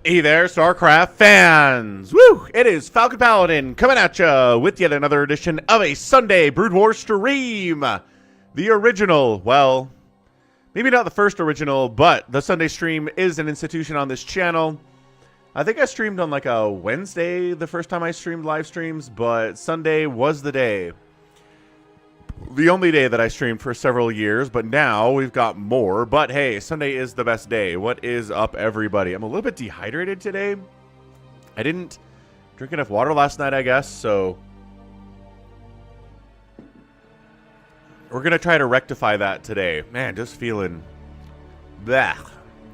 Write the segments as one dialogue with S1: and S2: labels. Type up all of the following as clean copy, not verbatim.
S1: Hey there, StarCraft fans! Woo! It is Falcon Paladin coming at ya with yet another edition of a Sunday Brood War stream. The original, well, maybe not the first original, but the Sunday stream is an institution on this channel. I think I streamed on like a Wednesday the first time I streamed live streams, but Sunday was the day. The only day that I streamed for several years, but now we've got more. But hey, Sunday is the best day. What is up, everybody? I'm a little bit dehydrated today. I didn't drink enough water last night, I guess, so we're going to try to rectify that today. Man, just feeling bleh,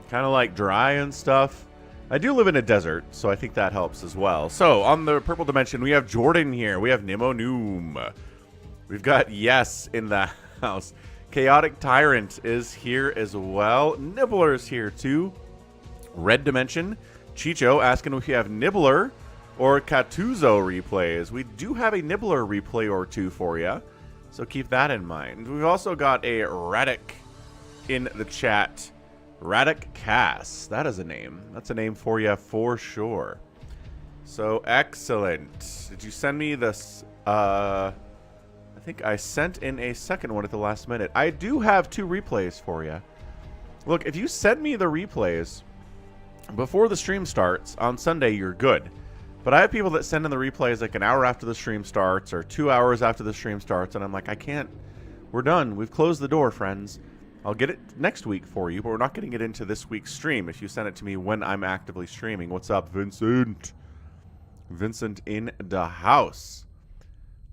S1: kind of like dry and stuff. I do live in a desert, so I think that helps as well. So, on the purple dimension, we have Jordan here. We have Nemo Noom. We've got Yes in the house. Chaotic Tyrant is here as well. Nibbler is here too. Red Dimension. Chicho asking if we have Nibbler or Katuzo replays. We do have a Nibbler replay or two for you, so keep that in mind. We've also got a Radic in the chat. Radic Cass. That is a name. That's a name for you for sure. So excellent. Did you send me this? I think I sent in a second one at the last minute. I do have two replays for you. Look, if you send me the replays before the stream starts on Sunday, you're good. But I have people that send in the replays like an hour after the stream starts or 2 hours after the stream starts, and I'm like, I can't. We're done. We've closed the door, friends. I'll get it next week for you, but we're not getting it into this week's stream if you send it to me when I'm actively streaming. What's up, Vincent? Vincent in the house.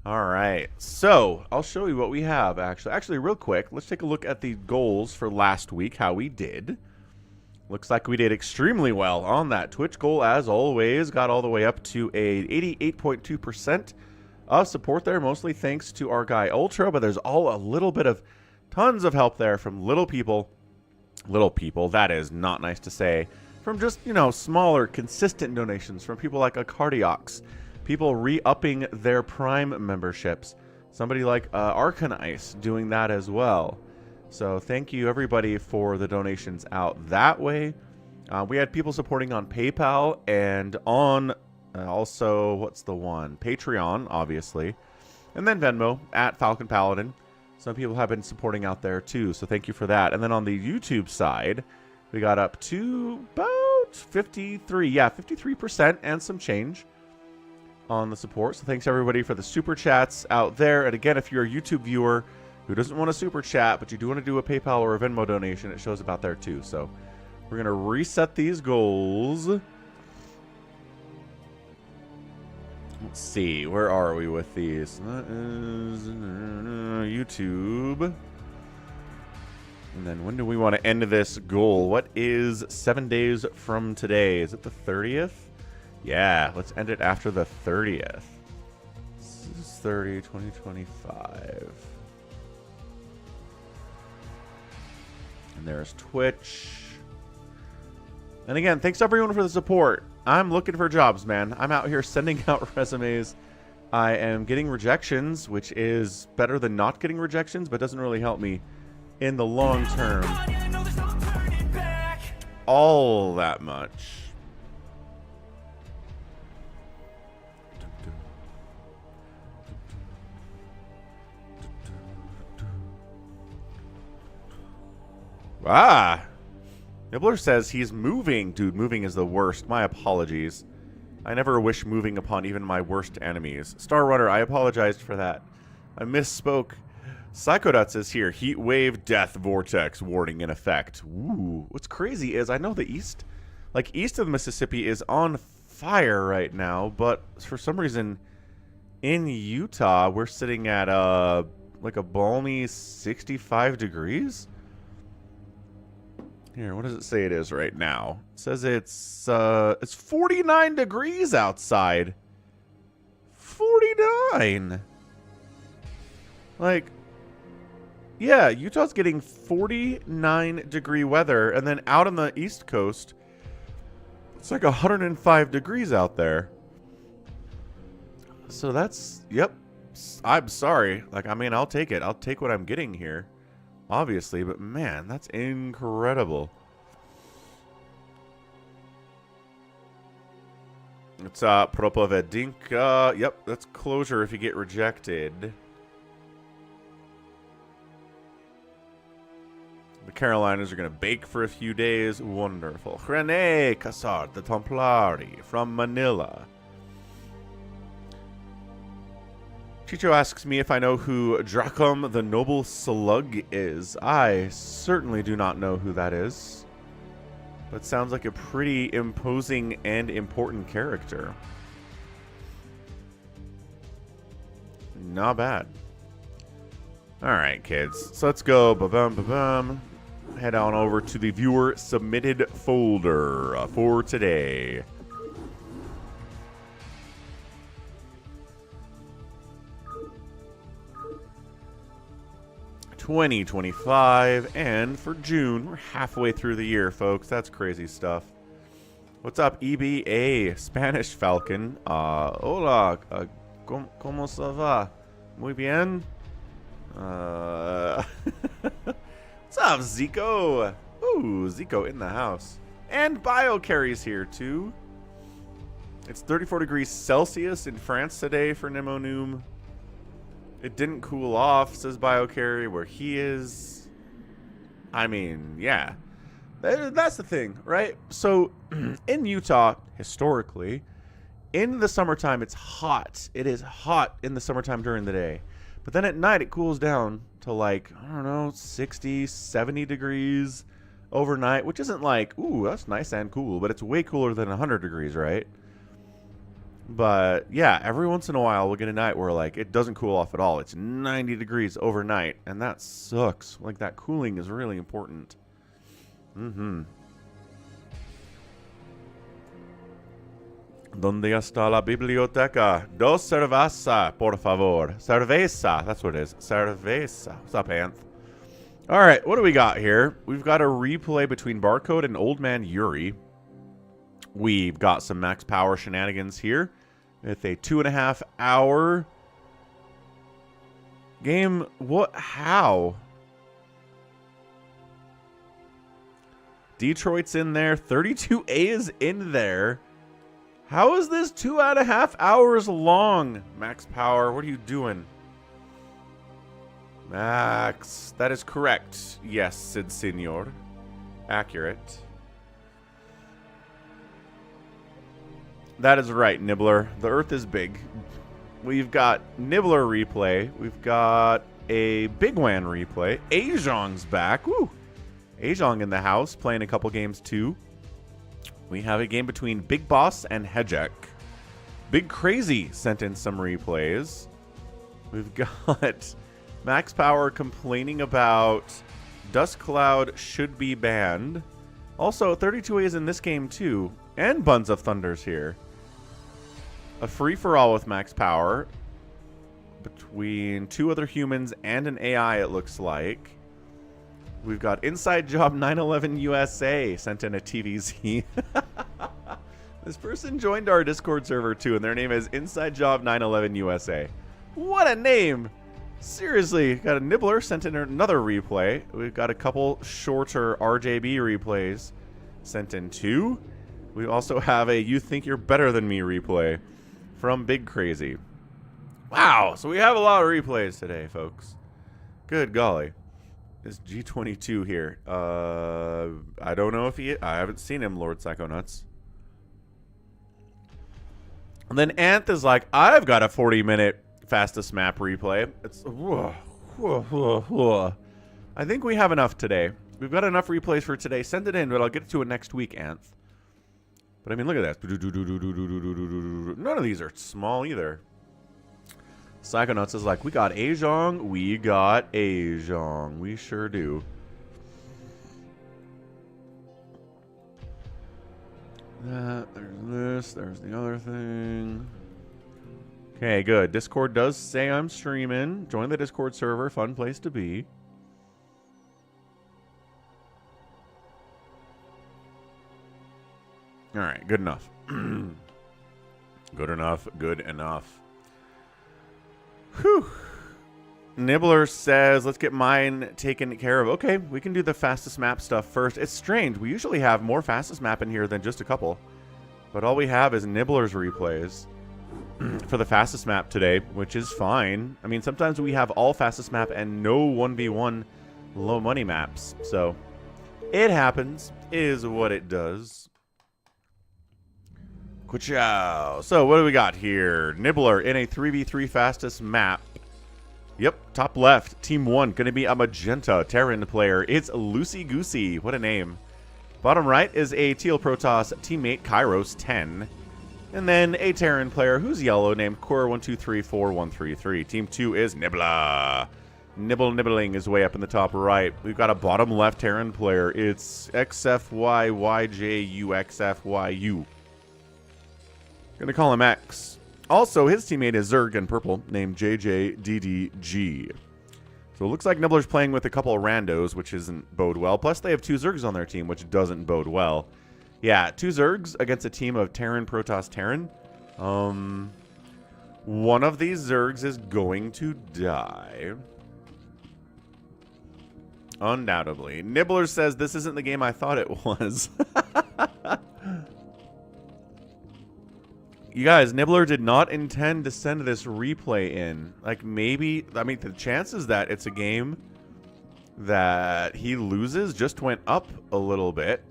S1: All right, so I'll show you what we have, actually. Real quick, let's take a look at the goals for last week, how we did. Looks like we did extremely well on that Twitch goal, as always. Got all the way up to a 88.2% of support there, mostly thanks to our guy Ultra, but there's a little bit of tons of help there from little people. Little people, that is not nice to say. From just, you know, smaller, consistent donations from people like a Cardiox. People re-upping their Prime memberships. Somebody like Arcanice doing that as well. So thank you, everybody, for the donations out that way. We had people supporting on PayPal and on also, what's the one? Patreon, obviously. And then Venmo, at Falcon Paladin. Some people have been supporting out there, too. So thank you for that. And then on the YouTube side, we got up to about 53. Yeah, 53% and some change on the support. So thanks everybody for the super chats out there. And again, if you're a YouTube viewer who doesn't want a super chat, but you do want to do a PayPal or a Venmo donation, it shows about there too. So we're going to reset these goals. Let's see, where are we with these? That is YouTube. And then when do we want to end this goal? What is 7 days from today? Is it the 30th? Yeah, let's end it after the 30th. This is 30, 2025. And there's Twitch. And again, thanks everyone for the support. I'm looking for jobs, man. I'm out here sending out resumes. I am getting rejections, which is better than not getting rejections, but doesn't really help me in the long term all that much. Ah, Nibbler says he's moving. Dude, moving is the worst. My apologies. I never wish moving upon even my worst enemies. Star Runner, I apologized for that. I misspoke. Psychoduts is here. Heat wave, death vortex warning in effect. Ooh, what's crazy is I know the east of the Mississippi is on fire right now, but for some reason in Utah we're sitting at like a balmy 65 degrees. Here, what does it say it is right now? It says it's 49 degrees outside. 49. Like, yeah, Utah's getting 49-degree weather, and then out on the East Coast, it's like 105 degrees out there. So that's, yep. I'm sorry. Like, I mean, I'll take it. I'll take what I'm getting here. Obviously, but man, that's incredible. It's Propovedinka. Yep, that's closure if you get rejected. The Carolinas are going to bake for a few days. Wonderful. René Cassard, the Templari from Manila. Chicho asks me if I know who Dracum the Noble Slug is. I certainly do not know who that is. But sounds like a pretty imposing and important character. Not bad. Alright, kids. So let's go. Ba-bum, ba-bum. Head on over to the viewer submitted folder for today. $20.25, and for June, we're halfway through the year, folks. That's crazy stuff. What's up, EBA Spanish Falcon? Hola, ¿cómo se va? Muy bien. What's up, Zico? Ooh, Zico in the house. And BioCarry's here, too. It's 34 degrees Celsius in France today for Nemonoom. It didn't cool off, says BioCarry, where he is. I mean, yeah. That's the thing, right? So, in Utah, historically, in the summertime, it's hot. It is hot in the summertime during the day. But then at night, it cools down to like, I don't know, 60, 70 degrees overnight, which isn't like, ooh, that's nice and cool, but it's way cooler than 100 degrees, right? But yeah, every once in a while, we'll get a night where like it doesn't cool off at all. It's 90 degrees overnight, and that sucks. Like, that cooling is really important. ¿Dónde está la biblioteca? Dos cerveza, por favor. Cerveza. That's what it is. Cerveza. What's up, Anth? All right, what do we got here? We've got a replay between Barcode and Old Man Yuri. We've got some max power shenanigans here with a 2.5 hour game. What? How? Detroit's in there. 32A is in there. How is this 2.5 hours long? Max power, what are you doing? Max, that is correct. Yes, Sid Senor. Accurate. That is right, Nibbler. The Earth is big. We've got Nibbler replay. We've got a Bigwan replay. Aejong's back. Woo! Aejong in the house, playing a couple games too. We have a game between Big Boss and Hejek. BigCrazy sent in some replays. We've got Max Power complaining about Dust Cloud should be banned. Also, 32A is in this game too. And Buns of Thunder's here. A free-for-all with Max Power between two other humans and an AI, it looks like. We've got Inside Job 911 USA sent in a TvZ. This person joined our Discord server too, and their name is Inside Job 911 USA. What a name! Seriously, got a Nibbler sent in another replay. We've got a couple shorter RJB replays sent in too. We also have a You Think You're Better Than Me replay from BigCrazy. Wow, so we have a lot of replays today, folks. Good golly. This G22 here. I don't know if I haven't seen him, Lord Psychonuts. And then Anth is like, I've got a 40-minute fastest map replay. It's I think we have enough today. We've got enough replays for today. Send it in, but I'll get to it next week, Anth. But I mean, look at that. None of these are small either. Psychonauts is like, we got Aejong. We got Aejong. We sure do. There's this. There's the other thing. Okay, good. Discord does say I'm streaming. Join the Discord server. Fun place to be. All right, good enough. Good enough. Good enough. Whew. Nibbler says, let's get mine taken care of. Okay, we can do the fastest map stuff first. It's strange. We usually have more fastest map in here than just a couple. But all we have is Nibbler's replays for the fastest map today, which is fine. I mean, sometimes we have all fastest map and no 1v1 low money maps. So, it happens, is what it does. Kuchow. So, what do we got here? Nibbler in a 3v3 fastest map. Yep, top left, team 1, going to be a magenta Terran player. It's Loosey Goosey. What a name. Bottom right is a Teal Protoss teammate, Kairos10. And then a Terran player who's yellow named Core12341333. Team 2 is Nibbler. Nibbling his way up in the top right. We've got a bottom left Terran player. It's XFYYJUXFYU. Gonna call him X. Also, his teammate is Zerg in purple named JJDDG. So it looks like Nibbler's playing with a couple of randos, which isn't bode well. Plus, they have 2 Zergs on their team, which doesn't bode well. Yeah, 2 Zergs against a team of Terran, Protoss, Terran. One of these Zergs is going to die. Undoubtedly. Nibbler says, this isn't the game I thought it was. You guys, Nibbler did not intend to send this replay in. Like, maybe, I mean, the chances that it's a game that he loses just went up a little bit.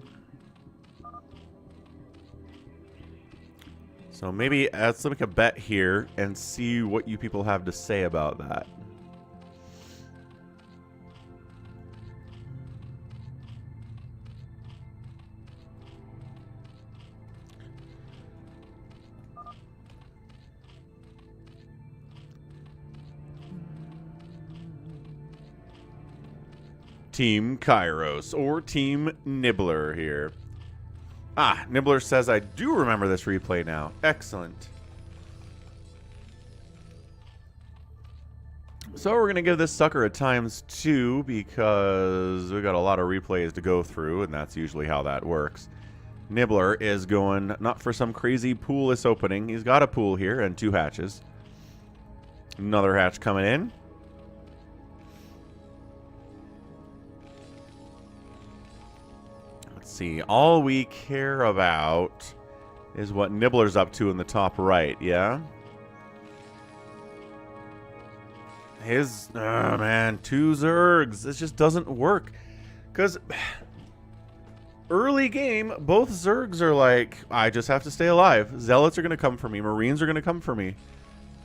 S1: So maybe let's make a bet here and see what you people have to say about that. Team Kairos or Team Nibbler here. Ah, Nibbler says, I do remember this replay now. Excellent. So we're going to give this sucker a ×2 because we got a lot of replays to go through, and that's usually how that works. Nibbler is going not for some crazy poolless opening. He's got a pool here and 2 hatches. Another hatch coming in. See, all we care about is what Nibbler's up to in the top right, yeah? His, oh man, 2 Zergs. This just doesn't work. Because early game, both Zergs are like, I just have to stay alive. Zealots are going to come for me. Marines are going to come for me.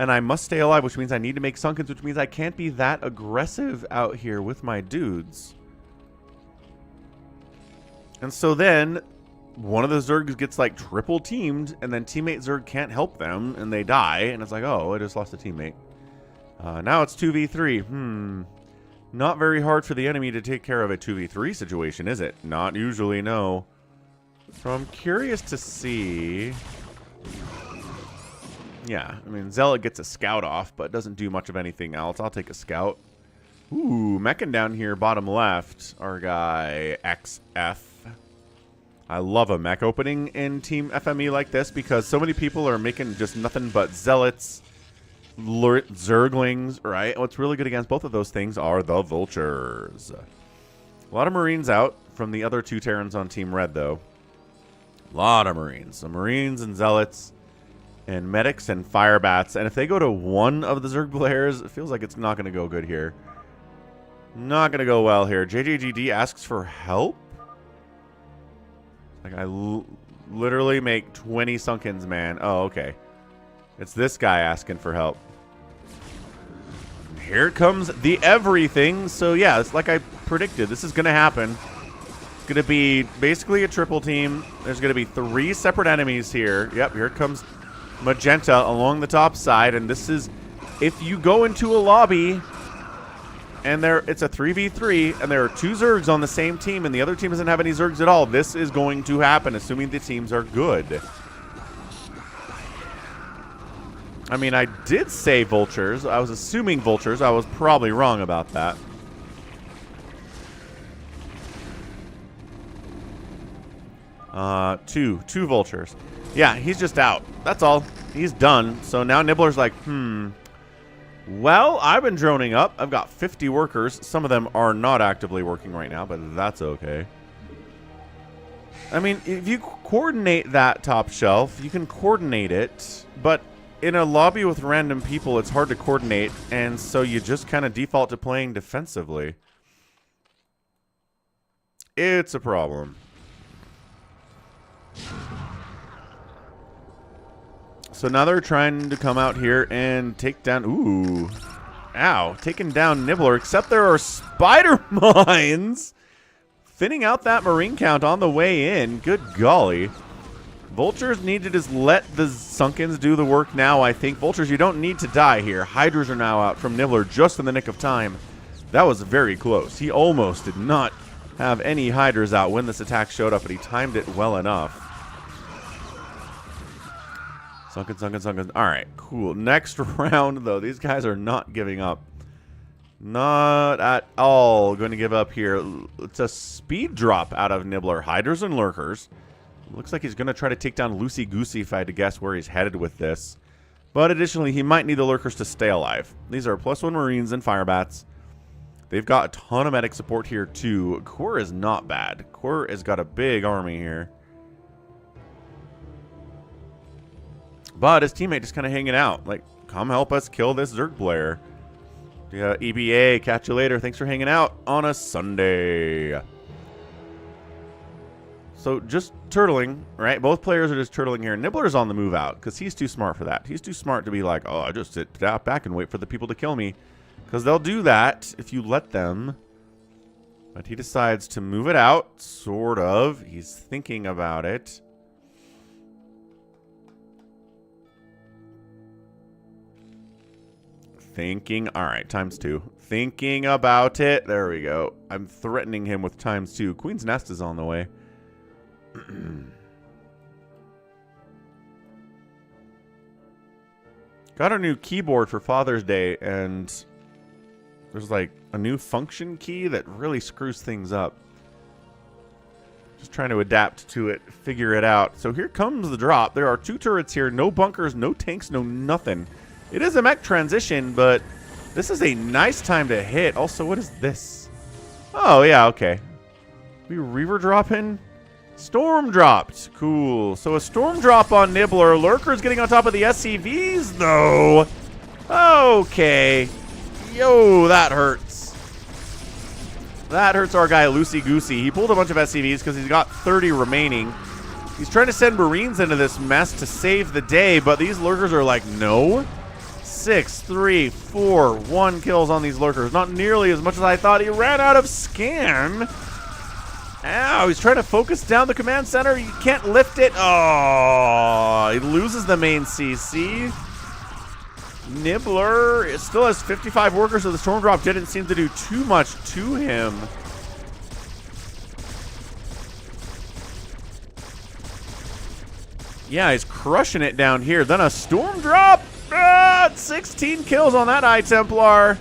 S1: And I must stay alive, which means I need to make Sunkens, which means I can't be that aggressive out here with my dudes. And so then, one of the Zergs gets like triple teamed, and then teammate Zerg can't help them, and they die, and it's like, oh, I just lost a teammate. Now it's 2v3. Not very hard for the enemy to take care of a 2v3 situation, is it? Not usually, no. So I'm curious to see... Yeah, I mean, Zealot gets a scout off, but doesn't do much of anything else. I'll take a scout. Ooh, mechan down here, bottom left, our guy XF. I love a mech opening in Team FME like this because so many people are making just nothing but Zealots, Zerglings, right? What's really good against both of those things are the Vultures. A lot of Marines out from the other 2 Terrans on Team Red, though. A lot of Marines. So Marines and Zealots and Medics and Firebats. And if they go to one of the Zerg players, it feels like it's not going to go good here. Not going to go well here. JJGD asks for help? Like, I literally make 20 Sunkens, man. Oh, okay. It's this guy asking for help. Here comes the everything. So, yeah, it's like I predicted. This is going to happen. It's going to be basically a triple team. There's going to be 3 separate enemies here. Yep, here comes Magenta along the top side. And this is, if you go into a lobby... And it's a 3v3, and there are 2 Zergs on the same team, and the other team doesn't have any Zergs at all. This is going to happen, assuming the teams are good. I mean, I did say Vultures. I was assuming Vultures. I was probably wrong about that. Two Vultures. Yeah, he's just out. That's all. He's done. So now Nibbler's like, Well, I've been droning up. I've got 50 workers. Some of them are not actively working right now, but that's okay. I mean, if you coordinate that top shelf, you can coordinate it, but in a lobby with random people, it's hard to coordinate, and so you just kind of default to playing defensively. It's a problem. So now they're trying to come out here and take down... Ooh. Ow. Taking down Nibbler, except there are spider mines thinning out that marine count on the way in. Good golly. Vultures need to just let the Sunkens do the work now, I think. Vultures, you don't need to die here. Hydras are now out from Nibbler just in the nick of time. That was very close. He almost did not have any Hydras out when this attack showed up, but he timed it well enough. Sunken, sunken, sunken. All right, cool. Next round, though, these guys are not giving up. Not at all going to give up here. It's a speed drop out of Nibbler. Hydras and Lurkers. Looks like he's going to try to take down Loosey Goosey if I had to guess where he's headed with this. But additionally, he might need the Lurkers to stay alive. These are +1 Marines and Firebats. They've got a ton of medic support here, too. Core is not bad. Core has got a big army here. But his teammate just kind of hanging out. Like, come help us kill this Zerg player. Yeah, EBA, catch you later. Thanks for hanging out on a Sunday. So just turtling, right? Both players are just turtling here. Nibbler's on the move out because he's too smart for that. He's too smart to be like, oh, I just sit back and wait for the people to kill me. Because they'll do that if you let them. But he decides to move it out, sort of. He's thinking about it. Thinking. All right, ×2. Thinking about it. There we go. I'm threatening him with ×2. Queen's Nest is on the way. Got a new keyboard for Father's Day, and there's like a new function key that really screws things up. Just trying to adapt to it, figure it out. So here comes the drop. There are 2 turrets here, no bunkers, no tanks, no nothing. It is a mech transition, but this is a nice time to hit. Also, what is this? Oh, yeah, okay. We Reaver drop in? Storm dropped. Cool. So a storm drop on Nibbler. Lurker's getting on top of the SCVs, though. Okay. Yo, that hurts. That hurts our guy, Loosey Goosey. He pulled a bunch of SCVs because he's got 30 remaining. He's trying to send Marines into this mess to save the day, but these Lurkers are like, no. 6, 3, 4, 1 kills on these Lurkers. Not nearly as much as I thought. He ran out of scan. Ow, he's trying to focus down the command center. You can't lift it. Oh, he loses the main CC. Nibbler still has 55 workers, so the storm drop didn't seem to do too much to him. Yeah, he's crushing it down here. Then a storm drop. 16 kills on that Eye Templar.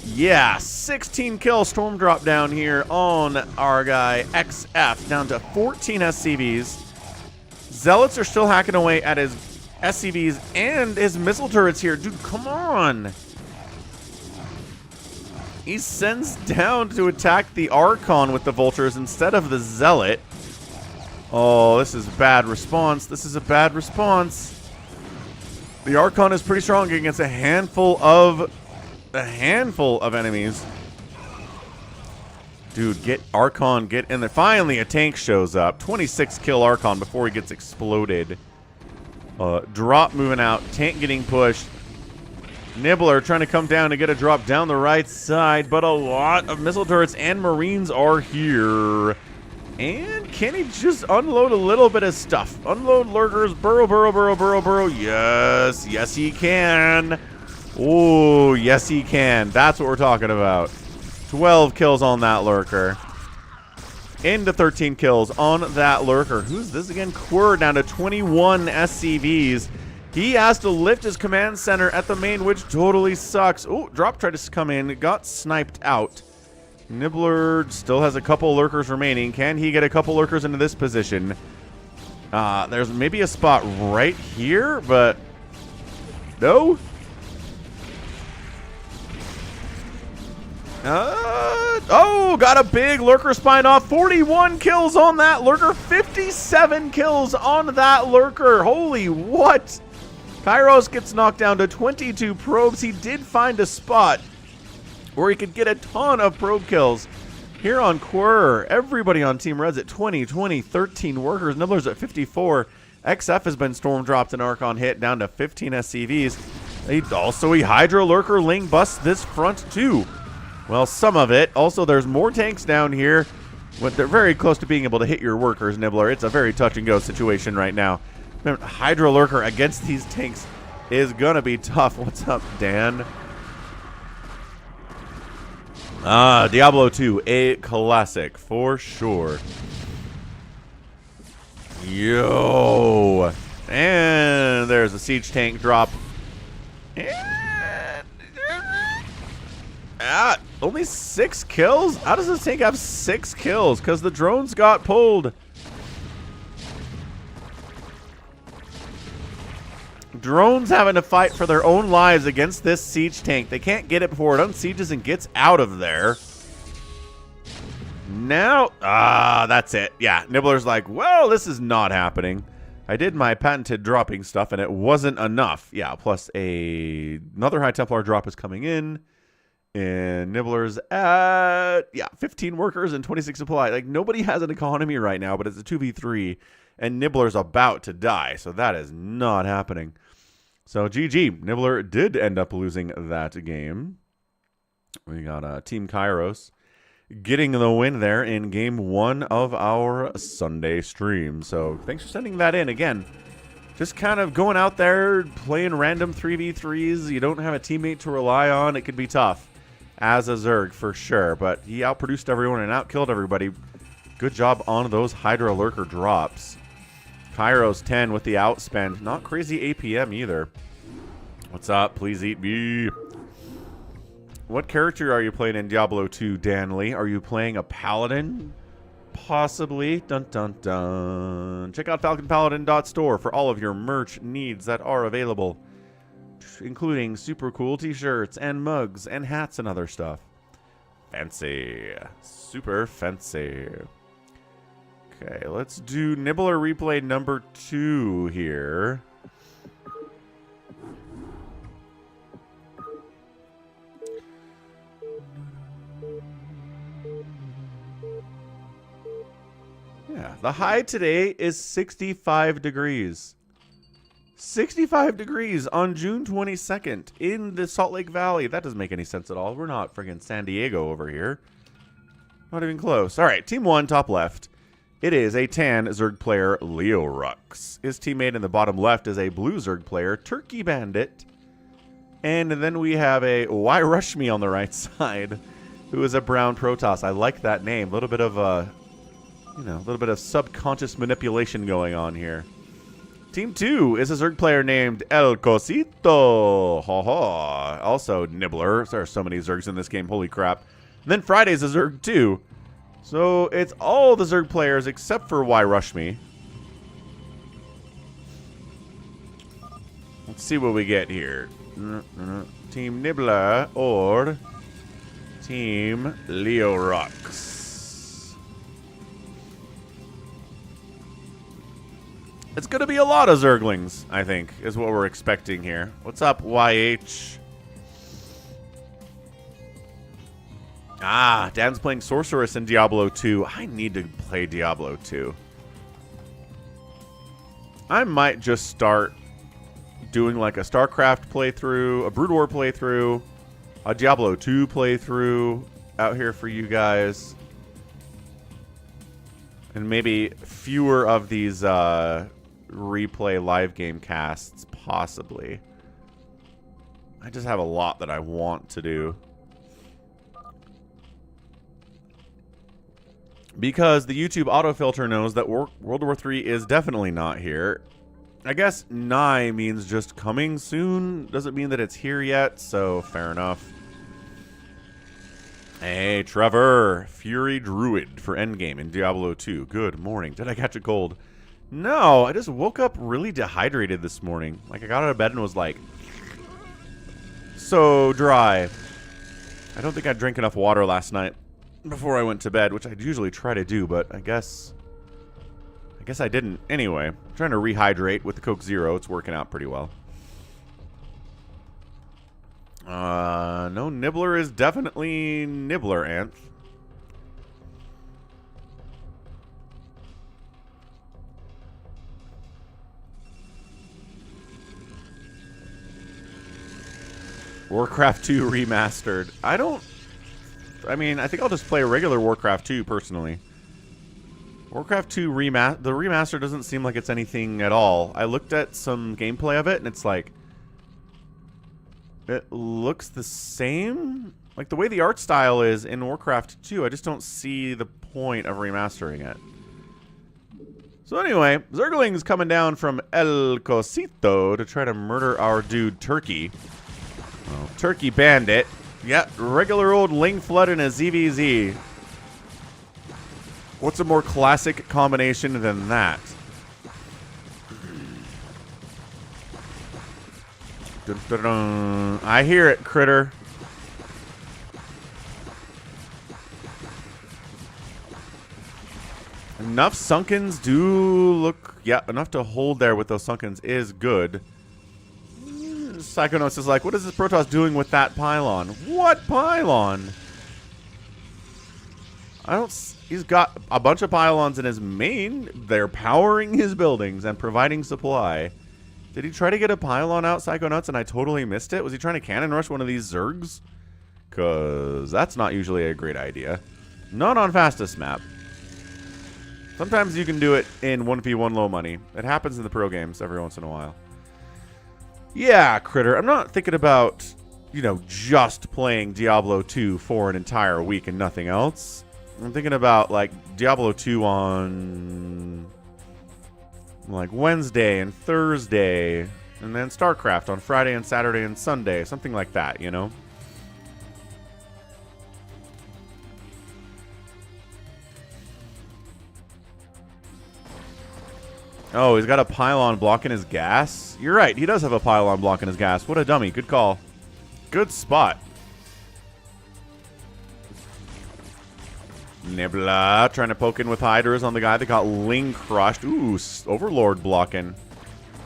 S1: Yeah, 16 kills storm drop down here on our guy XF, down to 14 SCVs. Zealots are still hacking away at his SCVs and his missile turrets here. Dude, come on. He sends down to attack the Archon with the Vultures instead of the Zealot. Oh, this is a bad response. This is a bad response. The Archon is pretty strong against a handful of enemies. Dude, get Archon, get in there. Finally, a tank shows up. 26 kill Archon before he gets exploded. Drop moving out. Tank getting pushed. Nibbler trying to come down to get a drop down the right side, but a lot of missile turrets and Marines are here. And can he just unload a little bit of stuff? Unload Lurkers. Burrow, burrow, burrow, burrow, burrow. Yes. Yes, he can. Oh, yes, he can. That's what we're talking about. 12 kills on that Lurker. Into 13 kills on that Lurker. Who's this again? Quir down to 21 SCVs. He has to lift his command center at the main, which totally sucks. Oh, drop tried to come in. Got sniped out. Nibbler still has a couple Lurkers remaining. Can he get a couple Lurkers into this position? There's maybe a spot right here, but no. Oh, got a big lurker spine off. 41 kills on that lurker. 57 kills on that lurker. Holy what? Kairos gets knocked down to 22 probes. He did find a spot where he could get a ton of probe kills. Here on Quirr, everybody on Team Red's at 20, 13 workers. Nibbler's at 54. XF has been storm dropped and Archon hit down to 15 SCVs. He Hydra Lurker Ling busts this front too. Well, some of it. Also, there's more tanks down here. But they're very close to being able to hit your workers, Nibbler. It's a very touch and go situation right now. Hydra Lurker against these tanks is gonna be tough. What's up, Dan? Diablo 2, a classic for sure. Yo, and there's a siege tank drop. And, only 6 kills? How does this tank have 6 kills? Because the drones got pulled. Drones having to fight for their own lives against this siege tank. They can't get it before it unsieges and gets out of there. Now, that's it. Yeah, Nibbler's like, well, this is not happening. I did my patented dropping stuff, and it wasn't enough. Yeah, plus another High Templar drop is coming in. And Nibbler's at, 15 workers and 26 supply. Like, nobody has an economy right now, but it's a 2v3. And Nibbler's about to die, so that is not happening. So GG, Nibbler did end up losing that game. We got Team Kairos getting the win there in game 1 of our Sunday stream. So thanks for sending that in. Again, just kind of going out there, playing random 3v3s. You don't have a teammate to rely on. It could be tough as a Zerg for sure. But he outproduced everyone and outkilled everybody. Good job on those Hydra Lurker drops. Kairos 10 with the outspend. Not crazy APM either. What's up? Please eat me. What character are you playing in Diablo 2, Dan Lee? Are you playing a Paladin? Possibly. Dun dun dun. Check out falconpaladin.store for all of your merch needs that are available, including super cool t-shirts and mugs and hats and other stuff. Fancy. Super fancy. Okay, let's do Nibbler replay number 2 here. Yeah, the high today is 65 degrees. 65 degrees on June 22nd in the Salt Lake Valley. That doesn't make any sense at all. We're not friggin' San Diego over here. Not even close. All right, Team 1, top left. It is a tan Zerg player, leoRox. His teammate in the bottom left is a blue Zerg player, Turkey Bandit. And then we have a Why Rush Me on the right side, who is a brown Protoss. I like that name. A little bit of a little bit of subconscious manipulation going on here. Team 2 is a Zerg player named El Cosito. Ha ha. Also Nibbler. There are so many Zergs in this game. Holy crap. And then Friday's a Zerg too. So it's all the Zerg players except for Why Rush Me. Let's see what we get here. Team Nibbler or Team leoRox. It's going to be a lot of Zerglings, I think, is what we're expecting here. What's up, YH? Dan's playing Sorceress in Diablo 2. I need to play Diablo 2. I might just start doing like a StarCraft playthrough, a Brood War playthrough, a Diablo 2 playthrough out here for you guys. And maybe fewer of these replay live game casts, possibly. I just have a lot that I want to do. Because the YouTube autofilter knows that World War III is definitely not here. I guess nigh means just coming soon. Doesn't mean that it's here yet, so fair enough. Hey, Trevor. Fury Druid for endgame in Diablo 2. Good morning. Did I catch a cold? No, I just woke up really dehydrated this morning. Like, I got out of bed and was like, so dry. I don't think I drank enough water last night. before I went to bed, which I usually try to do, but I guess I didn't. Anyway, I'm trying to rehydrate with the Coke Zero. It's working out pretty well. No, Nibbler is definitely Nibbler, Anth. Warcraft 2 remastered. I mean, I think I'll just play a regular Warcraft 2 personally. Warcraft 2 the remaster doesn't seem like it's anything at all. I looked at some gameplay of it and it's like, it looks the same. Like the way the art style is in Warcraft 2, I just don't see the point of remastering it. So anyway, Zergling's coming down from El Cosito to try to murder our dude Turkey. Well, Turkey Bandit. Yeah, regular old Ling Flood and a ZVZ. What's a more classic combination than that? Dun, dun, dun. I hear it, critter. Enough Sunkens do look... Yeah, enough to hold there with those Sunkens is good. Psychonauts is like, what is this Protoss doing with that pylon? What pylon? He's got a bunch of pylons in his main. They're powering his buildings and providing supply. Did he try to get a pylon out, Psychonauts, and I totally missed it? Was he trying to cannon rush one of these Zergs? Because that's not usually a great idea. Not on fastest map. Sometimes you can do it in 1v1 low money. It happens in the pro games every once in a while. Yeah, critter. I'm not thinking about, you know, just playing Diablo 2 for an entire week and nothing else. I'm thinking about, like, Diablo 2 on, like, Wednesday and Thursday. And then StarCraft on Friday and Saturday and Sunday. Something like that, you know? Oh, he's got a pylon blocking his gas? You're right, he does have a pylon blocking his gas. What a dummy. Good call. Good spot. Nibbler trying to poke in with Hydras on the guy that got Ling crushed. Ooh, Overlord blocking.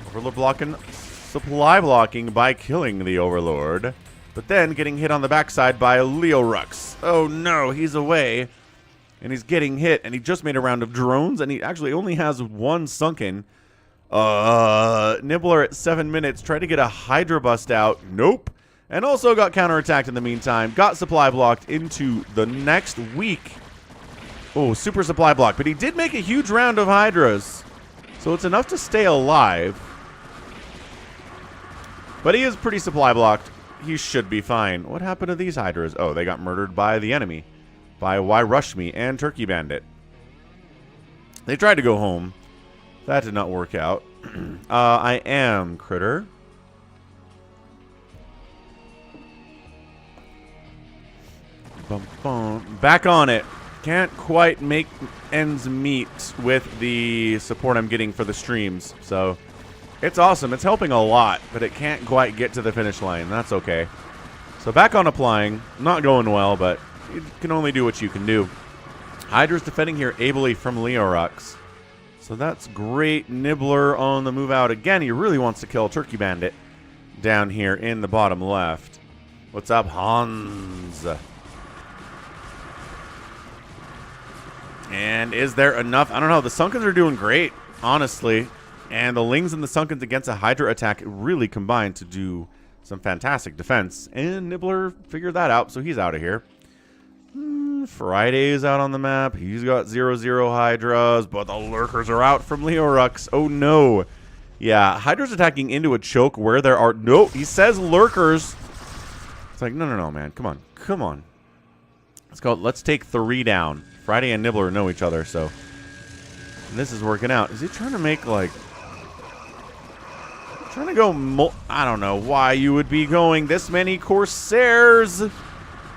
S1: Overlord blocking. Supply blocking by killing the Overlord. But then getting hit on the backside by leoRoSsant. Oh no, he's away. And he's getting hit, and he just made a round of drones, and he actually only has one sunken. Nibbler at 7 minutes, tried to get a Hydra bust out. Nope. And also got counterattacked in the meantime. Got supply blocked into the next week. Oh, super supply block. But he did make a huge round of Hydras. So it's enough to stay alive. But he is pretty supply blocked. He should be fine. What happened to these Hydras? Oh, they got murdered by the enemy. By Why Rush Me and Turkey Bandit. They tried to go home. That did not work out. I am critter. Bum, bum. Back on it. Can't quite make ends meet with the support I'm getting for the streams. So it's awesome. It's helping a lot, but it can't quite get to the finish line. That's okay. So back on applying. Not going well, but you can only do what you can do. Hydra's defending here ably from leoRoSsant. So that's great. Nibbler on the move out again. He really wants to kill Turkey Bandit down here in the bottom left. What's up, Hans? And is there enough? I don't know. The Sunkens are doing great, honestly. And the Lings and the Sunkens against a Hydra attack really combined to do some fantastic defense. And Nibbler figured that out, so he's out of here. Friday's out on the map. He's got 0-0 Hydras, but the lurkers are out from leoRoSsant. Oh no. Yeah, Hydra's attacking into a choke where there are no, he says lurkers. It's like, no, man. Come on. Come on. Let's go. Let's take 3 down. Friday and Nibbler know each other, so this is working out. Is he trying to make, like, trying to go, I don't know why you would be going this many Corsairs.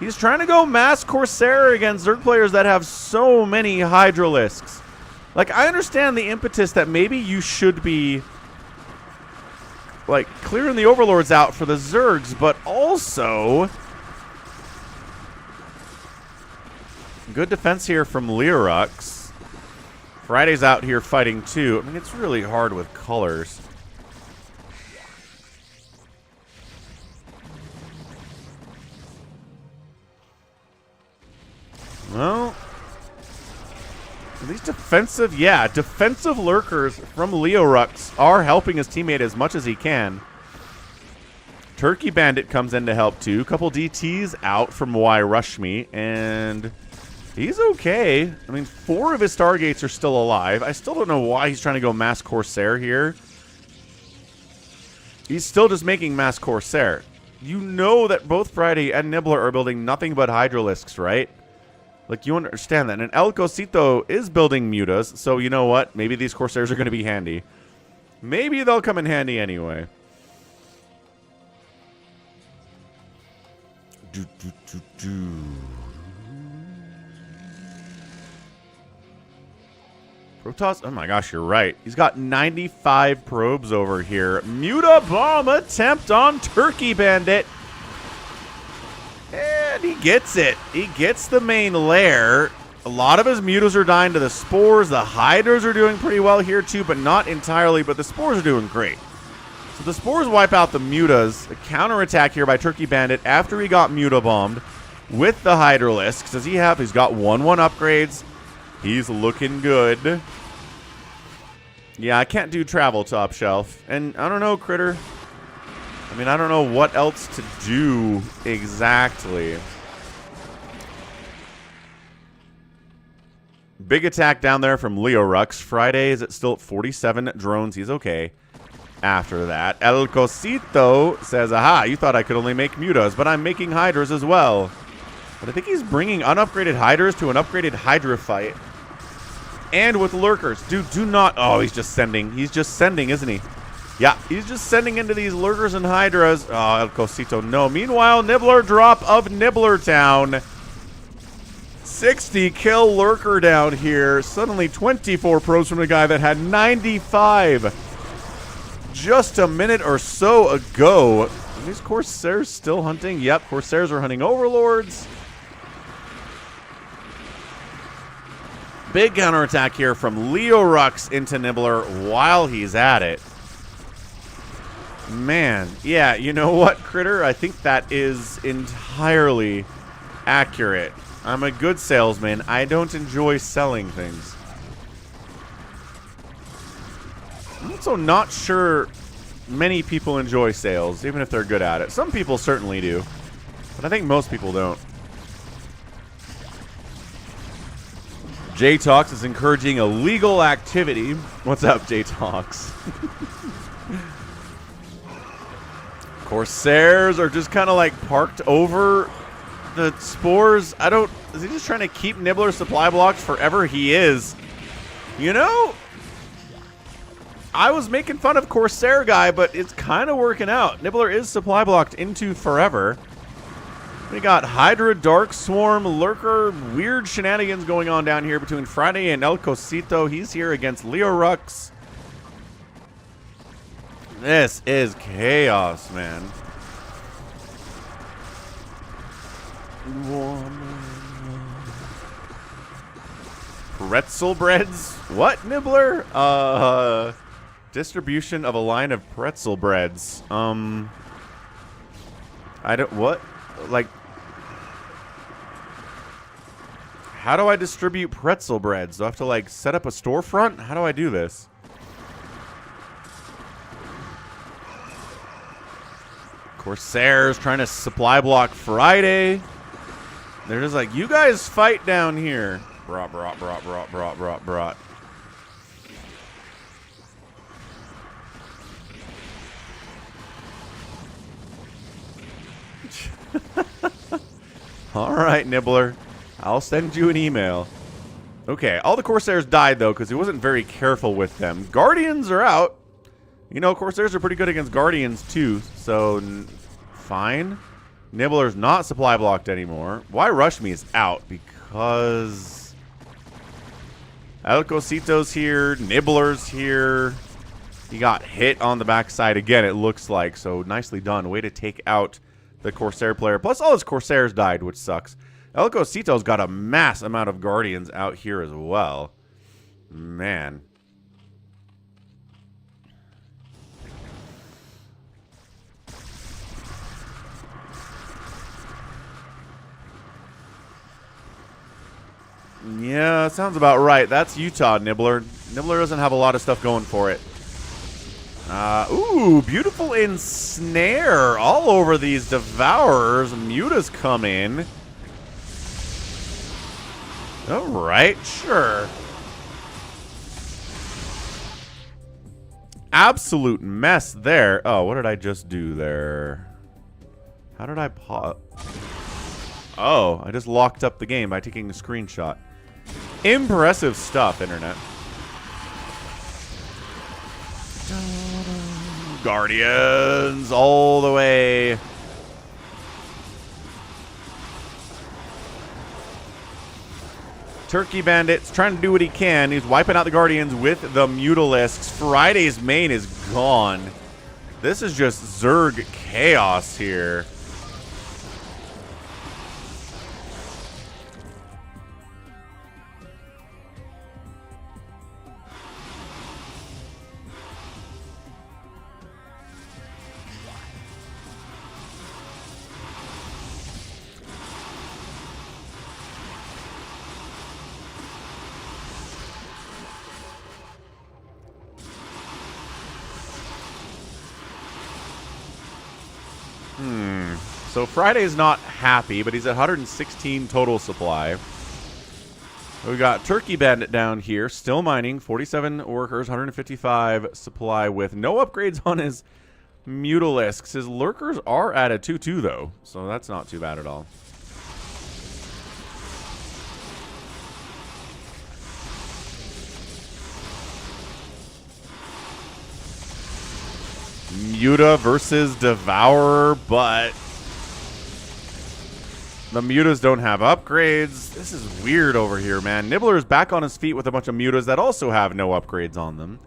S1: He's trying to go mass Corsair against Zerg players that have so many Hydralisks. Like, I understand the impetus that maybe you should be, like, clearing the Overlords out for the Zergs, but also Good defense here from vilecRoSsant. Friday's out here fighting too. I mean, it's really hard with colors. Well, these defensive, yeah, defensive lurkers from vilecRoSsant are helping his teammate as much as he can. Turkey Bandit comes in to help too. Couple DTs out from vilecRoSsant, and he's okay. I mean, 4 of his Stargates are still alive. I still don't know why he's trying to go Mass Corsair here. He's still just making Mass Corsair. You know that both Friday and Nibbler are building nothing but Hydralisks, right? Like, you understand that. And vilecRoSsant is building Mutas, so you know what? Maybe these Corsairs are going to be handy. Maybe they'll come in handy anyway. Protoss, oh my gosh, you're right. He's got 95 probes over here. Muta bomb attempt on Turkey Bandit. And he gets it. He gets the main lair. A lot of his mutas are dying to the spores. The hydras are doing pretty well here too, but not entirely. But the spores are doing great. So the spores wipe out the mutas. A counterattack here by Turkey Bandit after he got muta bombed with the Hydralisks. Does he have? He's got 1/1 upgrades. He's looking good. Yeah, I can't do travel top shelf. And I don't know, Critter. I mean, I don't know what else to do exactly. Big attack down there from vilecRoSsant. Friday is still at 47 drones. He's okay. After that, vilecRoSsant says, aha, you thought I could only make mutas, but I'm making hydras as well. But I think he's bringing unupgraded hydras to an upgraded hydra fight. And with lurkers. Dude, do not... Oh, he's just sending. He's just sending, isn't he? Yeah, he's just sending into these lurkers and hydras. Oh, vilecRoSsant, no. Meanwhile, Nibbler drop of Nibbler Town. 60 kill lurker down here. Suddenly 24 probes from a guy that had 95 just a minute or so ago. Are these Corsairs still hunting? Yep, Corsairs are hunting Overlords. Big counterattack here from vilecRoSsant into Nibbler while he's at it. Man, yeah, you know what, Critter? I think that is entirely accurate. I'm a good salesman. I don't enjoy selling things. I'm also not sure many people enjoy sales, even if they're good at it. Some people certainly do, but I think most people don't. J-Talks is encouraging illegal activity. What's up, J-Talks? Corsairs are just kind of like parked over the spores. I don't... Is he just trying to keep Nibbler supply blocked forever? He is. You know, I was making fun of Corsair guy, but it's kind of working out. Nibbler is supply blocked into forever. We got Hydra, Dark Swarm, Lurker, weird shenanigans going on down here between Friday and vilecRoSsant. He's here against vilecRoSsant. This is chaos, man. Pretzel breads? What, Nibbler? Distribution of a line of pretzel breads. I don't... What? Like... How do I distribute pretzel breads? Do I have to, like, set up a storefront? How do I do this? Corsairs trying to supply block Friday. They're just like, you guys fight down here. Brat, brat, brat, brat, brat, brat, brat. All right, Nibbler. I'll send you an email. Okay, all the Corsairs died, though, because he wasn't very careful with them. Guardians are out. You know, Corsairs are pretty good against Guardians, too, so fine. Nibbler's not supply blocked anymore. Why Rush Me is out? Because vilecRoSsant's here. Nibbler's here. He got hit on the backside again, it looks like, so nicely done. Way to take out the Corsair player. Plus, all his Corsairs died, which sucks. El Cosito's got a mass amount of Guardians out here as well. Man. Yeah, sounds about right. That's Utah, Nibbler. Nibbler doesn't have a lot of stuff going for it. Ooh, beautiful ensnare all over these Devourers. Mutas come in. All right, sure. Absolute mess there. Oh, what did I just do there? How did I pause? Oh, I just locked up the game by taking a screenshot. Impressive stuff, Internet. Guardians all the way. Turkey Bandit's trying to do what he can. He's wiping out the Guardians with the Mutalisks. Friday's main is gone. This is just Zerg chaos here. So Friday's not happy, but he's at 116 total supply. We got Turkey Bandit down here, still mining, 47 workers, 155 supply with no upgrades on his Mutalisks. His lurkers are at a 2-2 though, so that's not too bad at all. Muta versus Devourer, but the Mutas don't have upgrades. This is weird over here, man. Nibbler is back on his feet with a bunch of Mutas that also have no upgrades on them.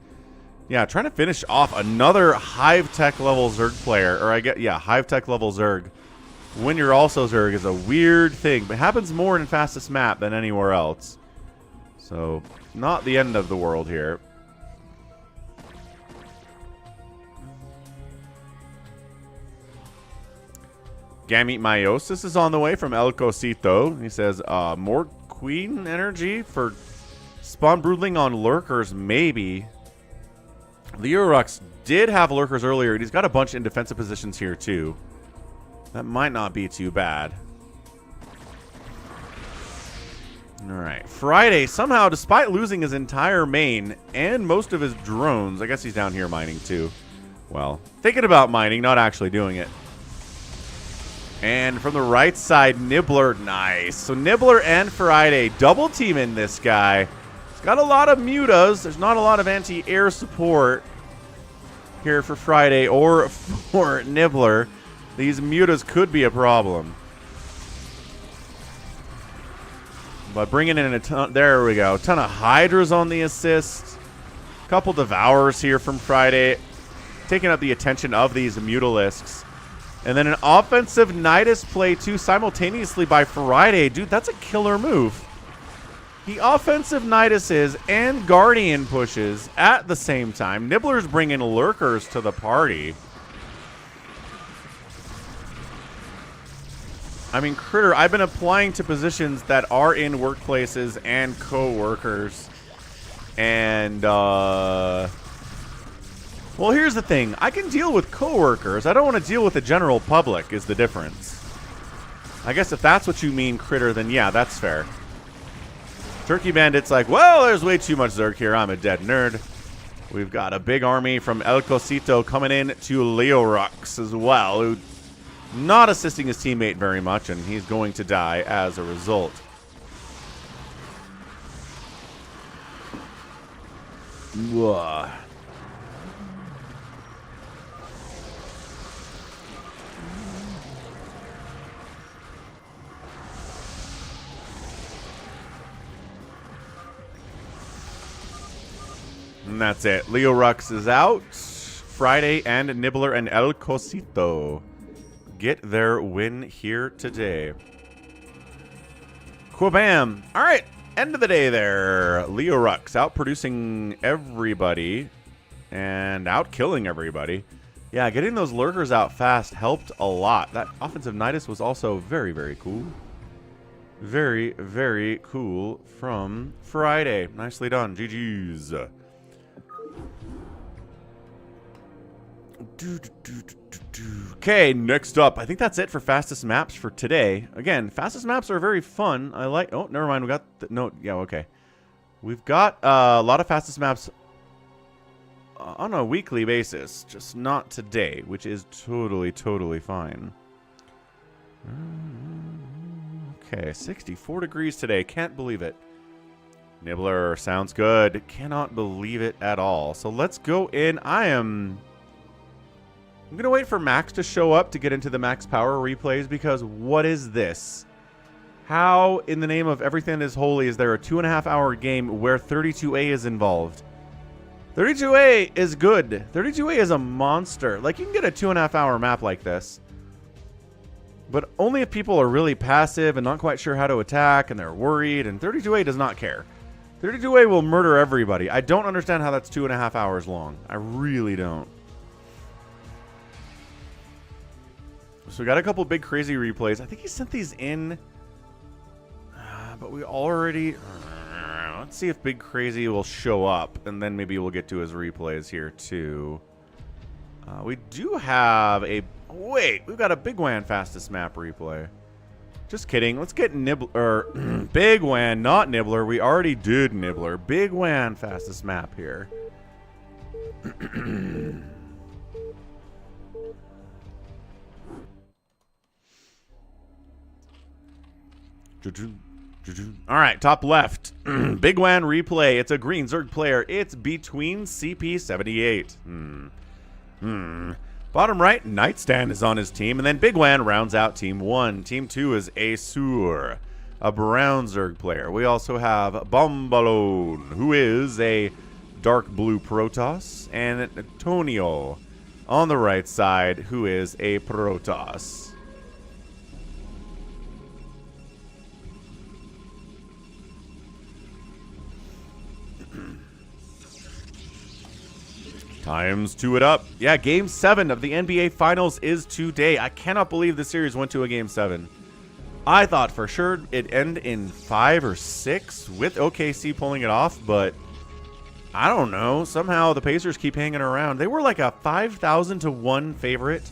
S1: Yeah, trying to finish off another Hive Tech level Zerg player. Or Hive Tech level Zerg. When you're also Zerg is a weird thing. But it happens more in fastest map than anywhere else. So, not the end of the world here. Gamete Meiosis is on the way from El Cosito. He says, more Queen energy for spawn broodling on lurkers, maybe. Leorux did have lurkers earlier, and he's got a bunch in defensive positions here, too. That might not be too bad. Alright, Friday, somehow, despite losing his entire main and most of his drones, I guess he's down here mining, too. Well, thinking about mining, not actually doing it. And from the right side, Nibbler, nice. So Nibbler and Friday double teaming this guy. He's got a lot of mutas. There's not a lot of anti-air support here for Friday or for Nibbler. These mutas could be a problem. But bringing in a ton, there we go. A ton of Hydras on the assist. Couple Devourers here from Friday. Taking up the attention of these Mutalisks. And then an offensive Nidus play, too, simultaneously by Friday. Dude, that's a killer move. He offensive Niduses and Guardian pushes at the same time. Nibbler's bringing Lurkers to the party. I mean, Critter, I've been applying to positions that are in workplaces and co-workers. And, well, here's the thing. I can deal with coworkers. I don't want to deal with the general public is the difference. I guess if that's what you mean, Critter, then yeah, that's fair. Turkey Bandit's like, well, there's way too much Zerg here. I'm a dead nerd. We've got a big army from El Cosito coming in to Leorux as well, who not assisting his teammate very much, and he's going to die as a result. Ugh. And that's it. Leorux is out. Friday and Nibbler and El Cosito get their win here today. Quabam. All right. End of the day there. Leo Rux out producing everybody and out killing everybody. Yeah, getting those lurkers out fast helped a lot. That offensive Nidus was also very, very cool. Very, very cool from Friday. Nicely done. GG's. Okay, next up. I think that's it for fastest maps for today. Again, fastest maps are very fun. I like... Oh, never mind. We got... No, yeah, okay. We've got a lot of fastest maps on a weekly basis. Just not today, which is totally, totally fine. Okay, 64 degrees today. Can't believe it. Nibbler, sounds good. Cannot believe it at all. So let's go in. I'm going to wait for Max to show up to get into the max power replays, because what is this? How, in the name of everything that is holy, is there a 2.5-hour game where 32A is involved? 32A is good. 32A is a monster. Like, you can get a 2.5-hour map like this, but only if people are really passive and not quite sure how to attack and they're worried, and 32A does not care. 32A will murder everybody. I don't understand how that's 2.5 hours long. I really don't. So we got a couple BigCrazy replays. I think he sent these in, but we already... let's see if BigCrazy will show up, and then maybe we'll get to his replays here too. We do have a... Wait, we've got a Bigwan fastest map replay. Just kidding. Let's get Nibbler... Bigwan, not Nibbler. We already did Nibbler. Bigwan fastest map here. All right, top left. Bigwan replay. It's a green Zerg player. It's between CP78. Bottom right, Nightstand is on his team, and then Bigwan rounds out Team 1. Team 2 is Asur, a brown Zerg player. We also have Bombalone, who is a dark blue Protoss, and Antonio on the right side, who is a Protoss. Times two it up. Yeah, Game 7 of the NBA Finals is today. I cannot believe the series went to a Game 7. I thought for sure it'd end in 5 or 6 with OKC pulling it off, but I don't know. Somehow the Pacers keep hanging around. They were like a 5,000 to 1 favorite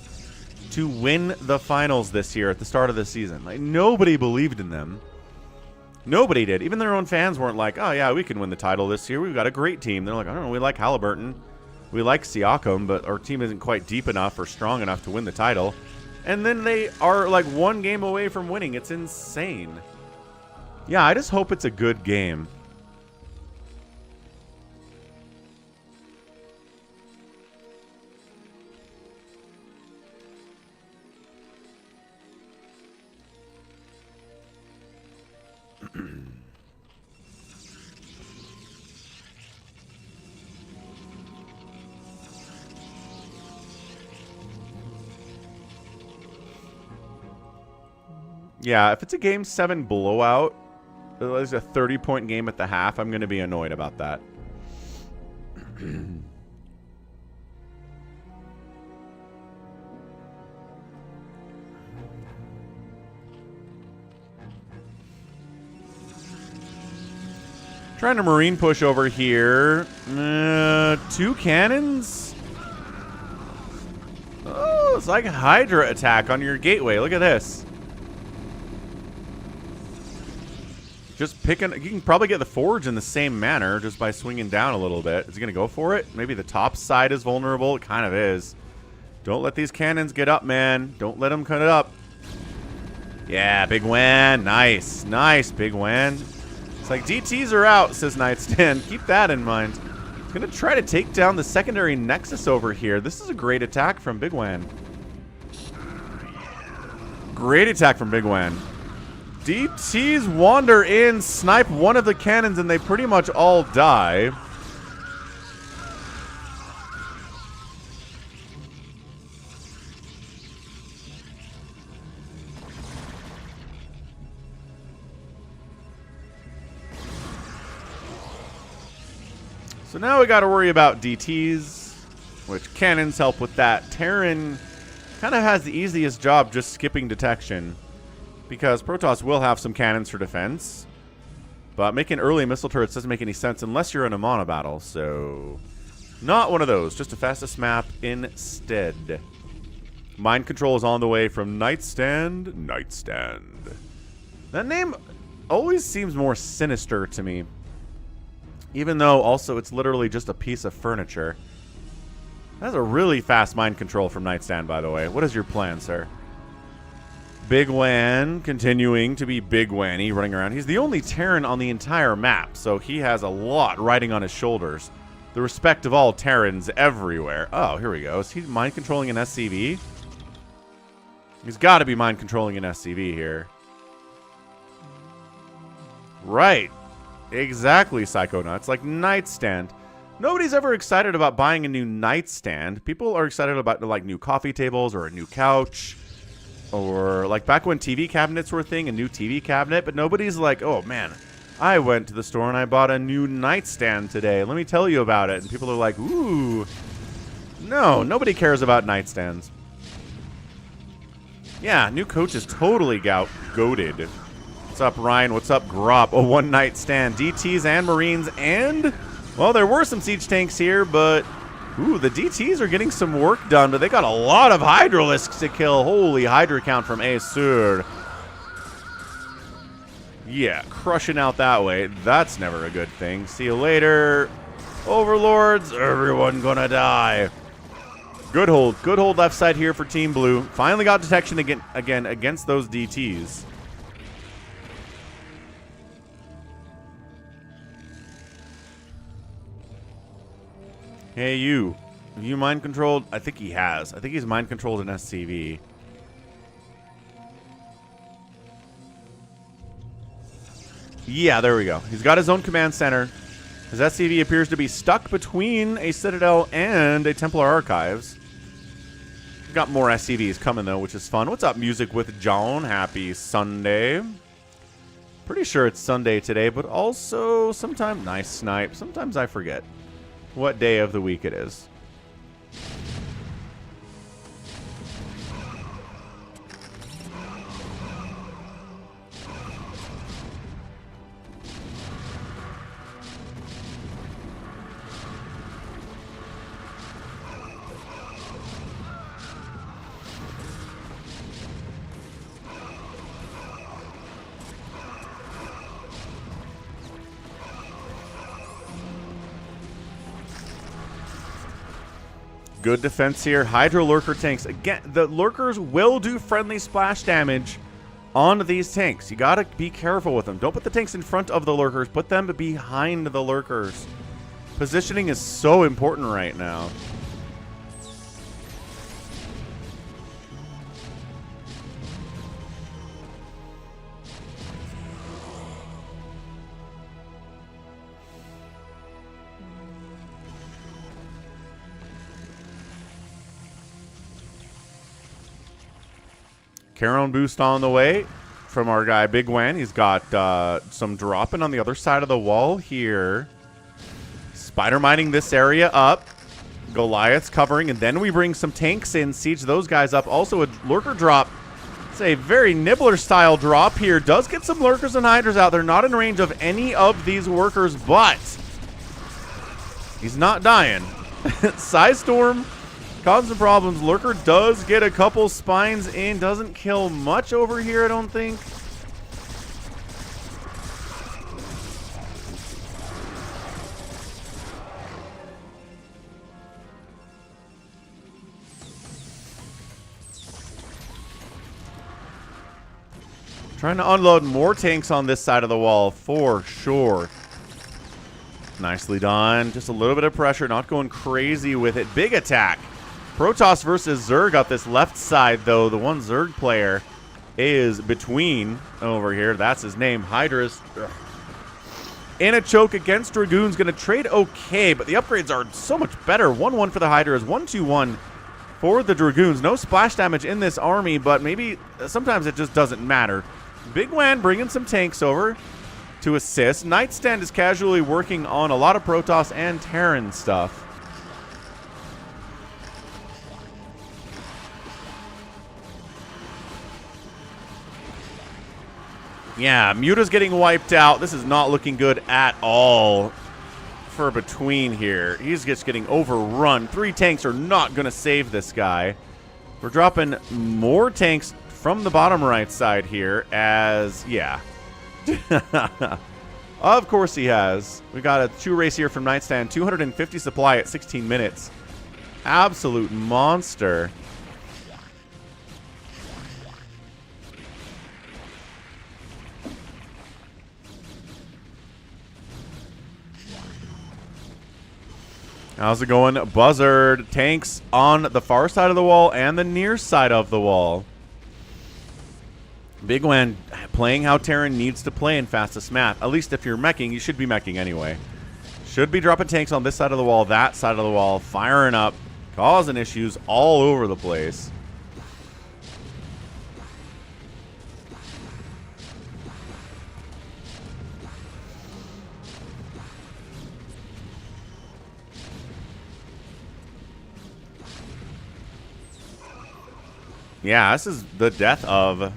S1: to win the Finals this year at the start of the season. Like, nobody believed in them. Nobody did. Even their own fans weren't like, oh yeah, we can win the title this year. We've got a great team. They're like, I don't know, we like Halliburton. We like Siakam, but our team isn't quite deep enough or strong enough to win the title. And then they are like 1 game away from winning. It's insane. Yeah, I just hope it's a good game. Yeah, if it's a Game 7 blowout, it's a 30-point game at the half, I'm going to be annoyed about that. Trying to Marine push over here. 2 cannons? Oh, it's like a Hydra attack on your gateway. Look at this. Just picking, you can probably get the forge in the same manner just by swinging down a little bit. Is he going to go for it? Maybe the top side is vulnerable. It kind of is. Don't let these cannons get up, man. Don't let them cut it up. Yeah, Bigwan. Nice. Nice, Bigwan. It's like DTs are out, says Nightstand. Keep that in mind. He's going to try to take down the secondary Nexus over here. This is a great attack from Bigwan. Great attack from Bigwan. DTs wander in, snipe one of the cannons, and they pretty much all die. So now we got to worry about DTs, which cannons help with that. Terran kind of has the easiest job just skipping detection, because Protoss will have some cannons for defense. But making early missile turrets doesn't make any sense unless you're in a mono battle, so not one of those. Just a fastest map instead. Mind control is on the way from Nightstand. Nightstand. That name always seems more sinister to me. Even though also it's literally just a piece of furniture. That's a really fast mind control from Nightstand, by the way. What is your plan, sir? Bigwan continuing to be Bigwan-y, running around. He's the only Terran on the entire map, so he has a lot riding on his shoulders. The respect of all Terrans everywhere. Oh, here we go. Is he mind controlling an SCV? He's got to be mind controlling an SCV here. Right. Exactly, Psychonauts. Like Nightstand. Nobody's ever excited about buying a new nightstand. People are excited about like new coffee tables or a new couch. Or like back when TV cabinets were a thing, a new TV cabinet. But nobody's like, oh man, I went to the store and I bought a new nightstand today. Let me tell you about it. And people are like, ooh. No, nobody cares about nightstands. Yeah, new coach is totally goated. What's up, Ryan? What's up, Grop? A one-night stand. DTs and Marines and... Well, there were some siege tanks here, but... Ooh, the DTs are getting some work done, but they got a lot of Hydralisks to kill. Holy Hydra count from Aesir. Yeah, crushing out that way. That's never a good thing. See you later. Overlords, everyone gonna die. Good hold left side here for Team Blue. Finally got detection again against those DTs. Hey, you. Have you mind controlled? I think he has. I think he's mind controlled an SCV. Yeah, there we go. He's got his own command center. His SCV appears to be stuck between a Citadel and a Templar Archives. Got more SCVs coming, though, which is fun. What's up, Music with John? Happy Sunday. Pretty sure it's Sunday today, but also sometimes... Nice snipe. Sometimes I forget what day of the week it is. Good defense here. Hydra Lurker tanks. Again, the Lurkers will do friendly splash damage on these tanks. You gotta be careful with them. Don't put the tanks in front of the Lurkers. Put them behind the Lurkers. Positioning is so important right now. Charon boost on the way from our guy Bigwan. He's got some dropping on the other side of the wall here. Spider mining this area up. Goliath's covering, and then we bring some tanks in, siege those guys up. Also a lurker drop. It's a very Nibbler style drop here. Does get some lurkers and hydras out. They're not in range of any of these workers, but he's not dying. Psystorm causing some problems. Lurker does get a couple spines in. Doesn't kill much over here, I don't think. Trying to unload more tanks on this side of the wall for sure. Nicely done. Just a little bit of pressure. Not going crazy with it. Big attack. Protoss versus Zerg up this left side, though. The one Zerg player is between over here. That's his name. Hydra's in a choke against Dragoons. Going to trade okay, but the upgrades are so much better. 1-1 for the Hydras. 1-2-1 for the Dragoons. No splash damage in this army, but maybe sometimes it just doesn't matter. Bigwan bringing some tanks over. to assist. Nightstand is casually working on a lot of Protoss and Terran stuff. Yeah, Muta's getting wiped out. This is not looking good at all for Between here. He's just getting overrun. 3 tanks are not going to save this guy. We're dropping more tanks from the bottom right side here as, yeah. Of course he has. We got a 2 race here from Nightstand. 250 supply at 16 minutes. Absolute monster. How's it going? Buzzard. Tanks on the far side of the wall and the near side of the wall. Bigwan playing how Terran needs to play in fastest map. At least if you're meching, you should be meching anyway. Should be dropping tanks on this side of the wall, that side of the wall, firing up, causing issues all over the place. Yeah, this is the death of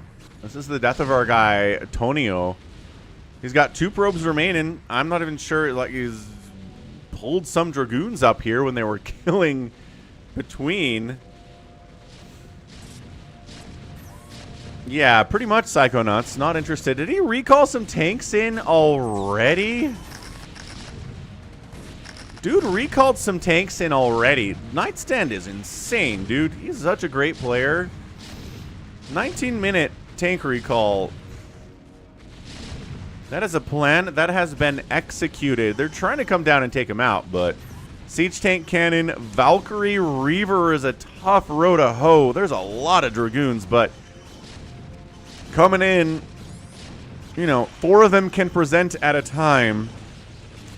S1: our guy Tonio. He's got 2 probes remaining. I'm not even sure, like, he's pulled some Dragoons up here when they were killing Between. Yeah, pretty much Psychonauts. Not interested. Did he recall some tanks in already? Dude recalled some tanks in already. Nightstand is insane, dude. He's such a great player. 19-minute tank recall. That is a plan that has been executed. They're trying to come down and take him out, but Siege Tank Cannon, Valkyrie Reaver is a tough row to hoe. There's a lot of Dragoons, but coming in, you know, 4 of them can present at a time.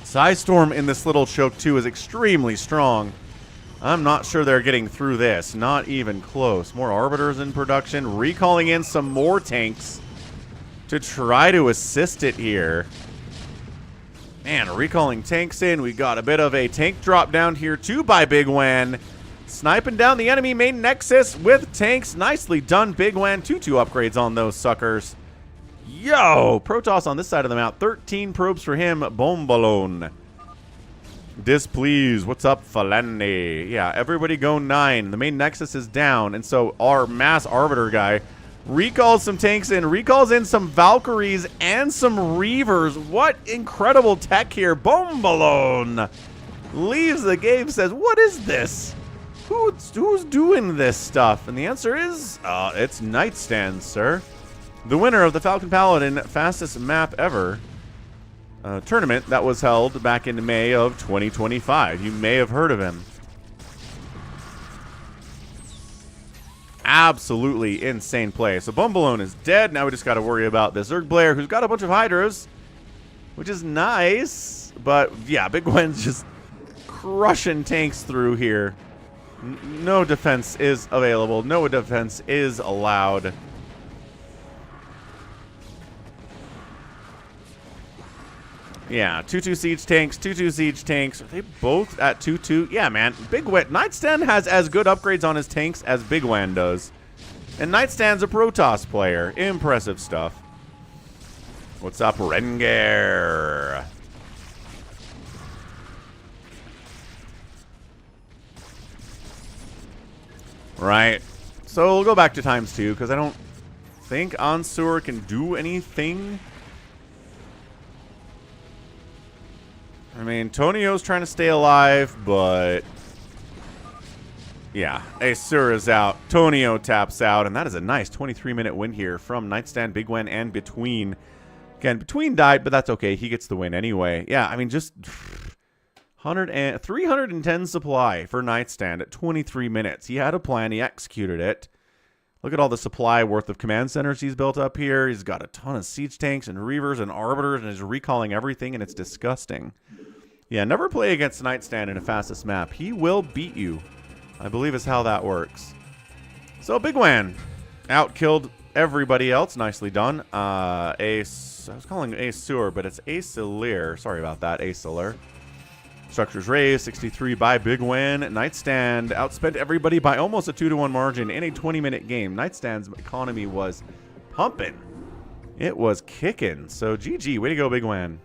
S1: Psystorm in this little choke, too, is extremely strong. I'm not sure they're getting through this. Not even close. More Arbiters in production. Recalling in some more tanks to try to assist it here. Man, recalling tanks in. We got a bit of a tank drop down here, too, by Bigwan. Sniping down the enemy main nexus with tanks. Nicely done, Bigwan. 2-2 upgrades on those suckers. Yo! Protoss on this side of the map. 13 probes for him. Bombalone. Displease. What's up, Falende? Yeah, everybody go 9. The main nexus is down, and so our mass arbiter guy recalls some tanks in, recalls in some Valkyries and some Reavers. What incredible tech here. Bombalone leaves the game, says, what is this? Who's doing this stuff? And the answer is, it's Nightstand, sir. The winner of the Falcon Paladin fastest map ever tournament that was held back in May of 2025. You may have heard of him. Absolutely insane play. So Bombalone is dead. Now we just got to worry about this Zerg Blair, who's got a bunch of Hydras, which is nice. But yeah, Bigwan's just crushing tanks through here. No defense is available. No defense is allowed. Yeah, 2-2 siege tanks, 2-2 siege tanks. Are they both at 2-2? Yeah, man. Bigwan. Nightstand has as good upgrades on his tanks as Bigwan does. And Nightstand's a Protoss player. Impressive stuff. What's up, Rengar? Right. So we'll go back to ×2 because I don't think Ansur can do anything. I mean, Tonio's trying to stay alive, but yeah, Asur is out. Tonio taps out, and that is a nice 23-minute win here from Nightstand, Bigwan, and Between. Again, Between died, but that's okay. He gets the win anyway. Yeah, I mean, just 310 supply for Nightstand at 23 minutes. He had a plan. He executed it. Look at all the supply worth of command centers he's built up here. He's got a ton of siege tanks and Reavers and Arbiters, and is recalling everything, and it's disgusting. Yeah, never play against Nightstand in a fastest map. He will beat you, I believe is how that works. So Bigwan outkilled everybody else. Nicely done. I was calling Aesir, but it's Aesilir. Sorry about that, Aesilir. Structures raised, 63 by Bigwan. Nightstand outspent everybody by almost a 2-to-1 margin in a 20-minute game. Nightstand's economy was pumping. It was kicking. So GG, way to go, Bigwan.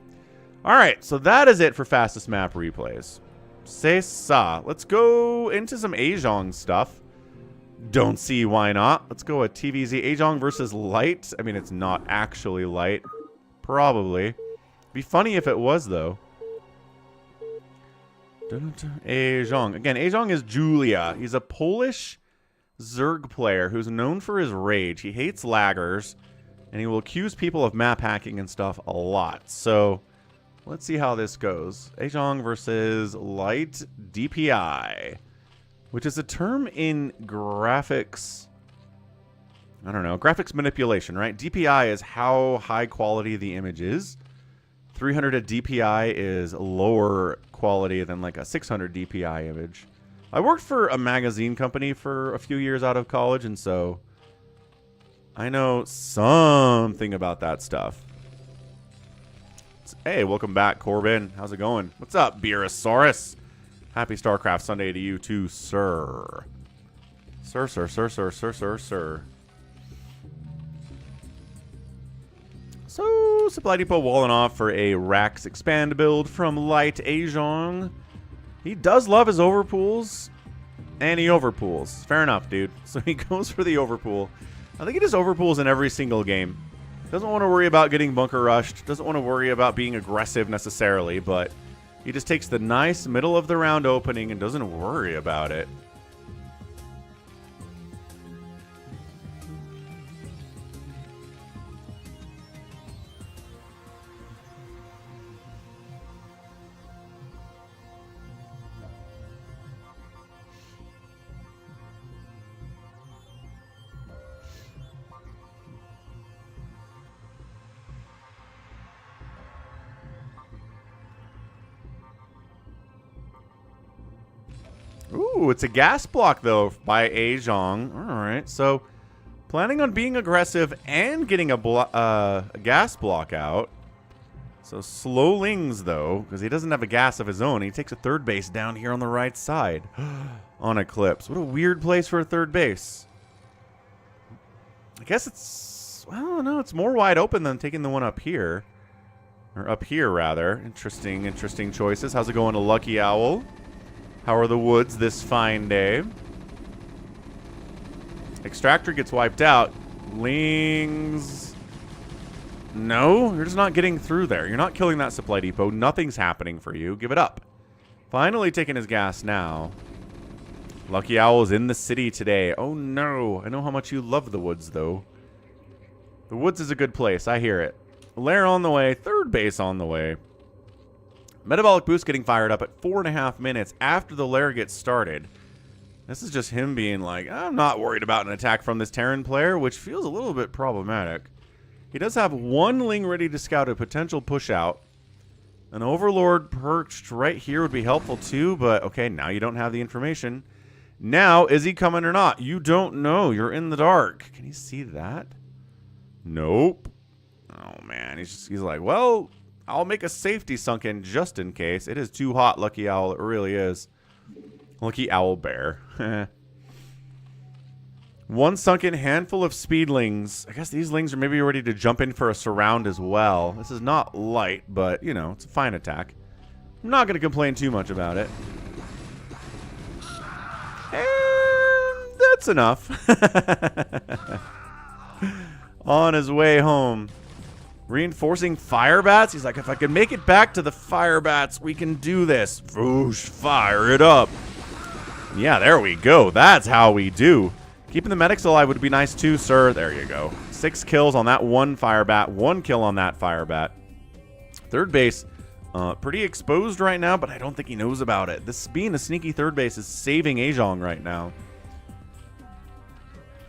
S1: All right, so that is it for fastest map replays. C'est ça. Let's go into some Aejong stuff. Don't see why not. Let's go with TvZ. Aejong versus Light. I mean, it's not actually Light. Probably. Be funny if it was, though. Aejong. Again, Aejong is Julia. He's a Polish Zerg player who's known for his rage. He hates laggers, and he will accuse people of map hacking and stuff a lot. So, let's see how this goes. Aejong versus Light DPI, which is a term in graphics. I don't know. Graphics manipulation, right? DPI is how high quality the image is. 300 at DPI is lower quality than like a 600 DPI image. I worked for a magazine company for a few years out of college, and so I know something about that stuff. Hey, welcome back, Corbin. How's it going? What's up, Beerosaurus? Happy StarCraft Sunday to you too, sir. Sir. So, Supply Depot walling off for a Rax Expand build from Light Aejong. He does love his overpools, and he overpools. Fair enough, dude. So he goes for the overpool. I think he just overpools in every single game. Doesn't want to worry about getting bunker rushed. Doesn't want to worry about being aggressive necessarily, but he just takes the nice middle of the round opening and doesn't worry about it. Ooh, it's a gas block, though, by Aejong. All right, so planning on being aggressive and getting a gas block out. So slowlings, though, because he doesn't have a gas of his own. He takes a third base down here on the right side on Eclipse. What a weird place for a third base. I guess it's, well, no, it's more wide open than taking the one up here. Or up here, rather. Interesting choices. How's it going to Lucky Owl? How are the woods this fine day? Extractor gets wiped out. Lings. No, you're just not getting through there. You're not killing that supply depot. Nothing's happening for you. Give it up. Finally taking his gas now. Lucky Owl is in the city today. Oh no. I know how much you love the woods, though. The woods is a good place. I hear it. Lair on the way. Third base on the way. Metabolic boost getting fired up at 4.5 minutes after the lair gets started. This is just him being like, I'm not worried about an attack from this Terran player, which feels a little bit problematic. He does have one Ling ready to scout a potential push out. An Overlord perched right here would be helpful too, but okay, now you don't have the information. Now, is he coming or not? You don't know. You're in the dark. Can you see that? Nope. Oh man, he's like, well, I'll make a safety sunken just in case. It is too hot, Lucky Owl. It really is. Lucky Owl Bear. One sunken handful of speedlings. I guess these lings are maybe ready to jump in for a surround as well. This is not light, but, you know, it's a fine attack. I'm not going to complain too much about it. And that's enough. On his way home. Reinforcing fire bats. He's like, if I can make it back to the fire bats, we can do this. Whoosh, fire it up. Yeah, there we go. That's how we do. Keeping the medics alive would be nice too, sir. There you go. 6 kills on that one fire bat. 1 kill on that fire bat. Third base, pretty exposed right now, but I don't think he knows about it. This being a sneaky third base is saving Aejong right now.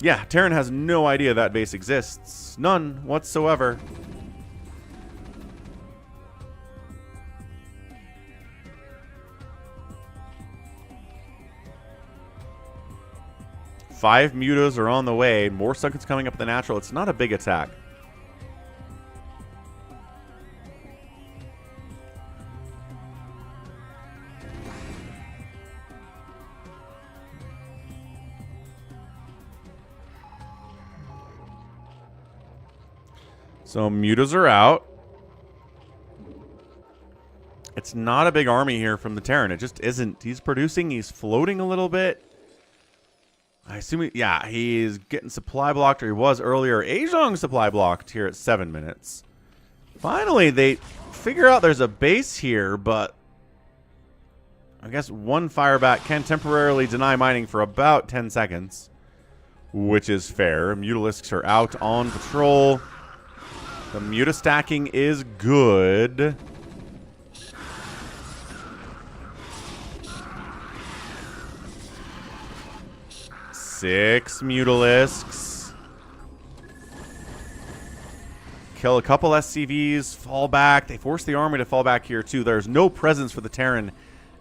S1: Yeah, Terran has no idea that base exists. None whatsoever. 5 mutas are on the way. More Sunkens coming up at the natural. It's not a big attack. So mutas are out. It's not a big army here from the Terran. It just isn't. He's producing. He's floating a little bit. I assume, yeah, he's getting supply blocked, or he was earlier. Aejong supply blocked here at 7 minutes. Finally, they figure out there's a base here, but I guess one fireback can temporarily deny mining for about 10 seconds, which is fair. Mutalisks are out on patrol. The muta stacking is good. Six mutalisks. Kill a couple SCVs, fall back. They force the army to fall back here too. There's no presence for the Terran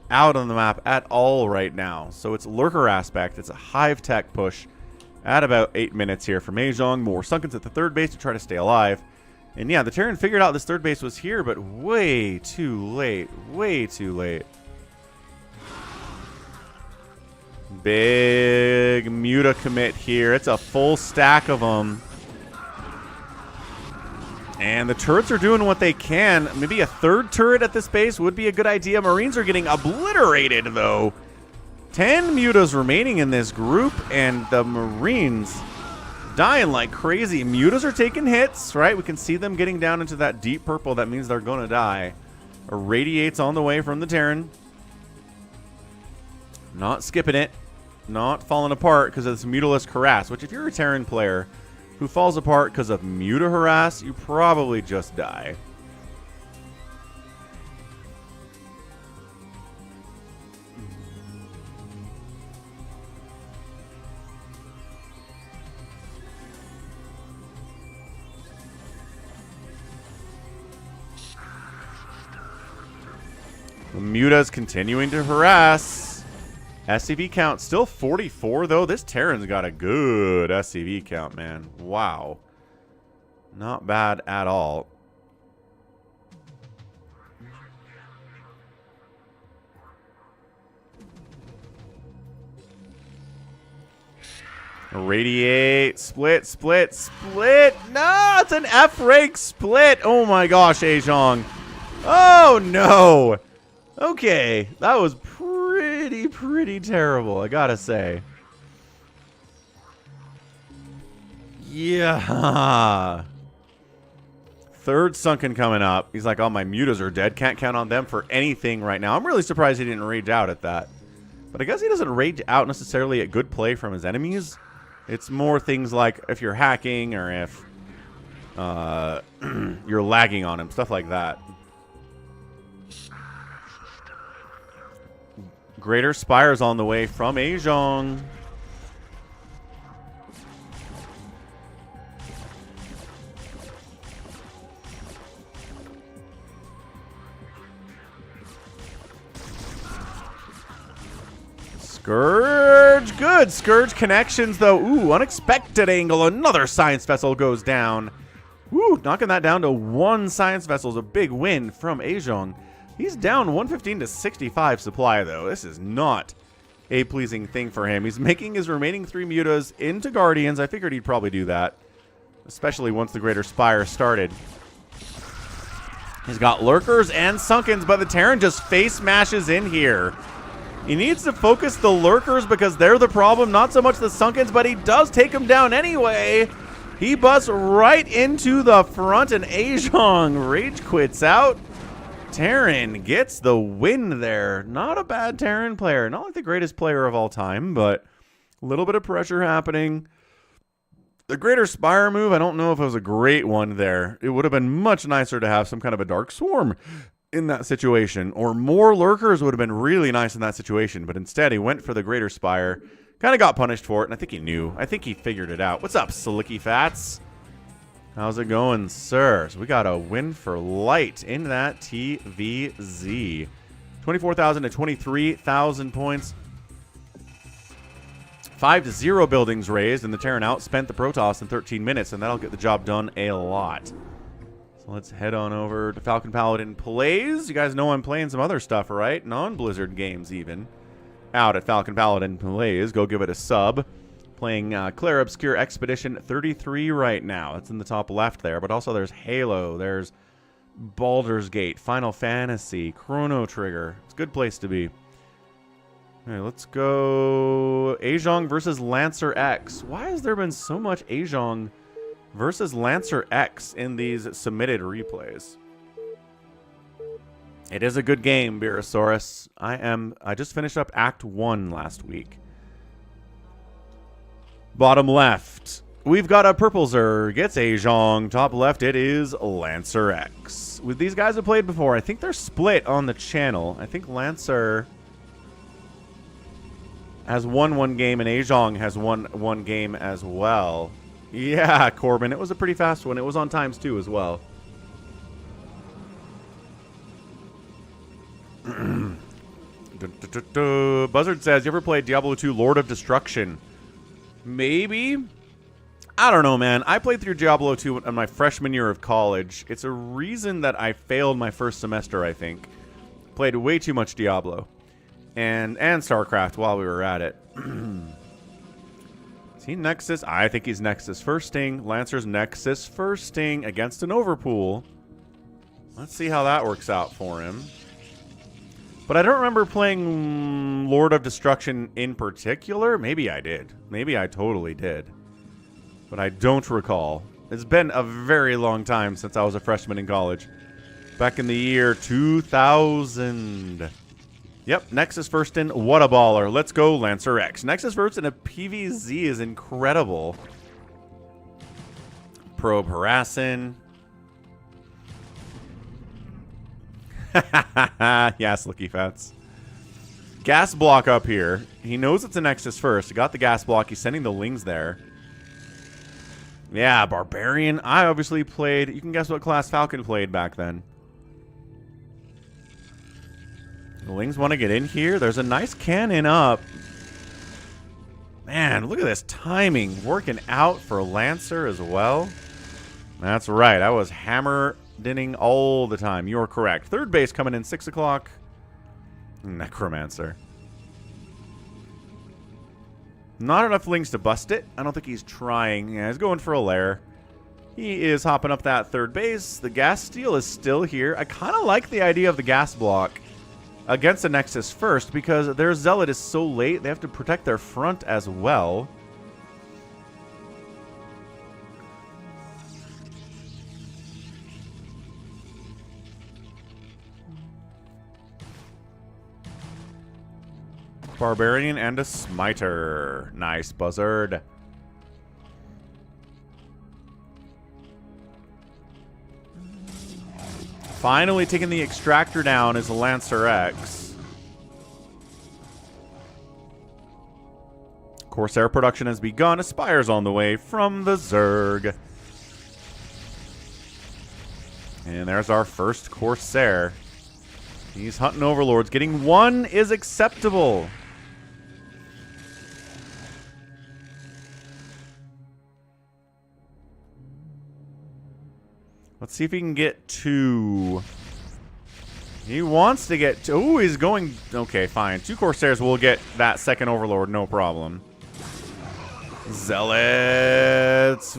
S1: out on the map at all right now. So it's lurker aspect. It's a hive tech push at about 8 minutes here from Aejong. More Sunkens at the third base to try to stay alive. And yeah, the Terran figured out this third base was here, but way too late. Way too late. Big muta commit here. It's a full stack of them. And the turrets are doing what they can. Maybe a third turret at this base would be a good idea. Marines are getting obliterated, though. 10 mutas remaining in this group, and the Marines dying like crazy. Mutas are taking hits, right? We can see them getting down into that deep purple. That means they're going to die. Irradiates on the way from the Terran. Not skipping it. Not falling apart because of this Mutalisk harass, which if you're a Terran player who falls apart because of muta harass, you probably just die. The muta's continuing to harass. SCV count still 44, though. This Terran's got a good SCV count, man. Wow. Not bad at all. Radiate. Split, split, split. No, it's an F-rank split. Oh my gosh, Aejong. Oh no. Okay, that was pretty terrible, I gotta say. Yeah. Third Sunken coming up. He's like, oh, my mutas are dead. Can't count on them for anything right now. I'm really surprised he didn't rage out at that. But I guess he doesn't rage out necessarily at good play from his enemies. It's more things like if you're hacking or if you're lagging on him, stuff like that. Greater Spires on the way from Aejong. Scourge. Good. Scourge connections, though. Ooh, unexpected angle. Another science vessel goes down. Ooh, knocking that down to 1 science vessel is a big win from Aejong. He's down 115 to 65 supply, though. This is not a pleasing thing for him. He's making his remaining 3 mutas into Guardians. I figured he'd probably do that, especially once the Greater Spire started. He's got Lurkers and Sunkens, but the Terran just face smashes in here. He needs to focus the Lurkers because they're the problem, not so much the Sunkens, but he does take them down anyway. He busts right into the front, and Aejong rage quits out. Terran gets the win there. Not a bad Terran player. Not like the greatest player of all time, but a little bit of pressure happening. The Greater Spire move, I don't know if it was a great one there. It would have been much nicer to have some kind of a Dark Swarm in that situation, or more Lurkers would have been really nice in that situation, but instead he went for the Greater Spire. Kind of got punished for it, and I think he knew. I think he figured it out. What's up, Slicky Fats? How's it going, sir? So we got a win for light in that TvZ. 24,000 to 23,000 points. 5-0 buildings raised, and the Terran outspent the Protoss in 13 minutes, and that'll get the job done a lot. So let's head on over to Falcon Paladin Plays. You guys know I'm playing some other stuff, right? Non-Blizzard games even. Out at Falcon Paladin Plays. Go give it a sub. Playing Clair Obscure Expedition 33 right now. That's in the top left there. But also there's Halo. There's Baldur's Gate. Final Fantasy. Chrono Trigger. It's a good place to be. All right, let's go Aejong versus Lancer X. Why has there been so much Aejong versus Lancer X in these submitted replays? It is a good game, Beerosaurus. I just finished up Act 1 last week. Bottom left, we've got a purple Zerg. It's Aejong. Top left, it is Lancer X. With these guys have played before, I think they're split on the channel. I think Lancer has won one game, and Aejong has won one game as well. Yeah, Corbin, it was a pretty fast one. It was on times too as well. Buzzard says, you ever played Diablo 2 Lord of Destruction? Maybe. I don't know, man. I played through Diablo 2 in my freshman year of college. It's a reason that I failed my first semester, I think. Played way too much Diablo. And StarCraft while we were at it. Is he Nexus? I think he's Nexus firsting. Lancer's Nexus firsting against an Overpool. Let's see how that works out for him. But I don't remember playing Lord of Destruction in particular. Maybe I did. Maybe I totally did. But I don't recall. It's been a very long time since I was a freshman in college. Back in the year 2000. Yep, Nexus first in. What a baller. Let's go, Lancer X. Nexus first in a PvZ is incredible. Probe harassing. Yes, Looky Fats. Gas block up here. He knows it's a Nexus first. He got the gas block. He's sending the Lings there. Yeah, Barbarian. I obviously played... You can guess what class Falcon played back then. The Lings want to get in here. There's a nice cannon up. Man, look at this timing. Working out for Lancer as well. That's right. I was hammer-dinning all the time. You're correct. Third base coming in 6 o'clock. Necromancer. Not enough Lings to bust it. I don't think he's trying. Yeah, he's going for a lair. He is hopping up that third base. The gas steal is still here. I kind of like the idea of the gas block against the Nexus first because their Zealot is so late. They have to protect their front as well. Barbarian and a Smiter. Nice, Buzzard. Finally taking the Extractor down is Lancer X. Corsair production has begun. Aspire's on the way from the Zerg. And there's our first Corsair. He's hunting Overlords. Getting one is acceptable. Let's see if he can get two. He wants to get two. Oh, he's going... Okay, fine. Two Corsairs will get that second Overlord, no problem. Zealots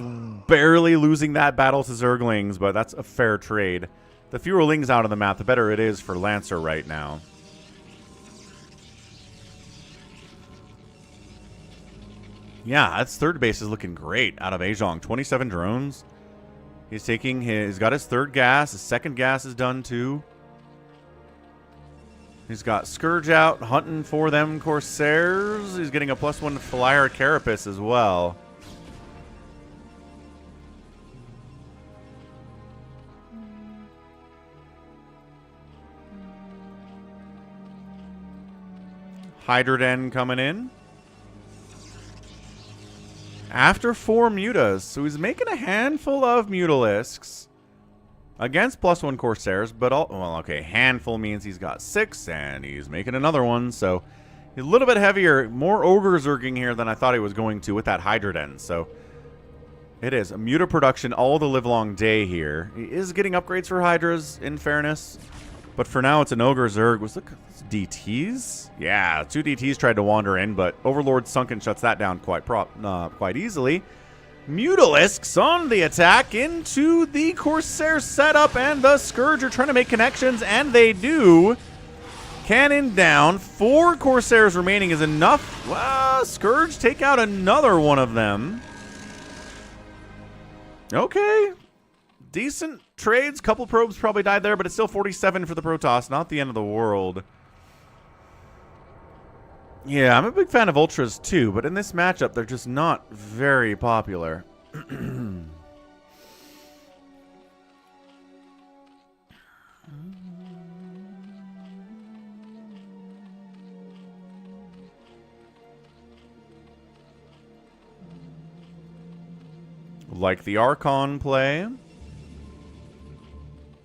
S1: barely losing that battle to Zerglings, but that's a fair trade. The fewer Lings out of the map, the better it is for Lancer right now. Yeah, that's third base is looking great out of Aejong. 27 drones. He's taking his... He's got his third gas. His second gas is done too. He's got Scourge out, hunting for them Corsairs. He's getting a +1 Flyer Carapace as well. Hydroden coming in. After 4 Mutas. So he's making a handful of Mutalisks against +1 Corsairs. But, well, okay, handful means he's got 6, and he's making another one. So A little bit heavier, more Ogre Zerging here than I thought he was going to with that Hydroden. So it is a Muta production all the live long day here. He is getting upgrades for Hydras, in fairness. But for now, it's an Ogre Zerg. Was look DTs? Yeah, 2 DTs tried to wander in, but Overlord Sunken shuts that down quite easily. Mutalisks on the attack into the Corsair setup, and the Scourge are trying to make connections, and they do. Cannon down. 4 Corsairs remaining is enough. Scourge take out another one of them. Okay. Decent trades. Couple probes probably died there, but it's still 47 for the Protoss. Not the end of the world. Yeah, I'm a big fan of Ultras too, but in this matchup, they're just not very popular. Like the Archon play.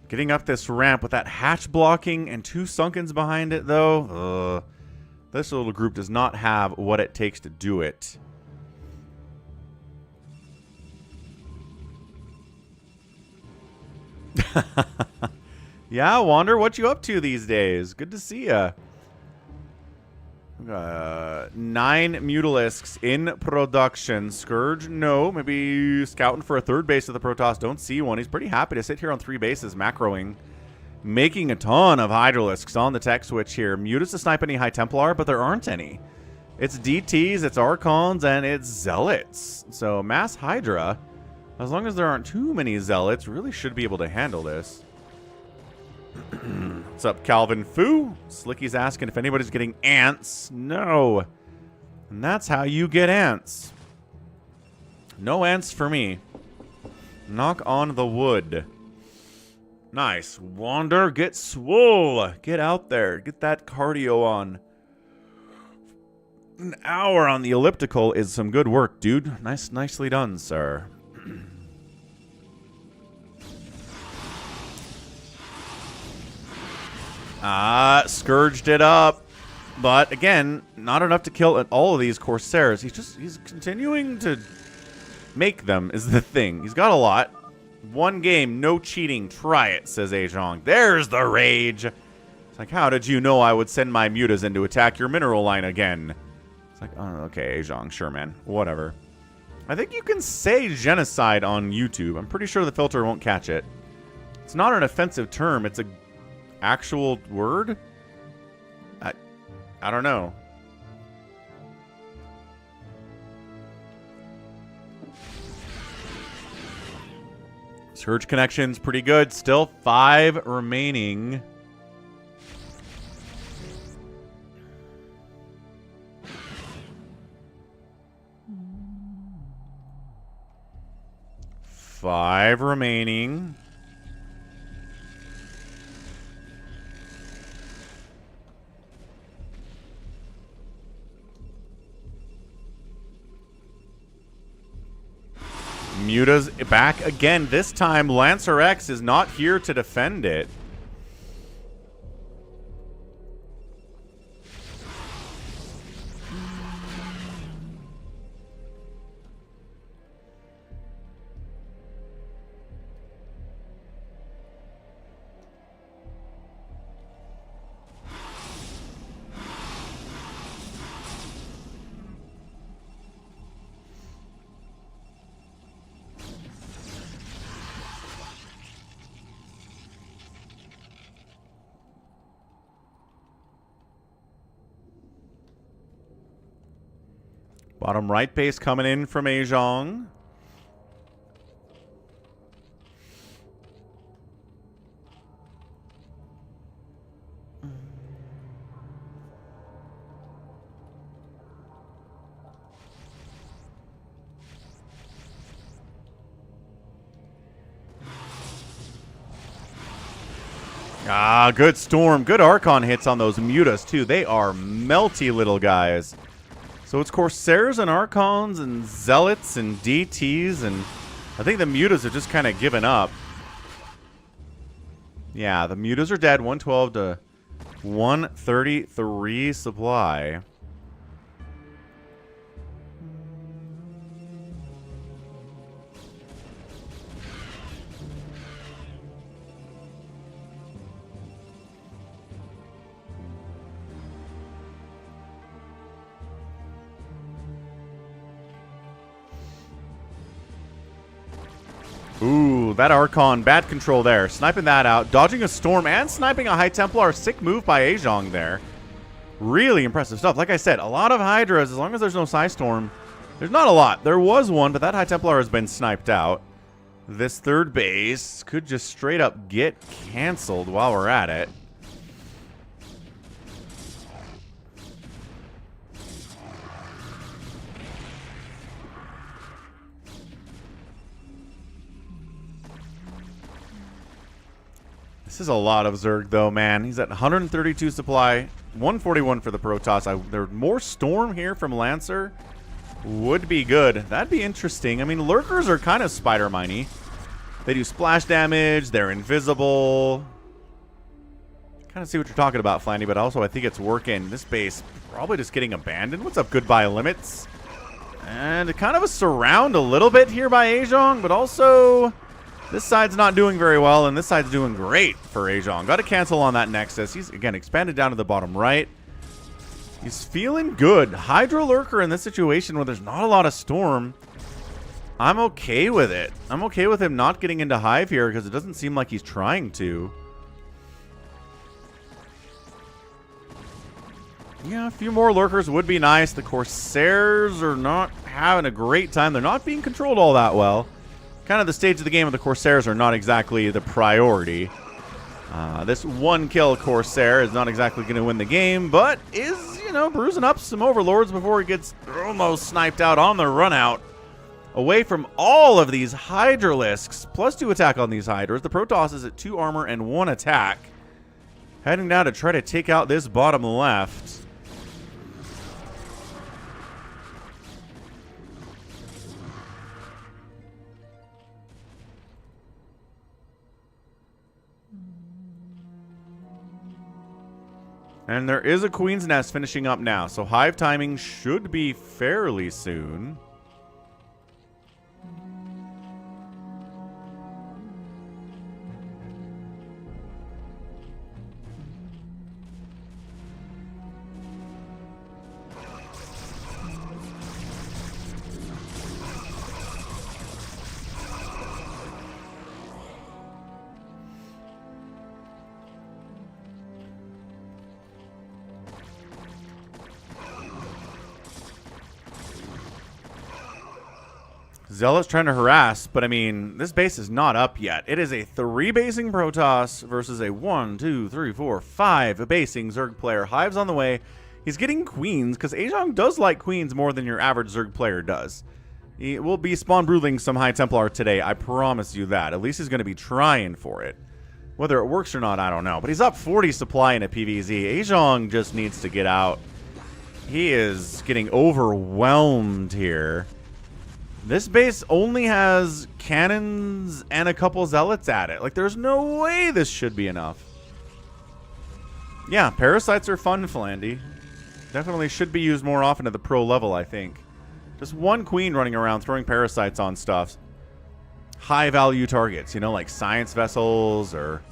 S1: Getting up this ramp with that hatch blocking and 2 Sunkens behind it, though. This little group does not have what it takes to do it. Yeah, Wander, what you up to these days? Good to see ya. 9 Mutalisks in production. Scourge, no. Maybe scouting for a 3rd base of the Protoss. Don't see one. He's pretty happy to sit here on 3 bases, macroing. Making a ton of Hydralisks on the tech switch here. Mutas to snipe any High Templar, but there aren't any. It's DTs, it's Archons, and it's Zealots. So Mass Hydra, as long as there aren't too many Zealots, really should be able to handle this. What's up, Calvin Fu? Slicky's asking if anybody's getting ants. No. And that's how you get ants. No ants for me. Knock on the wood. Nice. Wander, get swole. Get out there. Get that cardio on. An hour on the elliptical is some good work, dude. Nicely done, sir. Scourged it up. But again, not enough to kill all of these Corsairs. He's continuing to make them is the thing. He's got a lot. 1 game, no cheating. Try it, says Aejong. There's the rage. It's like, how did you know I would send my mutas in to attack your mineral line again? It's like, oh, okay, Aejong, sure, man. Whatever. I think you can say genocide on YouTube. I'm pretty sure the filter won't catch it. It's not an offensive term. It's a actual word? I don't know. Surge connections pretty good. Still 5 remaining. Five remaining. Muta's back again. This time, Lancer X is not here to defend it. Bottom right base coming in from Aejong. Ah, good Storm. Good Archon hits on those Mutas, too. They are melty little guys. So it's Corsairs and Archons and Zealots and DTs, and I think the Mutas have just kind of given up. Yeah, the Mutas are dead. 112 to 133 supply. Ooh, that Archon, bad control there. Sniping that out, dodging a Storm, and sniping a High Templar. Sick move by Aejong there. Really impressive stuff. Like I said, a lot of Hydras, as long as there's no Psystorm. There's not a lot. There was one, but that High Templar has been sniped out. This third base could just straight up get canceled while we're at it. This is a lot of Zerg, though, man. He's at 132 supply, 141 for the Protoss. There's more Storm here from Lancer. Would be good. That'd be interesting. I mean, Lurkers are kind of Spider-Mine-y. They do splash damage. They're invisible. Kind of see what you're talking about, Flandy, but also I think it's working. This base probably just getting abandoned. What's up, Goodbye Limits? And kind of a surround a little bit here by Aejong, but also this side's not doing very well, and this side's doing great for Aejong. Got to cancel on that Nexus. He's, again, expanded down to the bottom right. He's feeling good. Hydra Lurker in this situation where there's not a lot of Storm, I'm okay with it. I'm okay with him not getting into Hive here because it doesn't seem like he's trying to. Yeah, a few more Lurkers would be nice. The Corsairs are not having a great time. They're not being controlled all that well. Kind of the stage of the game of the Corsairs are not exactly the priority. This one kill Corsair is not exactly going to win the game, but is, you know, bruising up some Overlords before he gets almost sniped out on the run out. Away from all of these Hydralisks, +2 attack on these Hydras. The Protoss is at 2 armor and 1 attack. Heading down to try to take out this bottom left. And there is a Queen's Nest finishing up now, so Hive timing should be fairly soon. Zealot's trying to harass, but I mean, this base is not up yet. It is a 3-basing Protoss versus a 1, 2, 3, 4, 5-basing Zerg player. Hive's on the way. He's getting Queens, because Aejong does like Queens more than your average Zerg player does. He will be spawn brooding some High Templar today, I promise you that. At least he's going to be trying for it. Whether it works or not, I don't know. But he's up 40 supply in a PvZ. Aejong just needs to get out. He is getting overwhelmed here. This base only has cannons and a couple zealots at it. Like, there's no way this should be enough. Yeah, parasites are fun, Flandy. Definitely should be used more often at the pro level, I think. Just one queen running around throwing parasites on stuff. High value targets, you know, like science vessels or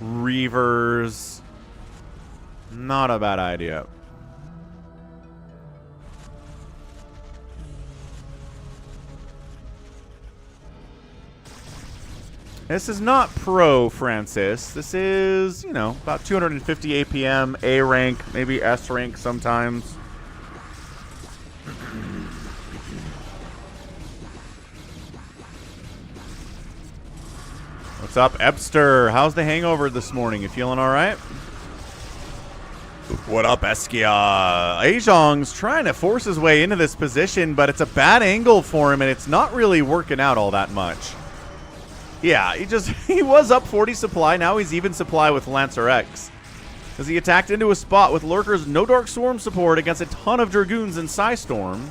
S1: reavers. Not a bad idea. This is not pro, Francis. This is, you know, about 250 APM, A rank, maybe S rank sometimes. What's up, Ebster? How's the hangover this morning? You feeling all right? What up, Eskia? Aejong's trying to force his way into this position, but it's a bad angle for him, and it's not really working out all that much. Yeah, he was up 40 supply. Now he's even supply with Lancer X. Because he attacked into a spot with Lurkers, no Dark Storm support against a ton of Dragoons and Psystorm.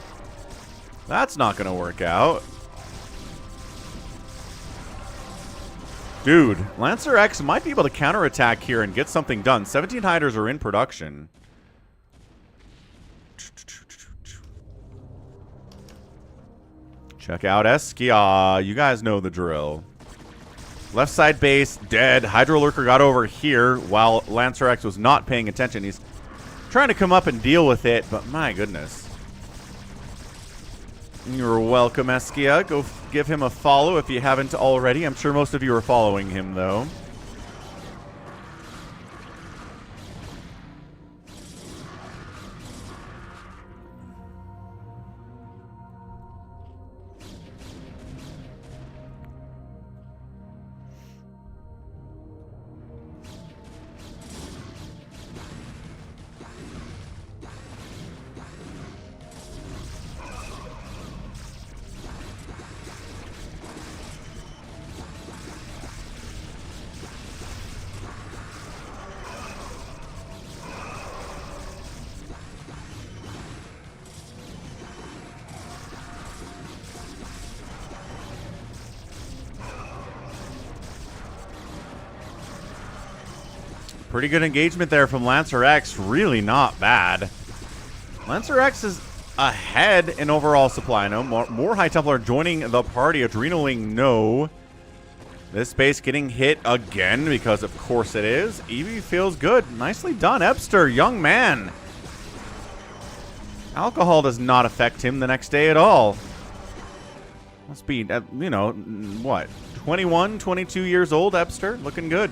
S1: That's not going to work out. Dude, Lancer X might be able to counterattack here and get something done. 17 Hydras are in production. Check out Eskia. You guys know the drill. Left side base, dead. Hydro Lurker got over here while Lancer X was not paying attention. He's trying to come up and deal with it, but my goodness. You're welcome, Eskia. Go give him a follow if you haven't already. I'm sure most of you are following him, though. Pretty good engagement there from lancerX. Really not bad. lancerX is ahead in overall supply. No more High Templar joining the party. Adrenaling, no. This base getting hit again because of course it is. Eevee feels good. Nicely done, Ebster, young man. Alcohol does not affect him the next day at all. Must be, you know, what, 21, 22 years old, Ebster? Looking good.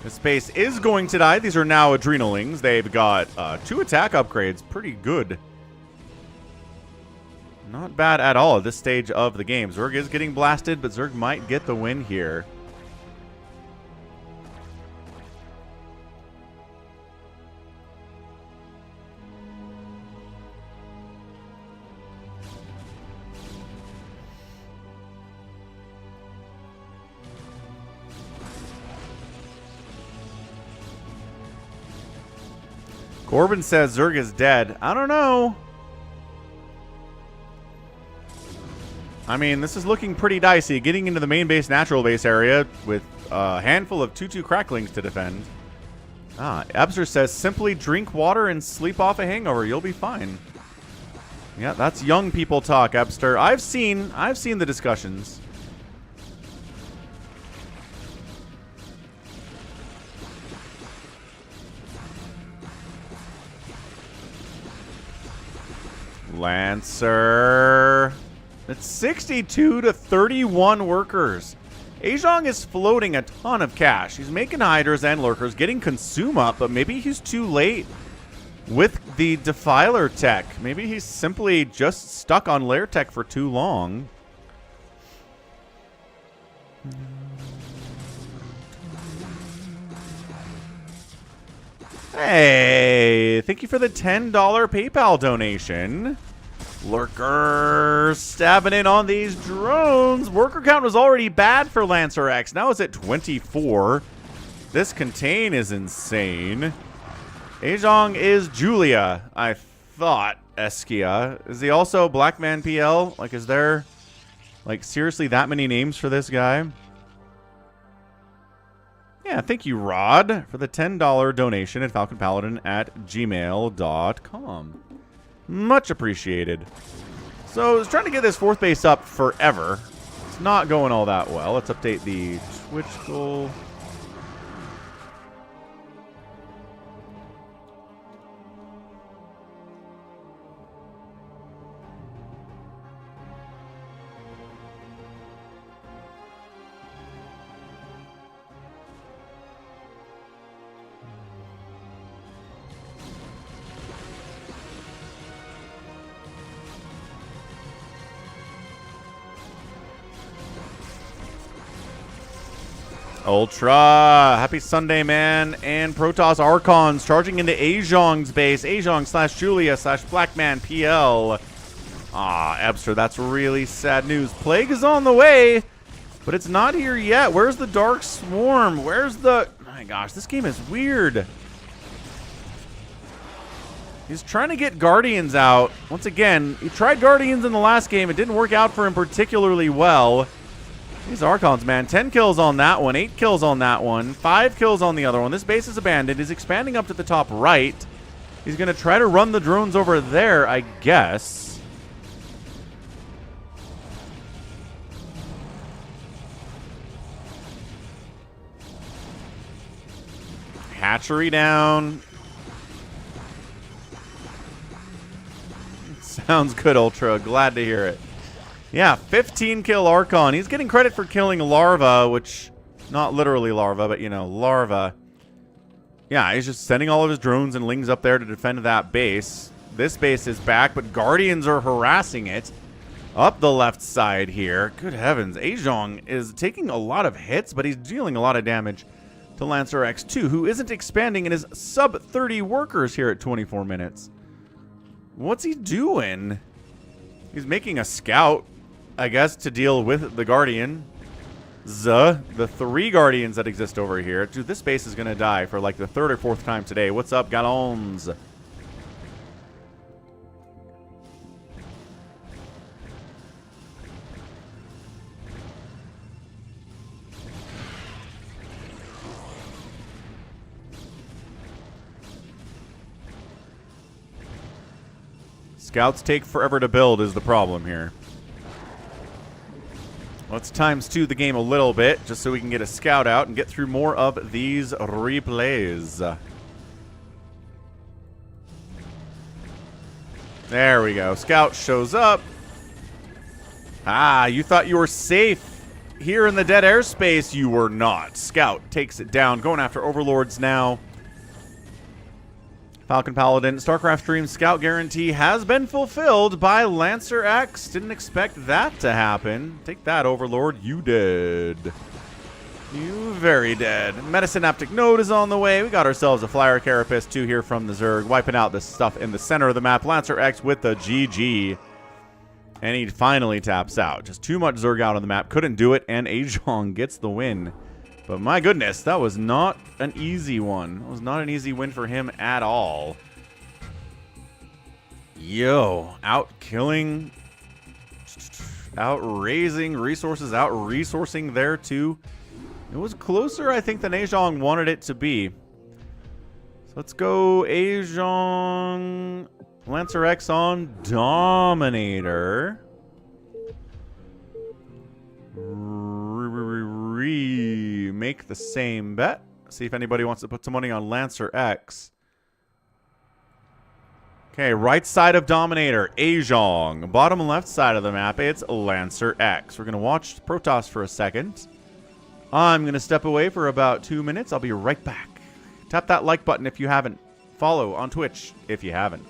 S1: This base is going to die. These are now Adrenalings. They've got 2 attack upgrades. Pretty good. Not bad at all at this stage of the game. Zerg is getting blasted, but Zerg might get the win here. Corbin says Zerg is dead. I don't know. I mean, this is looking pretty dicey. Getting into the main base, natural base area with a handful of 2/2 cracklings to defend. Ebster says simply drink water and sleep off a hangover. You'll be fine. Yeah, that's young people talk, Ebster. I've seen the discussions. Lancer. It's 62 to 31 workers. Aejong is floating a ton of cash. He's making hydras and lurkers, getting consume up, but maybe he's too late with the Defiler tech. Maybe he's simply just stuck on lair tech for too long. Hey, thank you for the $10 PayPal donation. Lurkers stabbing in on these drones. Worker count was already bad for lancerX. Now it's at 24. This contain is insane. Aejong is Julia, I thought. Eskia. Is he also Blackman PL? Like, is there, like, seriously that many names for this guy? Yeah, thank you, Rod, for the $10 donation at falconpaladin@gmail.com. Much appreciated. So, I was trying to get this 4th base up forever. It's not going all that well. Let's update the Twitch goal. Ultra, happy Sunday, man. And Protoss Archons charging into Aejong's base. Aejong / Julia / Blackman PL. Ebster, that's really sad news. Plague is on the way, but it's not here yet. Where's the Dark Swarm? Where's the... Oh my gosh, this game is weird. He's trying to get Guardians out. Once again, he tried Guardians in the last game. It didn't work out for him particularly well. These Archons, man. 10 kills on that one. 8 kills on that one. 5 kills on the other one. This base is abandoned. He's expanding up to the top right. He's going to try to run the drones over there, I guess. Hatchery down. Sounds good, Ultra. Glad to hear it. Yeah, 15 kill Archon. He's getting credit for killing Larva, which, not literally Larva, but, you know, Larva. Yeah, he's just sending all of his drones and lings up there to defend that base. This base is back, but Guardians are harassing it. Up the left side here. Good heavens. Aejong is taking a lot of hits, but he's dealing a lot of damage to Lancer X2, who isn't expanding and is sub 30 workers here at 24 minutes. What's he doing? He's making a scout, I guess, to deal with the Guardian. The 3 Guardians that exist over here. Dude, this base is going to die for like the 3rd or 4th time today. What's up, Galons? Scouts take forever to build is the problem here. Let's ×2 the game a little bit, just so we can get a scout out and get through more of these replays. There we go. Scout shows up. Ah, you thought you were safe here in the dead airspace. You were not. Scout takes it down. Going after Overlords now. Falcon Paladin, StarCraft Stream Scout Guarantee has been fulfilled by Lancer X. Didn't expect that to happen. Take that, Overlord. You dead. You very dead. Metasynaptic Node is on the way. We got ourselves a Flyer Carapace 2 here from the Zerg. Wiping out the stuff in the center of the map. Lancer X with the GG. And he finally taps out. Just too much Zerg out on the map. Couldn't do it. And Aejong gets the win. But my goodness, that was not an easy one. It was not an easy win for him at all. Yo, out-killing, out-raising resources, out-resourcing there too. It was closer, I think, than Aejong wanted it to be. So let's go Aejong, Lancer X on Dominator. Make the same bet. See if anybody wants to put some money on Lancer X. Okay, right side of Dominator, Aejong. Bottom left side of the map, it's Lancer X. We're going to watch Protoss for a second. I'm going to step away for about 2 minutes. I'll be right back. Tap that like button if you haven't. Follow on Twitch if you haven't.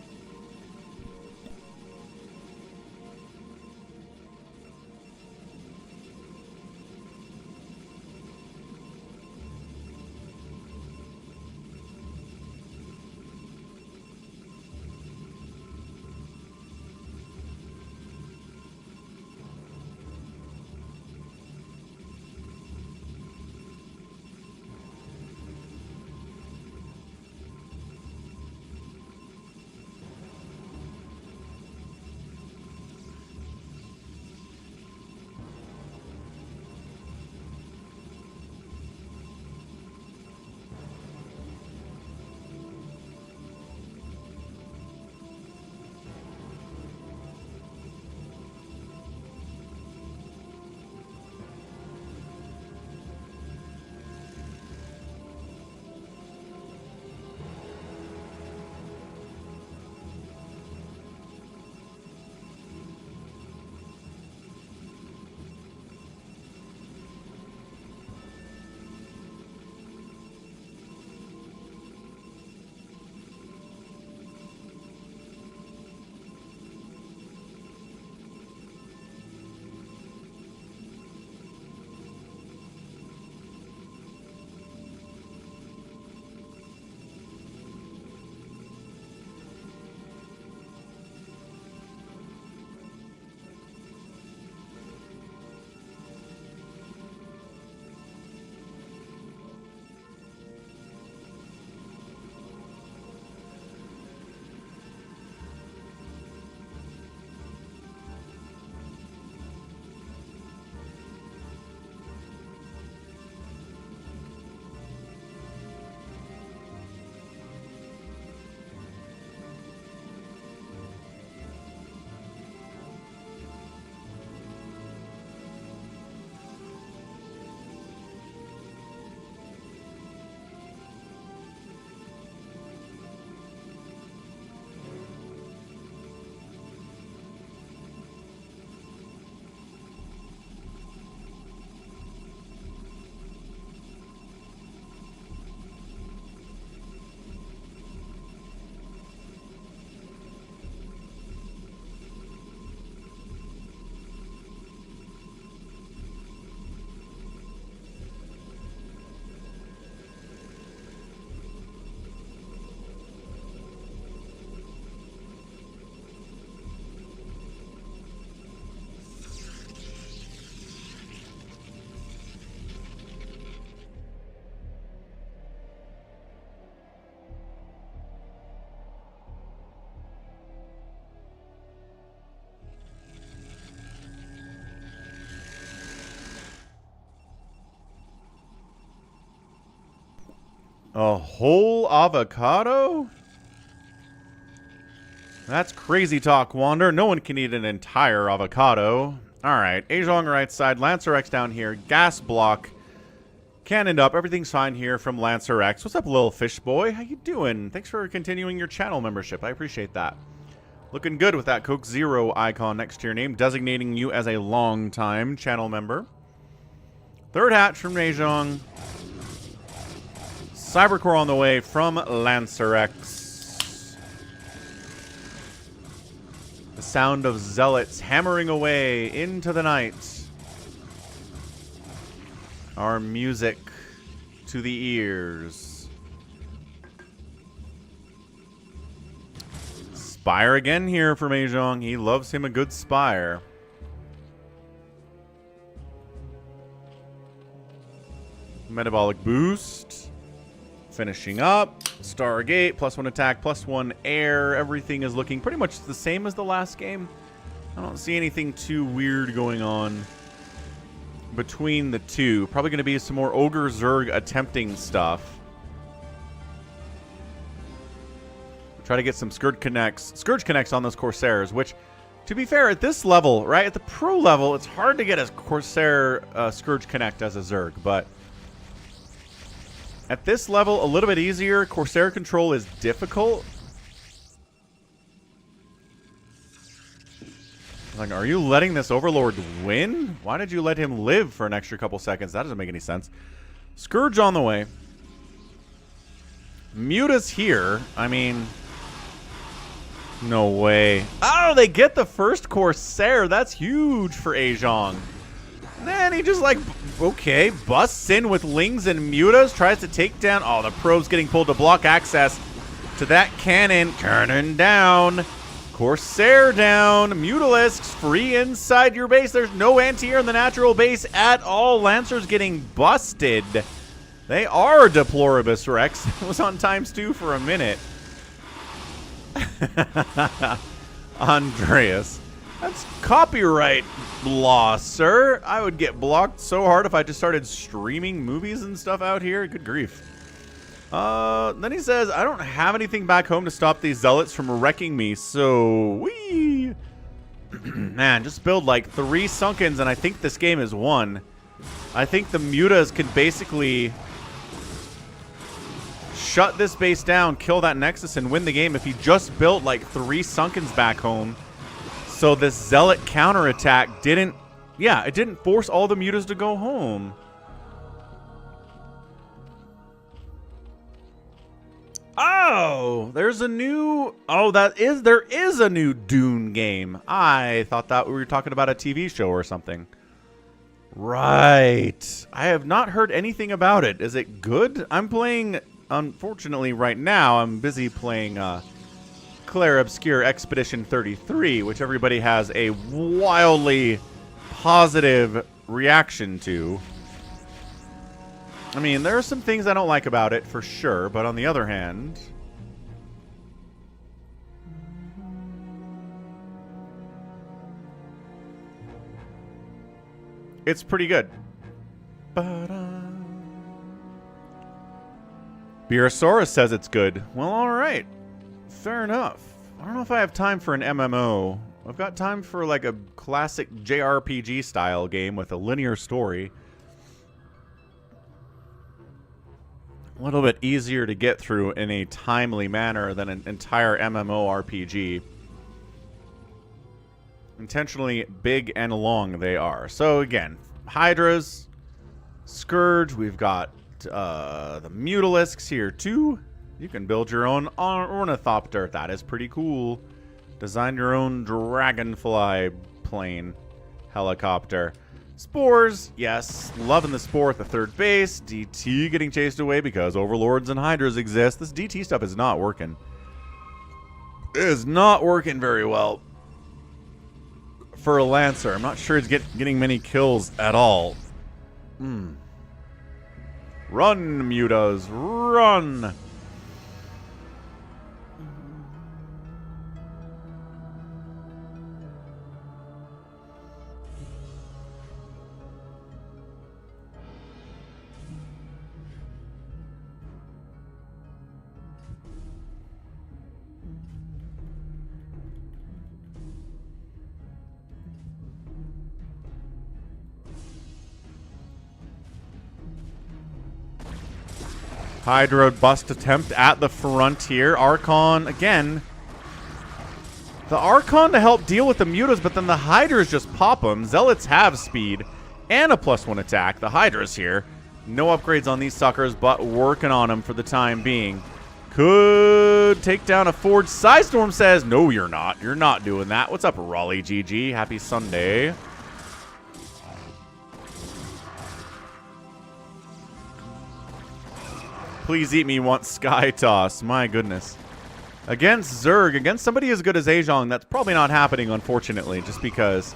S1: A whole avocado? That's crazy talk, Wander. No one can eat an entire avocado. Alright, Aejong right side, Lancer X down here, gas block, cannoned up, everything's fine here from Lancer X. What's up, little fish boy? How you doing? Thanks for continuing your channel membership. I appreciate that. Looking good with that Coke Zero icon next to your name, designating you as a long-time channel member. Third hatch from Aejong. Cybercore on the way from Lancer X. The sound of zealots hammering away into the night. Our music to the ears. Spire again here from Aejong. He loves him a good Spire. Metabolic boost. Finishing up. Stargate, +1 attack, +1 air. Everything is looking pretty much the same as the last game. I don't see anything too weird going on between the two. Probably going to be some more Ogre Zerg attempting stuff. Try to get some Scourge Connects on those Corsairs, which, to be fair, at this level, right, at the pro level, it's hard to get a Corsair Scourge Connect as a Zerg, but at this level, a little bit easier. Corsair control is difficult. Like, are you letting this Overlord win? Why did you let him live for an extra couple seconds? That doesn't make any sense. Scourge on the way. Muta's here. I mean, no way. Oh, they get the first Corsair. That's huge for Aejong. Then he just, like, okay, busts in with Lings and Mutas, tries to take down. Oh, the probe's getting pulled to block access to that cannon. Cannon down. Corsair down. Mutalisks free inside your base. There's no anti-air in the natural base at all. Lancer's getting busted. They are Deploribus Rex. It was on ×2 for a minute. Andreas. That's copyright law, sir. I would get blocked so hard if I just started streaming movies and stuff out here. Good grief. Then he says, I don't have anything back home to stop these zealots from wrecking me, so wee. Man, just build like 3 Sunkens and I think this game is won. I think the Mutas can basically shut this base down, kill that Nexus, and win the game if he just built like 3 Sunkens back home. So this Zealot counterattack didn't, yeah, it didn't force all the Mutas to go home. Oh, there's a new, oh, there is a new Dune game. I thought that we were talking about a TV show or something. Right. I have not heard anything about it. Is it good? I'm playing, unfortunately, right now, I'm busy playing, Claire Obscure Expedition 33, which everybody has a wildly positive reaction to. I mean, there are some things I don't like about it, for sure, but on the other hand, it's pretty good. Beerosaurus says it's good. Well, alright. Fair enough. I don't know if I have time for an MMO. I've got time for like a classic JRPG style game with a linear story. A little bit easier to get through in a timely manner than an entire MMORPG. Intentionally big and long they are. So again, Hydras, Scourge, we've got the Mutalisks here too. You can build your own Ornithopter. That is pretty cool. Design your own Dragonfly plane helicopter. Spores, yes. Loving the Spore at the third base. DT getting chased away because Overlords and Hydras exist. This DT stuff is not working. It is not working very well for a Lancer. I'm not sure it's getting many kills at all. Run, Mutas, run! Hydra bust attempt at the front here. Archon, again. The Archon to help deal with the Mutas, but then the Hydras just pop them. Zealots have speed and a +1 attack. The Hydras here. No upgrades on these suckers, but working on them for the time being. Could take down a Forge. Psystorm says, no, you're not. You're not doing that. What's up, Raleigh GG? Happy Sunday. Please eat me once, Sky Toss. My goodness. Against Zerg, against somebody as good as Aejong, that's probably not happening, unfortunately, just because...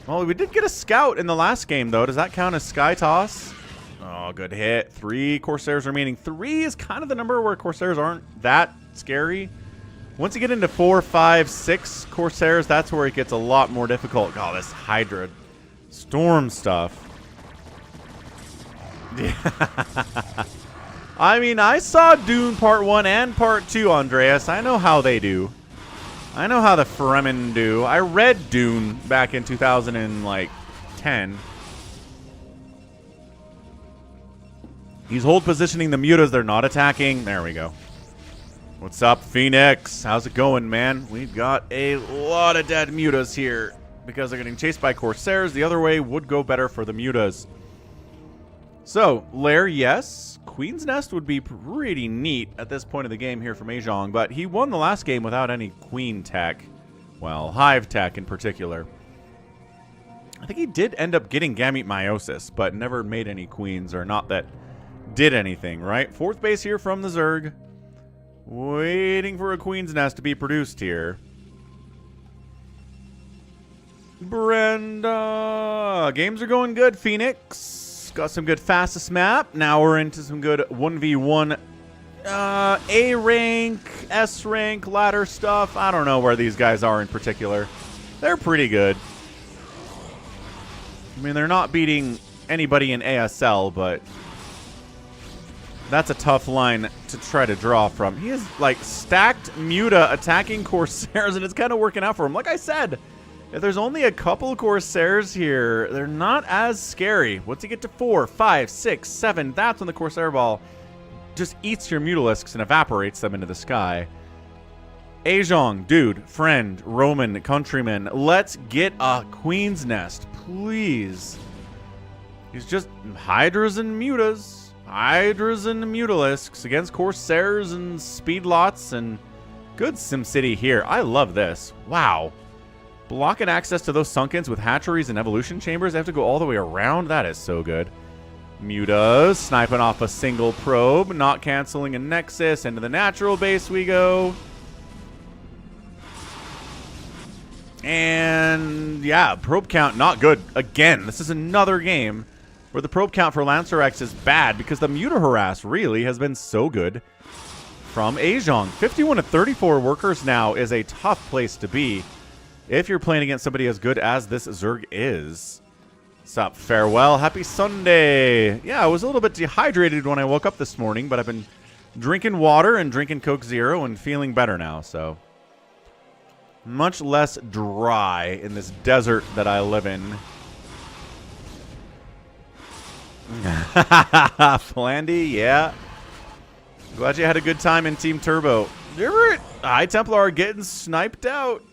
S1: Well, we did get a scout in the last game, though. Does that count as Sky Toss? Oh, good hit. 3 Corsairs remaining. 3 is kind of the number where Corsairs aren't that scary. Once you get into 4, 5, 6 Corsairs, that's where it gets a lot more difficult. Oh, this Hydra Storm stuff. Yeah. I mean, I saw Dune Part 1 and Part 2, Andreas. I know how they do. I know how the Fremen do. I read Dune back in 2010. He's hold positioning the Mutas. They're not attacking. There we go. What's up, Phoenix? How's it going, man? We've got a lot of dead Mutas here because they're getting chased by Corsairs. The other way would go better for the Mutas. So, Lair, yes. Queen's Nest would be pretty neat at this point of the game here from Aejong, but he won the last game without any Queen tech. Well, Hive tech in particular. I think he did end up getting Gamete Meiosis, but never made any Queens, or not that did anything, right? 4th base here from the Zerg. Waiting for a Queen's Nest to be produced here. Brenda! Games are going good, Phoenix. Got some good fastest map. Now we're into some good 1v1 A rank, S rank, ladder stuff. I don't know where these guys are in particular. They're pretty good. I mean, they're not beating anybody in ASL, but that's a tough line to try to draw from. He is like stacked Muta attacking Corsairs, and it's kind of working out for him. Like I said, if there's only a couple Corsairs here, they're not as scary. Once you get to 4, 5, 6, 7, that's when the Corsair Ball just eats your Mutalisks and evaporates them into the sky. Aejong, dude, friend, Roman, countryman, let's get a Queen's Nest, please. He's just Hydras and Mutas. Hydras and Mutalisks against Corsairs and Speedlots, and good SimCity here. I love this. Wow. Blocking access to those Sunkens with hatcheries and evolution chambers. They have to go all the way around. That is so good. Mutas sniping off a single probe, not canceling a Nexus. Into the natural base we go. And yeah, probe count not good. Again, this is another game where the probe count for Lancer X is bad because the Muta harass really has been so good from Aejong. 51 to 34 workers now is a tough place to be if you're playing against somebody as good as this Zerg is. What's up, Farewell? Happy Sunday. Yeah, I was a little bit dehydrated when I woke up this morning, but I've been drinking water and drinking Coke Zero and feeling better now, so much less dry in this desert that I live in. Flandy, yeah. Glad you had a good time in Team Turbo. High Templar getting sniped out.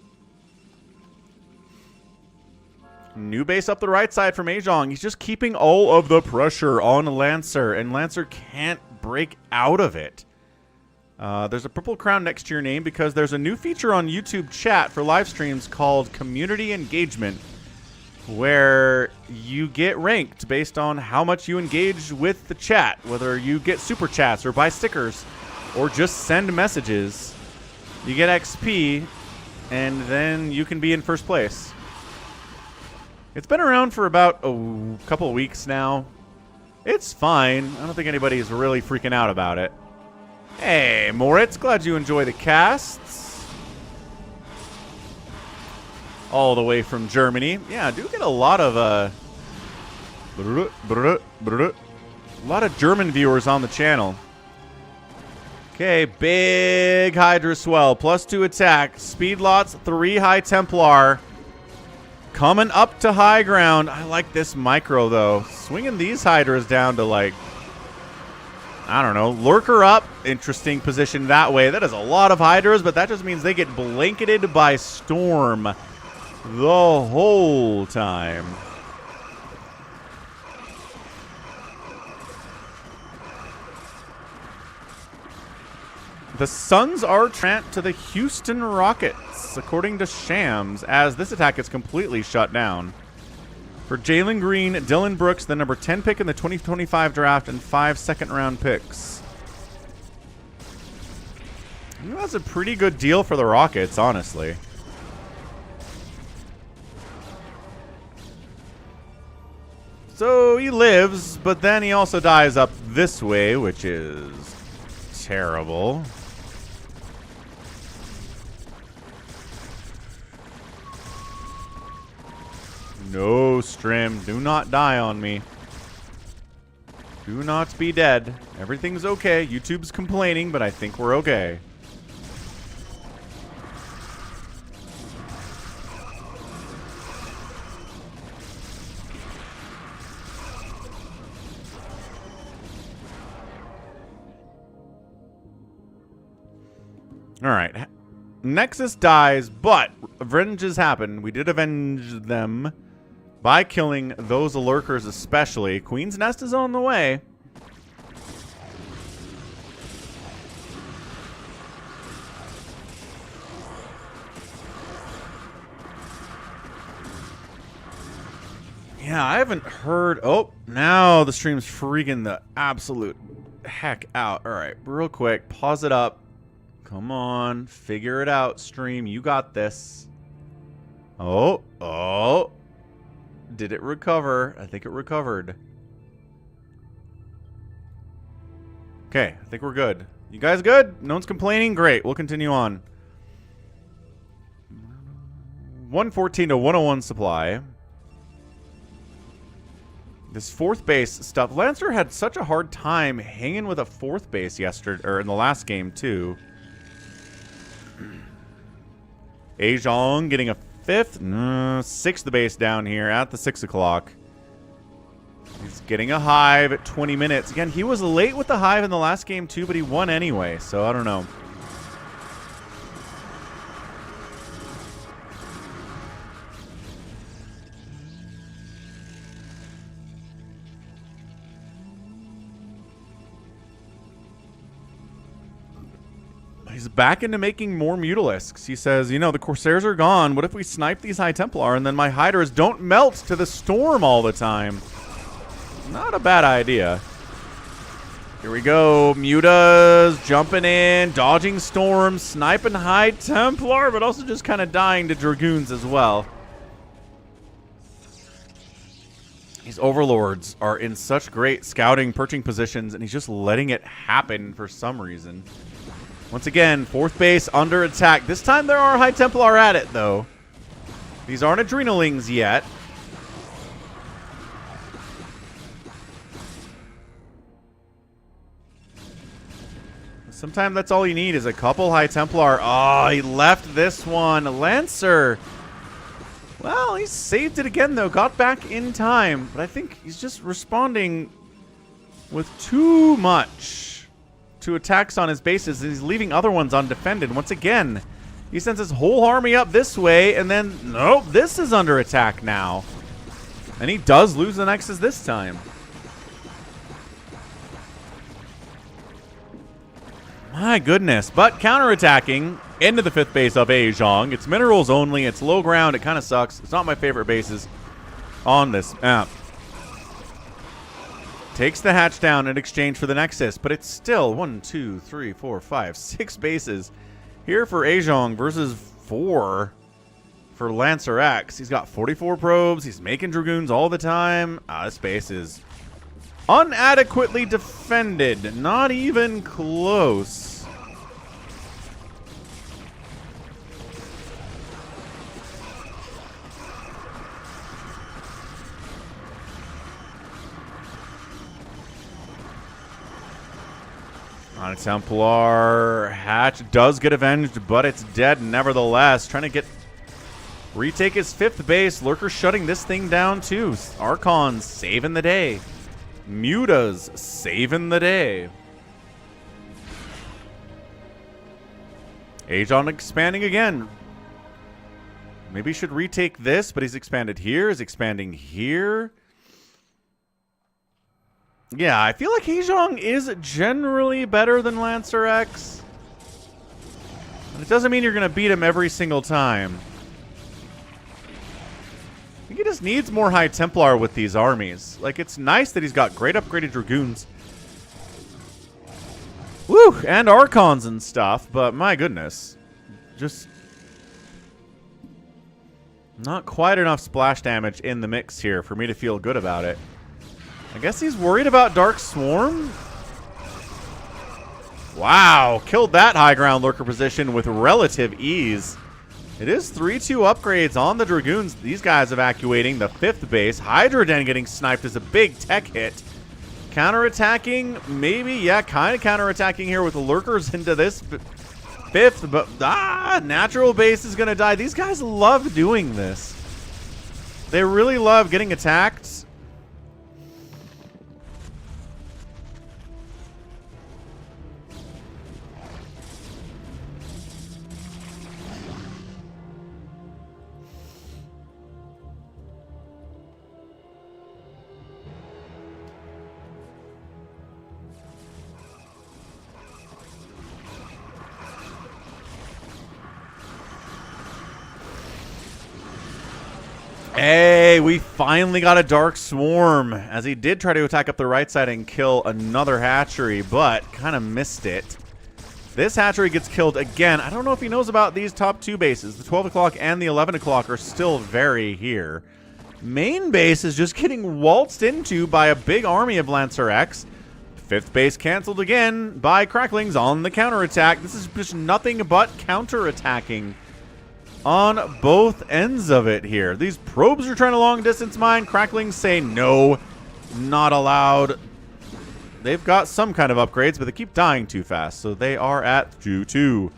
S1: New base up the right side from Aejong. He's just keeping all of the pressure on Lancer, and Lancer can't break out of it. There's a purple crown next to your name because there's a new feature on YouTube chat for live streams called Community Engagement, where you get ranked based on how much you engage with the chat, whether you get super chats or buy stickers or just send messages. You get XP, and then you can be in first place. It's been around for about a couple of weeks now. It's fine. I don't think anybody's really freaking out about it. Hey, Moritz, glad you enjoy the casts. All the way from Germany. Yeah, I do get a lot of German viewers on the channel. Okay, big Hydra Swell. +2 attack. Speedlots, 3 High Templar. Coming up to high ground. I like this micro, though. Swinging these Hydras down to, like, I don't know, Lurker up. Interesting position that way. That is a lot of Hydras, but that just means they get blanketed by Storm the whole time. The Suns are tramped to the Houston Rockets, according to Shams, as this attack is completely shut down. For Jalen Green, Dylan Brooks, the number 10 pick in the 2025 draft, and 5 second-round picks. That's a pretty good deal for the Rockets, honestly. So he lives, but then he also dies up this way, which is terrible. No, Strim, do not die on me. Do not be dead. Everything's okay. YouTube's complaining, but I think we're okay. All right. Nexus dies, but avenges happen. We did avenge them by killing those lurkers especially. Queen's Nest is on the way. Yeah, I haven't heard... Oh, now the stream's freaking the absolute heck out. All right, real quick, pause it up. Come on, figure it out, stream. You got this. Oh. Did it recover? I think it recovered. Okay, I think we're good. You guys good? No one's complaining? Great, we'll continue on. 114 to 101 supply. This fourth base stuff. Lancer had such a hard time hanging with a fourth base yesterday, or in the last game too. Aejong getting a fifth, sixth base down here at the 6 o'clock. He's getting a hive at 20 minutes. Again, he was late with the hive in the last game too, but he won anyway, so I don't know. He's back into making more Mutalisks. He says, you know, the Corsairs are gone. What if we snipe these High Templar and then my Hydras don't melt to the storm all the time? Not a bad idea. Here we go. Mutas jumping in, dodging storms, sniping High Templar, but also just kind of dying to Dragoons as well. These Overlords are in such great scouting, perching positions, and he's just letting it happen for some reason. Once again, fourth base under attack. This time there are High Templar at it, though. These aren't Adrenalings yet. Sometimes that's all you need is a couple High Templar. Oh, he left this one. Lancer. Well, he saved it again, though. Got back in time. But I think he's just responding with too much to attacks on his bases, and he's leaving other ones undefended. Once again, he sends his whole army up this way, and then, nope, this is under attack now. And he does lose the Nexus this time. My goodness. But counterattacking into the fifth base of Aejong. It's minerals only. It's low ground. It kind of sucks. It's not my favorite bases on this map. Takes the hatch down in exchange for the Nexus, but it's still 1, 2, 3, 4, 5, 6 bases here for Aejong versus 4 for Lancer X. He's got 44 probes. He's making Dragoons all the time. This base is inadequately defended. Not even close. On a Templar. Hatch does get avenged, but it's dead nevertheless. Trying to retake his fifth base. Lurker shutting this thing down too. Archons saving the day. Mutas saving the day. Aejong expanding again. Maybe he should retake this, but he's expanded here. He's expanding here. Yeah, I feel like Aejong is generally better than Lancer X. But it doesn't mean you're going to beat him every single time. I think he just needs more High Templar with these armies. Like, it's nice that he's got great upgraded Dragoons. Woo! And Archons and stuff, but my goodness. Just not quite enough splash damage in the mix here for me to feel good about it. I guess he's worried about Dark Swarm? Wow, killed that high ground lurker position with relative ease. It is 3-2 upgrades on the Dragoons. These guys evacuating the 5th base. Hydra Den getting sniped is a big tech hit. Counterattacking, maybe, yeah, kind of counterattacking here with the lurkers into this 5th, but natural base is going to die. These guys love doing this. They really love getting attacked. Hey, we finally got a Dark Swarm, as he did try to attack up the right side and kill another hatchery, but kind of missed it. This hatchery gets killed again. I don't know if he knows about these top 2 bases. The 12 o'clock and the 11 o'clock are still very here. Main base is just getting waltzed into by a big army of Lancer X. 5th base canceled again by Cracklings on the counterattack. This is just nothing but counterattacking on both ends of it here. These probes are trying to long distance mine. Cracklings say no, not allowed. They've got some kind of upgrades, but they keep dying too fast, so they are at 2-2.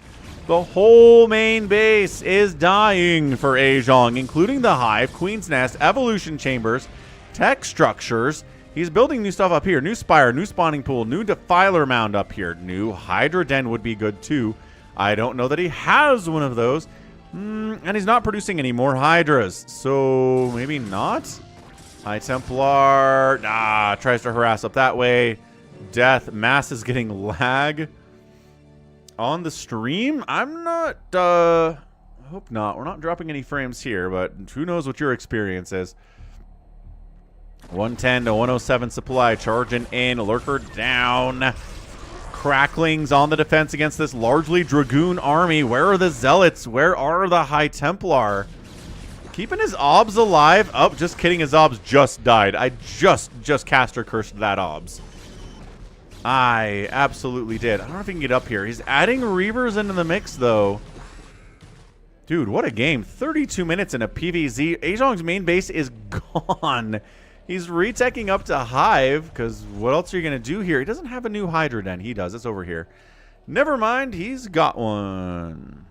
S1: The whole main base is dying for Aejong, including the Hive, Queen's Nest, Evolution Chambers, Tech Structures. He's building new stuff up here. New Spire, new Spawning Pool, new Defiler Mound up here. New Hydra Den would be good too. I don't know that he has one of those. And he's not producing any more Hydras, so maybe not? High Templar, tries to harass up that way. Death, Mass is getting lag on the stream. I'm not, I hope not. We're not dropping any frames here, but who knows what your experience is. 110 to 107 supply, charging in, lurker down. Cracklings on the defense against this largely Dragoon army. Where are the Zealots? Where are the High Templar? Keeping his Obs alive. Oh, just kidding. His Obs just died. I just caster cursed that Obs. I absolutely did. I don't know if he can get up here. He's adding Reavers into the mix, though. Dude, what a game. 32 minutes in a PvZ. Aejong's main base is gone. He's reteching up to Hive, because what else are you going to do here? He doesn't have a new Hydra Den. He does. It's over here. Never mind. He's got one.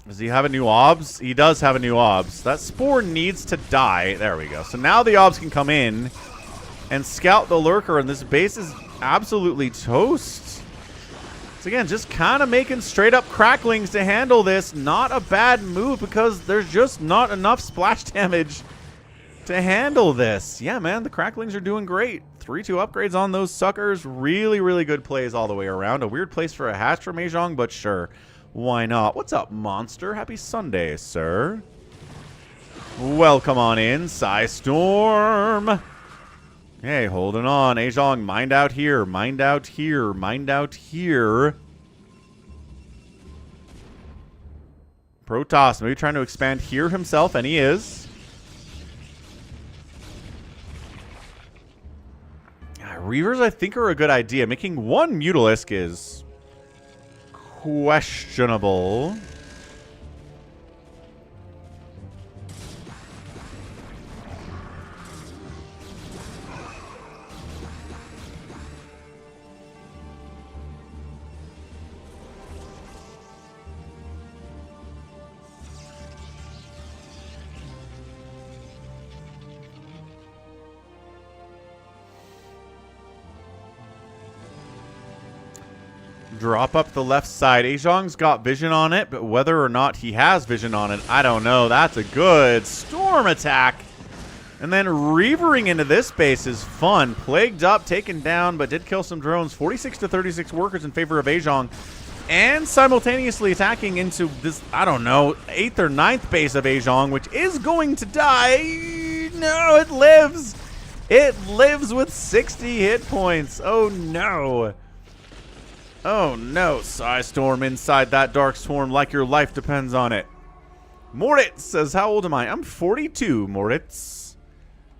S1: Does he have a new Obs? He does have a new Obs. That Spore needs to die. There we go. So now the Obs can come in and scout the Lurker, and this base is absolutely toast. So again, just kind of making straight up Cracklings to handle this. Not a bad move because there's just not enough splash damage to handle this. Yeah, man, the Cracklings are doing great. 3-2 upgrades on those suckers. Really, really good plays all the way around. A weird place for a hatch from Aejong, but sure. Why not? What's up, Monster? Happy Sunday, sir. Welcome on in, Psystorm. Hey, holding on. Aejong, mind out here. Mind out here. Mind out here. Protoss, maybe trying to expand here himself, and he is. Reavers, I think, are a good idea. Making one Mutalisk is questionable. Drop up the left side. Aejong's got vision on it, but whether or not he has vision on it, I don't know. That's a good storm attack. And then reavering into this base is fun. Plagued up, taken down, but did kill some drones. 46 to 36 workers in favor of Aejong. And simultaneously attacking into this, I don't know, 8th or 9th base of Aejong, which is going to die. No, it lives. It lives with 60 hit points. Oh, no. Oh, no. Psystorm inside that Dark Swarm like your life depends on it. Moritz says, how old am I? I'm 42, Moritz.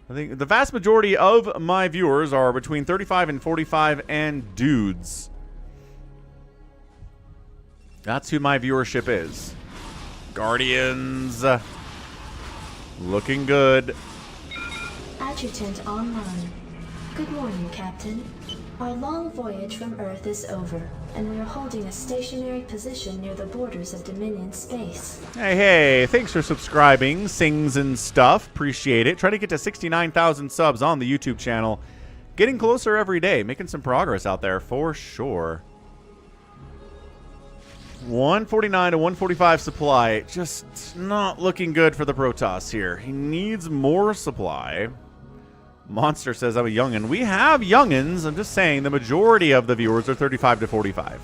S1: I think the vast majority of my viewers are between 35 and 45 and dudes. That's who my viewership is. Guardians. Looking good.
S2: Adjutant online. Good morning, Captain. Our long voyage from Earth is over, and we are holding a stationary position near the borders of Dominion space.
S1: Hey, thanks for subscribing, sings and stuff. Appreciate it. Try to get to 69,000 subs on the YouTube channel. Getting closer every day, making some progress out there for sure. 149 to 145 supply. Just not looking good for the Protoss here. He needs more supply. Monster says I'm a youngin'. We have youngins. I'm just saying the majority of the viewers are 35 to 45.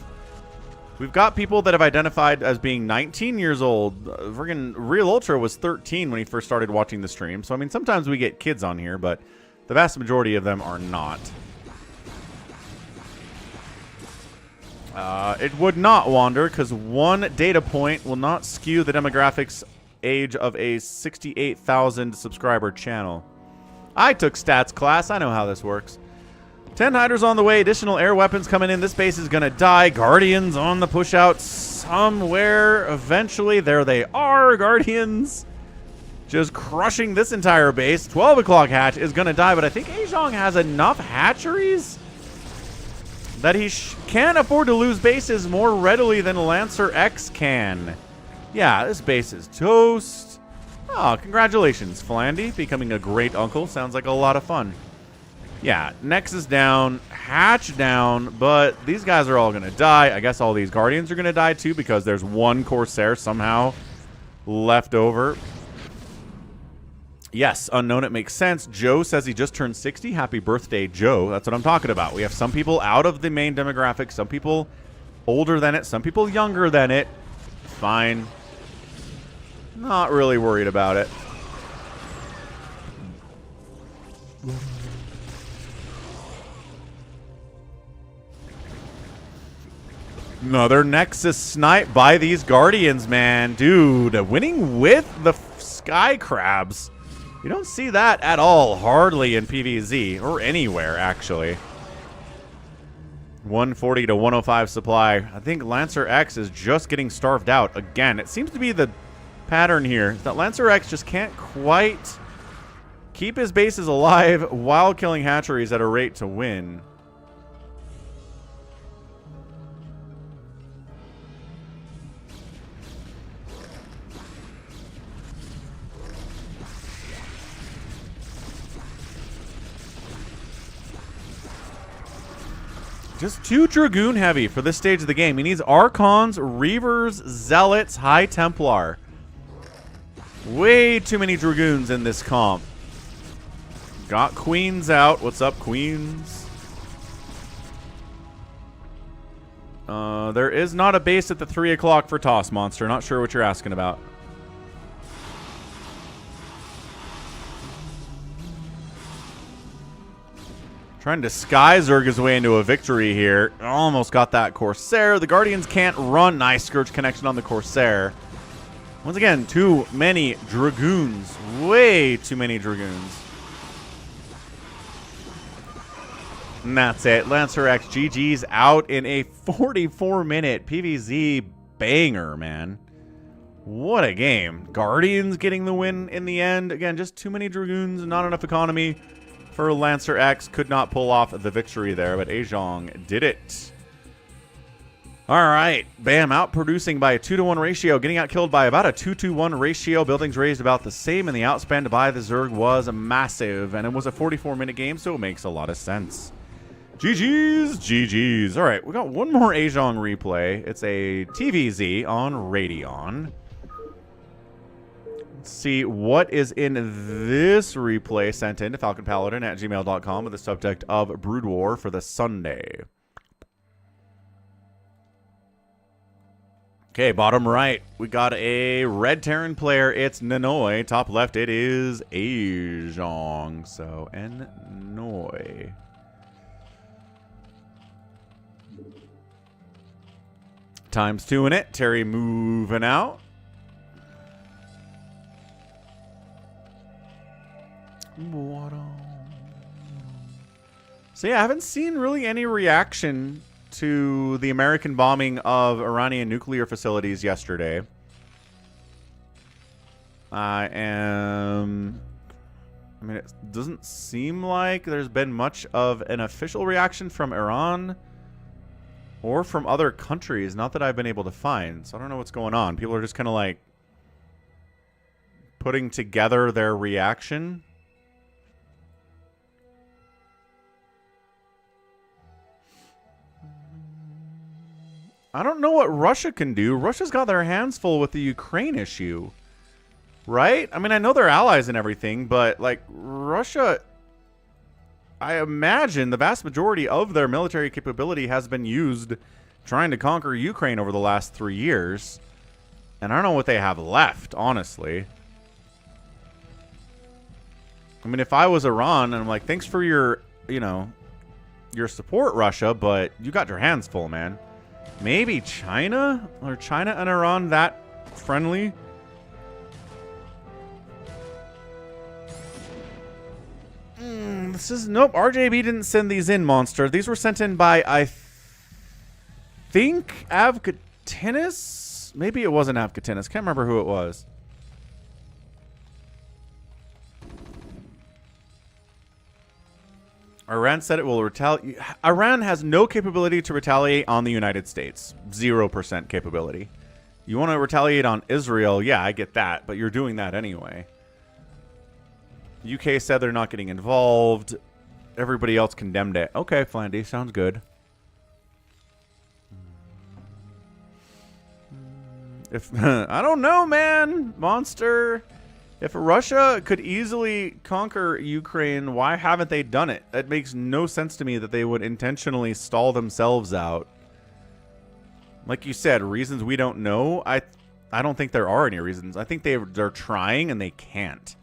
S1: We've got people that have identified as being 19 years old. Friggin' Real Ultra was 13 when he first started watching the stream. So, I mean, sometimes we get kids on here, but the vast majority of them are not. It would not wander, because one data point will not skew the demographics age of a 68,000 subscriber channel. I took stats class. I know how this works. 10 hiders on the way. Additional air weapons coming in. This base is going to die. Guardians on the push out somewhere. Eventually, there they are. Guardians just crushing this entire base. 12 o'clock hatch is going to die, but I think Aejong has enough hatcheries that he can't afford to lose bases more readily than Lancer X can. Yeah, this base is toast. Oh, congratulations, Flandy. Becoming a great uncle. Sounds like a lot of fun. Yeah, Nex is down, Hatch down, but these guys are all going to die. I guess all these Guardians are going to die too because there's one Corsair somehow left over. Yes, unknown, it makes sense. Joe says he just turned 60. Happy birthday, Joe. That's what I'm talking about. We have some people out of the main demographic, some people older than it, some people younger than it. Fine. Not really worried about it. Another Nexus snipe by these Guardians, man. Dude, winning with the Sky Crabs. You don't see that at all, hardly in PvZ, or anywhere, actually. 140 to 105 supply. I think Lancer X is just getting starved out. Again, it seems to be the pattern here that Lancer X just can't quite keep his bases alive while killing hatcheries at a rate to win. Just too Dragoon heavy for this stage of the game. He needs Archons, Reavers, Zealots, High Templar. Way too many Dragoons in this comp. Got Queens out. What's up, Queens? There is not a base at the 3 o'clock for Toss Monster. Not sure what you're asking about. Trying to Sky Zerg his way into a victory here. Almost got that Corsair. The Guardians can't run. Nice Scourge connection on the Corsair. Once again, too many Dragoons. Way too many Dragoons. And that's it. Lancer X GG's out in a 44-minute PvZ banger, man. What a game. Guardians getting the win in the end. Again, just too many Dragoons, not enough economy for Lancer X. Could not pull off the victory there, but Aejong did it. All right, bam, outproducing by a 2-to-1 ratio, getting outkilled by about a 2-to-1 ratio. Buildings raised about the same, and the outspend by the Zerg was massive, and it was a 44-minute game, so it makes a lot of sense. GG's, GG's. All right, we got one more Aejong replay. It's a TvZ on Radeon. Let's see what is in this replay sent in to falconpaladin@gmail.com with the subject of Brood War for the Sunday. Okay, bottom right, we got a red Terran player. It's Nanoi. Top left, it is Aejong. So, Nanoi. ×2 in it. Terry moving out. So yeah, I haven't seen really any reaction to the American bombing of Iranian nuclear facilities yesterday. I mean, it doesn't seem like there's been much of an official reaction from Iran or from other countries, not that I've been able to find. So I don't know what's going on. People are just kind of like putting together their reaction. I don't know what Russia can do. Russia's got their hands full with the Ukraine issue, right? I mean, I know they're allies and everything, but like Russia, I imagine the vast majority of their military capability has been used trying to conquer Ukraine over the last 3 years. And I don't know what they have left, honestly. I mean, if I was Iran and I'm like, thanks for your, you know, your support, Russia, but you got your hands full, man. Maybe China? Are China and Iran that friendly? This is... Nope, RJB didn't send these in, Monster. These were sent in by, I think, Avkatinis? Maybe it wasn't Avkatinis. Can't remember who it was. Iran said it will retaliate. Iran has no capability to retaliate on the United States. 0% capability. You want to retaliate on Israel? Yeah, I get that. But you're doing that anyway. UK said they're not getting involved. Everybody else condemned it. Okay, Flandy. Sounds good. If I don't know, man. Monster. If Russia could easily conquer Ukraine, why haven't they done it? That makes no sense to me that they would intentionally stall themselves out. Like you said, reasons we don't know. I don't think there are any reasons. I think they're trying and they can't.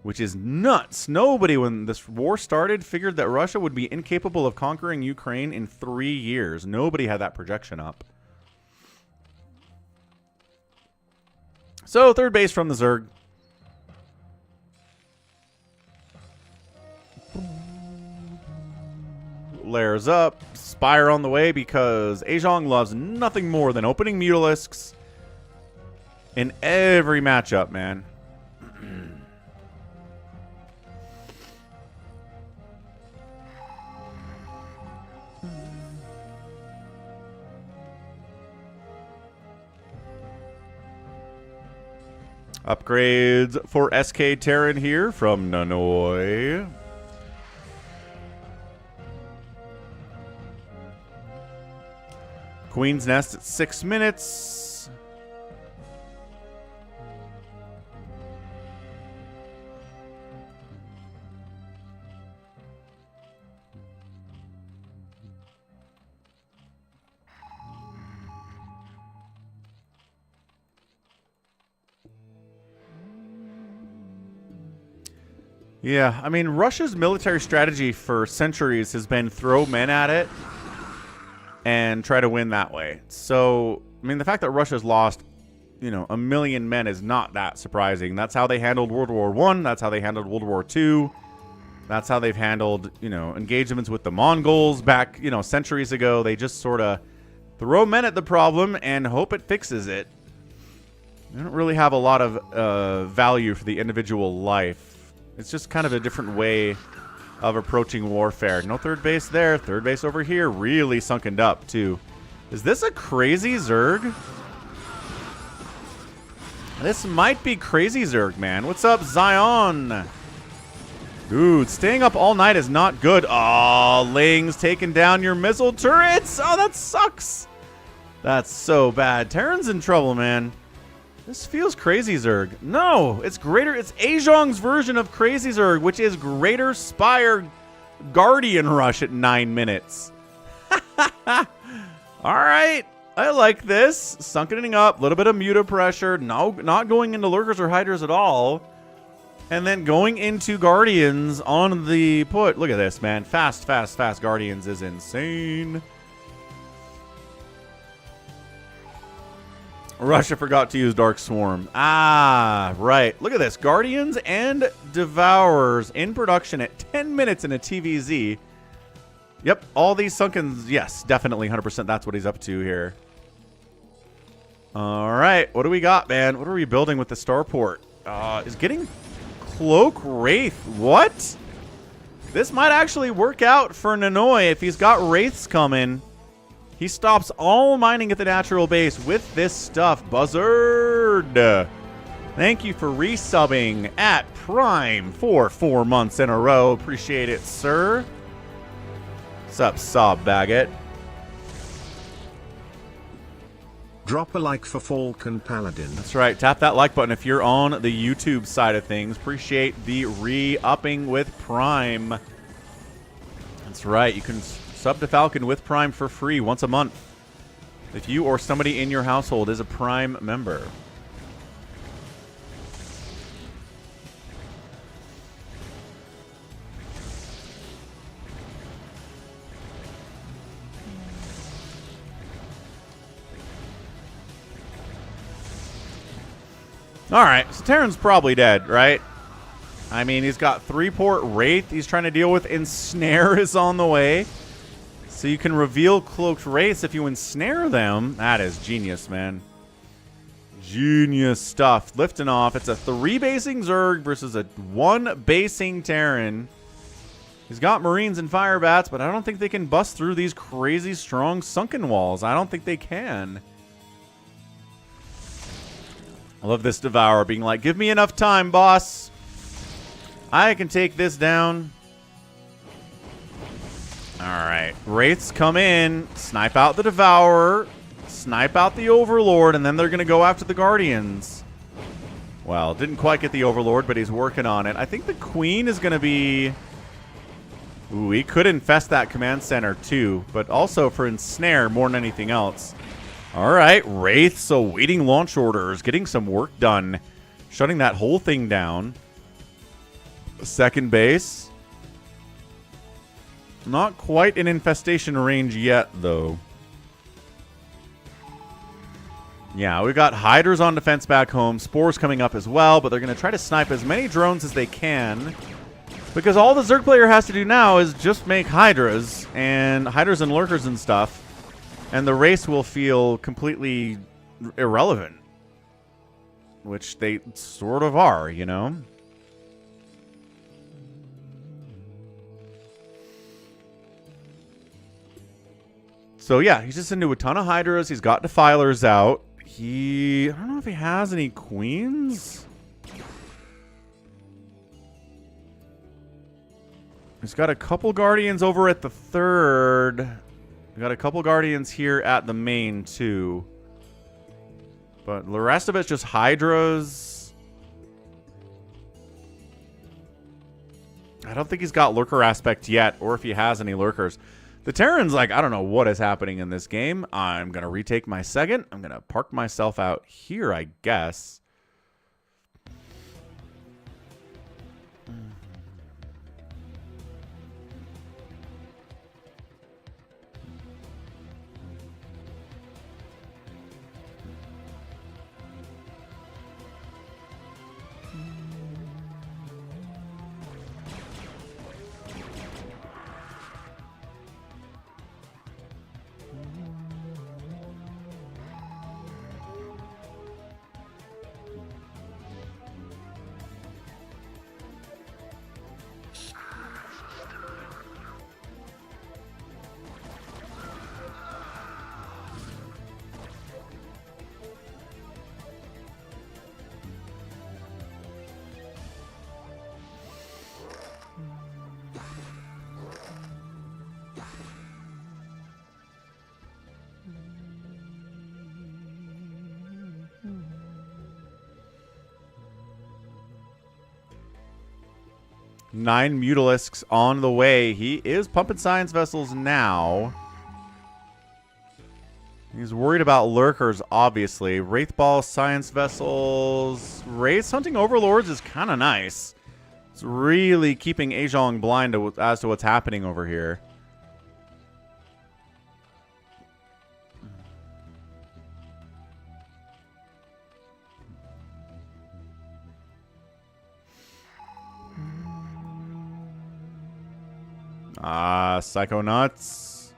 S1: Which is nuts. Nobody, when this war started, figured that Russia would be incapable of conquering Ukraine in 3 years. Nobody had that projection up. So, third base from the Zerg. Layers up. Spire on the way because Aejong loves nothing more than opening Mutalisks in every matchup, man. Upgrades for SK Terran here from Nanoi. Queen's Nest at 6 minutes. Yeah, I mean, Russia's military strategy for centuries has been throw men at it and try to win that way. So, I mean, the fact that Russia's lost, you know, 1 million men is not that surprising. That's how they handled World War I. That's how they handled World War II. That's how they've handled, you know, engagements with the Mongols back, you know, centuries ago. They just sort of throw men at the problem and hope it fixes it. They don't really have a lot of value for the individual life. It's just kind of a different way of approaching warfare. No third base there. Third base over here. Really sunkened up, too. Is this a crazy Zerg? This might be crazy Zerg, man. What's up, Zion? Dude, staying up all night is not good. Oh, Ling's taking down your missile turrets. Oh, that sucks. That's so bad. Terran's in trouble, man. This feels crazy, Zerg. No, it's greater. It's Aejong's version of Crazy Zerg, which is Greater Spire Guardian Rush at 9 minutes. All right. I like this. Sunkening up. A little bit of muta pressure. No, not going into lurkers or hydras at all. And then going into Guardians on the put. Look at this, man. Fast, fast, fast. Guardians is insane. Russia forgot to use Dark Swarm. Ah, right. Look at this. Guardians and Devourers in production at 10 minutes in a TvZ. Yep, all these sunken. Yes, definitely 100%. That's what he's up to here. All right. What do we got, man? What are we building with the starport? Is getting Cloak Wraith. What? This might actually work out for Nanoy if he's got Wraiths coming. He stops all mining at the natural base with this stuff. Buzzard. Thank you for resubbing at Prime for 4 months in a row. Appreciate it, sir. What's up, Sob Baggett?
S3: Drop a like for Falcon Paladin.
S1: That's right. Tap that like button if you're on the YouTube side of things. Appreciate the re-upping with Prime. That's right. You can sub to Falcon with Prime for free once a month if you or somebody in your household is a Prime member. All right, so Terran's probably dead, right? I mean, he's got 3-port Wraith he's trying to deal with. Ensnare is on the way. So you can reveal Cloaked Wraiths if you ensnare them. That is genius, man. Genius stuff. Lifting off. It's a 3-basing Zerg versus a 1-basing Terran. He's got Marines and Fire Bats, but I don't think they can bust through these crazy strong sunken walls. I don't think they can. I love this Devourer being like, give me enough time, boss. I can take this down. All right. Wraiths come in, snipe out the Devourer, snipe out the Overlord, and then they're going to go after the Guardians. Well, didn't quite get the Overlord, but he's working on it. I think the Queen is going to be... Ooh, he could infest that command center too, but also for ensnare more than anything else. All right, Wraiths awaiting launch orders, getting some work done, shutting that whole thing down. Second base. Not quite in infestation range yet, though. Yeah, we've got Hydras on defense back home, Spores coming up as well, but they're going to try to snipe as many drones as they can, because all the Zerg player has to do now is just make Hydras and Lurkers and stuff. And the race will feel completely irrelevant. Which they sort of are, you know? So yeah, he's just into a ton of Hydras. He's got Defilers out. I don't know if he has any Queens. He's got a couple Guardians over at the third. We got a couple Guardians here at the main, too. But the rest of it's just Hydras. I don't think he's got Lurker aspect yet, or if he has any Lurkers. The Terran's like, I don't know what is happening in this game. I'm going to retake my second. I'm going to park myself out here, I guess. 9 Mutalisks on the way. He is pumping science vessels now. He's worried about lurkers, obviously. Wraithball, science vessels. Wraiths hunting overlords is kind of nice. It's really keeping Aejong blind as to what's happening over here. Psychonauts.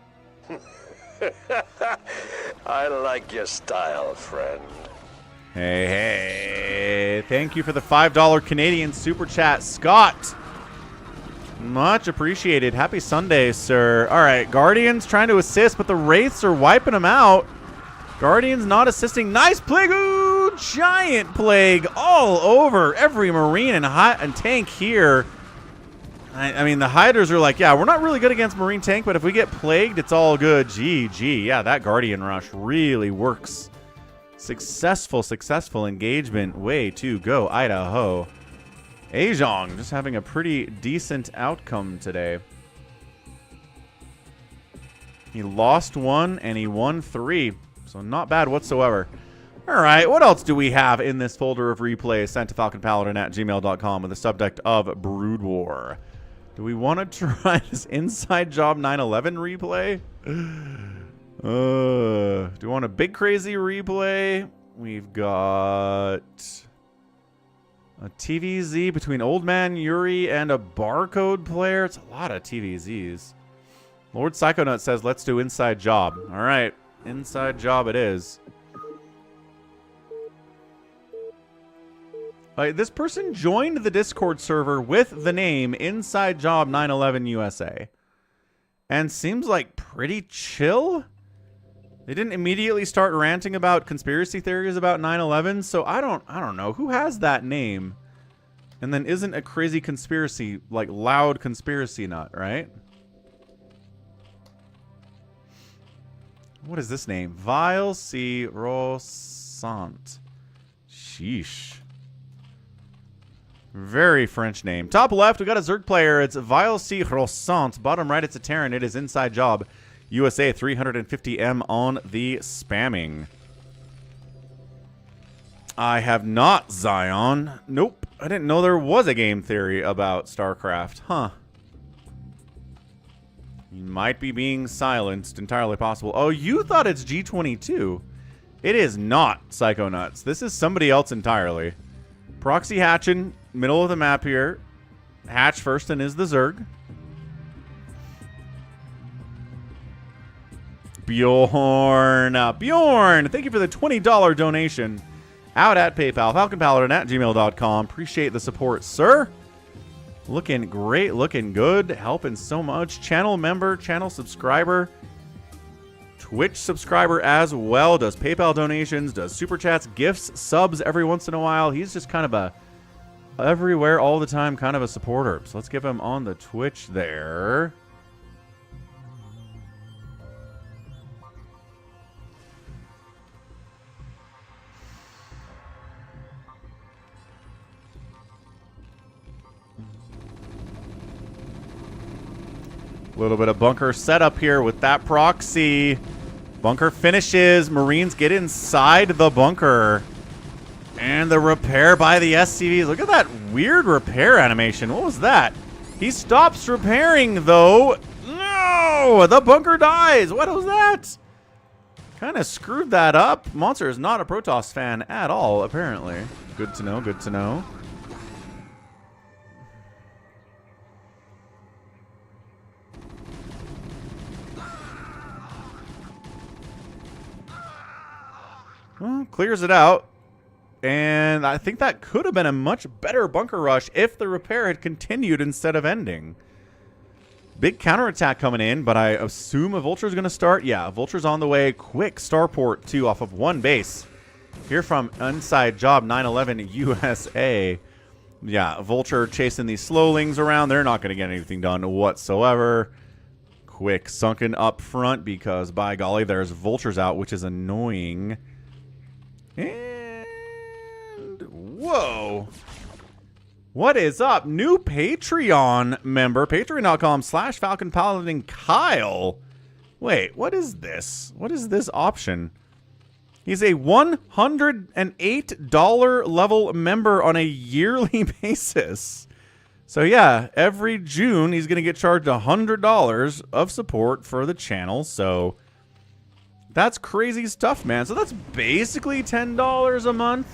S4: I like your style, friend.
S1: Hey, hey. Thank you for the $5 Canadian Super Chat, Scott. Much appreciated. Happy Sunday, sir. All right, Guardians trying to assist, but the Wraiths are wiping them out. Guardians not assisting. Nice Plague. Ooh, giant Plague all over every Marine and tank here. I mean, the Hydras are like, yeah, we're not really good against Marine tank, but if we get plagued, it's all good. GG. Yeah, that Guardian rush really works. Successful engagement. Way to go, Idaho. Aejong just having a pretty decent outcome today. He lost 1 and he won 3. So not bad whatsoever. All right, what else do we have in this folder of replays sent to falconpaladin@gmail.com with the subject of Brood War? Do we want to try this Inside Job 9/11 replay? Do we want a BigCrazy replay? We've got a TvZ between Old Man Yuri and a barcode player. It's a lot of TvZs. Lord Psychonut says, let's do Inside Job. All right, Inside Job it is. This person joined the Discord server with the name Inside Job 9/11 USA. And seems like pretty chill. They didn't immediately start ranting about conspiracy theories about 9/11, so I don't know who has that name. And then isn't a crazy conspiracy, like loud conspiracy nut, right? What is this name? vilecRoSsant. Sheesh. Very French name. Top left, we got a Zerg player. It's vilecRoSsant. Bottom right, it's a Terran. It is Inside Job USA 350M on the spamming. I have not Zion. Nope. I didn't know there was a game theory about StarCraft. Huh. You might be being silenced. Entirely possible. Oh, you thought it's G22. It is not Psychonauts. This is somebody else entirely. Proxy hatching. Middle of the map here. Hatch first and is the Zerg. Bjorn. Bjorn, thank you for the $20 donation. Out at PayPal. FalconPaladin@gmail.com. Appreciate the support, sir. Looking great. Looking good. Helping so much. Channel member. Channel subscriber. Twitch subscriber as well. Does PayPal donations. Does Super Chats. Gifts. Subs every once in a while. He's just kind of a everywhere all the time kind of a supporter. So let's give him on the Twitch there. A little bit of bunker setup here with that proxy. Bunker finishes. Marines get inside the bunker. And the repair by the SCVs. Look at that weird repair animation. What was that? He stops repairing, though. No! The bunker dies. What was that? Kind of screwed that up. Monster is not a Protoss fan at all, apparently. Good to know. Good to know. Well, clears it out. And I think that could have been a much better bunker rush if the repair had continued instead of ending. Big counterattack coming in, but I assume a Vulture's going to start. Yeah, Vulture's on the way. Quick starport, too, off of one base. Here from Inside Job 9/11 USA. Yeah, Vulture chasing these slowlings around. They're not going to get anything done whatsoever. Quick sunken up front because, by golly, there's Vultures out, which is annoying. And... whoa. What is up? New Patreon member, patreon.com/Falcon Paladin Kyle. Wait, what is this? What is this option? He's a $108 level member on a yearly basis. So yeah, every June he's going to get charged $100 of support for the channel. So that's crazy stuff, man. So that's basically $10 a month.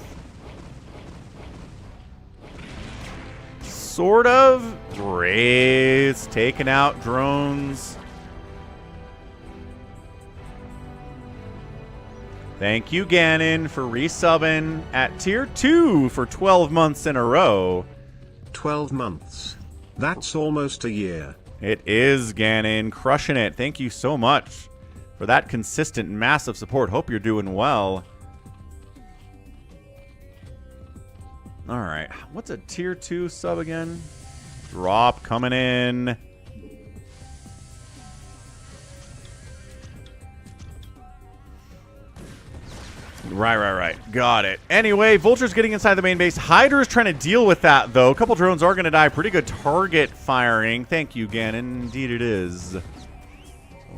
S1: Sort of. Great. Taking out drones. Thank you, Ganon, for resubbing at tier 2 for 12 months in a row.
S3: 12 months. That's almost a year.
S1: It is, Ganon. Crushing it. Thank you so much for that consistent, massive support. Hope you're doing well. All right. What's a tier 2 sub again? Drop coming in. Right. Got it. Anyway, Vulture's getting inside the main base. Hydra's trying to deal with that, though. A couple drones are going to die. Pretty good target firing. Thank you, Ganon. Indeed it is. So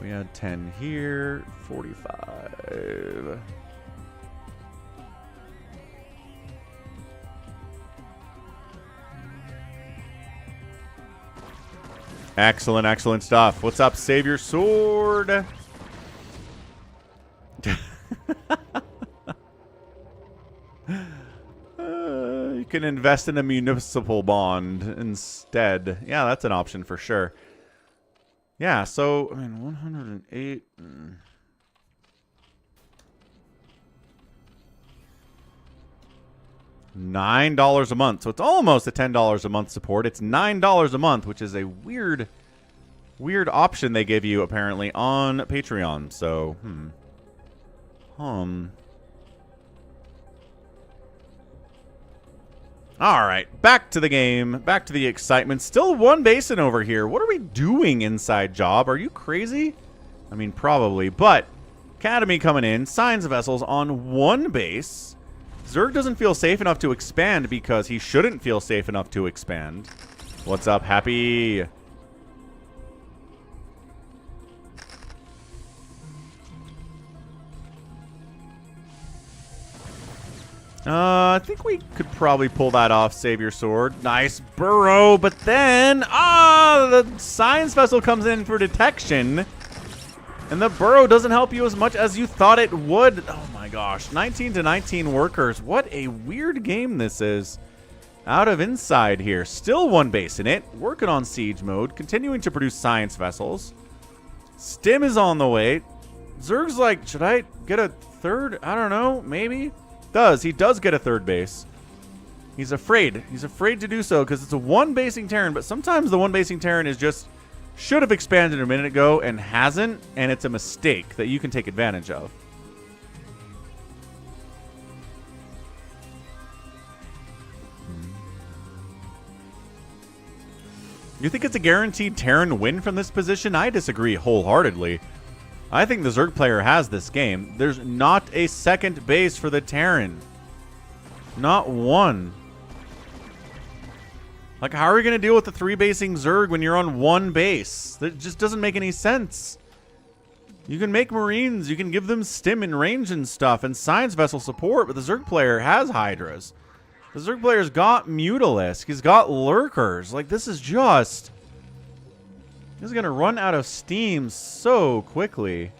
S1: we had 10 here. 45. Excellent, excellent stuff. What's up, Savior Sword? You can invest in a municipal bond instead. Yeah, that's an option for sure. Yeah, so, I mean, 108... $9 a month. So it's almost a $10 a month support. It's $9 a month, which is a weird option they give you, apparently, on Patreon. So, Alright, back to the game. Back to the excitement. Still one basin over here. What are we doing, Inside Job? Are you crazy? I mean, probably. But, Academy coming in. Science vessels on one base. Zerg doesn't feel safe enough to expand because he shouldn't feel safe enough to expand. What's up, Happy? I think we could probably pull that off, Savior Sword. Nice burrow, but then, the science vessel comes in for detection. And the burrow doesn't help you as much as you thought it would. Oh my gosh, 19 to 19 workers. What a weird game this is. Out of inside here. Still one base in it. Working on siege mode. Continuing to produce science vessels. Stim is on the way. Zerg's like, should I get a third? I don't know, maybe. He does get a third base. He's afraid. He's afraid to do so because it's a one basing Terran, but sometimes the one basing Terran is just should have expanded a minute ago and hasn't, and it's a mistake that you can take advantage of. You think it's a guaranteed Terran win from this position? I disagree wholeheartedly. I think the Zerg player has this game. There's not a second base for the Terran. Not one. Like, how are we going to deal with the 3-basing Zerg when you're on one base? That just doesn't make any sense. You can make Marines. You can give them stim and range and stuff and science vessel support, but the Zerg player has Hydras. The Zerg player's got Mutalisk. He's got Lurkers. Like, this is just... This is going to run out of steam so quickly.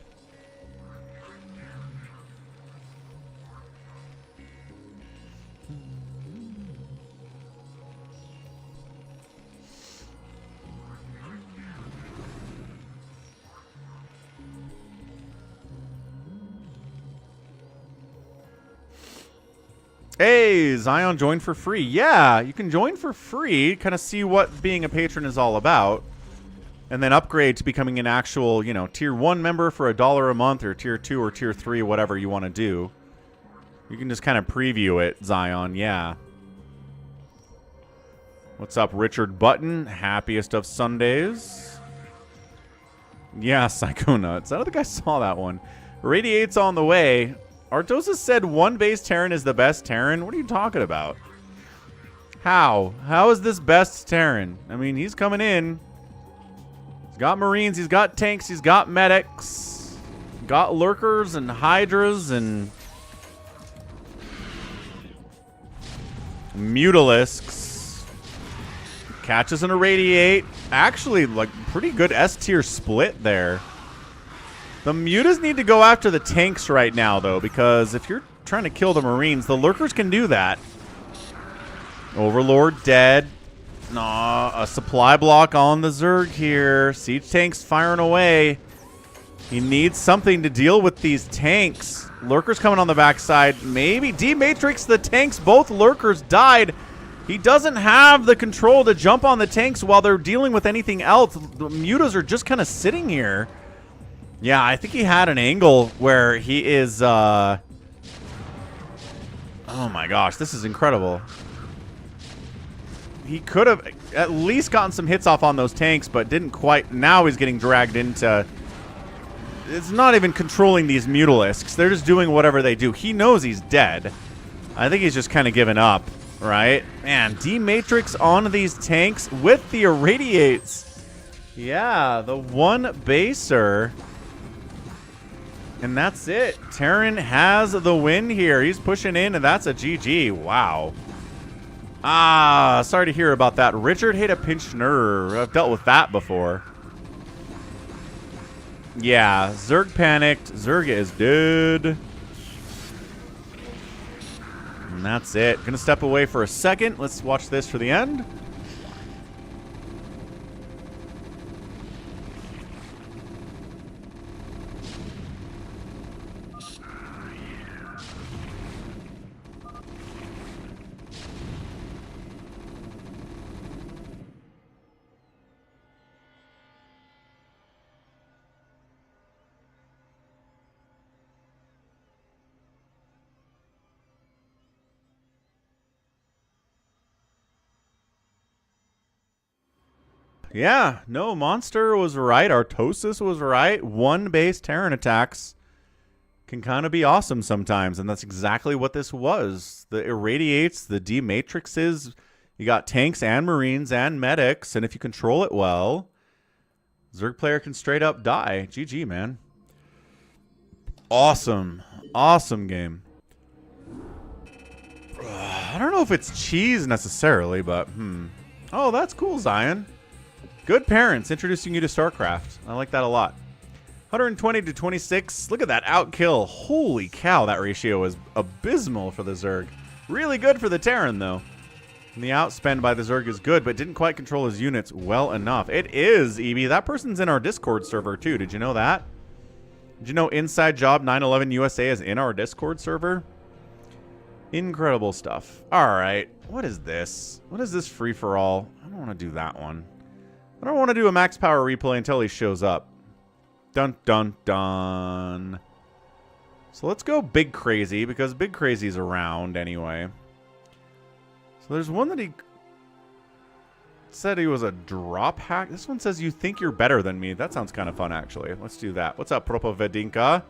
S1: Hey, Zion joined for free. Yeah, you can join for free, kind of see what being a patron is all about. And then upgrade to becoming an actual, you know, tier 1 member for $1 a month, or tier 2 or tier 3, whatever you want to do. You can just kind of preview it, Zion, yeah. What's up, Richard Button? Happiest of Sundays. Yeah, Psycho Nuts. I don't think I saw that one. Radiate's on the way. Artosis said one base Terran is the best Terran. What are you talking about? How? How is this best Terran? I mean, he's coming in. He's got Marines, he's got tanks, he's got medics. Got lurkers and hydras and mutalisks. Catches an irradiate. Actually, like, pretty good S-tier split there. The mutas need to go after the tanks right now, though, because if you're trying to kill the Marines, the lurkers can do that. Overlord dead. Nah, a supply block on the Zerg here. Siege tanks firing away. He needs something to deal with these tanks. Lurkers coming on the backside. Maybe D-Matrix the tanks. Both lurkers died. He doesn't have the control to jump on the tanks while they're dealing with anything else. The mutas are just kind of sitting here. Yeah, I think he had an angle where he is... Oh my gosh, this is incredible. He could have at least gotten some hits off on those tanks, but didn't quite. Now he's getting dragged into... It's not even controlling these mutalisks. They're just doing whatever they do. He knows he's dead. I think he's just kind of given up, right? Man, D-Matrix on these tanks with the irradiates. Yeah, the one baser. And that's it. Terran has the win here. He's pushing in, and that's a GG. Wow. Ah, sorry to hear about that. Richard hit a pinched nerve. I've dealt with that before. Yeah, Zerg panicked. Zerg is dead. And that's it. Gonna step away for a second. Let's watch this for the end. Yeah, no, Monster was right. Artosis was right. One base Terran attacks can kind of be awesome sometimes, and that's exactly what this was. The irradiates, the D-matrixes, you got tanks and Marines and medics, and if you control it well, Zerg player can straight up die. GG, man. Awesome. Awesome game. I don't know if it's cheese necessarily, but Oh, that's cool, Zion. Good parents introducing you to StarCraft. I like that a lot. 120 to 26. Look at that outkill. Holy cow, that ratio is abysmal for the Zerg. Really good for the Terran, though. And the outspend by the Zerg is good, but didn't quite control his units well enough. It is, EB. That person's in our Discord server, too. Did you know that? Did you know Inside Job 911 USA is in our Discord server? Incredible stuff. All right. What is this? What is this free-for-all? I don't want to do that one. I don't want to do a max power replay until he shows up. Dun, dun, dun. So let's go BigCrazy, because BigCrazy's around anyway. So there's one that he said he was a drop hack. This one says, you think you're better than me. That sounds kind of fun, actually. Let's do that. What's up, Propovedinka?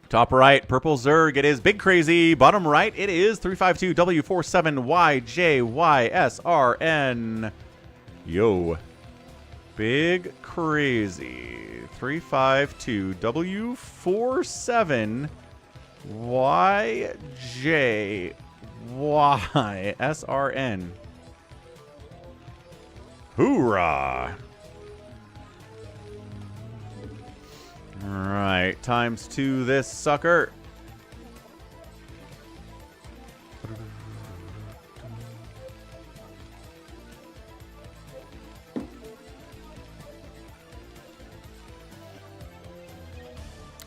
S1: Top right, Purple Zerg, it is BigCrazy. Bottom right, it is 352W47YJYSRN. Yo. BigCrazy. 352W47YJYSRN. Hoorah. Alright, ×2 this sucker.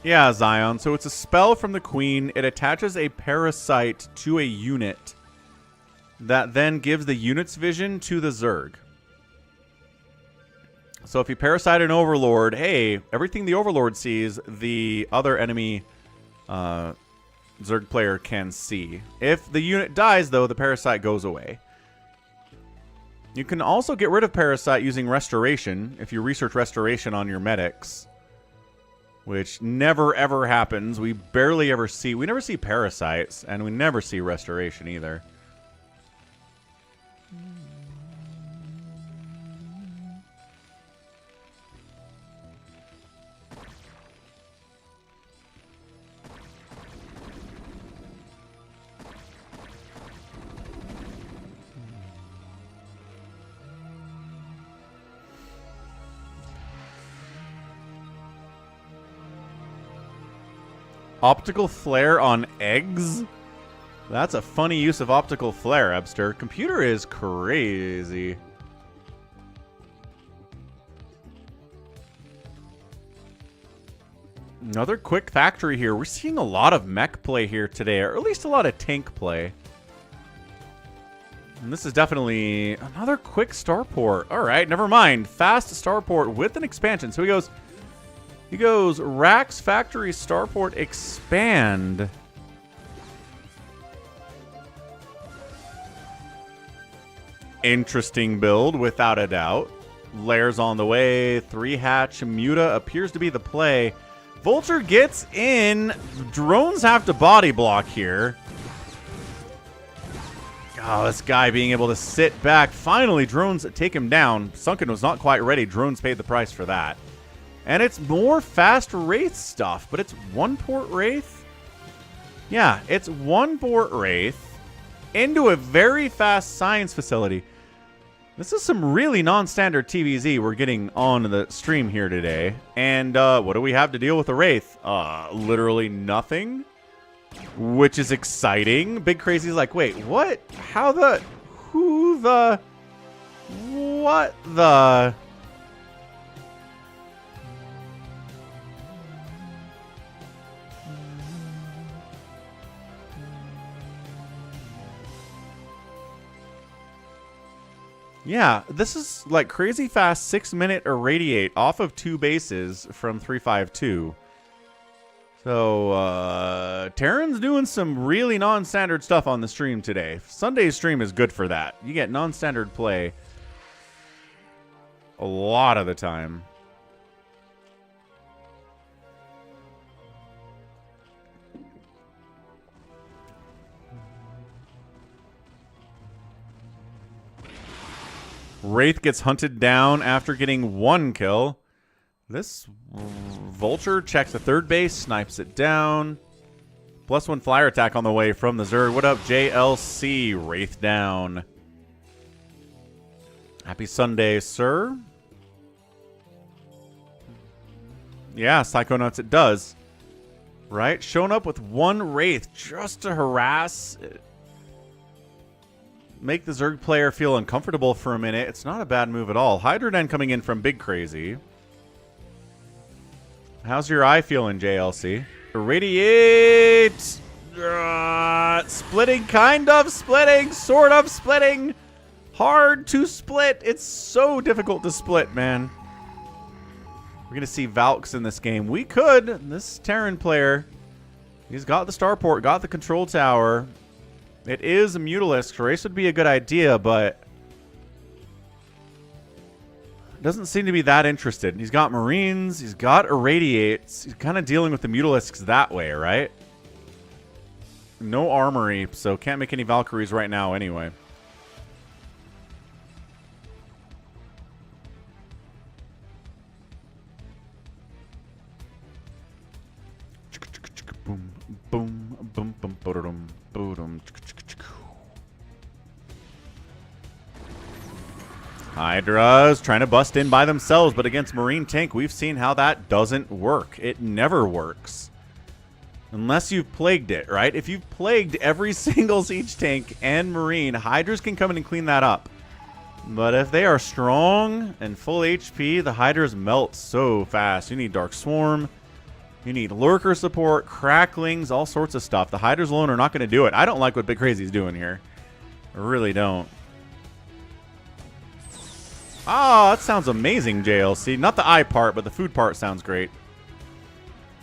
S1: Yeah, Zion. So it's a spell from the Queen. It attaches a parasite to a unit that then gives the unit's vision to the Zerg. So if you parasite an Overlord, hey, everything the Overlord sees, the other enemy Zerg player can see. If the unit dies, though, the parasite goes away. You can also get rid of Parasite using Restoration if you research Restoration on your medics. Which never ever happens. We barely ever see... We never see Parasites, and we never see Restoration either. Optical flare on eggs? That's a funny use of optical flare, Ebster. Computer is crazy. Another quick factory here. We're seeing a lot of mech play here today, or at least a lot of tank play. And this is definitely another quick starport. All right, never mind. Fast starport with an expansion. So he goes Rax Factory Starport Expand. Interesting build, without a doubt. Layers on the way. 3-hatch. Muta appears to be the play. Vulture gets in. Drones have to body block here. Oh, this guy being able to sit back. Finally, drones take him down. Sunken was not quite ready. Drones paid the price for that. And it's more fast Wraith stuff, but it's one port Wraith? Yeah, it's one port Wraith into a very fast science facility. This is some really non-standard TvZ we're getting on the stream here today. And what do we have to deal with a Wraith? Literally nothing, which is exciting. BigCrazy's like, wait, what? How the... Who the... What the... Yeah, this is like crazy fast 6-minute irradiate off of 2 bases from 352. So, Terran's doing some really non-standard stuff on the stream today. Sunday's stream is good for that. You get non-standard play a lot of the time. Wraith gets hunted down after getting 1 kill. This Vulture checks the 3rd base, snipes it down. +1 flyer attack on the way from the Zerg. What up, JLC? Wraith down. Happy Sunday, sir. Yeah, Psychonauts it does. Right? Showing up with 1 Wraith just to harass... Make the Zerg player feel uncomfortable for a minute. It's not a bad move at all. Hydroden coming in from BigCrazy. How's your eye feeling, JLC? Irradiate! Splitting, kind of splitting, sort of splitting. Hard to split. It's so difficult to split, man. We're going to see Valks in this game. We could. This Terran player, he's got the starport, got the control tower. It is a Mutalisk. Race would be a good idea, but doesn't seem to be that interested. He's got Marines. He's got Irradiates. He's kind of dealing with the Mutalisks that way, right? No armory, so can't make any Valkyries right now anyway. Boom, boom, boom, boom, boom, boom. Hydras trying to bust in by themselves, but against Marine Tank, we've seen how that doesn't work. It never works. Unless you've plagued it, right? If you've plagued every single Siege Tank and Marine, Hydras can come in and clean that up. But if they are strong and full HP, the Hydras melt so fast. You need Dark Swarm. You need Lurker support, Cracklings, all sorts of stuff. The Hydras alone are not going to do it. I don't like what BigCrazy's doing here. I really don't. Oh, that sounds amazing, JLC. Not the eye part, but the food part sounds great.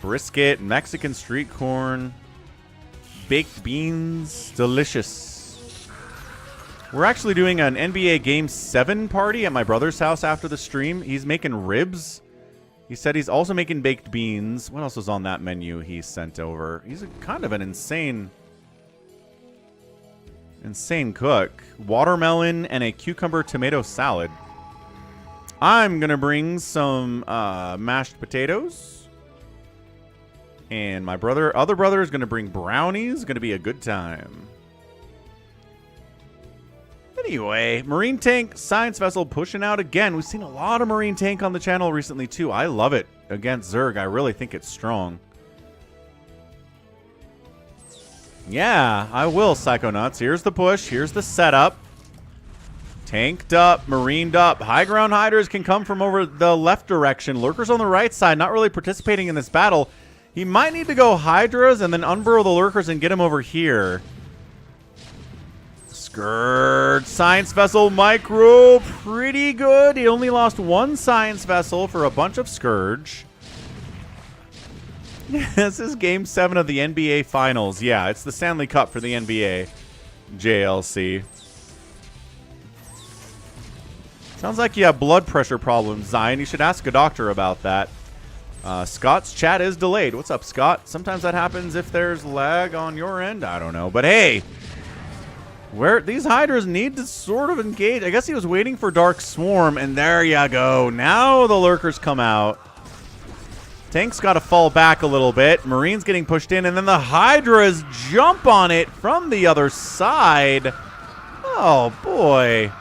S1: Brisket, Mexican street corn, baked beans, delicious. We're actually doing an NBA Game 7 party at my brother's house after the stream. He's making ribs. He said he's also making baked beans. What else was on that menu he sent over? He's kind of an insane cook. Watermelon and a cucumber tomato salad. I'm going to bring some mashed potatoes. And my other brother is going to bring brownies. Going to be a good time. Anyway, Marine Tank Science Vessel pushing out again. We've seen a lot of Marine Tank on the channel recently, too. I love it against Zerg. I really think it's strong. Yeah, I will, Psychonauts. Here's the push. Here's the setup. Tanked up, marined up. High ground hiders can come from over the left direction. Lurkers on the right side, not really participating in this battle. He might need to go Hydras and then unburrow the Lurkers and get him over here. Scourge, Science Vessel Micro, pretty good. He only lost one Science Vessel for a bunch of Scourge. This is Game 7 of the NBA Finals. Yeah, it's the Stanley Cup for the NBA. JLC. Sounds like you have blood pressure problems, Zion. You should ask a doctor about that. Scott's chat is delayed. What's up, Scott? Sometimes that happens if there's lag on your end. I don't know. But hey, where these Hydras need to sort of engage. I guess he was waiting for Dark Swarm, and there you go. Now the Lurkers come out. Tank's got to fall back a little bit. Marine's getting pushed in, and then the Hydras jump on it from the other side. Oh, boy.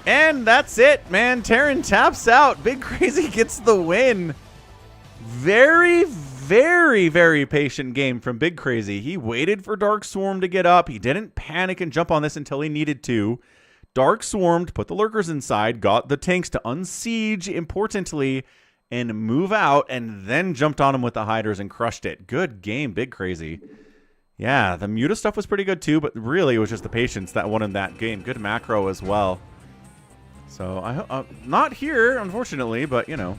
S1: And that's it, man. Terran taps out. BigCrazy gets the win. Very, very, very patient game from BigCrazy. He waited for Dark Swarm to get up. He didn't panic and jump on this until he needed to. Dark Swarmed, put the Lurkers inside, got the tanks to unsiege, importantly, and move out, and then jumped on him with the Hydras and crushed it. Good game, BigCrazy. Yeah, the Muta stuff was pretty good too, but really it was just the patience that won in that game. Good macro as well. So, not here, unfortunately, but, you know.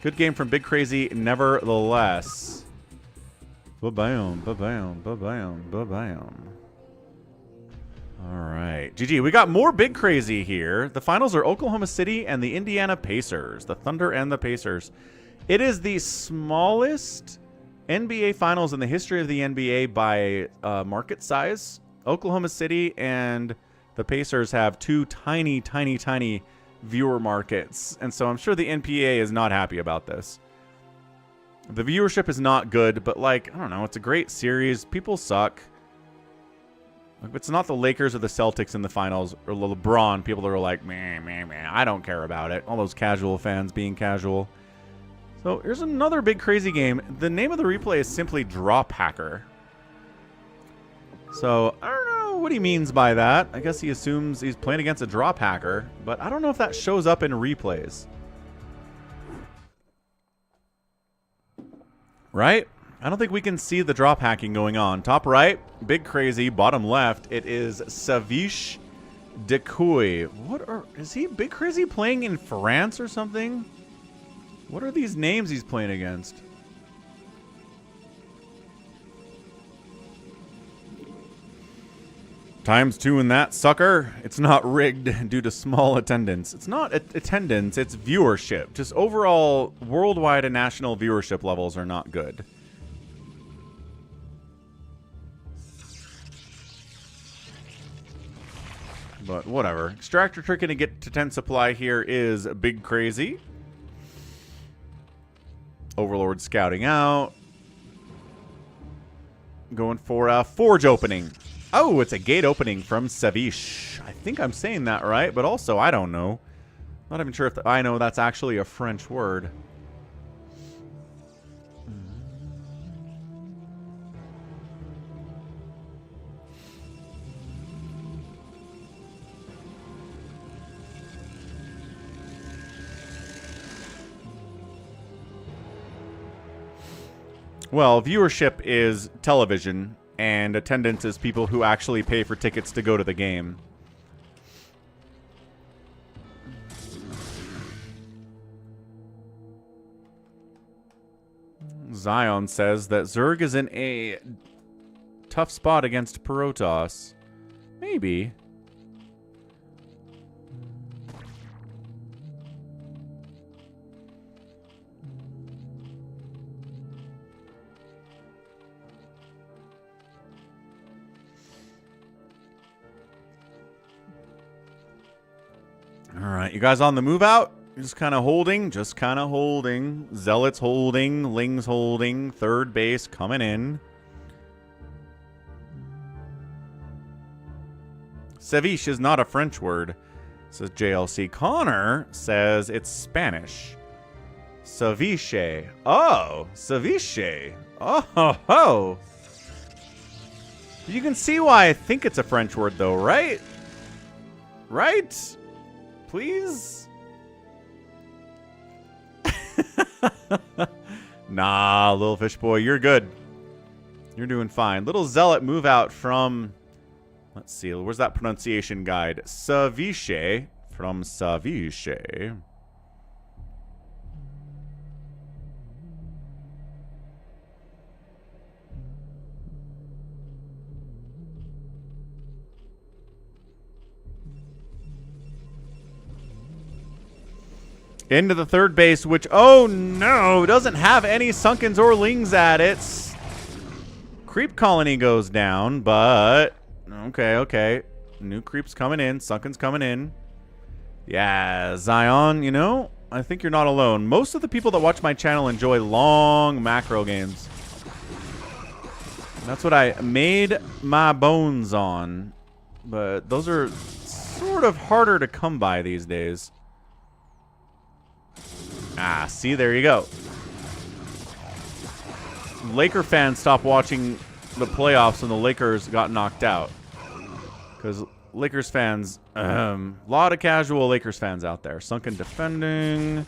S1: Good game from BigCrazy, nevertheless. Ba-bam, ba-bam, ba-bam, ba-bam. All right. GG, we got more BigCrazy here. The finals are Oklahoma City and the Indiana Pacers. The Thunder and the Pacers. It is the smallest NBA finals in the history of the NBA by market size. Oklahoma City and the Pacers have two tiny, tiny, tiny viewer markets. And so I'm sure the NPA is not happy about this. The viewership is not good, but, like, I don't know. It's a great series. People suck. Like, it's not the Lakers or the Celtics in the finals or LeBron. People are like, man, I don't care about it. All those casual fans being casual. So here's another BigCrazy game. The name of the replay is simply Drop Hacker. So I don't know what he means by that. I guess he assumes he's playing against a drop hacker, but I don't know if that shows up in replays. Right? I don't think we can see the drop hacking going on. Top right, BigCrazy. Bottom left, it is CevicheDECuy. Is he BigCrazy playing in France or something? What are these names he's playing against? ×2 in that, sucker. It's not rigged due to small attendance. It's not attendance, it's viewership. Just overall worldwide and national viewership levels are not good. But whatever. Extractor tricking to get to 10 supply here is BigCrazy. Overlord scouting out. Going for a forge opening. Oh, it's a gate opening from Ceviche. I think I'm saying that right, but also I don't know. Not even sure if I know that's actually a French word. Well, viewership is television, and attendance is people who actually pay for tickets to go to the game. Zion says that Zerg is in a tough spot against Protoss. Maybe. All right, you guys on the move out? Just kind of holding, just kind of holding. Zealots holding, Lings holding, third base coming in. Ceviche is not a French word, says JLC. Connor says it's Spanish. Ceviche. Oh, ceviche. Oh, ho, ho. You can see why I think it's a French word, though, right? Right? Please? Nah, little fish boy, you're good. You're doing fine. Little zealot move out from... Let's see, where's that pronunciation guide? Ceviche. From Ceviche. Into the third base, which, oh no, doesn't have any Sunkens or Lings at it. Creep colony goes down, but okay, okay. New creeps coming in, Sunkens coming in. Yeah, Zion, you know, I think you're not alone. Most of the people that watch my channel enjoy long macro games. That's what I made my bones on. But those are sort of harder to come by these days. Ah, see, there you go. Laker fans stopped watching the playoffs when the Lakers got knocked out. Because Lakers fans, a lot of casual Lakers fans out there. Sunken defending.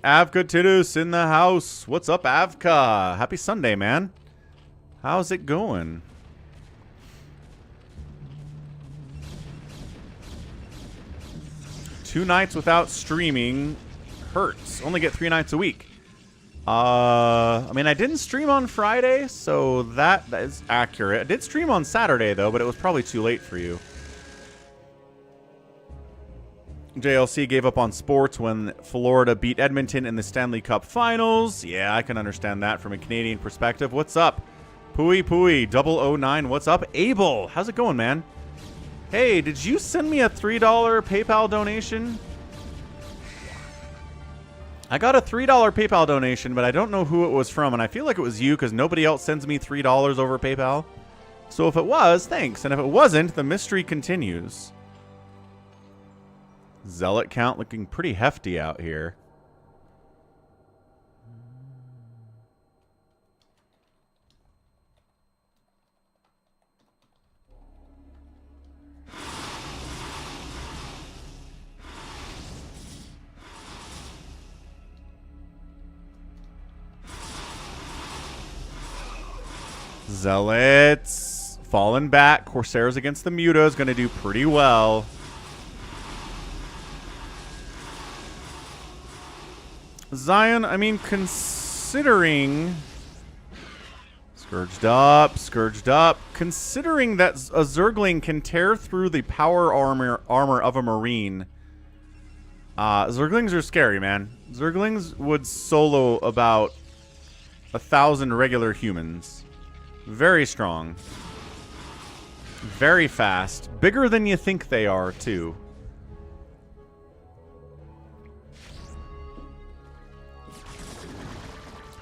S1: Avka Tidus in the house. What's up, Avka? Happy Sunday, man. How's it going? Two nights without streaming hurts. Only get 3 nights a week. I mean, I didn't stream on Friday, so that is accurate. I did stream on Saturday, though, but it was probably too late for you. JLC gave up on sports when Florida beat Edmonton in the Stanley Cup Finals. Yeah, I can understand that from a Canadian perspective. What's up? Pooey Pooey 009. What's up? Abel, how's it going, man? Hey, did you send me a $3 PayPal donation? I got a $3 PayPal donation, but I don't know who it was from, and I feel like it was you because nobody else sends me $3 over PayPal. So if it was, thanks. And if it wasn't, the mystery continues. Zealot count looking pretty hefty out here. Zealots falling back. Corsairs against the Muta is going to do pretty well. Zion, I mean, considering... Scourged up. Considering that a Zergling can tear through the power armor of a Marine. Zerglings are scary, man. Zerglings would solo about 1,000 regular humans. Very strong. Very fast. Bigger than you think they are, too.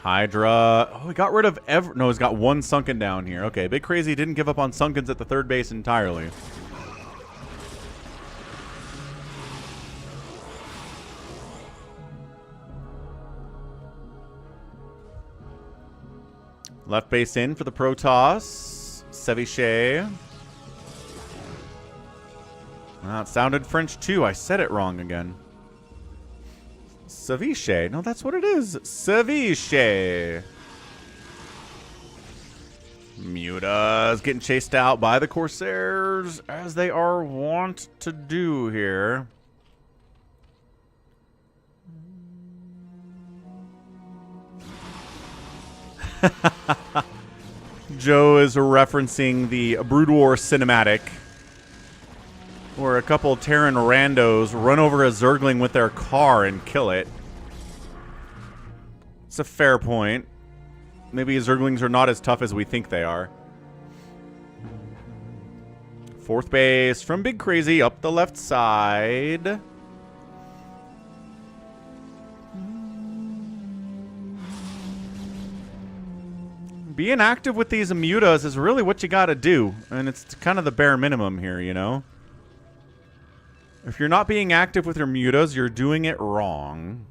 S1: Hydra. Oh, he got rid of no, he's got one Sunken down here. Okay, BigCrazy didn't give up on Sunkens at the third base entirely. Left base in for the Protoss. Ceviche. It sounded French too. I said it wrong again. Ceviche. No, that's what it is. Ceviche. Muta's getting chased out by the Corsairs, as they are wont to do here. Joe is referencing the Brood War cinematic, where a couple Terran randos run over a Zergling with their car and kill it. It's a fair point. Maybe Zerglings are not as tough as we think they are. Fourth base from BigCrazy up the left side. Being active with these mutas is really what you gotta do. And it's kind of the bare minimum here, you know? If you're not being active with your mutas, you're doing it wrong.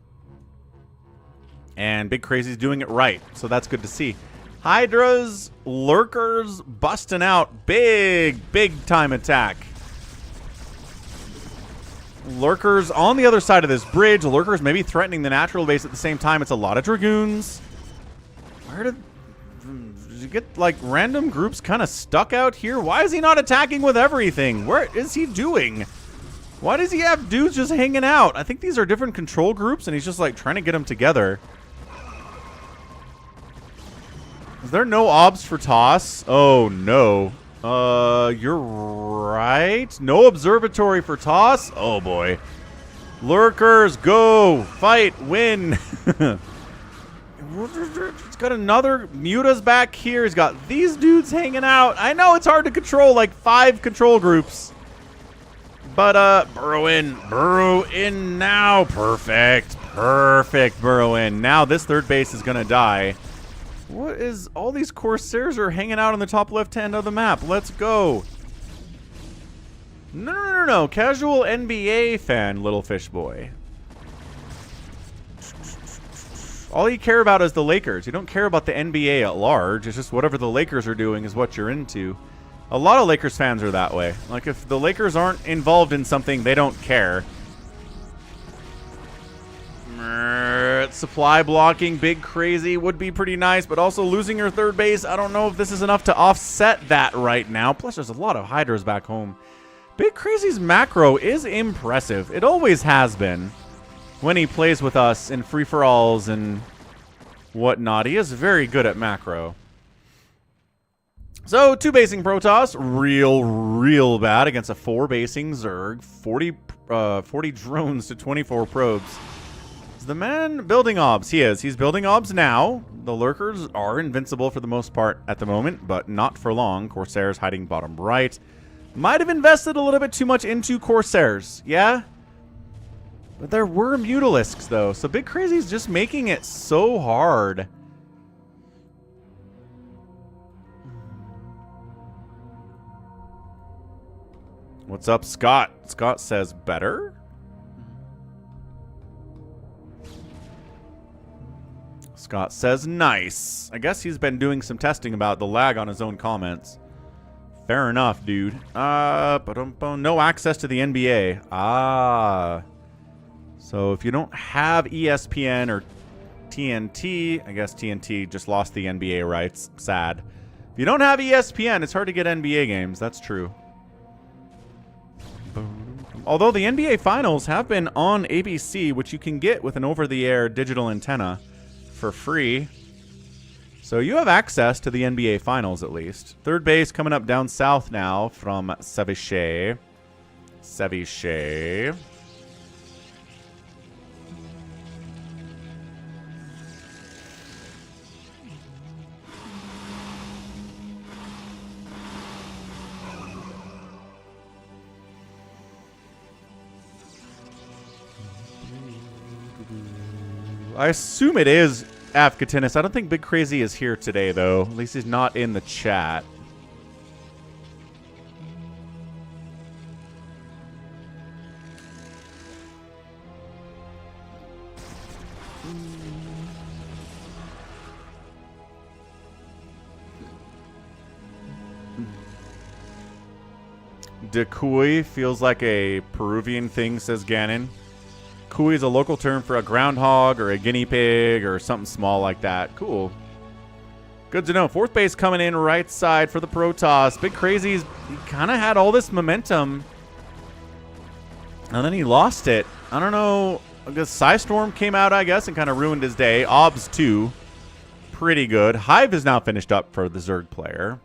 S1: And BigCrazy's doing it right, so that's good to see. Hydras, lurkers, busting out. Big time attack. Lurkers on the other side of this bridge. Lurkers maybe threatening the natural base at the same time. It's a lot of Dragoons. Where did you get, like, random groups kind of stuck out here? Why is he not attacking with everything? Where is he doing? Why does he have dudes just hanging out? I think these are different control groups, and he's just, like, trying to get them together. Is there no obs for toss? Oh, no. You're right. No observatory for toss? Oh, boy. Lurkers, go. Fight. Win. He's got another Muta's back here. He's got these dudes hanging out. I know it's hard to control, like 5 control groups. But, burrow in now. Perfect. Burrow in. Now this third base is going to die. What is... all these Corsairs are hanging out on the top left hand of the map. Let's go. No. Casual NBA fan, little fish boy. All you care about is the Lakers. You don't care about the NBA at large. It's just whatever the Lakers are doing is what you're into. A lot of Lakers fans are that way. Like, if the Lakers aren't involved in something, they don't care. Supply blocking BigCrazy would be pretty nice, but also losing your third base, I don't know if this is enough to offset that right now. Plus, there's a lot of Hydras back home. BigCrazy's macro is impressive. It always has been. When he plays with us in free-for-alls and whatnot, he is very good at macro. So, 2-basing Protoss, real bad against a 4-basing Zerg. 40 drones to 24 probes. Is the man building obs? He is. He's building obs now. The Lurkers are invincible for the most part at the moment, but not for long. Corsairs hiding bottom right. Might have invested a little bit too much into Corsairs, yeah? But there were Mutalisks, though, so BigCrazy's just making it so hard. What's up, Scott? Scott says better? Scott says nice. I guess he's been doing some testing about the lag on his own comments. Fair enough, dude. No access to the NBA. Ah. So if you don't have ESPN or TNT, I guess TNT just lost the NBA rights. Sad. If you don't have ESPN, it's hard to get NBA games. That's true. Although the NBA Finals have been on ABC, which you can get with an over-the-air digital antenna for free. So you have access to the NBA Finals, at least. Third base coming up down south now from Ceviche. I assume it is Afkatinis. I don't think BigCrazy is here today, though. At least he's not in the chat. DeCuy feels like a Peruvian thing, says Ganon. Cuy is a local term for a groundhog or a guinea pig or something small like that. Cool. Good to know. Fourth base coming in right side for the Protoss. BigCrazy's, he kind of had all this momentum. And then he lost it. I don't know. I guess Psystorm came out, I guess, and kind of ruined his day. Obs, too. Pretty good. Hive is now finished up for the Zerg player.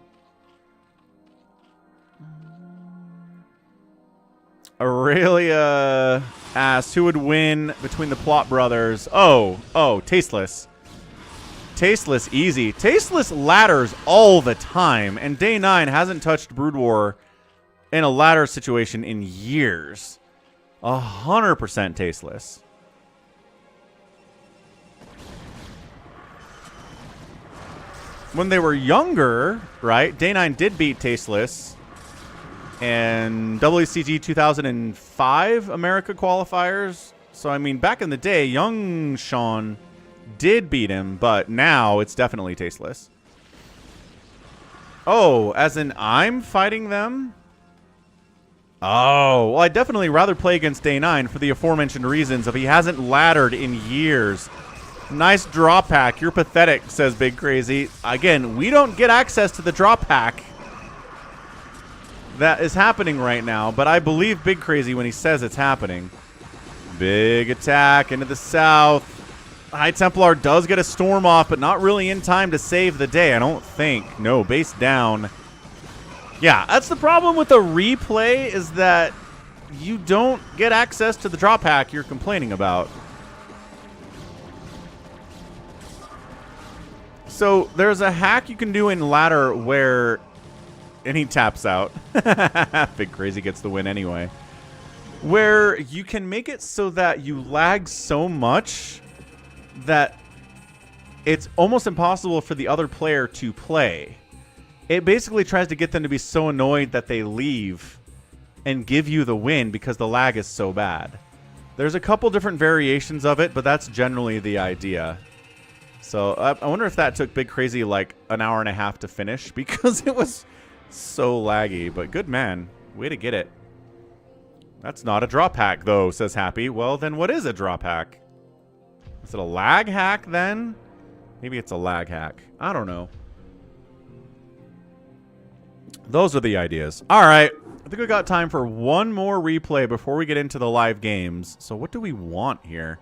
S1: Aurelia asks, who would win between the Plot brothers? Oh, Tasteless. Tasteless, easy. Tasteless ladders all the time, and Day 9 hasn't touched Brood War in a ladder situation in years. 100% Tasteless. When they were younger, right, Day 9 did beat Tasteless. And WCG 2005 America qualifiers. So, I mean, back in the day, young Sean did beat him, but now it's definitely Tasteless. Oh, as in I'm fighting them? Oh, well, I'd definitely rather play against Day 9 for the aforementioned reasons of he hasn't laddered in years. Nice draw pack. You're pathetic, says BigCrazy. Again, we don't get access to the draw pack that is happening right now, but I believe BigCrazy when he says it's happening. Big attack into the south. High Templar does get a storm off, but not really in time to save the day, I don't think. No, base down. Yeah, that's the problem with the replay, is that you don't get access to the drop pack you're complaining about. So there's a hack you can do in ladder where... And he taps out. BigCrazy gets the win anyway. Where you can make it so that you lag so much that it's almost impossible for the other player to play. It basically tries to get them to be so annoyed that they leave and give you the win because the lag is so bad. There's a couple different variations of it, but that's generally the idea. So I wonder if that took BigCrazy like an hour and a half to finish because it was so laggy. But good man. Way to get it. That's not a draw pack, though, says Happy. Well, then what is a draw pack? Is it a lag hack, then? Maybe it's a lag hack. I don't know. Those are the ideas. All right. I think we got time for one more replay before we get into the live games. So what do we want here?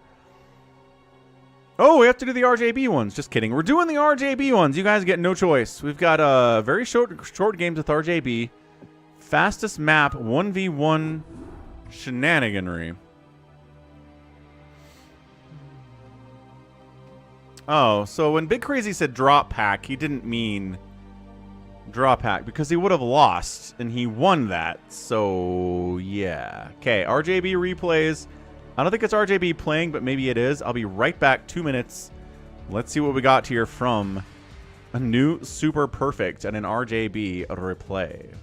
S1: Oh, we have to do the RJB ones. Just kidding. We're doing the RJB ones. You guys get no choice. We've got very short games with RJB. Fastest map, 1v1 shenaniganry. Oh, so when BigCrazy said drop pack, he didn't mean draw pack because he would have lost and he won that. So, yeah. Okay, RJB replays. I don't think it's RJB playing, but maybe it is. I'll be right back. 2 minutes. Let's see what we got here from a new Super Perfect and an RJB replay.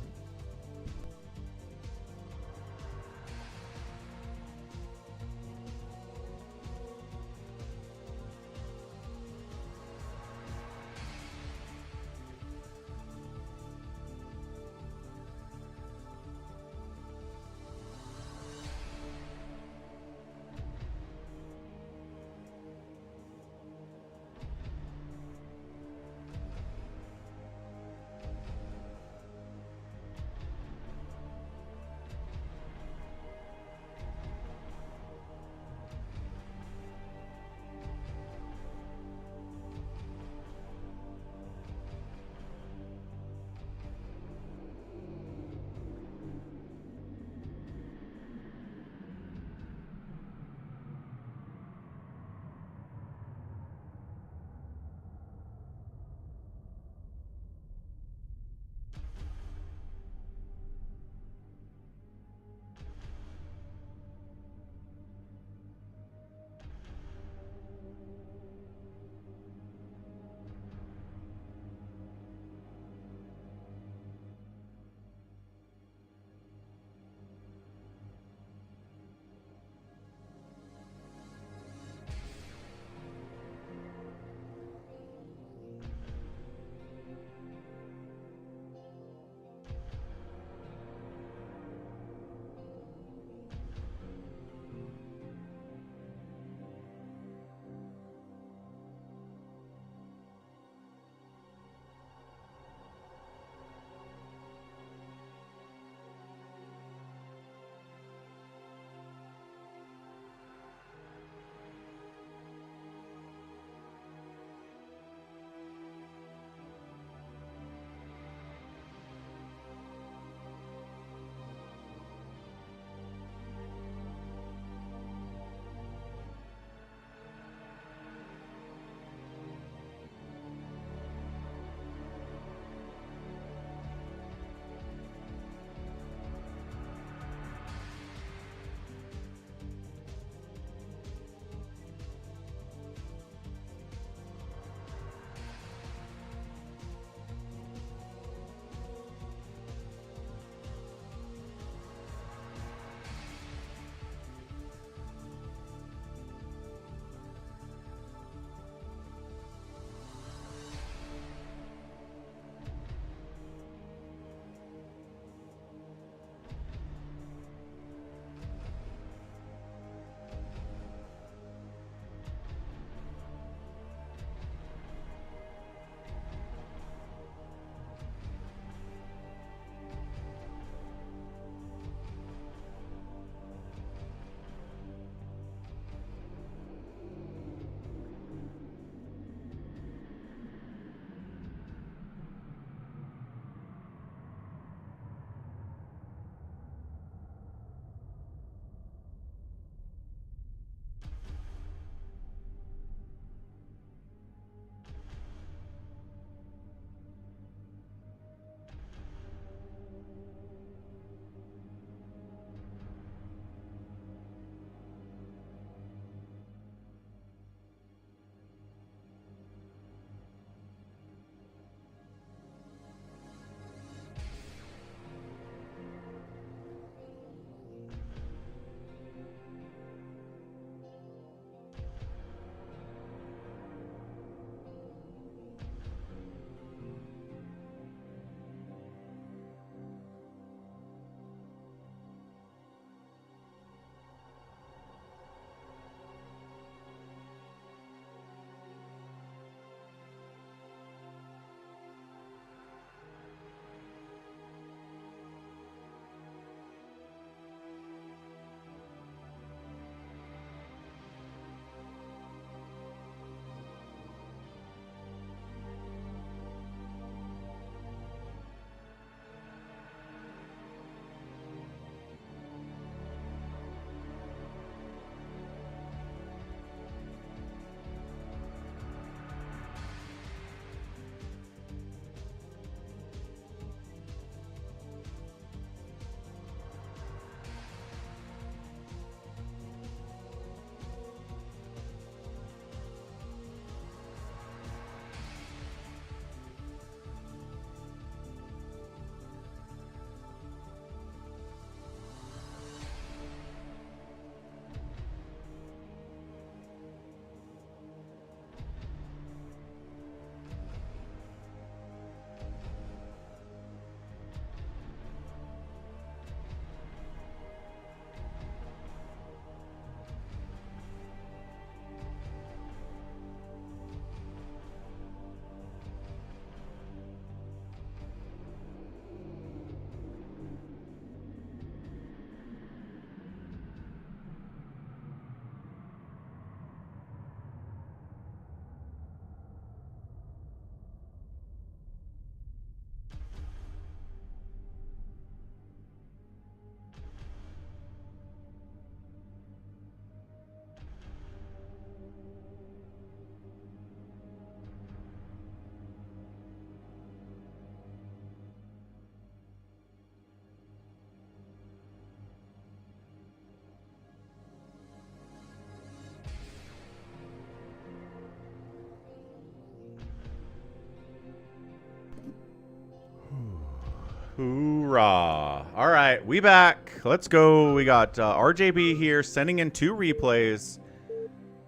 S1: Hoorah. All right, we back. Let's go. We got RJB here sending in 2 replays.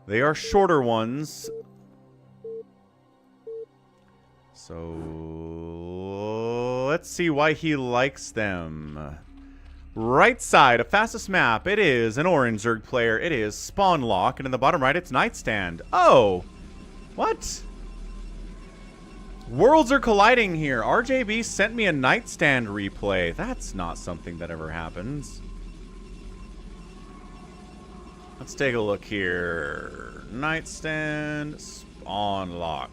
S1: They are shorter ones. So let's see why he likes them. Right side, a fastest map. It is an orange Zerg player. It is spawnlock. And in the bottom right, it's nightstand. Oh, what? Worlds are colliding here. RJB sent me a nightstand replay. That's not something that ever happens. Let's take a look here. Nightstand, spawnlock.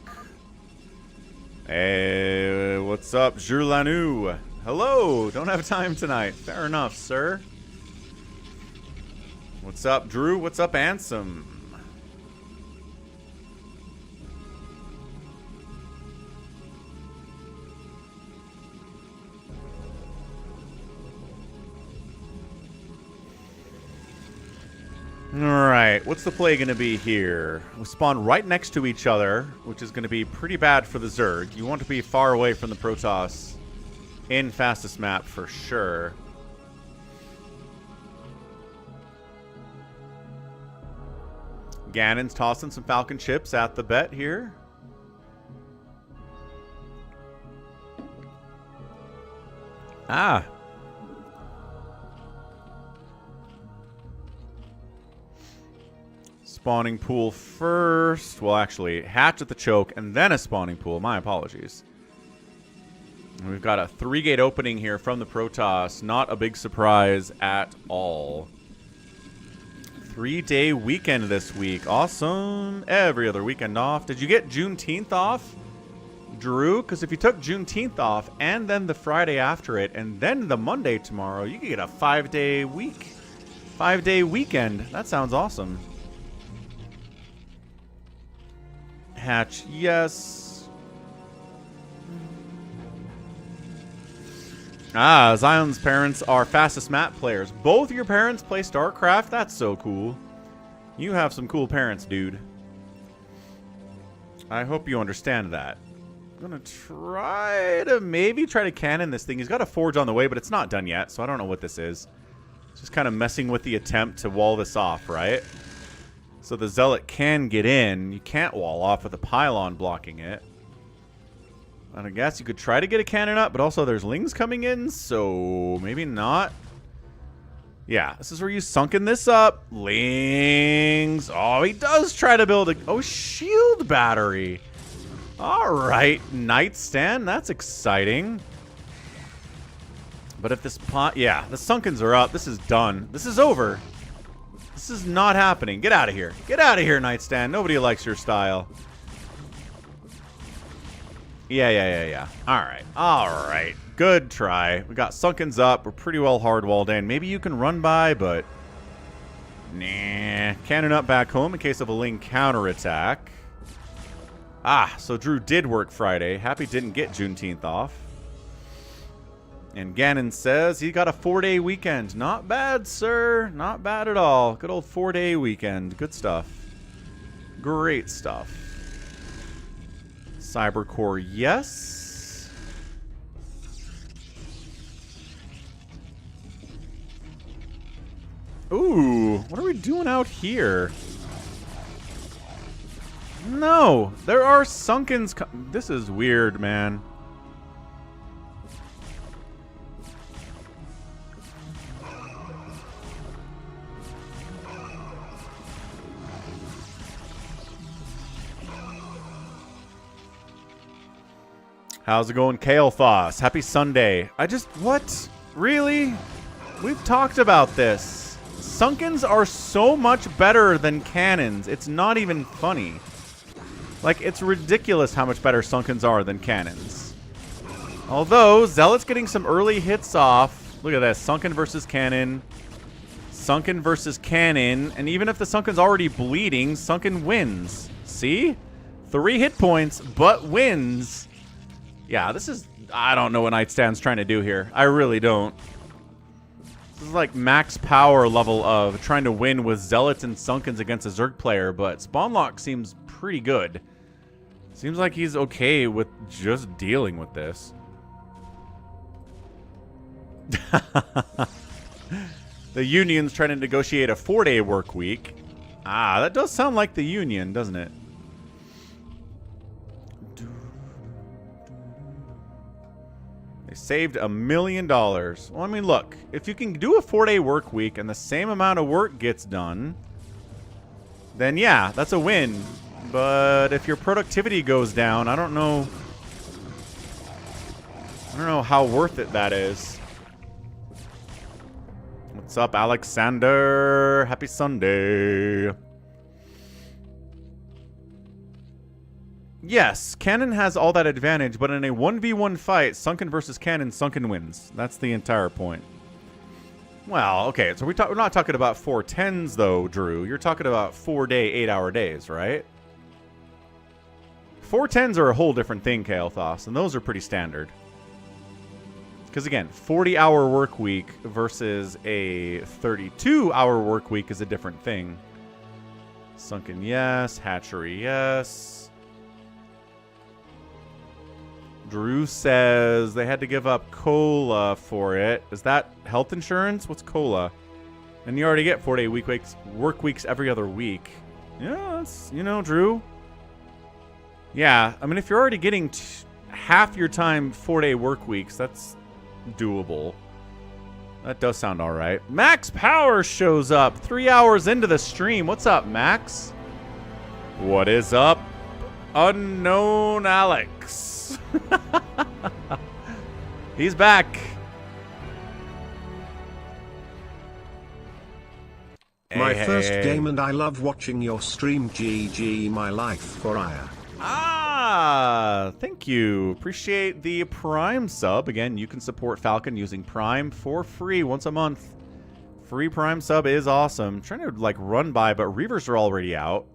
S1: Hey, what's up, Jurlanu? Hello, don't have time tonight. Fair enough, sir. What's up, Drew? What's up, Ansem? Alright, what's the play going to be here? We spawn right next to each other, which is going to be pretty bad for the Zerg. You want to be far away from the Protoss in fastest map for sure. Ganon's tossing some Falcon chips at the bet here. Ah. Spawning pool first. Well, actually, hatch at the choke and then a spawning pool. My apologies. And we've got a 3-gate opening here from the Protoss. Not a big surprise at all. 3-day weekend this week. Awesome. Every other weekend off. Did you get Juneteenth off, Drew? Because if you took Juneteenth off and then the Friday after it and then the Monday tomorrow, you could get a 5-day week. 5-day weekend. That sounds awesome. Hatch, yes. Ah, Zion's parents are fastest map players. Both your parents play StarCraft? That's so cool. You have some cool parents, dude. I hope you understand that. I'm gonna try to cannon this thing. He's got a forge on the way, but it's not done yet, so I don't know what this is. Just kind of messing with the attempt to wall this off, right? So the Zealot can get in. You can't wall off with a pylon blocking it. And I guess you could try to get a cannon up, but also there's Lings coming in, so maybe not. Yeah, this is where you sunken this up. Lings. Oh, he does try to build a... Oh, shield battery. All right, nightstand. That's exciting. But if this pot... Yeah, the sunkens are up. This is done. This is over. This is not happening. Get out of here. Get out of here, nightstand. Nobody likes your style. Yeah. All right. Good try. We got sunkens up. We're pretty well hard-walled in. Maybe you can run by, but... Nah. Cannon up back home in case of a Ling counterattack. Ah, so Drew did work Friday. Happy didn't get Juneteenth off. And Ganon says he got a 4-day weekend. Not bad, sir. Not bad at all. Good old 4-day weekend. Good stuff. Great stuff. Cybercore, yes. Ooh, what are we doing out here? No, there are sunkens. This is weird, man. How's it going, Kalefoss? Happy Sunday. What? Really? We've talked about this. Sunkens are so much better than cannons. It's not even funny. Like, it's ridiculous how much better Sunkens are than cannons. Although, Zealot's getting some early hits off. Look at this. Sunken versus cannon. Sunken versus cannon. And even if the Sunken's already bleeding, Sunken wins. See? 3 hit points, but wins. Yeah, this is... I don't know what Nightstand's trying to do here. I really don't. This is like max power level of trying to win with Zealots and Sunkens against a Zerg player, but Spawnlock seems pretty good. Seems like he's okay with just dealing with this. The union's trying to negotiate a 4-day work week. Ah, that does sound like the union, doesn't it? They saved $1 million. Well, I mean, look, if you can do a 4-day work week and the same amount of work gets done, then yeah, that's a win. But if your productivity goes down, I don't know how worth it that is. What's up, Alexander? Happy Sunday. Yes, Cannon has all that advantage, but in a 1v1 fight, Sunken versus Cannon, Sunken wins. That's the entire point. Well, okay, so we're not talking about 410s, though, Drew. You're talking about 4-day, 8-hour days, right? 410s are a whole different thing, Kael'thas, and those are pretty standard. Because again, 40-hour work week versus a 32-hour work week is a different thing. Sunken, yes. Hatchery, yes. Drew says they had to give up COLA for it. Is that health insurance? What's COLA? And you already get 4-day work weeks every other week. Yeah, that's, you know, Drew. Yeah, I mean, if you're already getting half your time 4-day work weeks, that's doable. That does sound all right. Max Power shows up 3 hours into the stream. What's up, Max? What is up, Unknown Alex? He's back.
S3: My
S1: Hey,
S3: first
S1: hey.
S3: game and I love watching your stream. GG my life for Aya.
S1: Ah, thank you. Appreciate the Prime sub. Again, you can support Falcon using Prime for free once a month. Free Prime sub is awesome. I'm trying to like run by, but Reavers are already out.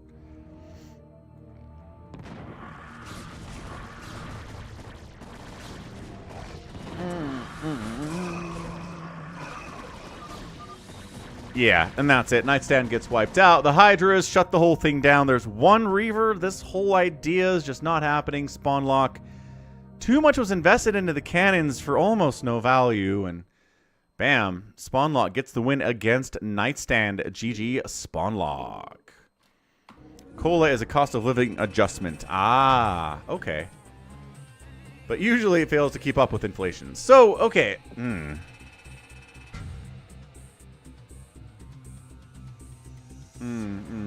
S1: Yeah, and that's it. Nightstand gets wiped out. The Hydras shut the whole thing down. There's one Reaver. This whole idea is just not happening. Spawnlock. Too much was invested into the cannons for almost no value. And bam, Spawnlock gets the win against Nightstand. GG Spawnlock. COLA is a cost of living adjustment. Ah, okay. But usually it fails to keep up with inflation. So, okay.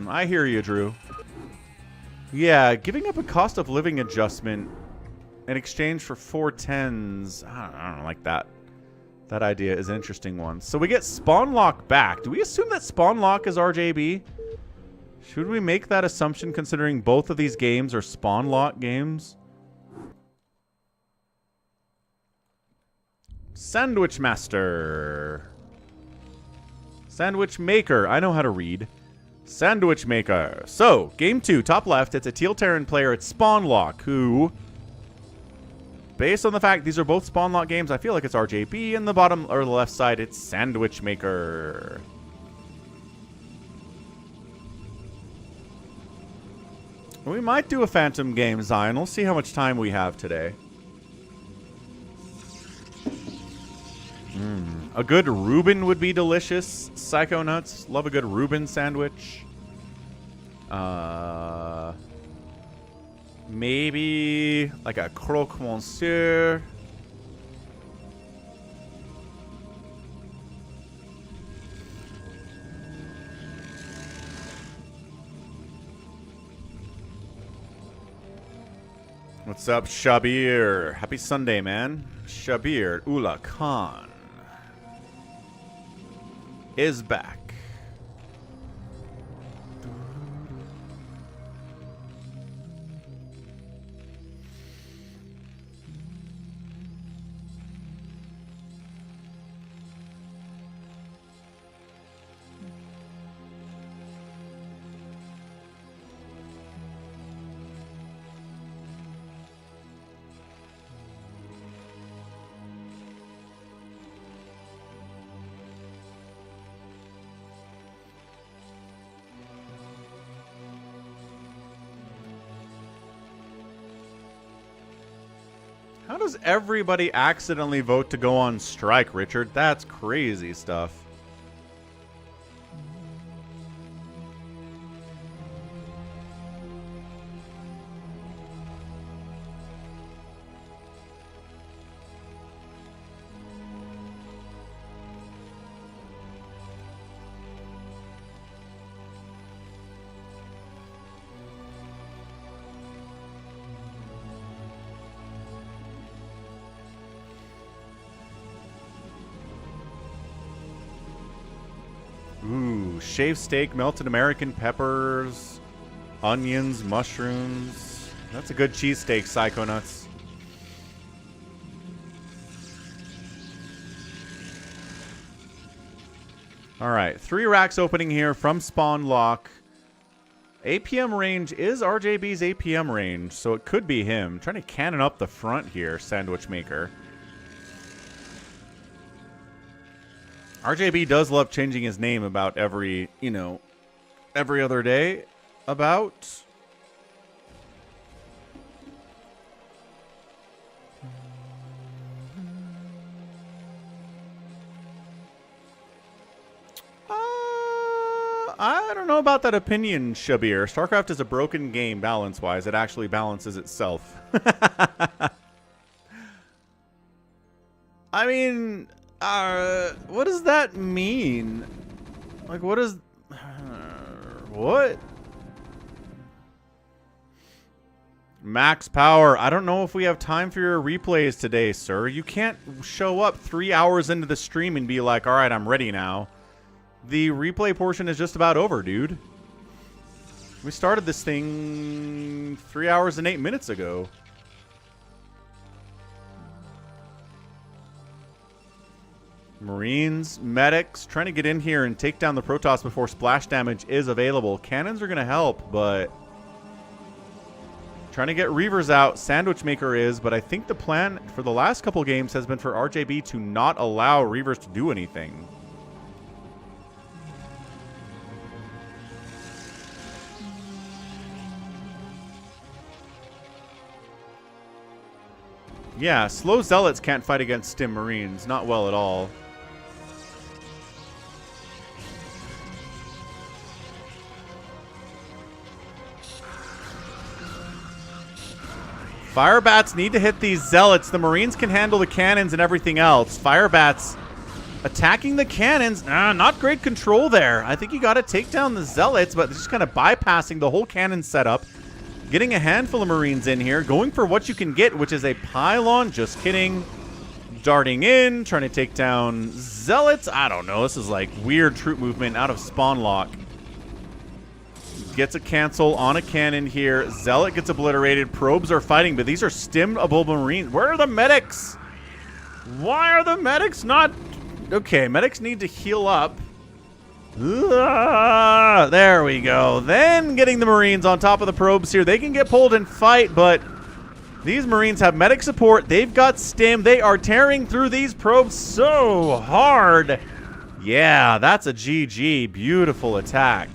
S1: I hear you, Drew. Yeah, giving up a cost of living adjustment in exchange for 410s. I don't like that. That idea is an interesting one. So we get Spawnlock back. Do we assume that Spawnlock is RJB? Should we make that assumption considering both of these games are Spawnlock games? Sandwich Master. Sandwich Maker. I know how to read. Sandwich Maker. So, game 2, top left, it's a Teal Terran player. It's Spawnlock, who, based on the fact these are both Spawnlock games, I feel like it's RJB. In the bottom or the left side, it's Sandwich Maker. We might do a Phantom game, Zion. We'll see how much time we have today. A good Reuben would be delicious. Psycho Nuts. Love a good Reuben sandwich. Maybe like a croque monsieur. What's up, Shabir? Happy Sunday, man. Shabir Ula Khan is back. How does everybody accidentally vote to go on strike, Richard? That's crazy stuff. Ooh, shaved steak, melted American peppers, onions, mushrooms. That's a good cheesesteak, Psychonauts. All right, 3 racks opening here from spawnlock. APM range is RJB's APM range, so it could be him. Trying to cannon up the front here, Sandwich Maker. RJB does love changing his name about every, you know, every other day. About. I don't know about that opinion, Shabir. StarCraft is a broken game balance-wise. It actually balances itself. I mean, what does that mean? Like, what is... what? Max power. I don't know if we have time for your replays today, sir. You can't show up 3 hours into the stream and be like, all right, I'm ready now. The replay portion is just about over, dude. We started this thing 3 hours and 8 minutes ago. Marines, medics, trying to get in here and take down the Protoss before splash damage is available. Cannons are going to help, but... trying to get Reavers out. Sandwich Maker is, but I think the plan for the last couple games has been for RJB to not allow Reavers to do anything. Yeah, slow Zealots can't fight against Stim Marines. Not well at all. Firebats need to hit these Zealots. The Marines can handle the cannons and everything else. Firebats attacking the cannons. Not great control there. I think you got to take down the Zealots, but just kind of bypassing the whole cannon setup. Getting a handful of Marines in here. Going for what you can get, which is a pylon. Just kidding. Darting in. Trying to take down Zealots. I don't know. This is like weird troop movement out of spawnlock. Gets a cancel on a cannon here. Zealot gets obliterated. Probes are fighting, but these are stimable Marines. Where are the medics? Why are the medics not... okay, medics need to heal up. There we go. Then getting the Marines on top of the probes here. They can get pulled and fight, but these Marines have medic support. They've got stim. They are tearing through these probes so hard. Yeah, that's a GG. Beautiful attack.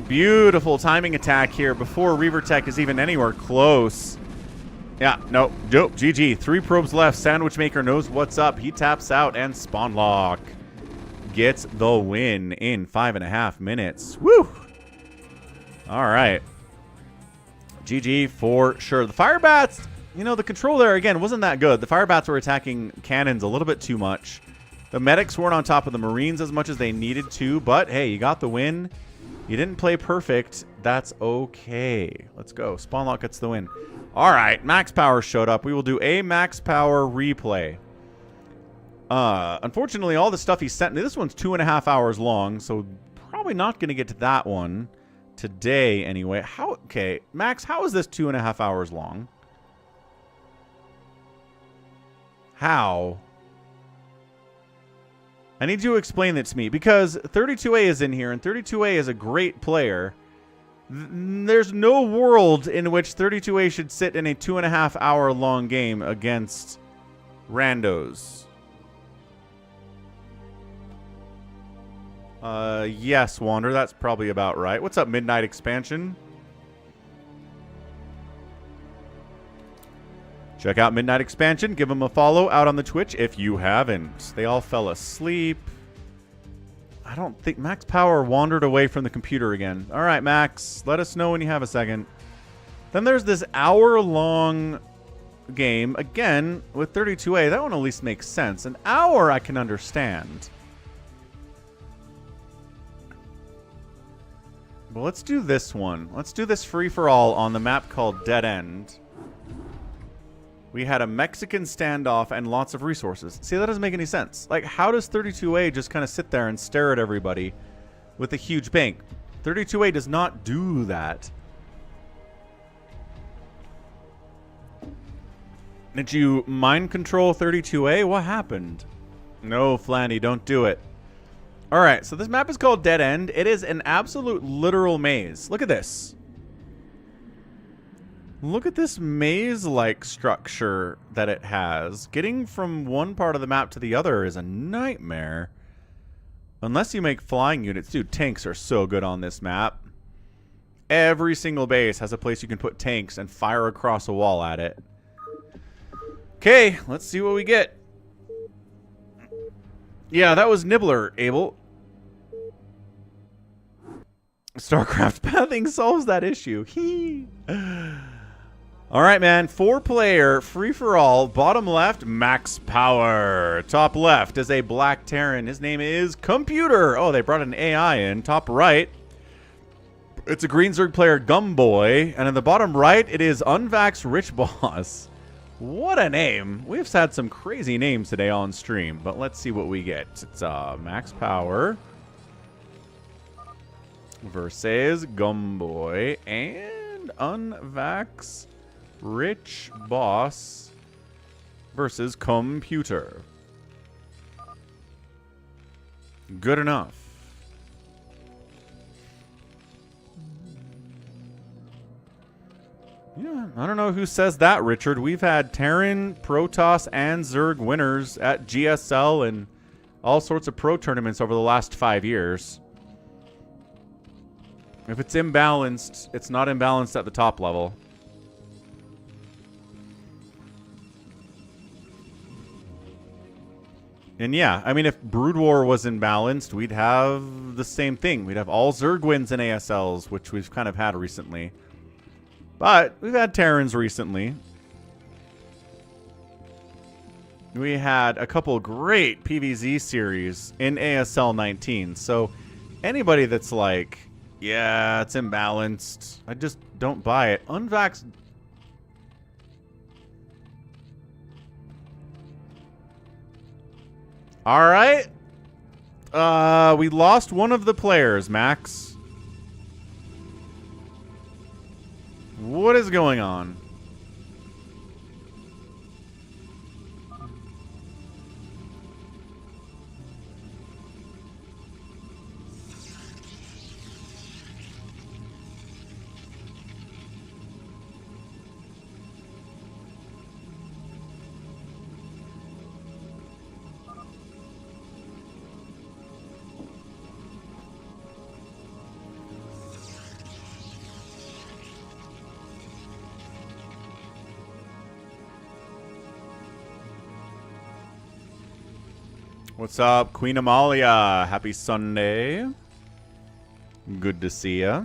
S1: Beautiful timing attack here before Reaver Tech is even anywhere close. Yeah, no, dope. GG. 3 probes left. Sandwich Maker knows what's up. He taps out, and Spawnlock gets the win in 5.5 minutes. Woo! All right. GG for sure. The Firebats, you know, the control there, again, wasn't that good. The Firebats were attacking cannons a little bit too much. The medics weren't on top of the Marines as much as they needed to, but hey, you got the win. You didn't play perfect. That's okay. Let's go. Spawnlock gets the win. All right, max power showed up. We will do a max power replay. Unfortunately, all the stuff he sent me, this one's 2.5 hours long, so probably not going to get to that one today anyway. Okay, Max, how is this 2.5 hours long? How? I need you to explain it to me, because 32A is in here, and 32A is a great player. There's no world in which 32A should sit in a 2.5 hour long game against randos. Yes, Wander, that's probably about right. What's up, Midnight Expansion? Check out Midnight Expansion. Give them a follow out on the Twitch if you haven't. They all fell asleep. I don't think Max Power wandered away from the computer again. All right, Max, let us know when you have a second. Then there's this hour-long game, again, with 32A. That one at least makes sense. An hour I can understand. Well, let's do this one. Let's do this free-for-all on the map called Dead End. We had a Mexican standoff and lots of resources. See, that doesn't make any sense. Like, how does 32A just kind of sit there and stare at everybody with a huge bank? 32A does not do that. Did you mind control 32A? What happened? No, Flanny, don't do it. All right, so this map is called Dead End. It is an absolute literal maze. Look at this. Look at this maze-like structure that it has. Getting from one part of the map to the other is a nightmare. Unless you make flying units. Dude, tanks are so good on this map. Every single base has a place you can put tanks and fire across a wall at it. Okay, let's see what we get. Yeah, that was Nibbler, Abel. StarCraft pathing solves that issue. All right, man. 4-player, free-for-all. Bottom left, Max Power. Top left is a Black Terran. His name is Computer. Oh, they brought an AI in. Top right, it's a Green Zerg player, Gumboy. And in the bottom right, it is Unvax Rich Boss. What a name. We've had some crazy names today on stream, but let's see what we get. It's Max Power versus Gumboy and Unvax Rich Boss versus Computer. Good enough. Yeah, I don't know who says that, Richard. We've had Terran, Protoss, and Zerg winners at GSL and all sorts of pro tournaments over the last 5 years. If it's imbalanced, it's not imbalanced at the top level. And yeah, I mean, if Brood War was imbalanced, we'd have the same thing. We'd have all Zerg wins in ASLs, which we've kind of had recently. But we've had Terrans recently. We had a couple great PvZ series in ASL 19. So anybody that's like, yeah, it's imbalanced, I just don't buy it. Unvax. All right. We lost one of the players, Max. What is going on? What's up, Queen Amalia? Happy Sunday. Good to see ya.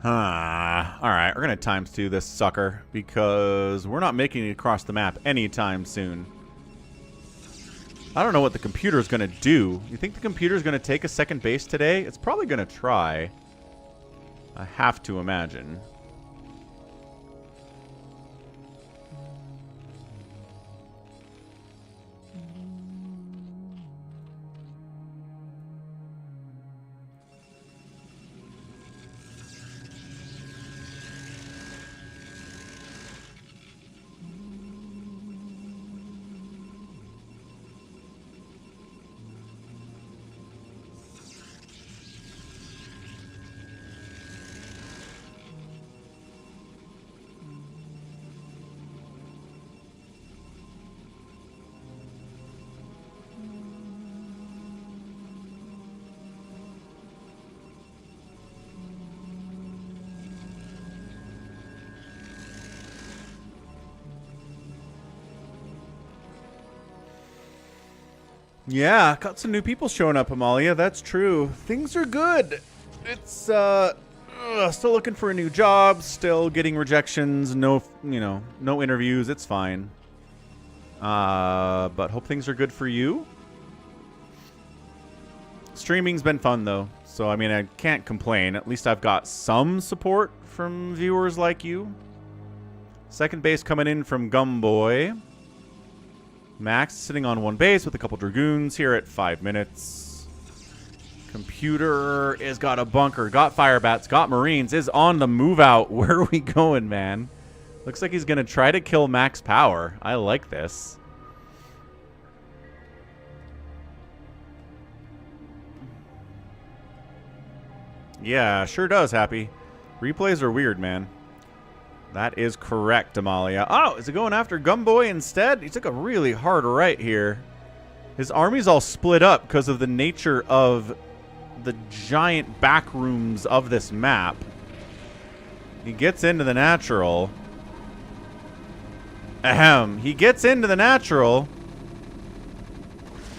S1: Alright, we're going to ×2 this sucker because we're not making it across the map anytime soon. I don't know what the computer's going to do. You think the computer's going to take a second base today? It's probably going to try. I have to imagine. Yeah, got some new people showing up, Amalia. That's true. Things are good. It's still looking for a new job, still getting rejections, no interviews. It's fine. But hope things are good for you. Streaming's been fun though. So I mean, I can't complain. At least I've got some support from viewers like you. Second base coming in from Gumboy. Max sitting on one base with a couple Dragoons here at 5 minutes. Computer is got a bunker, got fire bats, got Marines, is on the move out. Where are we going, man? Looks like he's going to try to kill Max Power. I like this. Yeah, sure does, Happy. Replays are weird, man. That is correct, Amalia. Oh, is it going after Gumboy instead? He took a really hard right here. His army's all split up because of the nature of the giant back rooms of this map. He gets into the natural. Ahem. He gets into the natural.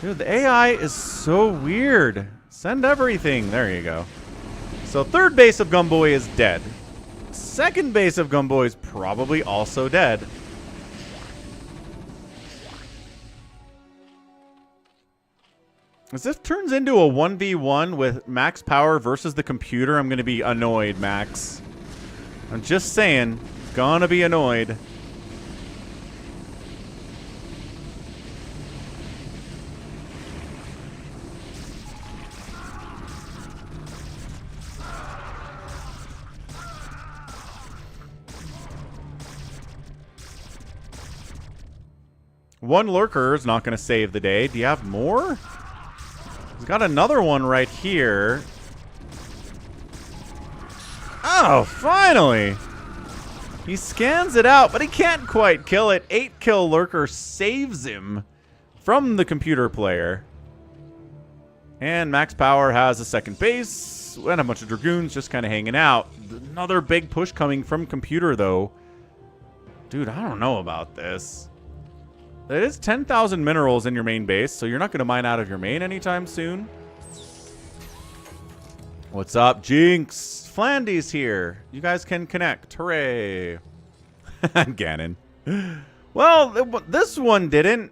S1: Dude, the AI is so weird. Send everything. There you go. So third base of Gumboy is dead. Second base of Gumboy is probably also dead. As this turns into a 1v1 with Max Power versus the computer, I'm going to be annoyed, Max. I'm just saying, gonna be annoyed. One lurker is not going to save the day. Do you have more? He's got another one right here. Oh, finally! He scans it out, but he can't quite kill it. 8-kill lurker saves him from the computer player. And Max Power has a second base and a bunch of Dragoons just kind of hanging out. Another big push coming from computer, though. Dude, I don't know about this. There is 10,000 minerals in your main base, so you're not going to mine out of your main anytime soon. What's up, Jinx? Flandy's here. You guys can connect. Hooray. Ganon. Well, this one didn't.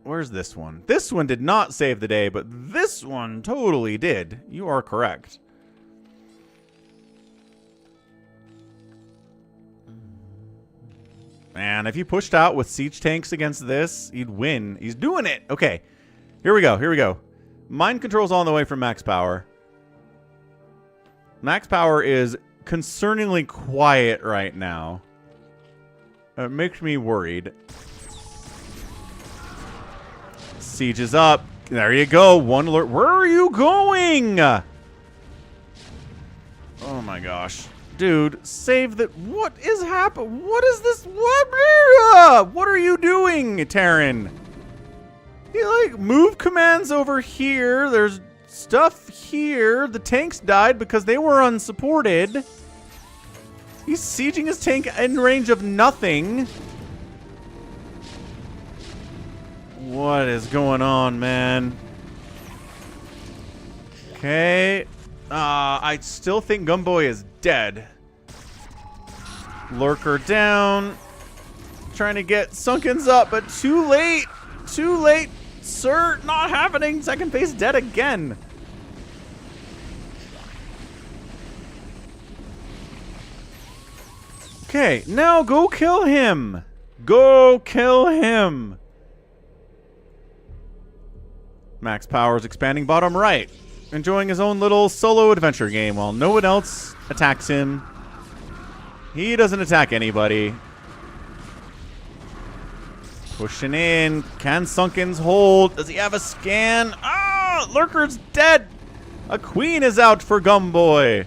S1: Where's this one? This one did not save the day, but this one totally did. You are correct. Man, if he pushed out with siege tanks against this, he'd win. He's doing it. Okay. Here we go. Here we go. Mind control's on the way from Max Power. Max Power is concerningly quiet right now. It makes me worried. Siege is up. There you go. One alert. Where are you going? Oh my gosh. Dude, save the... What is happening? What is this? What are you doing, Terran? He, like, move commands over here. There's stuff here. The tanks died because they were unsupported. He's sieging his tank in range of nothing. What is going on, man? Okay. I still think Gumboy is dead. Lurker down. Trying to get Sunkens up, but too late. Too late, sir. Not happening. Second base dead again. Okay, now go kill him. Go kill him. Max Power's expanding bottom right. Enjoying his own little solo adventure game while no one else attacks him. He doesn't attack anybody. Pushing in. Can Sunkens hold? Does he have a scan? Ah! Lurker's dead! A queen is out for Gumboy.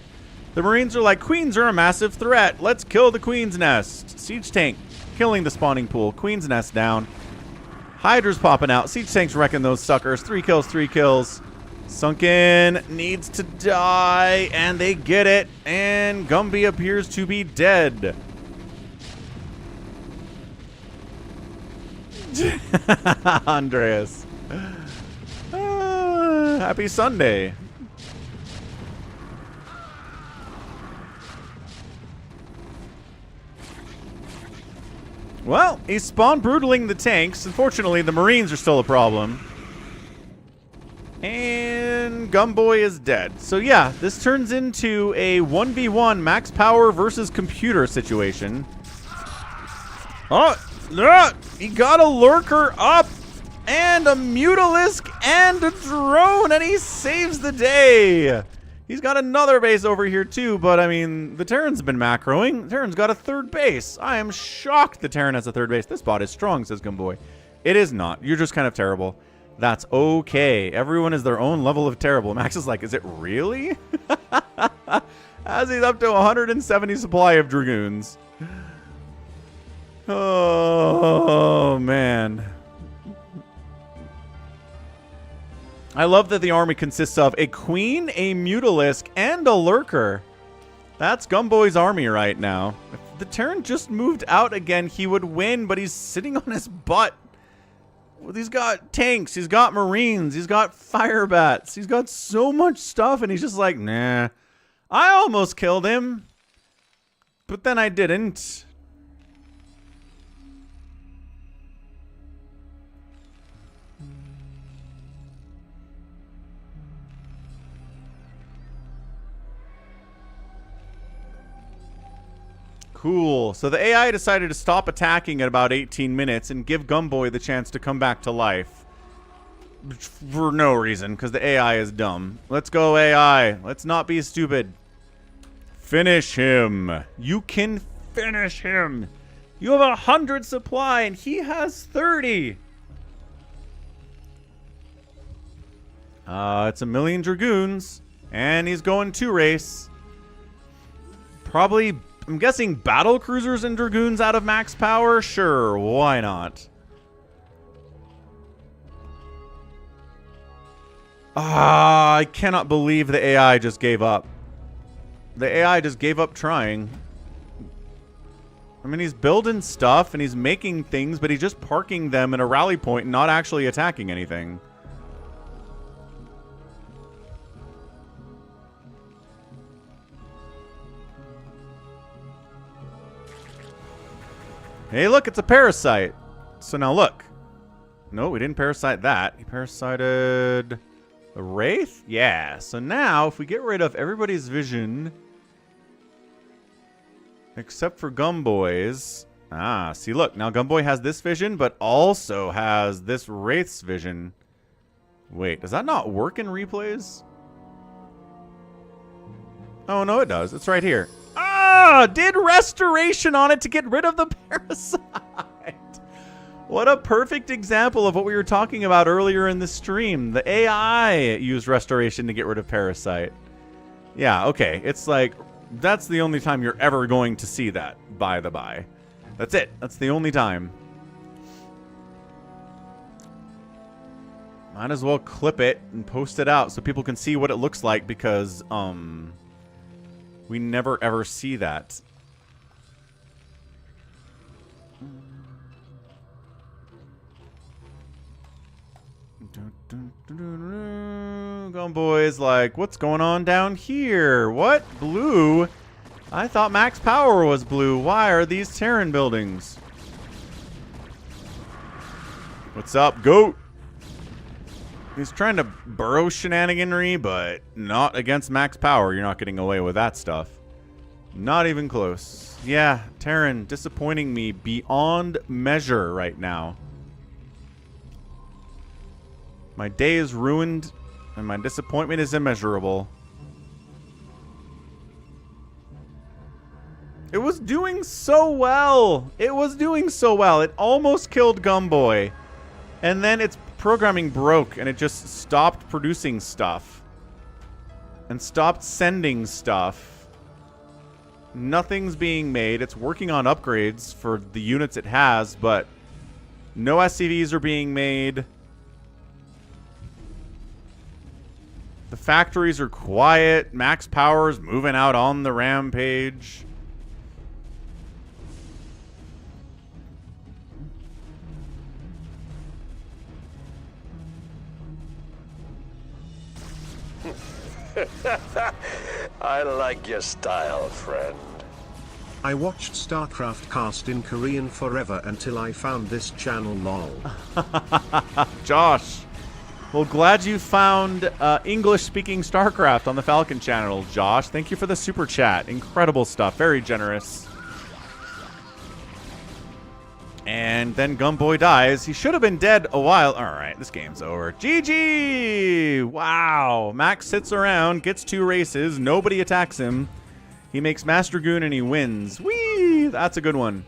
S1: The Marines are like, queens are a massive threat. Let's kill the queen's nest. Siege tank killing the spawning pool. Queen's nest down. Hydra's popping out. Siege tank's wrecking those suckers. 3 kills, 3 kills. Sunken needs to die, and they get it, and Gumby appears to be dead. Andreas. Happy Sunday. Well, he's spawn brutaling the tanks. Unfortunately, the Marines are still a problem. And Gumboy is dead. So yeah, this turns into a 1v1 max power versus computer situation. Oh, he got a lurker up and a Mutalisk and a drone, and he saves the day. He's got another base over here too, but I mean, the Terran's been macroing. The Terran's got a third base. I am shocked the Terran has a third base. This bot is strong, says Gumboy. It is not. You're just kind of terrible. That's okay. Everyone is their own level of terrible. Max is like, is it really? As he's up to 170 supply of Dragoons. Oh, man. I love that the army consists of a queen, a Mutalisk, and a lurker. That's Gumboy's army right now. If the Terran just moved out again, he would win, but he's sitting on his butt. He's got tanks, he's got Marines, he's got fire bats, he's got so much stuff, and he's just like, nah. I almost killed him, but then I didn't. Cool. So the AI decided to stop attacking at about 18 minutes and give Gumboy the chance to come back to life. For no reason, because the AI is dumb. Let's go, AI. Let's not be stupid. Finish him. You can finish him. You have 100 supply and he has 30. It's a million Dragoons. And he's going 2-race. Probably... I'm guessing battle cruisers and Dragoons out of max power? Sure, why not? I cannot believe the AI just gave up. The AI just gave up trying. I mean, he's building stuff and he's making things, but he's just parking them in a rally point and not actually attacking anything. Hey, look, it's a parasite. So now look. No, we didn't parasite that. He parasited a Wraith? Yeah. So now, if we get rid of everybody's vision, except for Gumboy's. Ah, see, look. Now Gumboy has this vision, but also has this Wraith's vision. Wait, does that not work in replays? Oh, no, it does. It's right here. Did restoration on it to get rid of the parasite. What a perfect example of what we were talking about earlier in the stream. The AI used restoration to get rid of parasite. Yeah, okay. It's like, that's the only time you're ever going to see that, by the by. That's it. That's the only time. Might as well clip it and post it out so people can see what it looks like because, we never ever see that. Gumboy's like, what's going on down here? What? Blue? I thought max power was blue. Why are these Terran buildings? What's up, goat? He's trying to burrow shenaniganry, but not against max power. You're not getting away with that stuff. Not even close. Yeah, Terran disappointing me beyond measure right now. My day is ruined, and my disappointment is immeasurable. It was doing so well. It was doing so well. It almost killed Gumboy. And then its programming broke, and it just stopped producing stuff. And stopped sending stuff. Nothing's being made. It's working on upgrades for the units it has, but no SCVs are being made. The factories are quiet. Max Power's moving out on the rampage.
S4: I like your style, friend.
S3: I watched StarCraft cast in Korean forever until I found this channel, lol.
S1: Josh. Well, glad you found English-speaking StarCraft on the Falcon channel, Josh. Thank you for the super chat. Incredible stuff. Very generous. And then Gumboy dies. He should have been dead a while. All right, this game's over. GG! Wow. Max sits around, gets 2 races. Nobody attacks him. He makes Master Goon and he wins. Whee! That's a good one.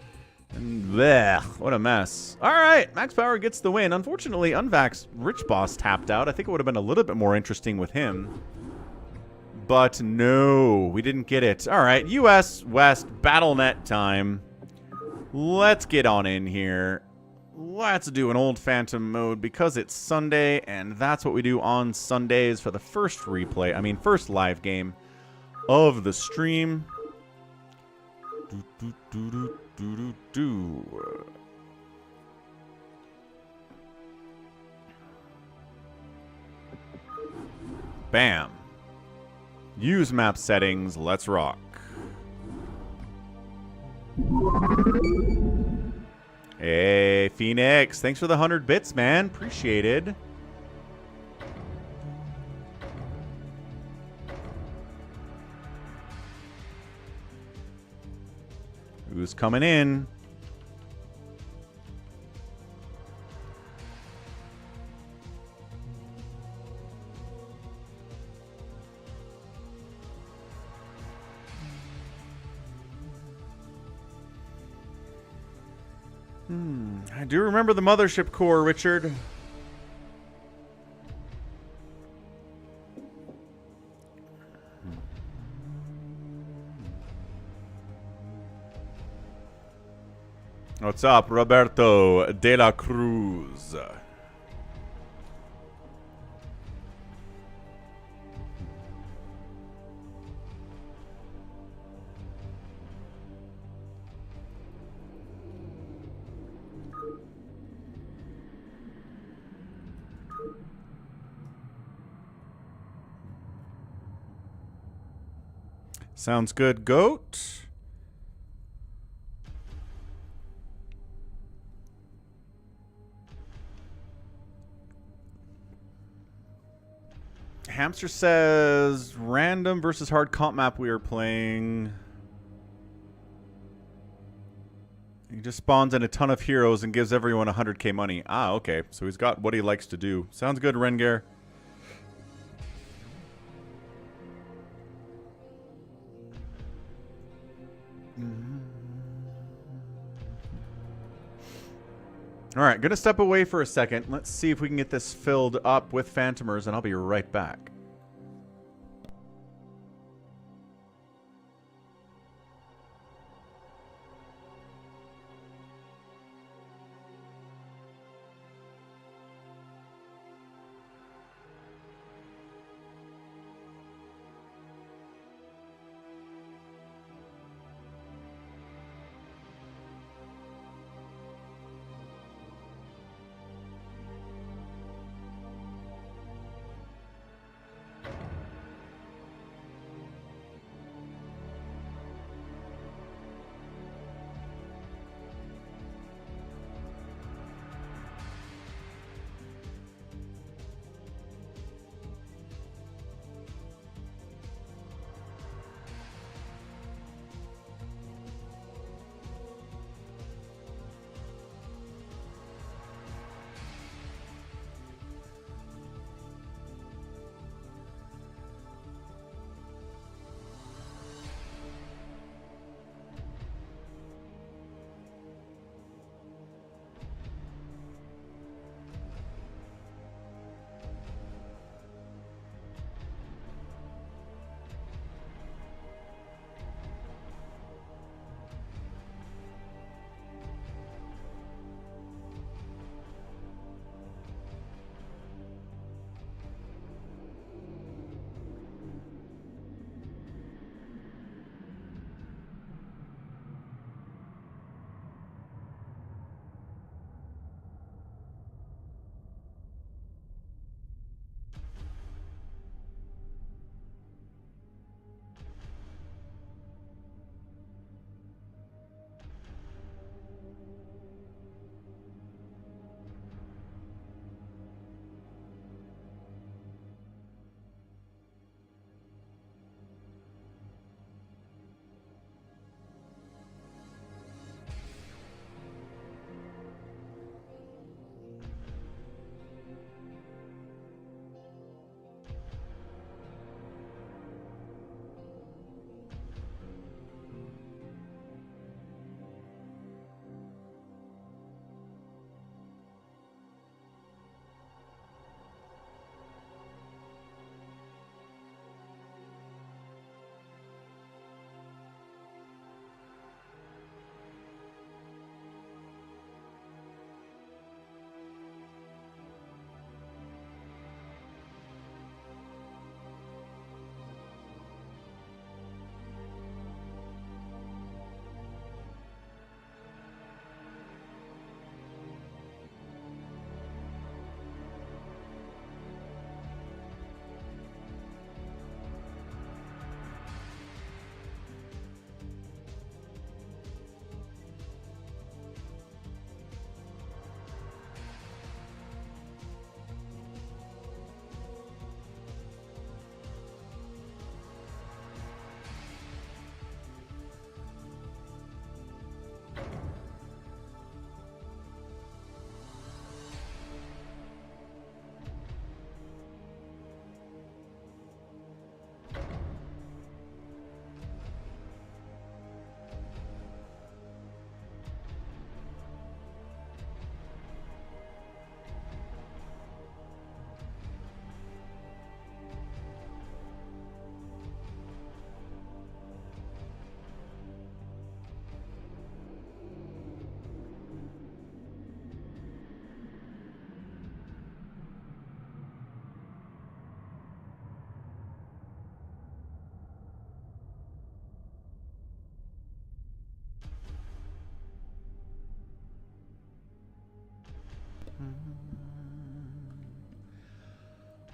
S1: And bleh, what a mess. All right, Max Power gets the win. Unfortunately, Unvaxxed Rich Boss tapped out. I think it would have been a little bit more interesting with him. But no, we didn't get it. All right, US West BattleNet time. Let's get on in here. Let's do an old Phantom mode because it's Sunday, and that's what we do on Sundays for the first replay. I mean, first live game of the stream. Bam. Use map settings. Let's rock. Hey, Phoenix. Thanks for the 100 bits, man. Appreciated. Who's coming in? I do remember the Mothership Core, Richard. What's up, Roberto de la Cruz? Sounds good, Goat. Hamster says random versus hard comp map we are playing. He just spawns in a ton of heroes and gives everyone 100k money. Ah, okay. So he's got what he likes to do. Sounds good, Rengar. All right, gonna step away for a second. Let's see if we can get this filled up with Phantomers, and I'll be right back.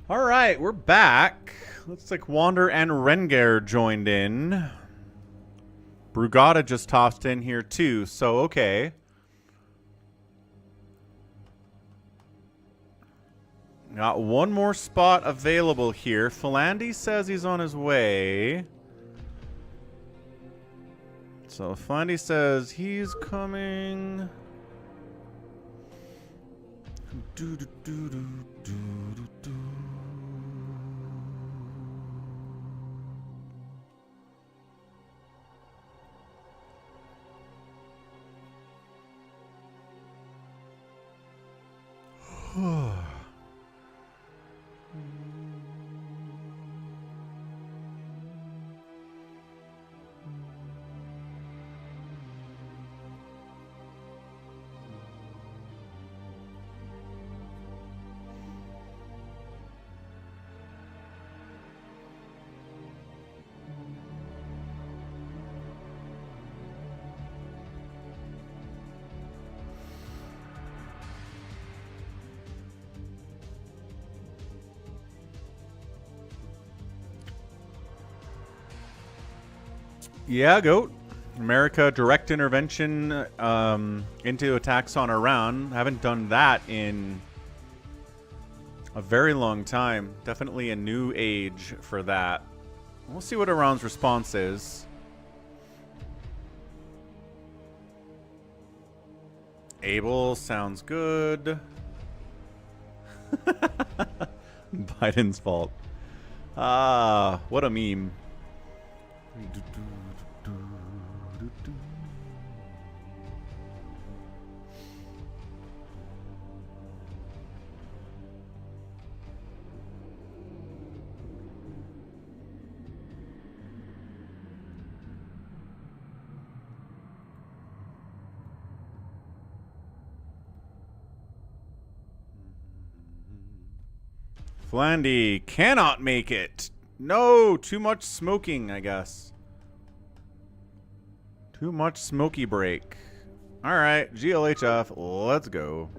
S1: All right, we're back. Looks like Wander and Rengar joined in. Brugada just tossed in here too, so okay. Got one more spot available here. Philandy says he's on his way. So Philandy says he's coming. Do, do, do, do, do, do, do. Yeah, Goat. America direct intervention into attacks on Iran. Haven't done that in a very long time. Definitely a new age for that. We'll see what Iran's response is. Able sounds good. Biden's fault. Ah, what a meme. Flandy cannot make it. No, too much smoking, I guess. Too much smoky break. All right, GLHF, let's go.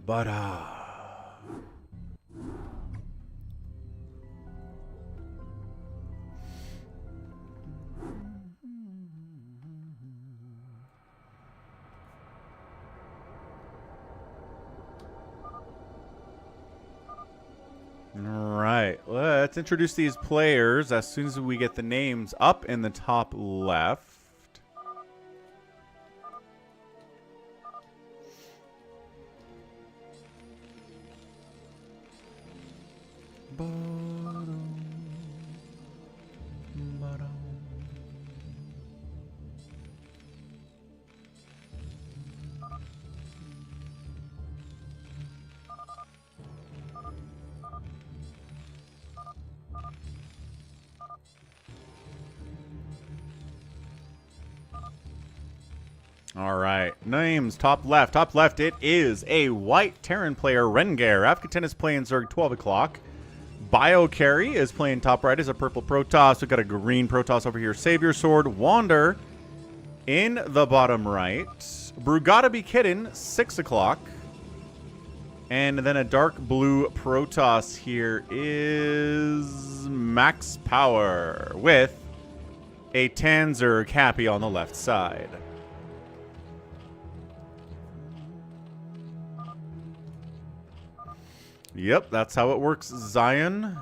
S1: But Alright, let's introduce these players as soon as we get the names up in the top left. Alright, names, top left. Top left, it is a white Terran player, Rengar. Afghanistan is playing Zerg 12 o'clock. BioCarry is playing top right as a purple Protoss. We've got a green Protoss over here, Savior Sword. Wander in the bottom right. Brugada be kiddin', 6 o'clock. And then a dark blue Protoss here is Max Power with a Tanzerg Happy on the left side. Yep, that's how it works. Zion.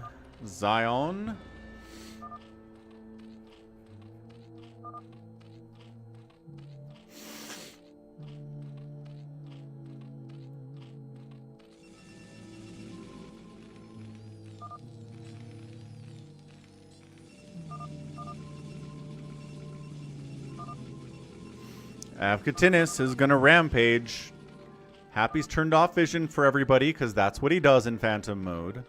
S1: Avkatinis is going to rampage. Happy's turned off vision for everybody because that's what he does in Phantom mode.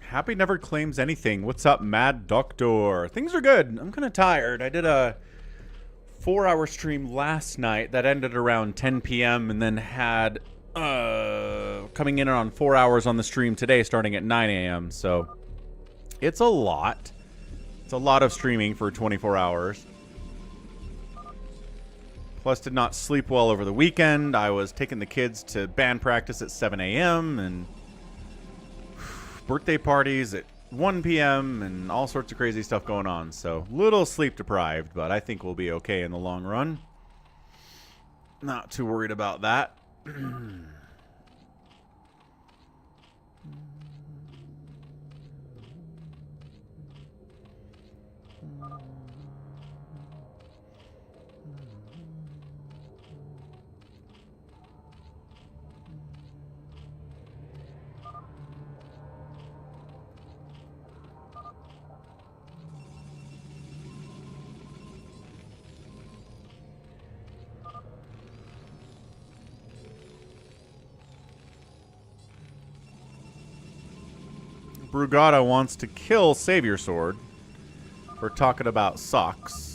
S1: Happy never claims anything. What's up, Mad Doctor? Things are good. I'm kind of tired. I did a 4-hour stream last night that ended around 10 p.m. and then had coming in on 4 hours on the stream today starting at 9 a.m. So it's a lot. It's a lot of streaming for 24 hours. Plus did not sleep well over the weekend. I was taking the kids to band practice at 7 a.m. and birthday parties at 1 p.m. and all sorts of crazy stuff going on. So, little sleep deprived, but I think we'll be okay in the long run. Not too worried about that. Brugada wants to kill Savior Sword for talking about socks.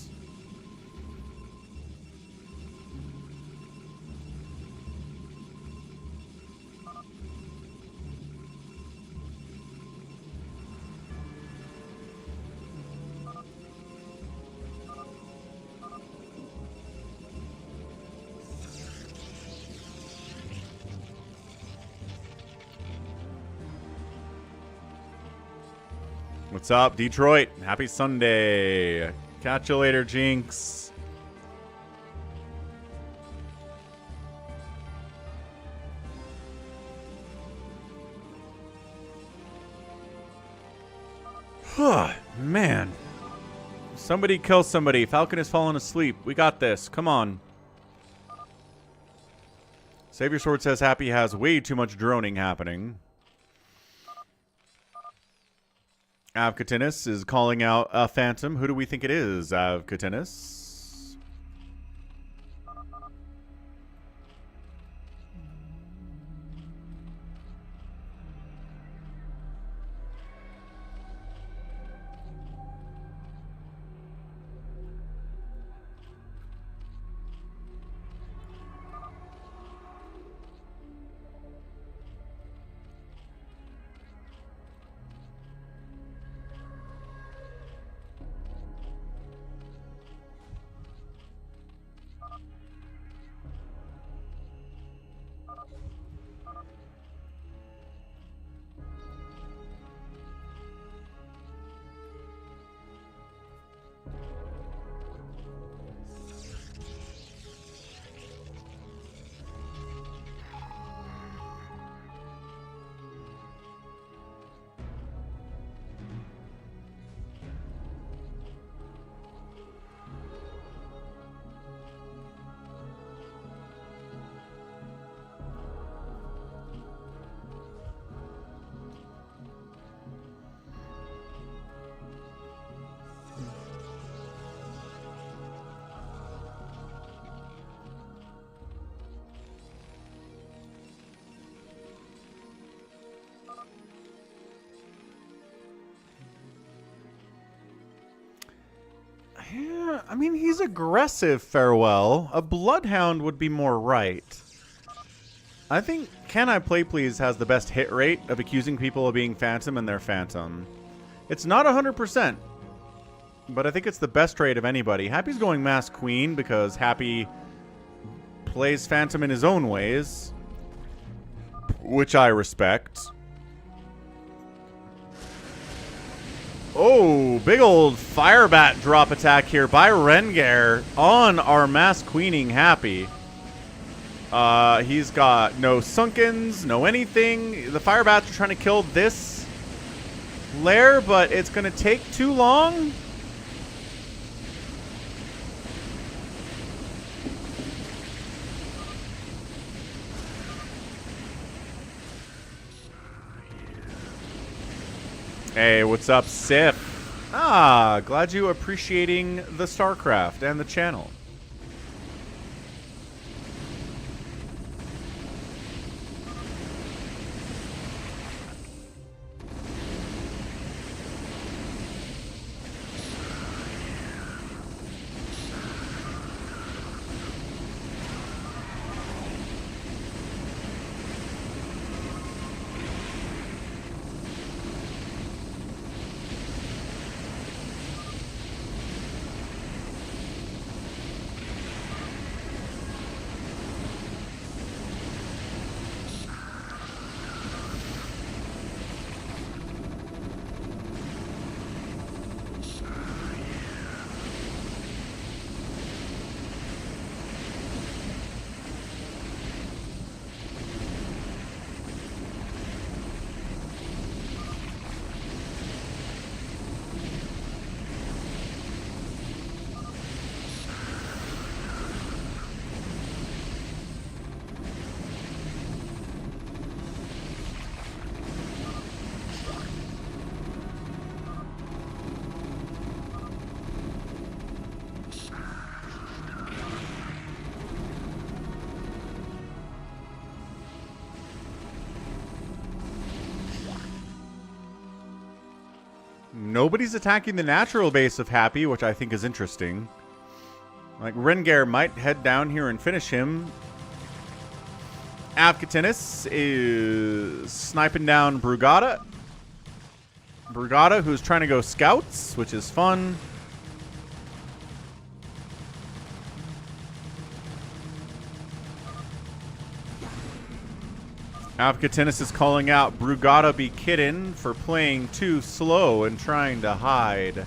S1: What's up, Detroit? Happy Sunday. Catch you later, Jinx. Man. Somebody kill somebody. Falcon has fallen asleep. We got this. Come on. Savior Sword says Happy has way too much droning happening. Avcatinis is calling out a phantom. Who do we think it is, Avcatinis? Yeah, I mean, he's aggressive, Farewell. A Bloodhound would be more right. I think Can I Play Please has the best hit rate of accusing people of being Phantom and they're Phantom. It's not 100%, but I think it's the best rate of anybody. Happy's going Mass Queen because Happy plays Phantom in his own ways, which I respect. Oh, big old fire bat drop attack here by Rengar on our Mass Queening Happy. He's got no Sunkens, no anything. The fire bats are trying to kill this lair, but it's going to take too long. Hey, what's up, Sif? Ah, glad you appreciating the StarCraft and the channel. Nobody's attacking the natural base of Happy, which I think is interesting. Like, Rengar might head down here and finish him. Avkatinis is sniping down Brugada. Brugada, who's trying to go scouts, which is fun. Avkatinis is calling out Brugada be kiddin' for playing too slow and trying to hide.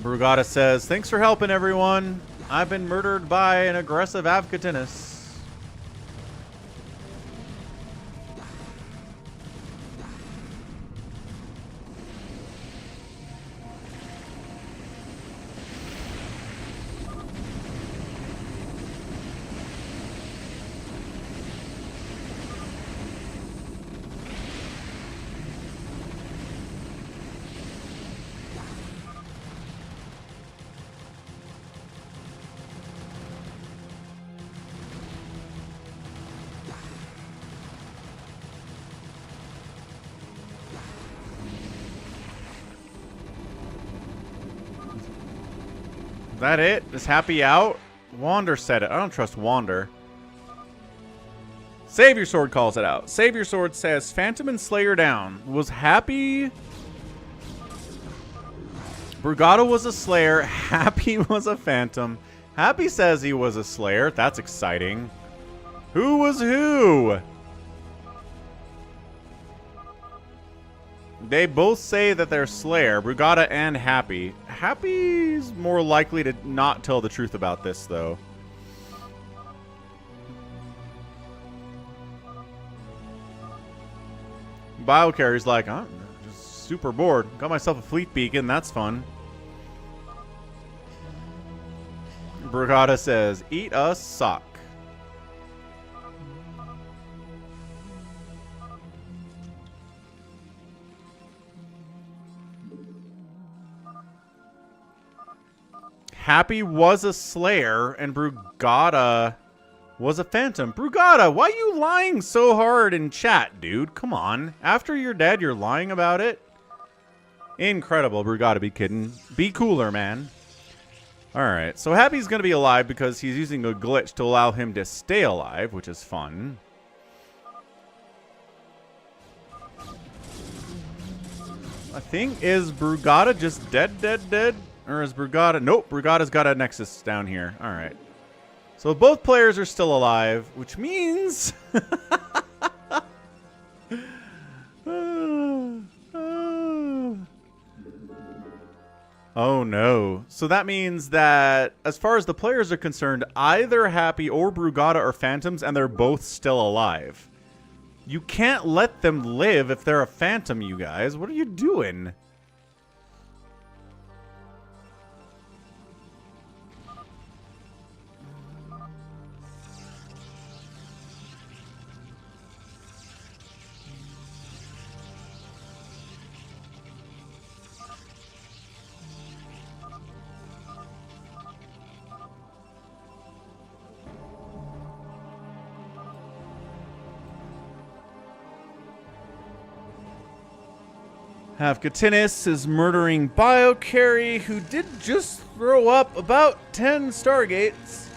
S1: Brugada says, thanks for helping, everyone. I've been murdered by an aggressive Avkatinis. That it? Is Happy out? Wander said it. I don't trust Wander. Savior Sword calls it out. Savior Sword says, Phantom and Slayer down. Was Happy... Brugada was a Slayer. Happy was a Phantom. Happy says he was a Slayer. That's exciting. Who was who? They both say that they're Slayer, Brugada and Happy. Happy's more likely to not tell the truth about this, though. BioCarry's like, I'm just super bored. Got myself a fleet beacon, that's fun. Brugada says, eat a sock. Happy was a Slayer, and Brugada was a Phantom. Brugada, why are you lying so hard in chat, dude? Come on. After you're dead, you're lying about it? Incredible, Brugada, be kidding. Be cooler, man. Alright, so Happy's going to be alive because he's using a glitch to allow him to stay alive, which is fun. I think, is Brugada just dead? Or is Brugada... Nope, Brugada's got a Nexus down here. Alright. So both players are still alive, which means... Oh no. So that means that, as far as the players are concerned, either Happy or Brugada are Phantoms, and they're both still alive. You can't let them live if they're a Phantom, you guys. What are you doing? Avkatinis is murdering BioCarry, who did just throw up about 10 Stargates.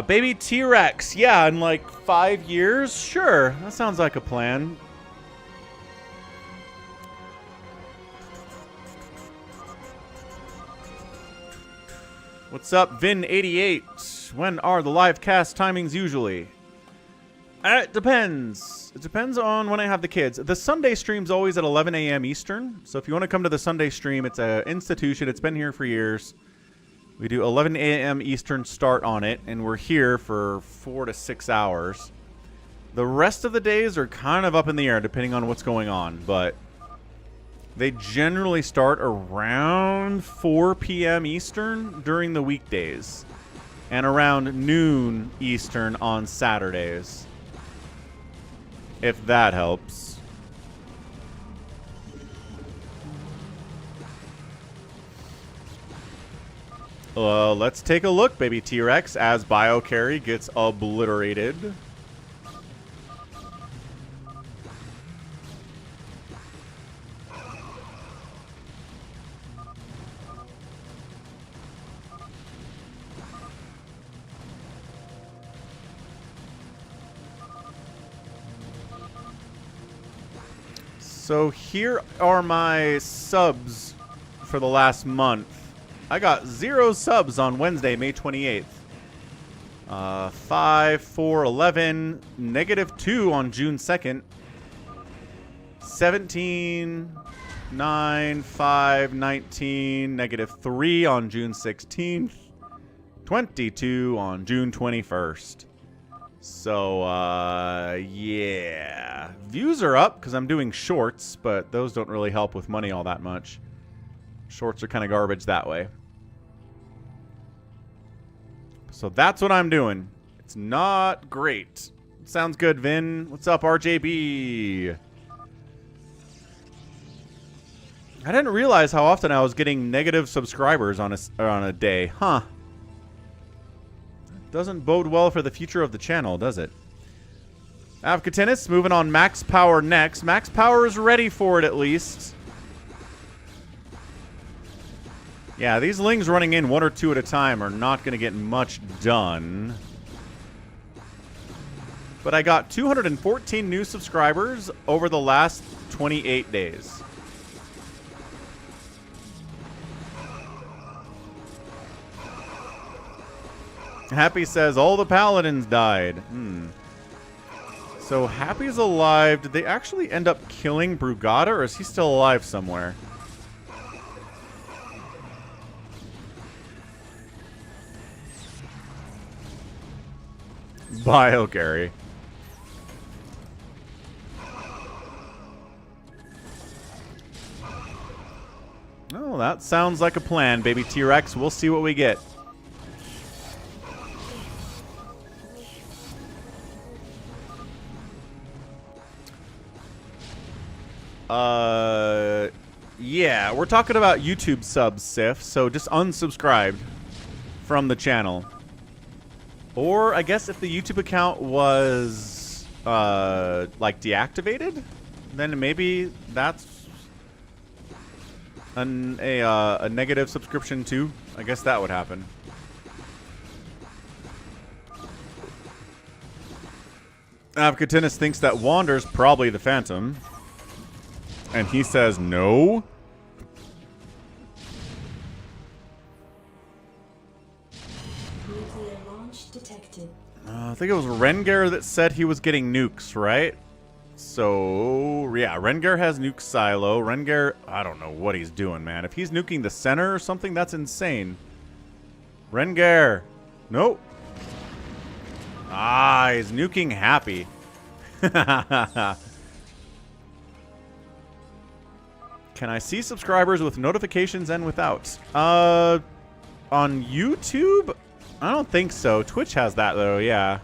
S1: Baby T-Rex. Yeah, in like 5 years? Sure, that sounds like a plan. What's up, Vin88? When are the live cast timings usually? It depends. It depends on when I have the kids. The Sunday stream's always at 11 a.m. Eastern. So if you want to come to the Sunday stream, it's an institution. It's been here for years. We do 11 a.m. Eastern start on it, and we're here for 4 to 6 hours. The rest of the days are kind of up in the air depending on what's going on, but they generally start around 4 p.m. Eastern during the weekdays and around noon Eastern on Saturdays, if that helps. Let's take a look, baby T-Rex, as BioCarry gets obliterated. So here are my subs for the last month. I got 0 subs on Wednesday, May 28th. 5, 4, 11, -2 on June 2nd. 17, 9, 5, 19, -3 on June 16th. 22 on June 21st. So, yeah. Views are up because I'm doing shorts, but those don't really help with money all that much. Shorts are kind of garbage that way. So that's what I'm doing. It's not great. Sounds good, Vin. What's up, RJB? I didn't realize how often I was getting negative subscribers on a day. Huh. Doesn't bode well for the future of the channel, does it? Avcatinus moving on Max Power next. Max Power is ready for it, at least. Yeah, these lings running in 1 or 2 at a time are not going to get much done. But I got 214 new subscribers over the last 28 days. Happy says all the paladins died. So Happy's alive. Did they actually end up killing Brugada, or is he still alive somewhere? BioCarry. Oh, that sounds like a plan, baby T-Rex. We'll see what we get. Yeah, we're talking about YouTube subs, Sif, so just unsubscribe from the channel. Or, I guess if the YouTube account was, like, deactivated, then maybe that's a negative subscription too. I guess that would happen. Avcatinus thinks that Wander's probably the Phantom. And he says no.
S2: Nuclear launch detected.
S1: I think it was Rengar that said he was getting nukes, right? So, yeah, Rengar has nuke silo. Rengar, I don't know what he's doing, man. If he's nuking the center or something, that's insane. Rengar. Nope. Ah, he's nuking Happy. Can I see subscribers with notifications and without? On YouTube? I don't think so. Twitch has that, though, yeah.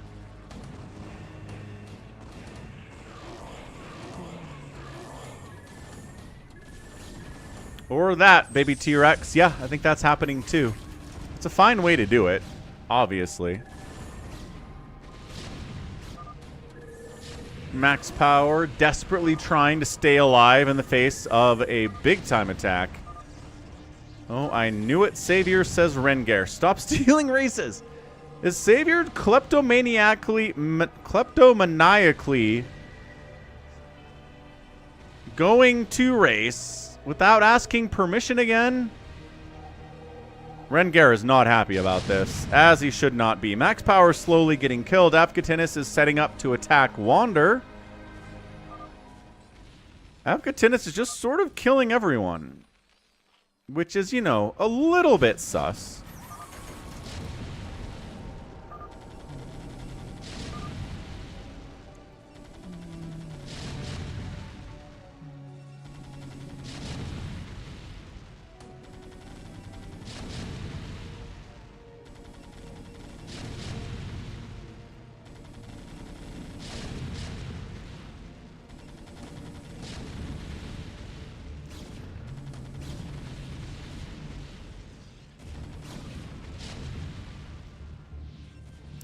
S1: Or that, baby T-Rex. Yeah, I think that's happening, too. It's a fine way to do it, obviously. Max Power desperately trying to stay alive in the face of a big-time attack. Oh, I knew it. Savior says Rengar. Stop stealing races. Is Savior kleptomaniacally going to race without asking permission again? Rengar is not happy about this, as he should not be. Max Power slowly getting killed. Avcatinus is setting up to attack Wander. Avcatinus is just sort of killing everyone, which is, you know, a little bit sus.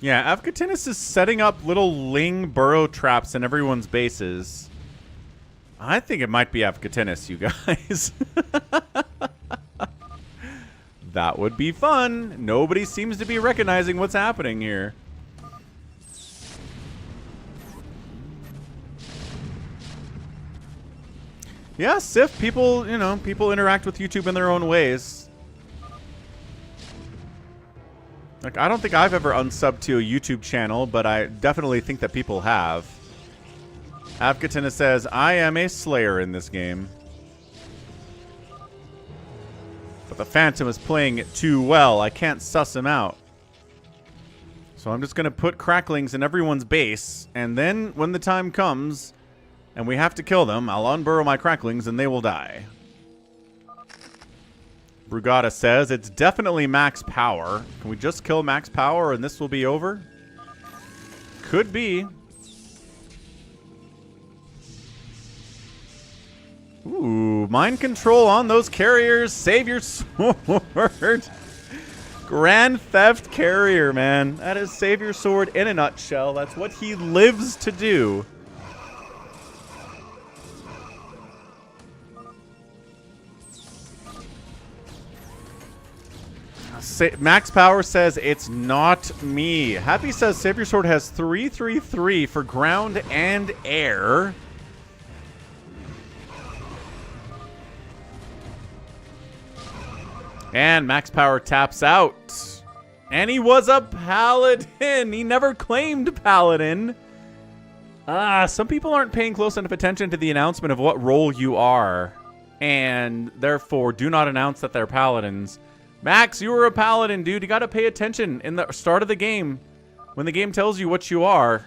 S1: Yeah, Avcatinus is setting up little Ling burrow traps in everyone's bases. I think it might be Avcatinus, you guys. That would be fun. Nobody seems to be recognizing what's happening here. Yeah, Sif, people, you know, people interact with YouTube in their own ways. Like, I don't think I've ever unsubbed to a YouTube channel, but I definitely think that people have. Avcatina says, I am a Slayer in this game. But the Phantom is playing it too well. I can't suss him out. So I'm just going to put cracklings in everyone's base, and then when the time comes and we have to kill them, I'll unburrow my cracklings and they will die. Brugada says, it's definitely max power. Can we just kill max power and this will be over? Could be. Ooh, mind control on those carriers. Save your sword. Grand Theft Carrier, man. That is save your sword in a nutshell. That's what he lives to do. Max Power says, it's not me. Happy says, Save Your Sword has 3/3/3 for ground and air. And Max Power taps out. And he was a paladin. He never claimed paladin. Some people aren't paying close enough attention to the announcement of what role you are. And therefore, do not announce that they're paladins. Max, you were a paladin, dude. You got to pay attention in the start of the game when the game tells you what you are,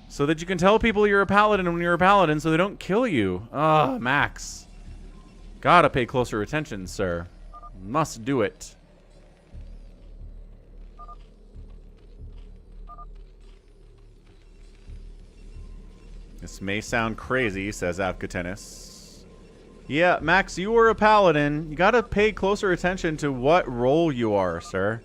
S1: so that you can tell people you're a paladin when you're a paladin so they don't kill you. Max. Gotta pay closer attention, sir. Must do it. This may sound crazy, says Avcatinus. Yeah, Max, you were a paladin. You gotta pay closer attention to what role you are, sir.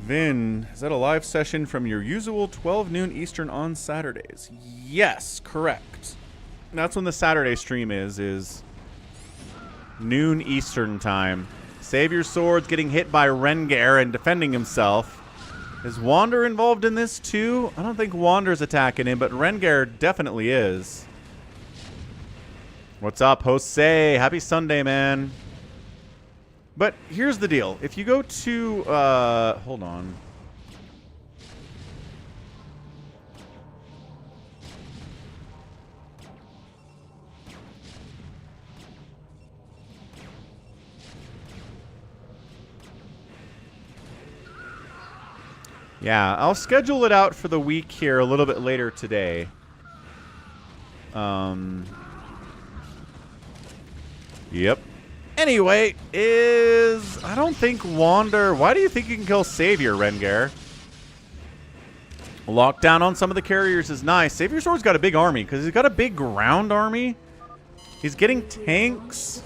S1: Vin, is that a live session from your usual 12 noon Eastern on Saturdays? Yes, correct. That's when the Saturday stream is noon Eastern time. Save Your Sword's getting hit by Rengar and defending himself. Is Wander involved in this too? I don't think Wander's attacking him, but Rengar definitely is. What's up, Jose? Happy Sunday, man. But here's the deal. If you go to, hold on. Yeah, I'll schedule it out for the week here a little bit later today. Yep. Anyway, I don't think Wander... Why do you think you can kill Savior, Rengar? Lockdown on some of the carriers is nice. Savior Sword's got a big army, because he's got a big ground army. He's getting tanks.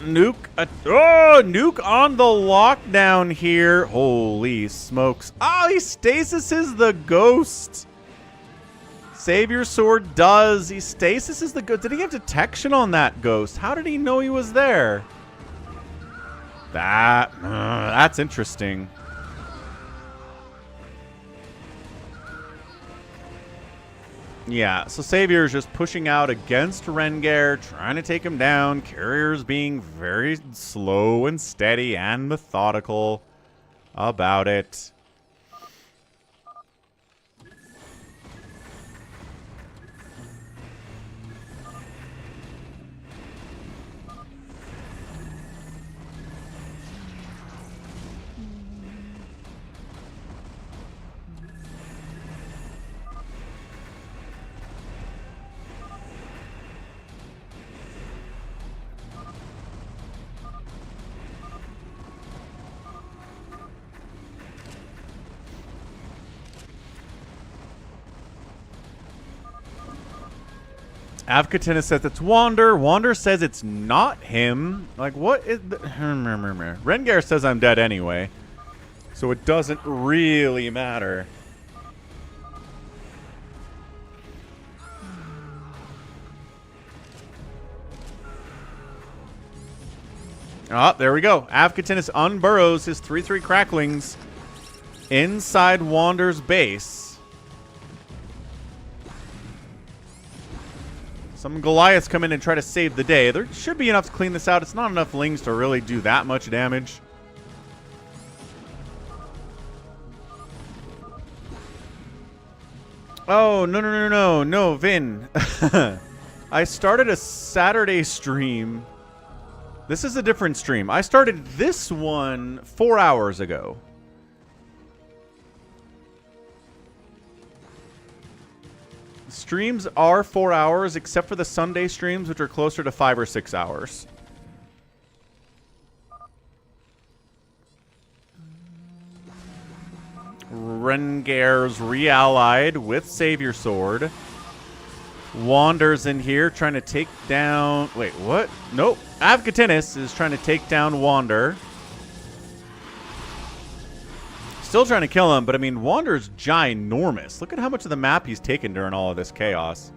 S1: Nuke. Nuke on the lockdown here. Holy smokes. Oh, he stasises the ghost. Save Your Sword does. He stasises the ghost. Did he have detection on that ghost? How did he know he was there? That's interesting. Yeah, so Savior is just pushing out against Rengar, trying to take him down. Carrier's being very slow and steady and methodical about it. Avkatina says it's Wander. Wander says it's not him. Like, what is the... Rengar says I'm dead anyway. So it doesn't really matter. Oh, there we go. Avkatinus unburrows his 3/3 cracklings inside Wander's base. Some Goliaths come in and try to save the day. There should be enough to clean this out. It's not enough lings to really do that much damage. Oh, no, Vin. I started a Saturday stream. This is a different stream. I started this one 4 hours ago. Streams are 4 hours, except for the Sunday streams, which are closer to 5 or 6 hours. Rengar's re-allied with Savior Sword. Wander's in here trying to take down... Wait, what? Nope. Avkatinus is trying to take down Wander. Still trying to kill him, but I mean, Wander's ginormous. Look at how much of the map he's taken during all of this chaos.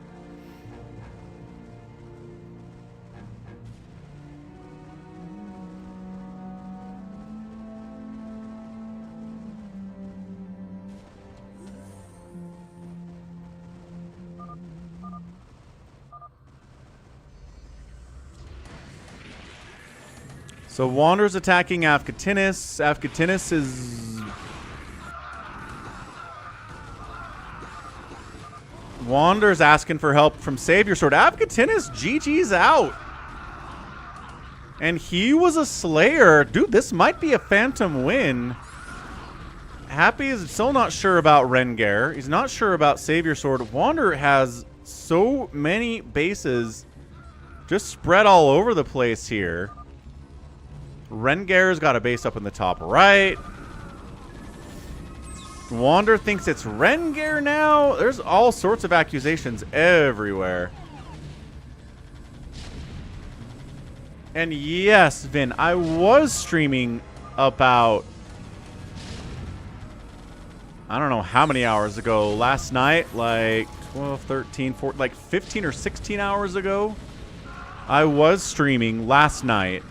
S1: So Wander's attacking Avkatinus. Avkatinus is... Wander's asking for help from Savior Sword. Avkatinus GG's out. And he was a Slayer. Dude, this might be a Phantom win. Happy is still not sure about Rengar. He's not sure about Savior Sword. Wander has so many bases just spread all over the place here. Rengar's got a base up in the top right. Wander thinks it's Rengar now. There's all sorts of accusations everywhere. And yes, Vin, I was streaming about... I don't know how many hours ago. Last night, like 12, 13, 14, like 15 or 16 hours ago. I was streaming last night.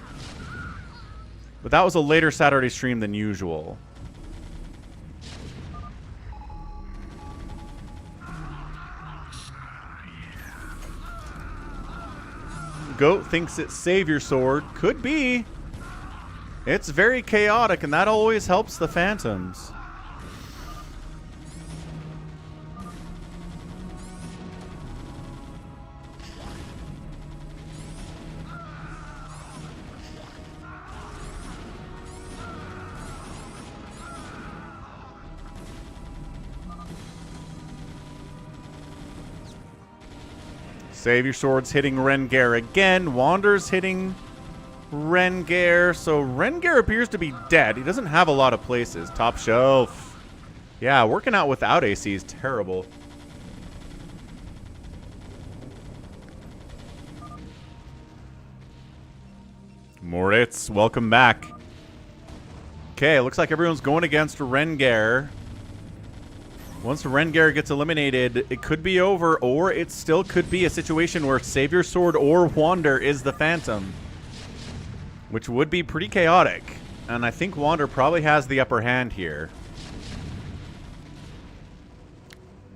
S1: But that was a later Saturday stream than usual. Goat thinks it's Savior Sword. Could be. It's very chaotic, and that always helps the Phantoms. Savior Sword's hitting Rengar again. Wander's hitting Rengar. So Rengar appears to be dead. He doesn't have a lot of places. Top shelf. Yeah, working out without AC is terrible. Moritz, welcome back. Okay, looks like everyone's going against Rengar. Once Rengar gets eliminated, it could be over, or it still could be a situation where Savior Sword or Wander is the Phantom, which would be pretty chaotic. And I think Wander probably has the upper hand here.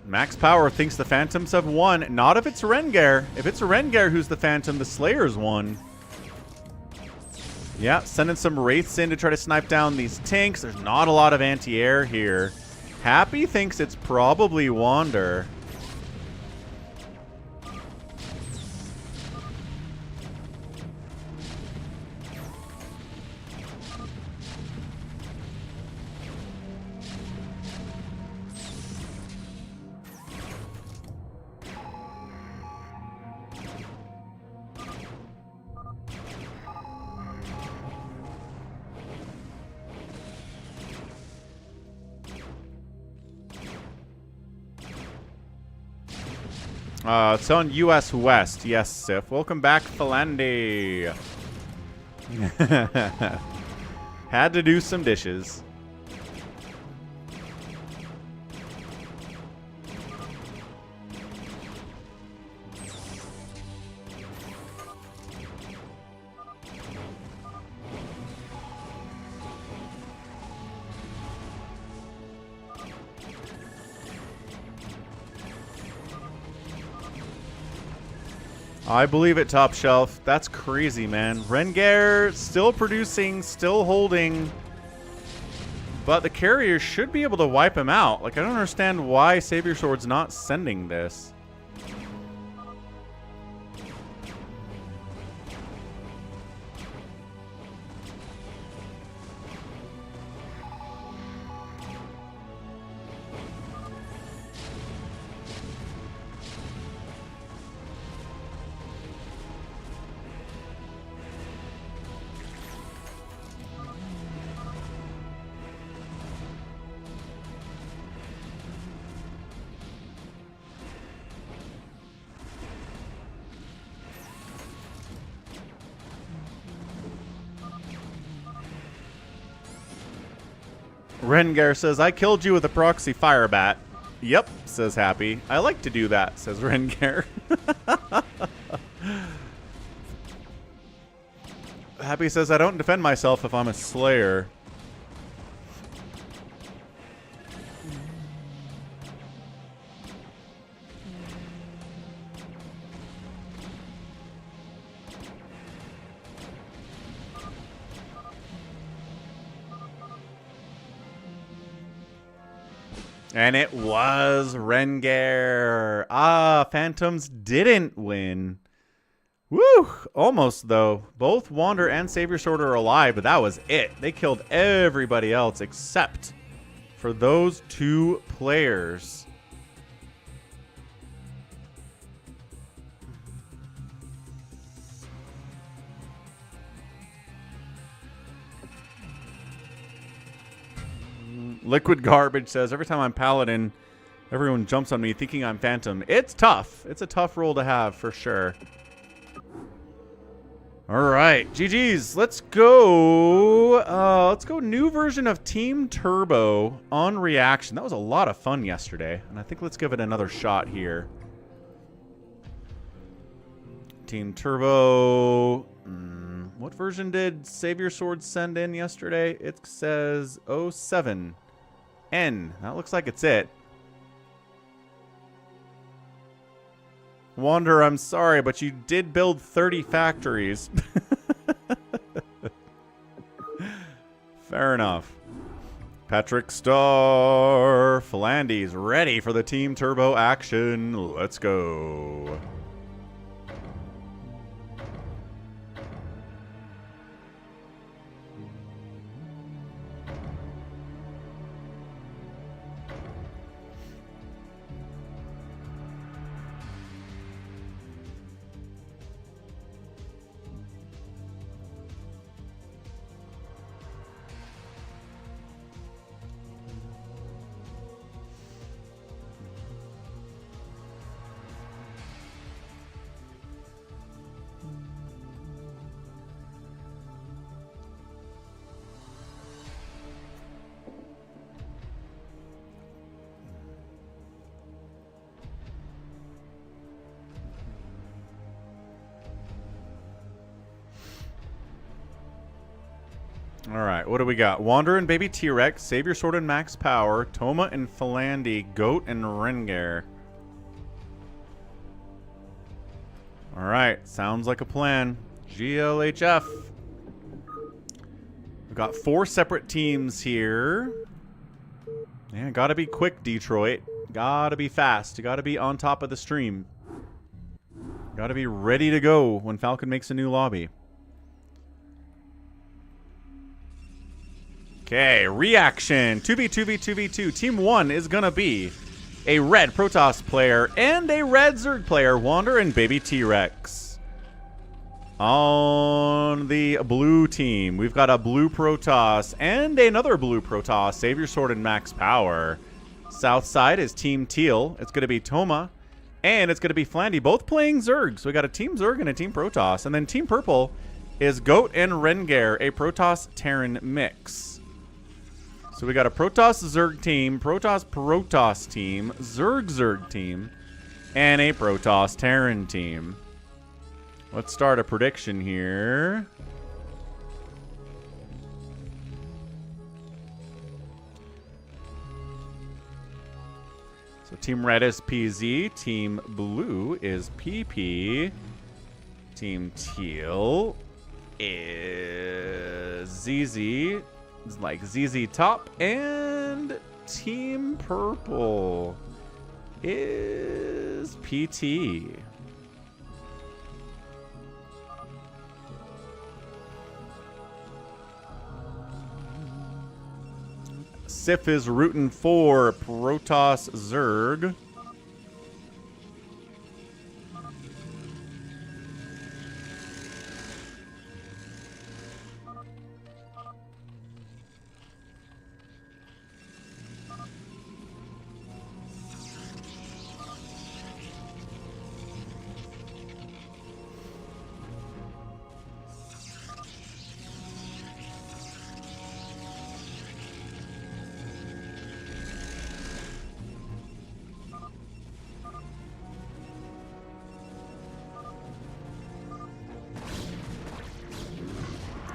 S1: Max Power thinks the Phantoms have won. Not if it's Rengar. If it's Rengar who's the Phantom, the Slayer's won. Yeah, sending some Wraiths in to try to snipe down these tanks. There's not a lot of anti-air here. Happy thinks it's probably Wander. It's on US West. Yes, Sif. Welcome back, Falandi. Had to do some dishes. I believe it, Top Shelf. That's crazy, man. Rengar still producing, still holding. But the carrier should be able to wipe him out. Like, I don't understand why Savior Sword's not sending this. Rengar says, I killed you with a proxy fire bat. Yep, says Happy. I like to do that, says Rengar. Happy says, I don't defend myself if I'm a slayer. And it was Rengar. Ah, Phantoms didn't win. Woo! Almost, though. Both Wander and Savior Sword are alive, but that was it. They killed everybody else except for those two players. Liquid Garbage says, every time I'm Paladin, everyone jumps on me thinking I'm Phantom. It's tough. It's a tough role to have, for sure. All right, GG's. Let's go. Let's go new version of Team Turbo on Reaction. That was a lot of fun yesterday, and I think let's give it another shot here. Team Turbo. What version did Savior Sword send in yesterday? It says 07. N. That looks like it's it. Wander, I'm sorry, but you did build 30 factories. Fair enough. Patrick Star. Philandy's ready for the Team Turbo action. Let's go. Alright, what do we got? Wander and Baby T-Rex, Savior Sword and Max Power, Toma and Philandy, Goat and Rengar. Alright, sounds like a plan. GLHF. We've got 4 separate teams here. Yeah, gotta be quick, Detroit. Gotta be fast. You gotta be on top of the stream. Gotta be ready to go when Falcon makes a new lobby. Okay, reaction. 2v2v2v2. Team 1 is going to be a red Protoss player and a red Zerg player, Wander and Baby T-Rex. On the blue team, we've got a blue Protoss and another blue Protoss, Savior Sword and Max Power. South side is Team Teal. It's going to be Toma And it's going to be Flandy, both playing Zerg. So we got a Team Zerg and a Team Protoss. And then Team Purple is Goat and Rengar, a Protoss-Terran mix. So we got a Protoss-Zerg team, Protoss-Protoss team, Zerg-Zerg team, and a Protoss-Terran team. Let's start a prediction here. So Team Red is PZ, Team Blue is PP, Team Teal is ZZ, it's like ZZ Top, and Team Purple is PT. Sif is rooting for Protoss Zerg.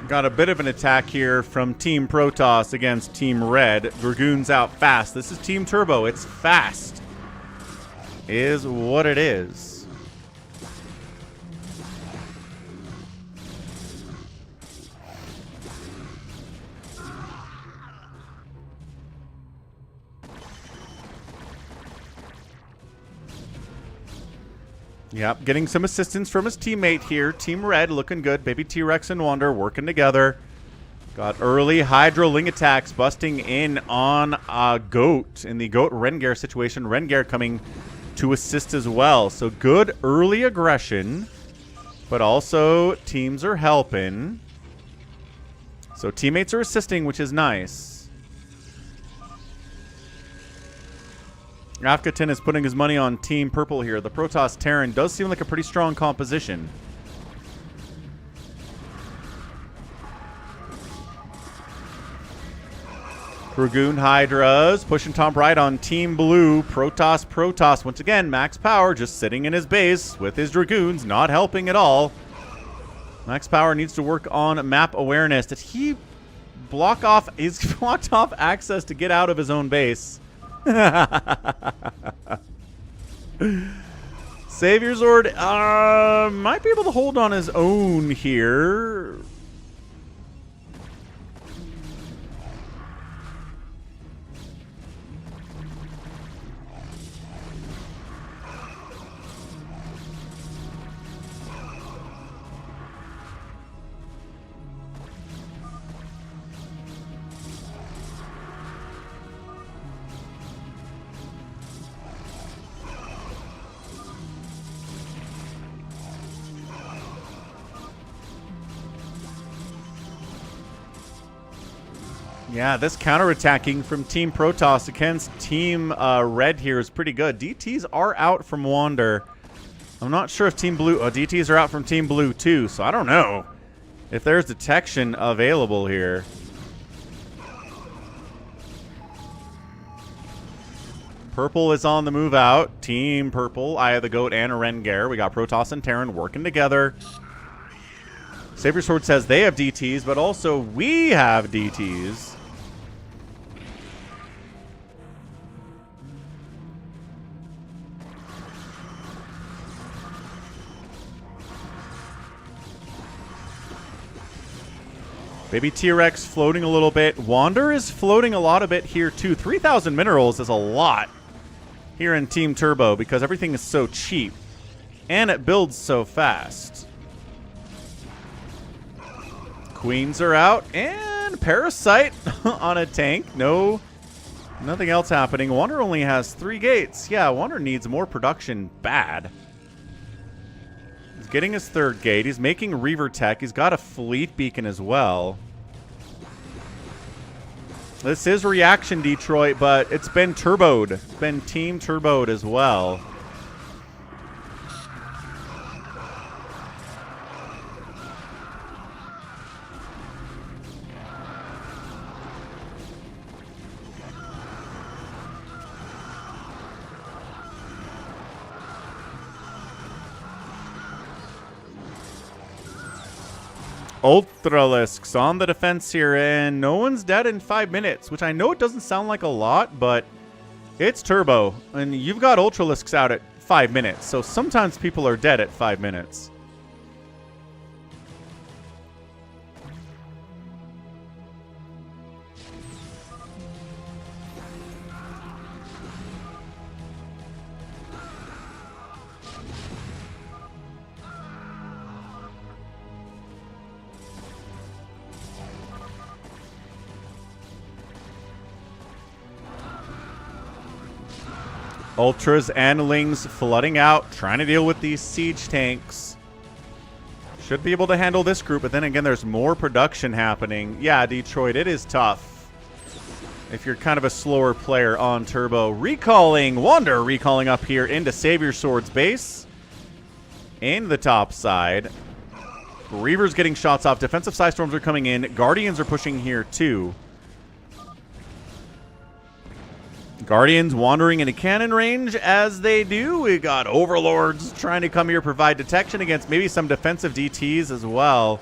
S1: Got a bit of an attack here from Team Protoss against Team Red. Dragoon's out fast. This is Team Turbo. It's fast. Is what it is. Yep, getting some assistance from his teammate here. Team Red looking good. Baby T-Rex and Wander working together. Got early Hydro Ling attacks busting in on Goat in the Goat Rengar situation. Rengar coming to assist as well. So good early aggression, but also teams are helping. So teammates are assisting, which is nice. Afkaton is putting his money on Team Purple here. The Protoss Terran does seem like a pretty strong composition. Dragoon Hydras pushing top right on Team Blue. Protoss. Once again, Max Power just sitting in his base with his Dragoons, not helping at all. Max Power needs to work on map awareness. Did he block off? He's blocked off access to get out of his own base. Savior Zord might be able to hold on his own here. Yeah, this counterattacking from Team Protoss against Team Red here is pretty good. DTs are out from Wander. I'm not sure if Team Blue... DTs are out from Team Blue too, so I don't know if there's detection available here. Purple is on the move out. Team Purple, Eye of the Goat and a Rengar. We got Protoss and Terran working together. Saber Sword says they have DTs, but also we have DTs. Baby T-Rex floating a little bit. Wander is floating a lot of it here too. 3,000 minerals is a lot here in Team Turbo because everything is so cheap and it builds so fast. Queens are out and Parasite on a tank. No, nothing else happening. Wander only has 3 gates. Yeah, Wander needs more production bad. He's getting his 3rd gate. He's making Reaver Tech. He's got a Fleet Beacon as well. This is Reaction Detroit, but it's been turboed. It's been Team Turboed as well. Ultralisks on the defense here, and no one's dead in 5 minutes, which I know it doesn't sound like a lot, but it's turbo, and you've got Ultralisks out at 5 minutes, so sometimes people are dead at 5 minutes. Ultras and Lings flooding out, trying to deal with these siege tanks. Should be able to handle this group, but then again, there's more production happening. Yeah, Detroit, it is tough if you're kind of a slower player on turbo. Recalling, Wander recalling up here into Savior Sword's base. In the top side. Reaver's getting shots off. Defensive Psystorms are coming in. Guardians are pushing here too. Guardians wandering into cannon range as they do. We got Overlords trying to come here, provide detection against maybe some defensive DTs as well.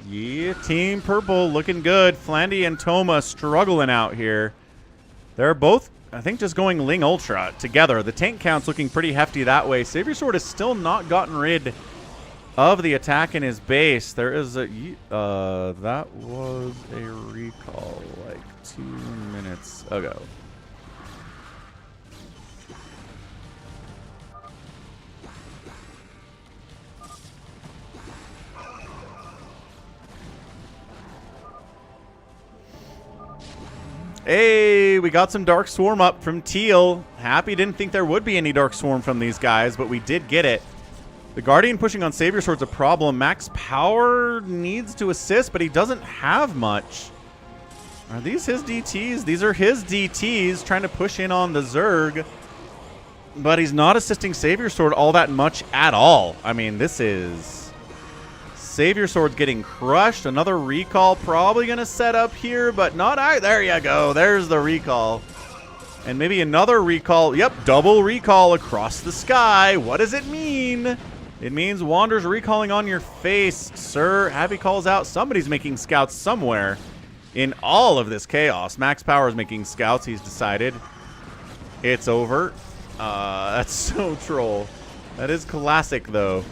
S1: Yeah, Team Purple looking good. Flandy and Toma struggling out here. They're both, I think, just going Ling Ultra together. The tank count's looking pretty hefty that way. Savior Sword has still not gotten rid of the attack in his base. There is a... that was a recall like 2 minutes ago. Hey, we got some Dark Swarm up from Teal. Happy didn't think there would be any Dark Swarm from these guys, but we did get it. The Guardian pushing on Savior Sword's a problem. Max Power needs to assist, but he doesn't have much. Are these his DTs? These are his DTs trying to push in on the Zerg, but he's not assisting Savior Sword all that much at all. I mean, this is... Savior Sword's getting crushed. Another recall probably going to set up here, but not... There you go. There's the recall. And maybe another recall. Yep, double recall across the sky. What does it mean? It means Wander's recalling on your face, sir. Happy calls out. Somebody's making scouts somewhere in all of this chaos. Max Power is making scouts. He's decided. It's over. That's so troll. That is classic, though.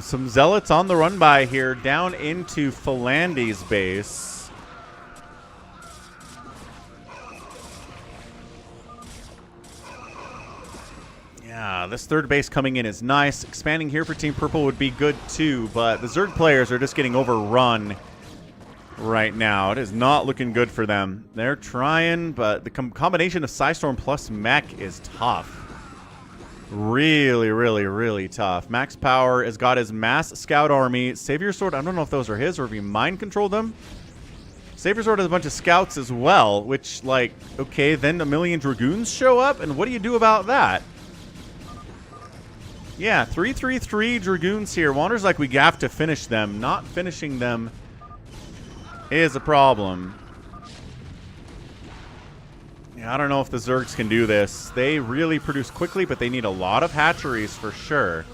S1: Some Zealots on the run by here, down into Philandi's base. Yeah, this third base coming in is nice. Expanding here for Team Purple would be good too, but the Zerg players are just getting overrun right now. It is not looking good for them. They're trying, but the combination of Psystorm plus Mech is tough. Really, really, really tough. Max Power has got his Mass Scout Army. Savior Sword, I don't know if those are his or if he mind controlled them. Savior Sword has a bunch of scouts as well, which, like, okay, then a million Dragoons show up, and what do you do about that? Yeah, 3-3-3 Dragoons here. Wander's like, we have to finish them. Not finishing them is a problem. Yeah, I don't know if the Zergs can do this. They really produce quickly, but they need a lot of hatcheries for sure.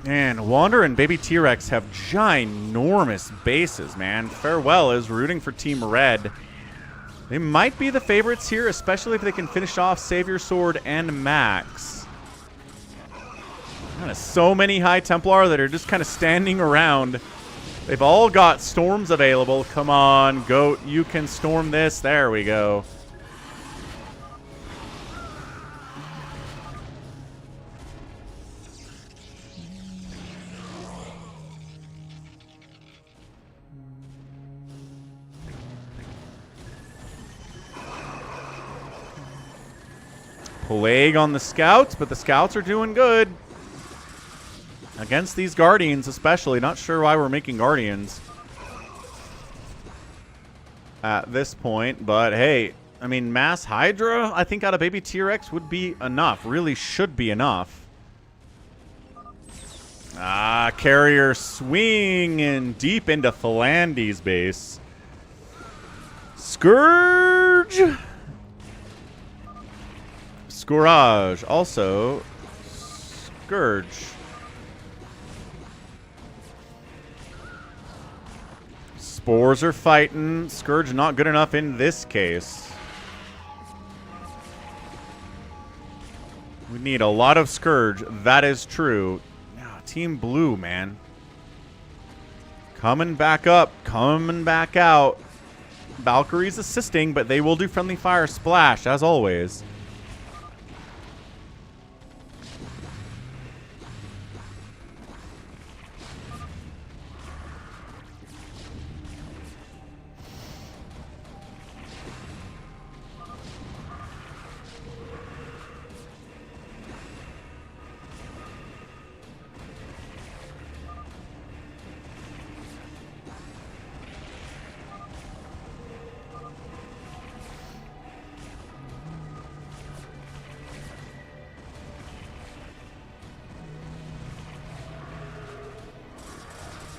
S1: And Wander and Baby T-Rex have ginormous bases, man. Farewell is rooting for Team Red. They might be the favorites here, especially if they can finish off Savior Sword and Max. Kind of so many High Templar that are just kind of standing around. They've all got storms available. Come on, Goat, you can storm this. There we go. Plague on the Scouts, but the Scouts are doing good. Against these Guardians especially. Not sure why we're making Guardians at this point, but hey, I mean, Mass Hydra, I think out of Baby T-Rex would be enough. Really should be enough. Ah, Carrier swinging deep into Philandy's base. Scourge! Scourge. Also, Scourge. Spores are fighting. Scourge not good enough in this case. We need a lot of Scourge. That is true. Now, Team Blue, man. Coming back up. Coming back out. Valkyrie's assisting, but they will do friendly fire splash, as always.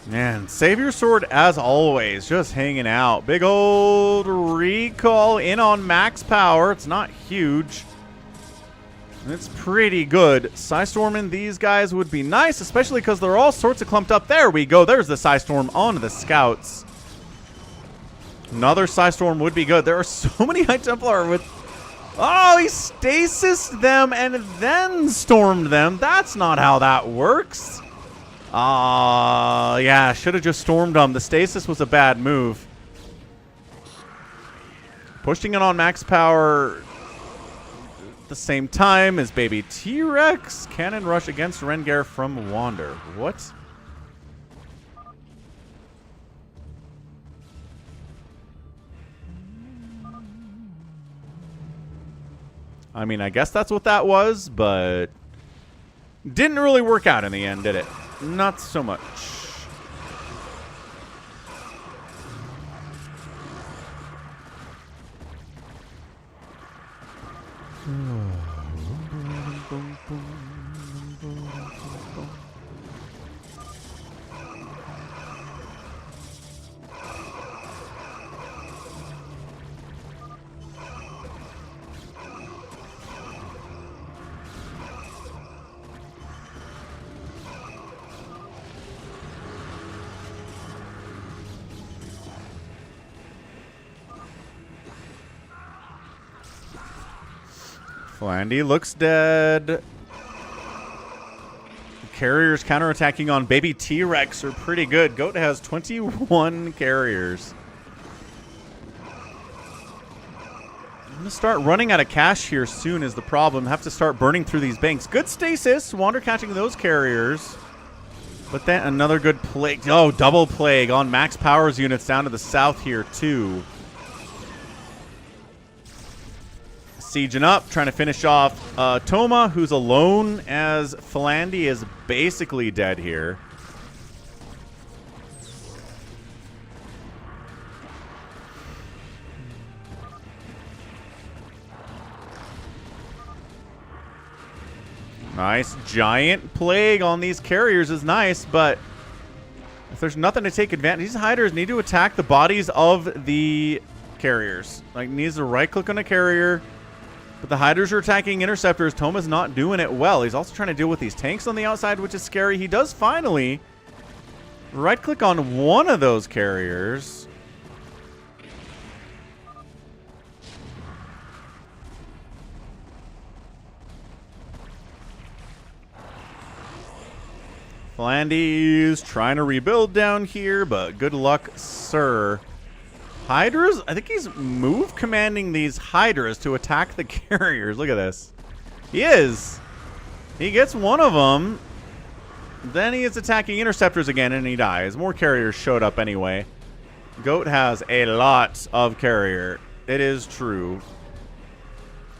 S1: Man, Savior Sword, as always, just hanging out. Big old recall in on max power. It's not huge. It's pretty good. Psystorming these guys would be nice, especially because they're all sorts of clumped up. There we go. There's the Psystorm on the Scouts. Another Psystorm would be good. There are so many High Templar with... Oh, he stasised them and then stormed them. That's not how that works. Yeah, should have just stormed them. The stasis was a bad move. Pushing it on max power at the same time as Baby T-Rex. Cannon rush against Rengar from Wander. What? I mean, I guess that's what that was, but didn't really work out in the end, did it? Not so much. Flandy looks dead. The carriers counterattacking on Baby T-Rex are pretty good. Goat has 21 carriers. I'm going to start running out of cash here soon is the problem. Have to start burning through these banks. Good stasis. Wander catching those carriers. But then another good plague. Oh, double plague on max powers units down to the south here too. Sieging up, trying to finish off Toma, who's alone as Philandy is basically dead here. Nice. Giant plague on these carriers is nice, but if there's nothing to take advantage, these hiders need to attack the bodies of the carriers. Like, needs to right-click on a carrier, But the Hydras are attacking interceptors. Toma's not doing it well. He's also trying to deal with these tanks on the outside, which is scary. He does finally right-click on one of those carriers. Flandy's trying to rebuild down here, but good luck, sir. Hydras? I think he's move commanding these Hydras to attack the carriers. Look at this. He is. He gets one of them. Then he is attacking interceptors again, and he dies. More carriers showed up anyway. Goat has a lot of carrier. It is true.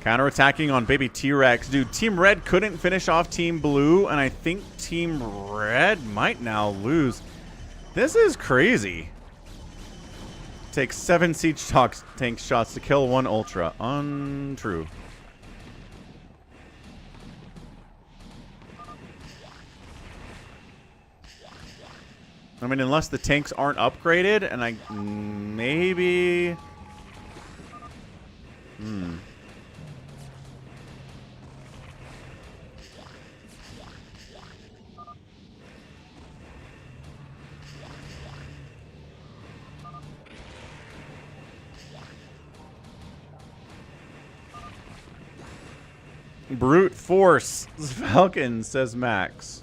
S1: Counterattacking on baby T-Rex. Dude, Team Red couldn't finish off Team Blue, and I think Team Red might now lose. This is crazy. Takes 7 siege tank shots to kill 1 Ultra. Untrue. I mean, unless the tanks aren't upgraded, and I maybe... Brute force Falcon, says Max.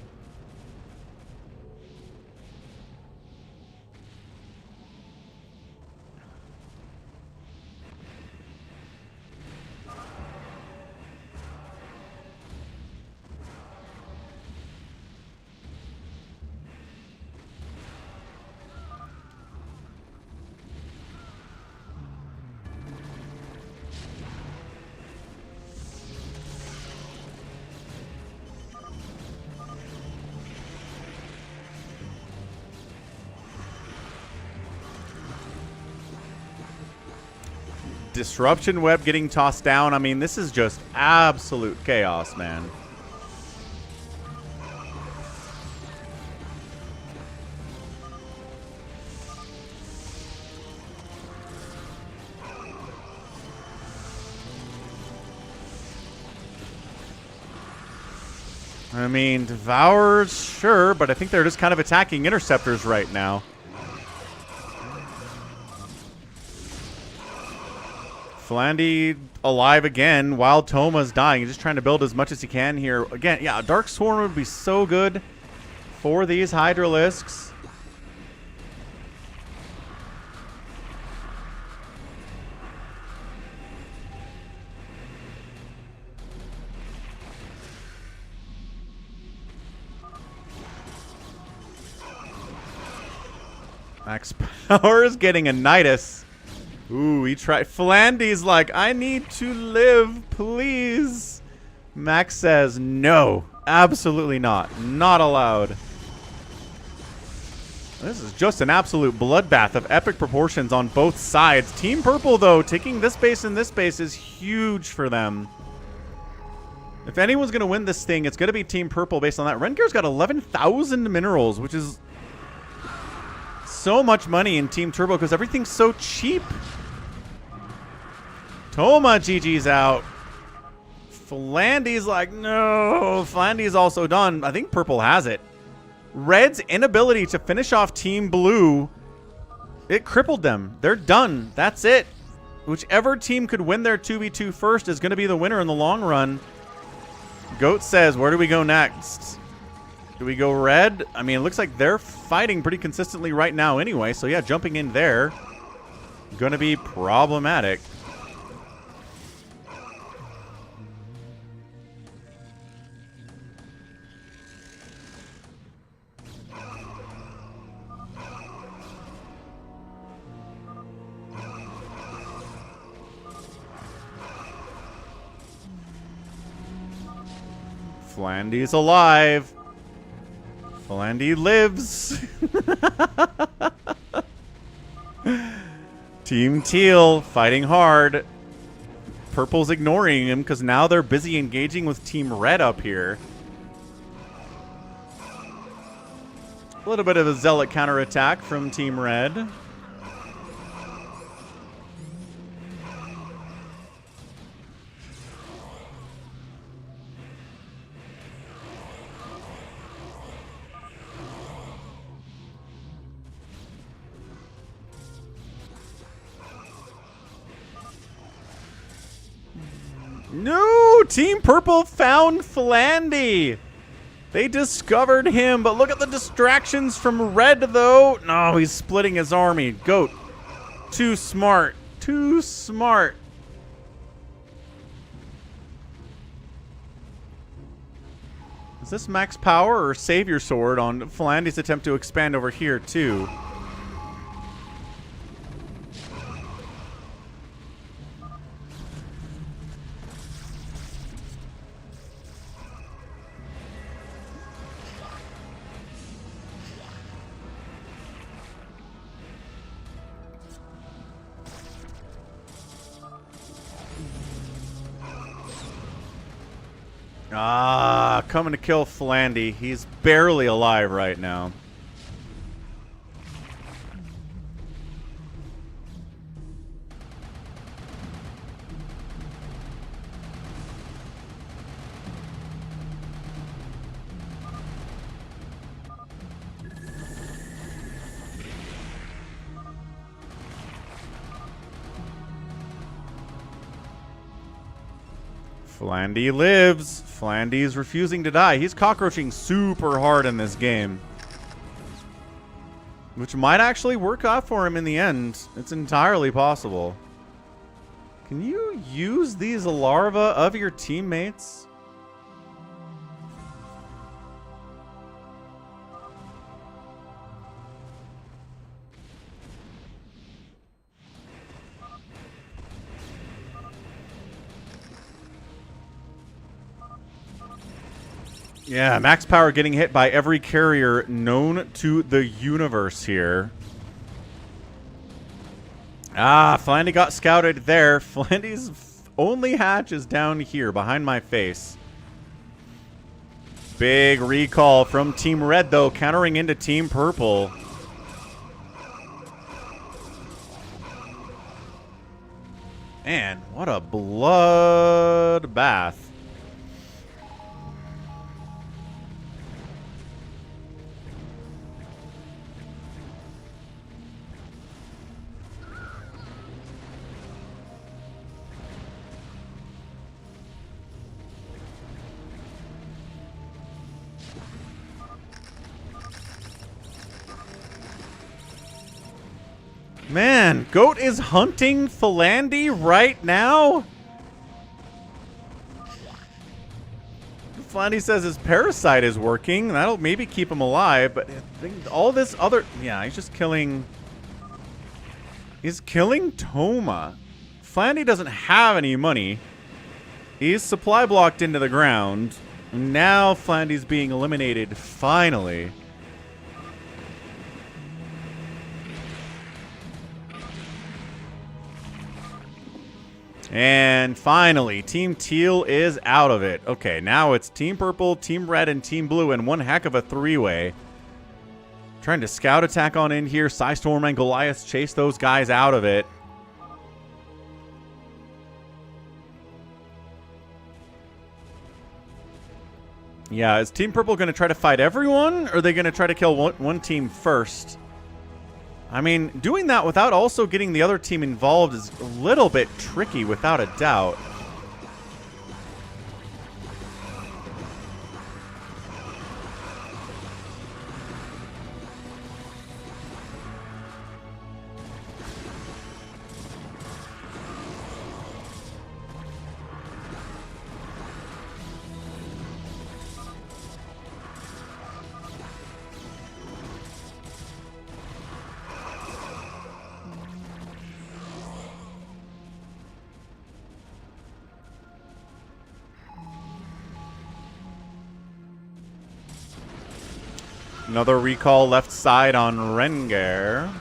S1: Disruption web getting tossed down. I mean, this is just absolute chaos, man. I mean, Devours, sure, but I think they're just kind of attacking interceptors right now. Flandy alive again while Toma's dying. He's just trying to build as much as he can here. Again, yeah, a Dark Swarm would be so good for these Hydralisks. Max Power is getting a Nidus. Ooh, he tried. Flandy's like, I need to live, please. Max says, no, absolutely not. Not allowed. This is just an absolute bloodbath of epic proportions on both sides. Team Purple, though, taking this base and this base is huge for them. If anyone's going to win this thing, it's going to be Team Purple based on that. Rengear's got 11,000 minerals, which is so much money in Team Turbo because everything's so cheap. Toma GG's out. Flandy's like, no. Flandy's also done. I think Purple has it. Red's inability to finish off Team Blue, it crippled them. They're done. That's it. Whichever team could win their 2v2 first is going to be the winner in the long run. Goat says, where do we go next? Do we go red? I mean, it looks like they're fighting pretty consistently right now anyway. So, yeah, jumping in there going to be problematic. Flandy's alive. Flandy lives. Team Teal fighting hard. Purple's ignoring him because now they're busy engaging with Team Red up here. A little bit of a zealot counterattack from Team Red. No! Team Purple found Flandy! They discovered him, but look at the distractions from Red, though. No, he's splitting his army. Goat. Too smart. Too smart. Is this max power or Savior Sword on Flandy's attempt to expand over here, too? Ah, coming to kill Flandy. He's barely alive right now. Flandy lives. Flandy's refusing to die. He's cockroaching super hard in this game, which might actually work out for him in the end. It's entirely possible. Can you use these larvae of your teammates? Yeah, max power getting hit by every carrier known to the universe here. Ah, Flandy got scouted there. Flandy's only hatch is down here behind my face. Big recall from Team Red, though, countering into Team Purple. Man, what a bloodbath. Man, Goat is hunting Flandy right now? Flandy says his parasite is working. That'll maybe keep him alive, but I think all this other... Yeah, he's just killing... He's killing Toma. Flandy doesn't have any money. He's supply blocked into the ground. Now Flandy's being eliminated, finally. And finally, Team Teal is out of it. Okay, now it's Team Purple, Team Red, and Team Blue, and one heck of a three-way. Trying to scout attack on in here. Psystorm and Goliath chase those guys out of it. Yeah, is Team Purple going to try to fight everyone, or are they going to try to kill one team first? I mean, doing that without also getting the other team involved is a little bit tricky, without a doubt. Another recall left side on Rengar.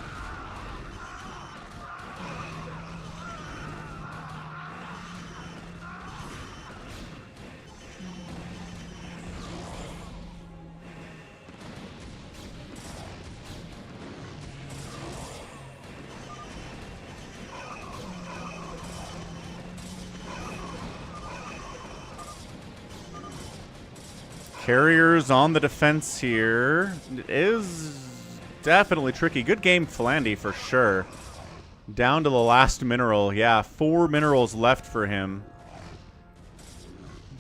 S1: Carriers on the defense here. It is definitely tricky. Good game, Flandy, for sure. Down to the last mineral. Yeah, 4 minerals left for him.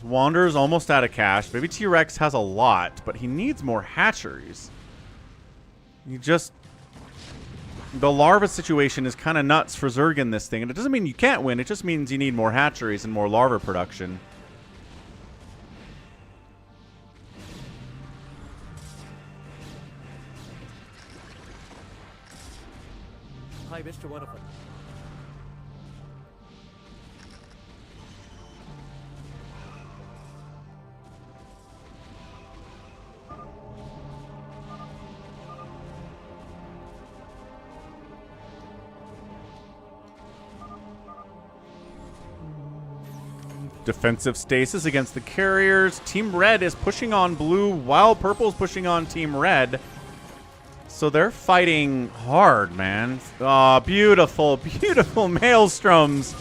S1: Wander's almost out of cash. Baby T-Rex has a lot, but he needs more hatcheries. The larva situation is kind of nuts for Zerg in this thing. And it doesn't mean you can't win. It just means you need more hatcheries and more larva production.
S5: Hi, Mr. Wonderful.
S1: Defensive stasis against the carriers. Team Red is pushing on blue while purple's pushing on Team Red. So they're fighting hard, man. Oh, beautiful, beautiful maelstroms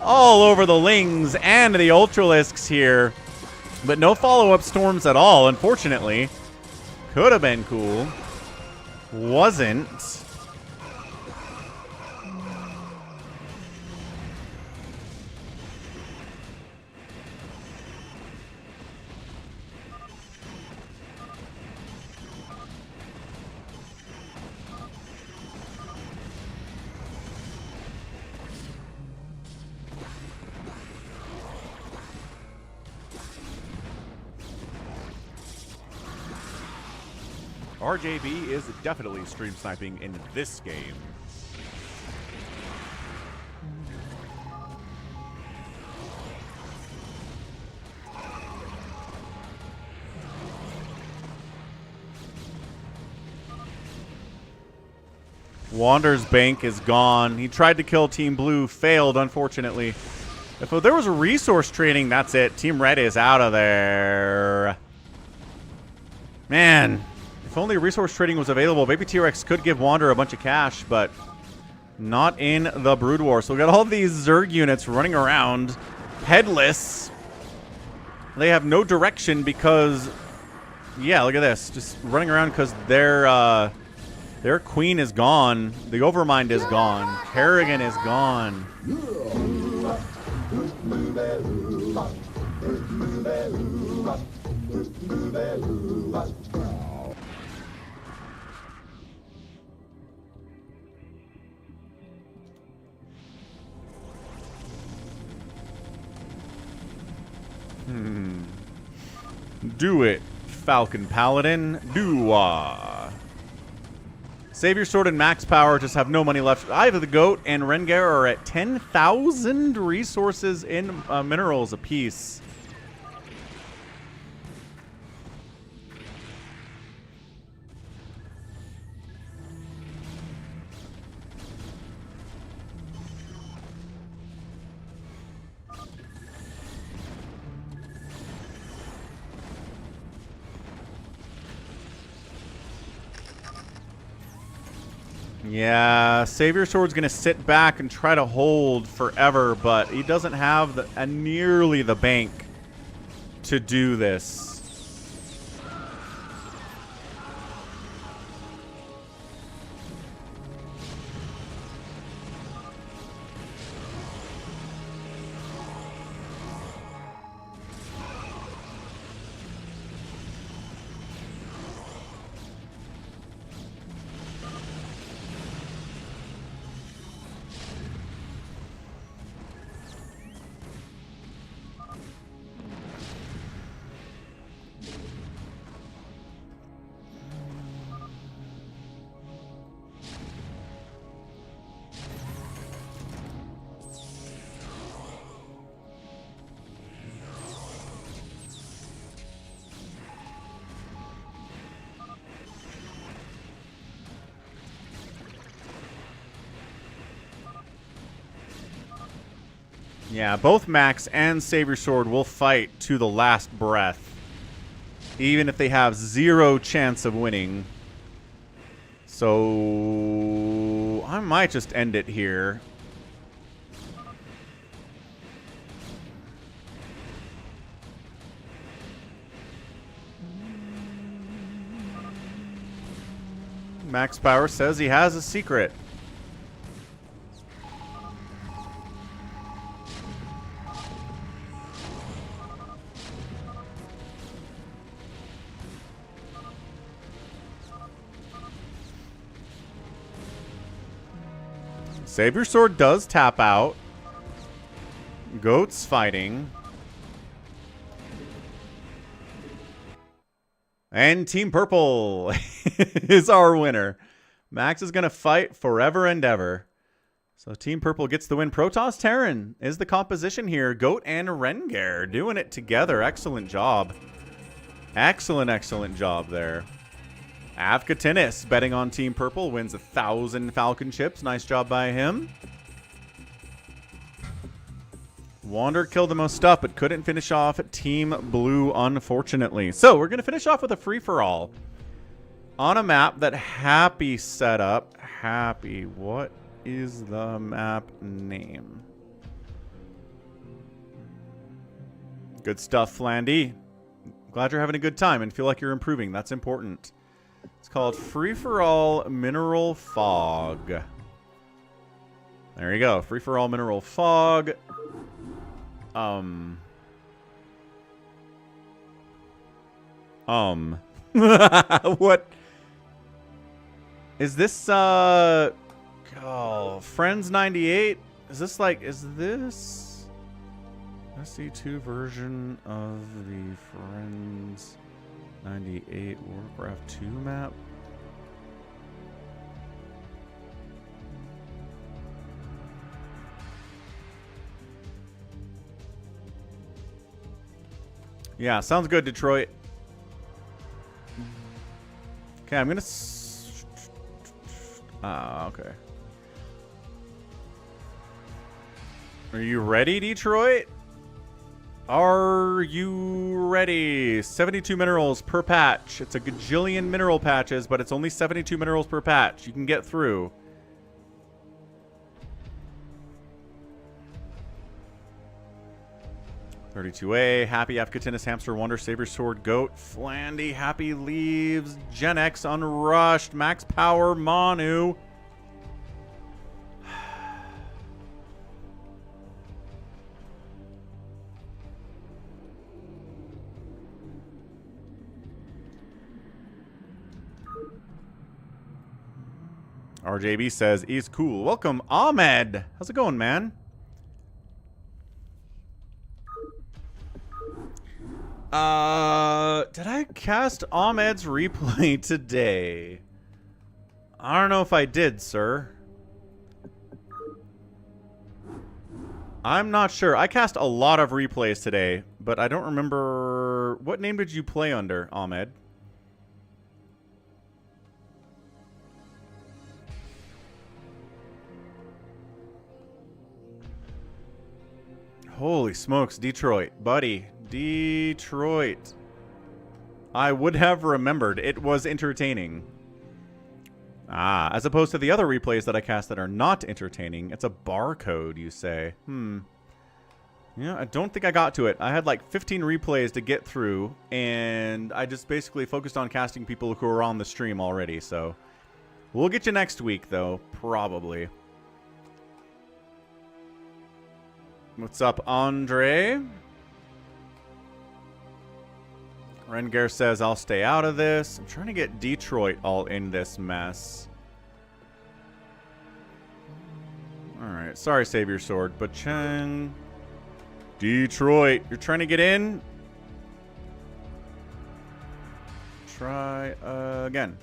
S1: all over the Lings and the Ultralisks here. But no follow-up storms at all, unfortunately. Could have been cool. Wasn't. RJB is definitely stream sniping in this game. Wander's bank is gone. He tried to kill Team Blue, failed, unfortunately. If there was a resource trading, that's it. Team Red is out of there. Man. If only resource trading was available, Baby T-Rex could give Wander a bunch of cash, but not in the Brood War. So we got all these Zerg units running around headless. They have no direction because, yeah, look at this. Just running around because their queen is gone. The Overmind is gone. Kerrigan is gone. Do it, Falcon Paladin. Do-wah. Savior Sword and Max Power just have no money left. Either the Goat and Rengar are at 10,000 resources in minerals apiece. Yeah, Savior Sword's going to sit back and try to hold forever, but he doesn't have nearly the bank to do this. Yeah, both Max and Savior Sword will fight to the last breath, even if they have zero chance of winning. So I might just end it here. Max Power says he has a secret. Savior Sword does tap out. Goat's fighting. And Team Purple is our winner. Max is going to fight forever and ever. So Team Purple gets the win. Protoss Terran is the composition here. Goat and Rengar doing it together. Excellent job. Excellent, excellent job there. Avkatinis betting on Team Purple. Wins 1,000 Falcon chips. Nice job by him. Wander killed the most stuff, but couldn't finish off Team Blue, unfortunately. So we're going to finish off with a free-for-all on a map that Happy set up. Happy, what is the map name? Good stuff, Flandy. Glad you're having a good time and feel like you're improving. That's important. It's called Free-for-all Mineral Fog. There you go. Free-for-all Mineral Fog. What is this? Oh, Friends 98. Is this like? Is this SC2 version of the Friends 98 Warcraft 2 map? Yeah, sounds good, Detroit. Okay, I'm gonna. Okay. Are you ready, Detroit? Are you ready? 72 minerals per patch. It's a gajillion mineral patches, but it's only 72 minerals per patch. You can get through. $32A, Happy, Avkatinis, Hamster, Wonder, Saber, Sword, Goat, Flandy, Happy leaves, Gen X, Unrushed, Max Power, Manu. RJB says, he's cool. Welcome, Ahmed. How's it going, man? Did I cast Ahmed's replay today? I don't know if I did, sir. I'm not sure. I cast a lot of replays today, but I don't remember. What name did you play under, Ahmed? Holy smokes, Detroit, buddy. Detroit. I would have remembered. It was entertaining. Ah, as opposed to the other replays that I cast that are not entertaining. It's a barcode, you say. Yeah, I don't think I got to it. I had like 15 replays to get through, and I just basically focused on casting people who are on the stream already, so. We'll get you next week, though. Probably. What's up, Andre? Rengar says, I'll stay out of this. I'm trying to get Detroit all in this mess. Alright, sorry, Savior Sword, but Chen. Detroit, you're trying to get in? Try again.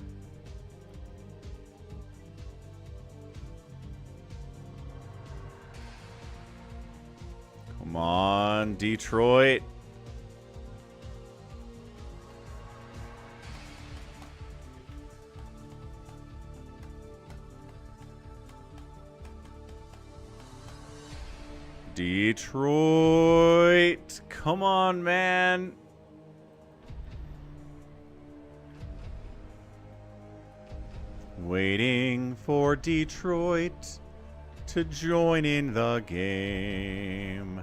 S1: Come on, Detroit. Detroit. Come on, man. Waiting for Detroit to join in the game.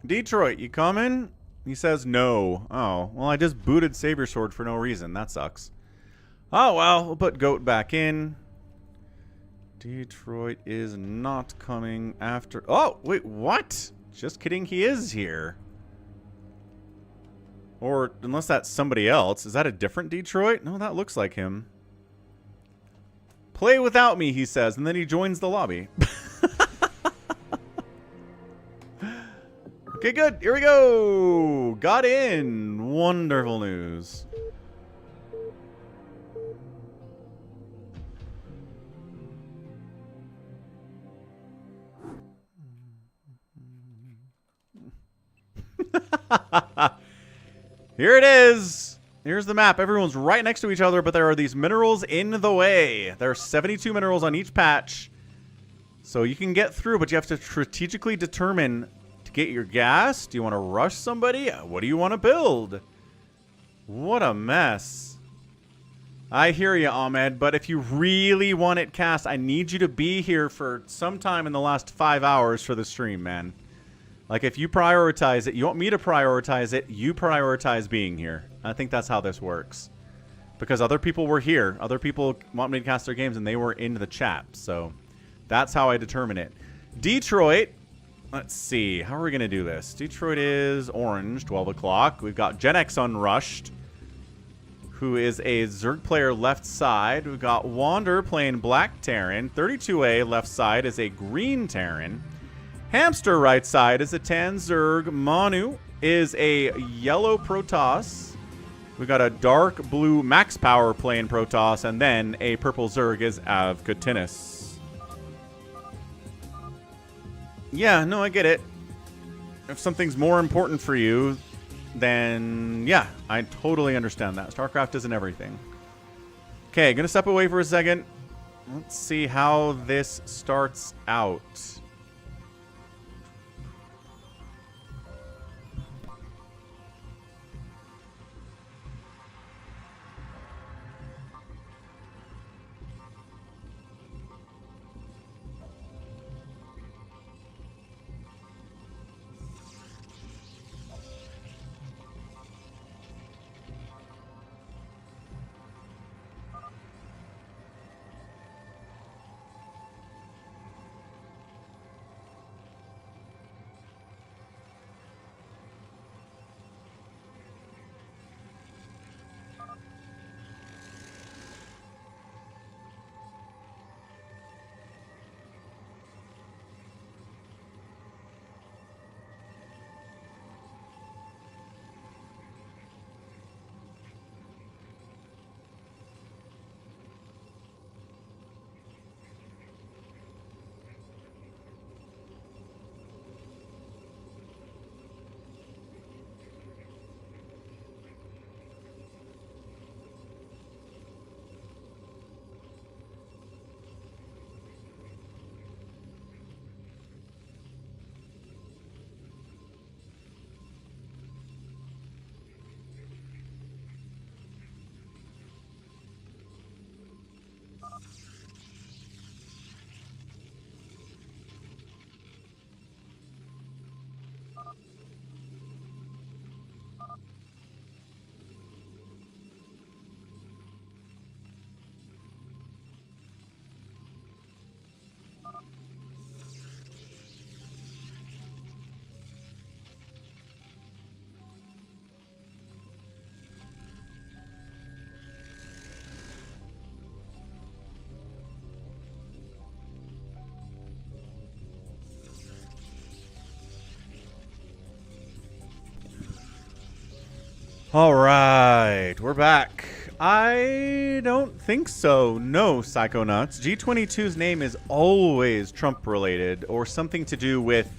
S1: Detroit, you coming? He says no. Oh, well, I just booted Saber Sword for no reason. That sucks. Oh, well, we'll put Goat back in. Detroit is not coming after... Oh, wait, what? Just kidding, he is here. Or, unless that's somebody else. Is that a different Detroit? No, that looks like him. Play without me, he says, and then he joins the lobby. Okay, good. Here we go. Got in. Wonderful news. Here it is. Here's the map. Everyone's right next to each other, but there are these minerals in the way. There are 72 minerals on each patch. So you can get through, but you have to strategically determine to get your gas. Do you want to rush somebody? What do you want to build? What a mess. I hear you, Ahmed, but if you really want it cast, I need you to be here for some time in the last 5 hours for the stream, man. Like, if you prioritize it, you want me to prioritize it, you prioritize being here. I think that's how this works. Because other people were here. Other people want me to cast their games, and they were in the chat. So, that's how I determine it. Detroit. Let's see. How are we going to do this? Detroit is orange, 12 o'clock. We've got Gen X Unrushed, who is a Zerg player left side. We've got Wander playing Black Terran. 32A left side is a green Terran. Hamster right side is a tan Zerg. Manu is a yellow Protoss. We got a dark blue Max Power playing Protoss, and then a purple Zerg is Avkatinis. Yeah, no, I get it. If something's more important for you, then yeah, I totally understand that. StarCraft isn't everything. Okay, gonna step away for a second. Let's see how this starts out. All right, we're back. I don't think so. No, Psychonauts. G22's name is always Trump related or something to do with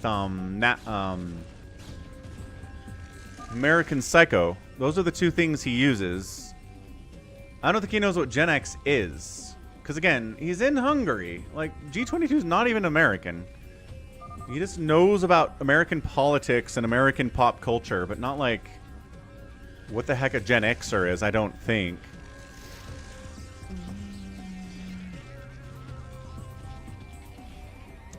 S1: American Psycho. Those are the two things he uses. I don't think he knows what Gen X is. Because again, he's in Hungary. Like, G22's not even American. He just knows about American politics and American pop culture, but not like what the heck a Gen Xer is, I don't think.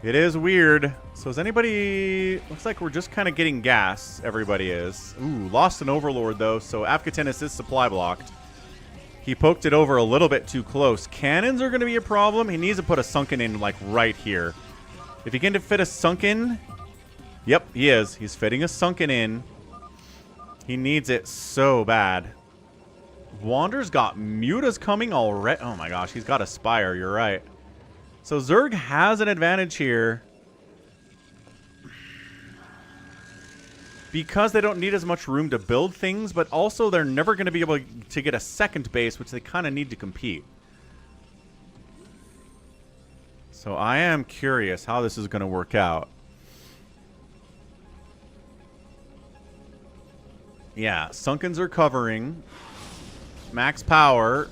S1: It is weird. So is anybody... Looks like we're just kind of getting gas. Everybody is. Ooh, lost an Overlord, though. So Avkatinis is supply blocked. He poked it over a little bit too close. Cannons are going to be a problem. He needs to put a sunken in, like, right here. If he can fit a sunken... Yep, he is. He's fitting a sunken in. He needs it so bad. Wander's got mutas coming already. Oh my gosh, he's got a Spire. You're right. So Zerg has an advantage here. Because they don't need as much room to build things, but also they're never going to be able to get a second base, which they kind of need to compete. So I am curious how this is going to work out. Yeah, Sunkens are covering. Max Power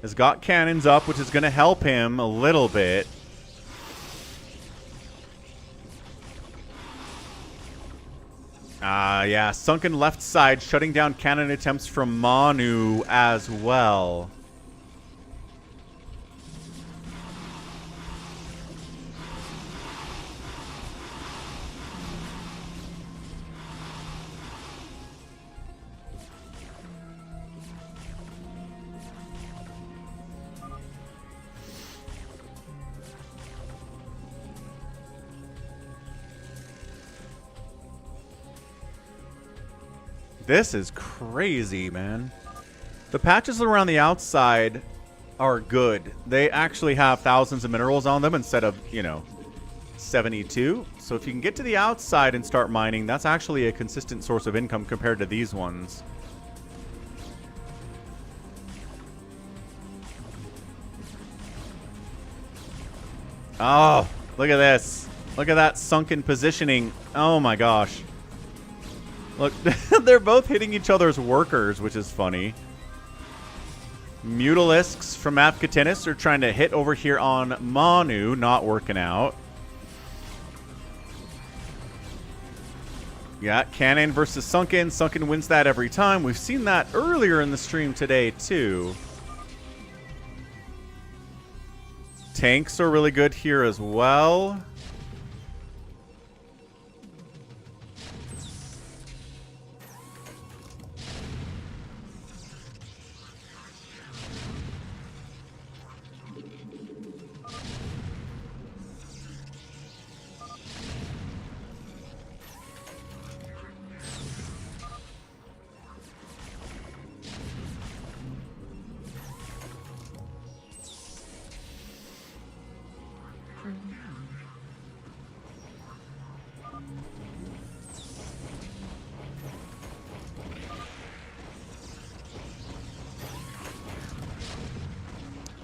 S1: has got cannons up, which is going to help him a little bit. Yeah, Sunken left side, shutting down cannon attempts from Manu as well. This is crazy, man. The patches around the outside are good. They actually have thousands of minerals on them instead of, you know, 72. So if you can get to the outside and start mining, that's actually a consistent source of income compared to these ones. Oh, look at this. Look at that sunken positioning. Oh my gosh. Look, they're both hitting each other's workers, which is funny. Mutalisks from Afkatinis are trying to hit over here on Manu, not working out. Yeah, Cannon versus Sunken. Sunken wins that every time. We've seen that earlier in the stream today, too. Tanks are really good here as well.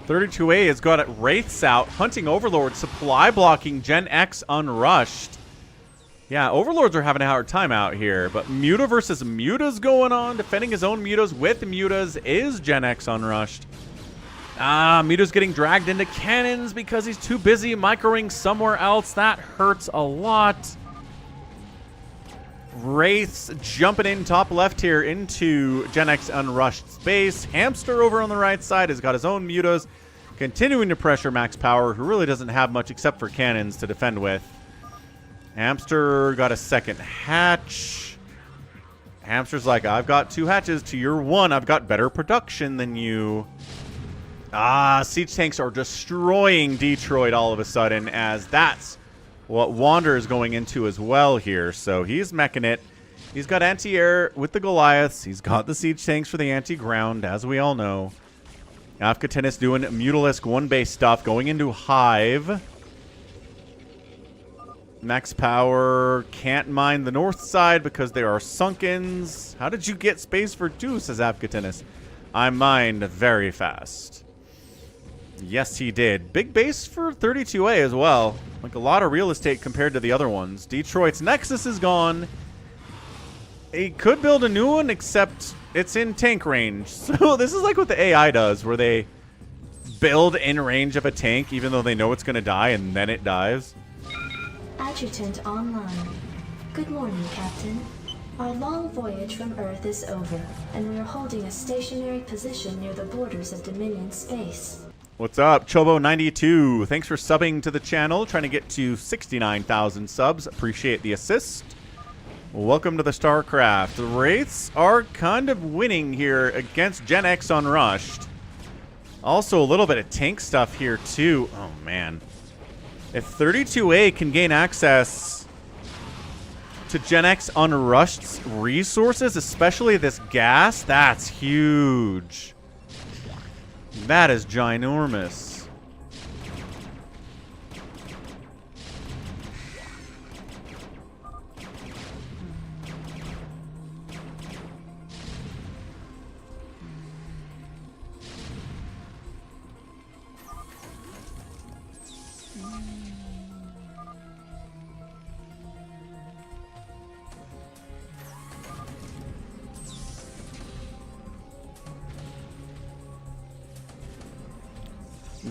S1: .32A has got it Wraiths out, hunting Overlord, supply blocking Gen X unrushed. Yeah, Overlords are having a hard time out here, but Muta versus Muta's going on. Defending his own Mutas with Mutas is Gen X unrushed. Muta's getting dragged into cannons because he's too busy microing somewhere else. That hurts a lot. Wraiths jumping in top left here into Gen X unrushed space. Hamster over on the right side has got his own Mutas, continuing to pressure Max Power, who really doesn't have much except for cannons to defend with. Hamster got a second hatch. Hamster's like, I've got 2 hatches to your 1. I've got better production than you. Siege tanks are destroying Detroit all of a sudden, as that's what Wander is going into as well here. So he's meching it. He's got anti-air with the Goliaths. He's got the siege tanks for the anti-ground, as we all know. Afkatinis doing Mutalisk 1-base stuff, going into Hive. Max Power can't mine the north side because there are Sunkens. How did you get space for 2, says Afkatinis. I mined very fast. Yes, he did. Big base for 32A as well. Like a lot of real estate compared to the other ones. Detroit's Nexus is gone. He could build a new one, except it's in tank range. So this is like what the AI does, where they build in range of a tank even though they know it's going to die and then it dies.
S2: Adjutant online. Good morning, Captain. Our long voyage from Earth is over, and we are holding a stationary position near the borders of Dominion space.
S1: What's up, Chobo92? Thanks for subbing to the channel. Trying to get to 69,000 subs. Appreciate the assist. Welcome to the StarCraft. The Wraiths are kind of winning here against Gen X unrushed. Also a little bit of tank stuff here too. Oh man. If 32A can gain access to Gen X unrushed's resources, especially this gas, that's huge. That is ginormous.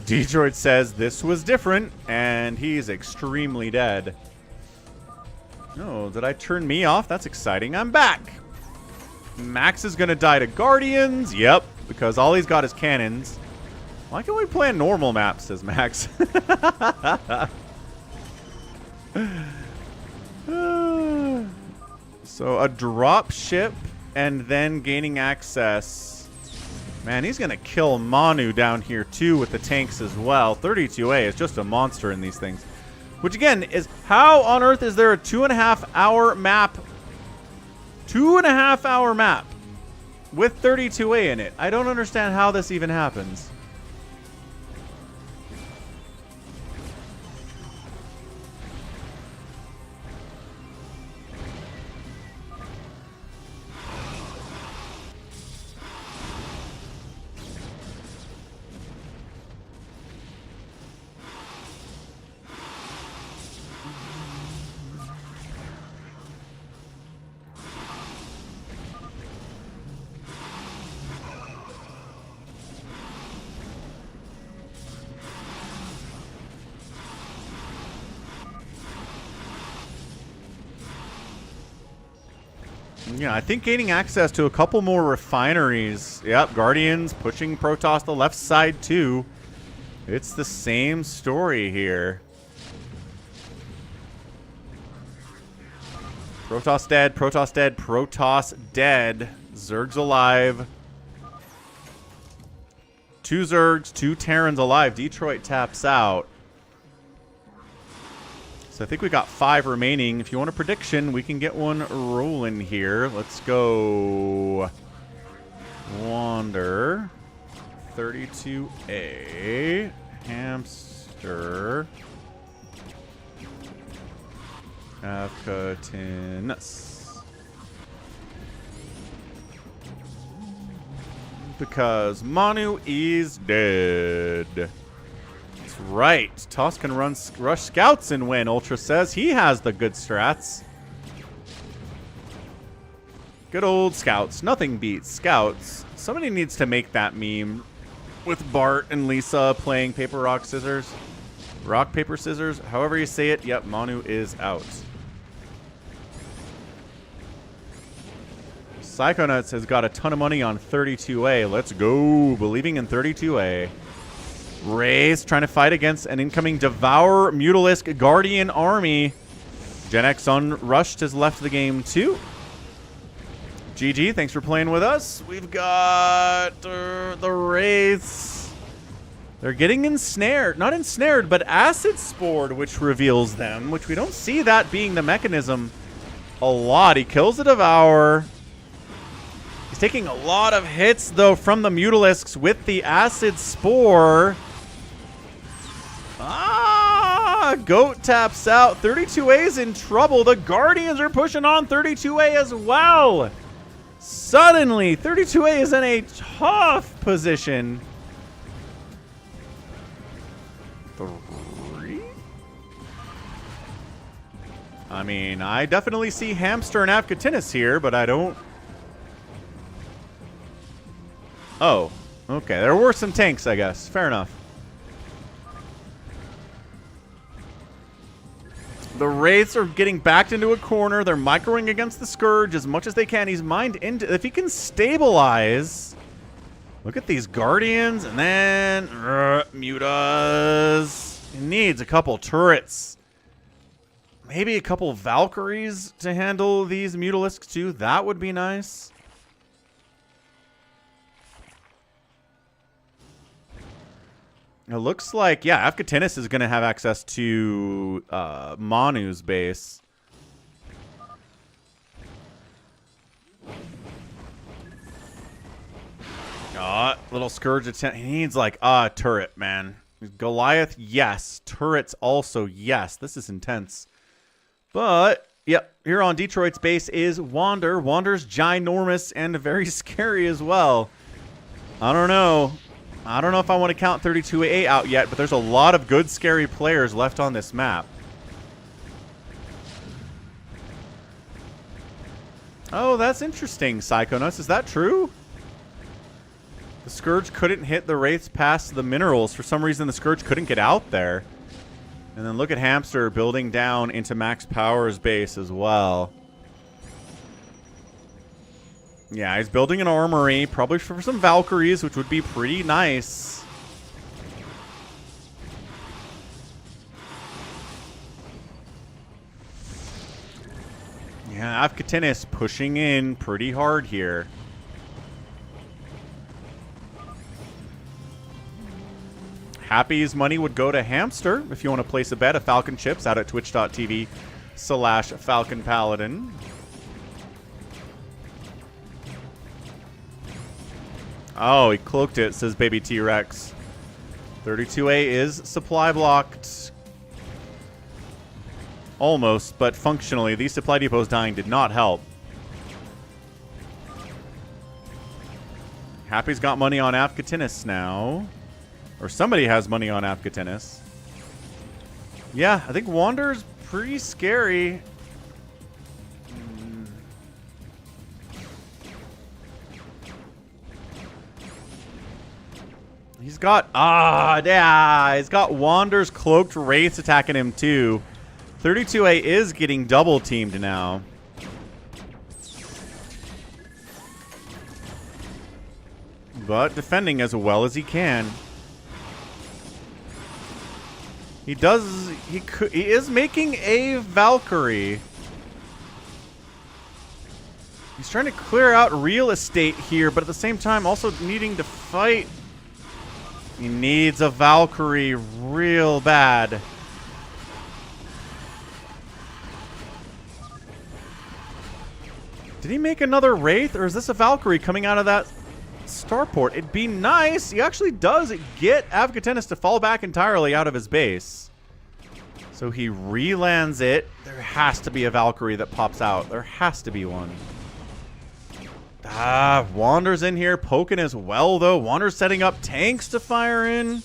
S1: Detroit says this was different, and he's extremely dead. Oh, did I turn me off? That's exciting. I'm back. Max is going to die to Guardians. Yep, because all he's got is cannons. Why can't we play a normal map, says Max. So a drop ship and then gaining access. Man, he's going to kill Manu down here, too, with the tanks as well. 32A is just a monster in these things. Which, again, is how on earth is there a 2.5-hour map? 2.5-hour map with 32A in it. I don't understand how this even happens. Yeah, I think gaining access to a couple more refineries. Yep, Guardians pushing Protoss the left side too. It's the same story here. Protoss dead, Protoss dead, Protoss dead. Zerg's alive. 2 Zergs, 2 Terrans alive. Detroit taps out. So I think we got 5 remaining. If you want a prediction, we can get one rolling here. Let's go. Wander. 32A. Hamster. Afkatinus. Because Manu is dead. Right. Toss can rush scouts and win. Ultra says he has the good strats. Good old scouts. Nothing beats scouts. Somebody needs to make that meme with Bart and Lisa playing paper, rock, scissors. Rock, paper, scissors. However you say it. Yep, Manu is out. Psychonauts has got a ton of money on 32A. Let's go. Believing in 32A. Rays trying to fight against an incoming Devour Mutalisk Guardian army. Gen X unrushed has left the game too. GG, thanks for playing with us. We've got the Wraiths. They're getting ensnared. Not ensnared, but acid spored, which reveals them, which we don't see that being the mechanism a lot. He kills the Devour. He's taking a lot of hits, though, from the Mutalisks with the acid spore. Goat taps out. 32A is in trouble. The Guardians are pushing on 32A as well. Suddenly, 32A is in a tough position. 3? I mean, I definitely see Hamster and Afkatinus here, but I don't... Oh, okay. There were some tanks, I guess. Fair enough. The Wraiths are getting backed into a corner. They're microing against the Scourge as much as they can. He's mined into... If he can stabilize... Look at these Guardians. And then... Mutas. He needs a couple turrets. Maybe a couple Valkyries to handle these Mutalisks too. That would be nice. It looks like, yeah, Afghatinus is going to have access to Manu's base. Little Scourge attempt. He needs like a turret, man. Goliath, yes. Turrets also, yes. This is intense. But, yep, here on Detroit's base is Wander. Wander's ginormous and very scary as well. I don't know. I don't know if I want to count 32A out yet, but there's a lot of good, scary players left on this map. Oh, that's interesting, Psychonauts. Is that true? The Scourge couldn't hit the Wraiths past the minerals. For some reason, the Scourge couldn't get out there. And then look at Hamster building down into Max Power's base as well. Yeah, he's building an armory, probably for some Valkyries, which would be pretty nice. Yeah, Afghatinus pushing in pretty hard here. Happy's money would go to Hamster if you want to place a bet of Falcon chips out at twitch.tv/FalconPaladin. Oh, he cloaked it, says Baby T-Rex. 32A is supply blocked. Almost, but functionally, these supply depots dying did not help. Happy's got money on Afghatinus now. Or somebody has money on Afghatinus. Yeah, I think Wander's pretty scary. He's got, he's got Wander's cloaked Wraiths attacking him too. 32A is getting double teamed now. But defending as well as he can. He is making a Valkyrie. He's trying to clear out real estate here, but at the same time also needing to fight. He needs a Valkyrie real bad. Did he make another Wraith, or is this a Valkyrie coming out of that starport? It'd be nice. He actually does get Afghatinus to fall back entirely out of his base. So he re-lands it. There has to be a Valkyrie that pops out. There has to be one. Wander's in here poking as well, though. Wander's setting up tanks to fire in.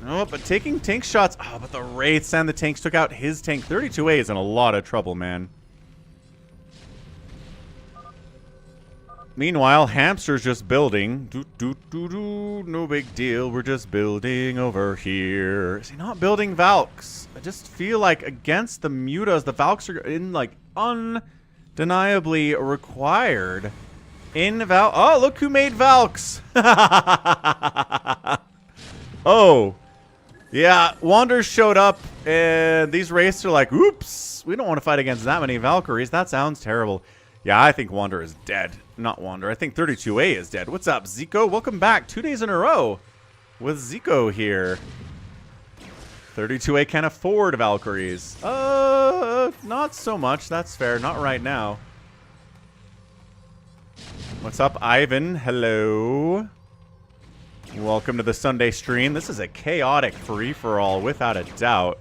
S1: Oh, but taking tank shots. Oh, but the Wraiths and the tanks took out his tank. 32A is in a lot of trouble, man. Meanwhile, Hamster's just building. No big deal. We're just building over here. Is he not building Valks? I just feel like against the Mutas, the Valks are in like undeniably required. In Val. Oh, look who made Valks. Oh. Yeah, Wander showed up, and these Wraiths are like, oops, we don't want to fight against that many Valkyries. That sounds terrible. Yeah, I think Wander is dead. Not Wander. I think 32A is dead. What's up, Zico? Welcome back. 2 days in a row with Zico here. 32A can afford Valkyries. Not so much. That's fair. Not right now. What's up, Ivan? Hello. Welcome to the Sunday stream. This is a chaotic free-for-all, without a doubt.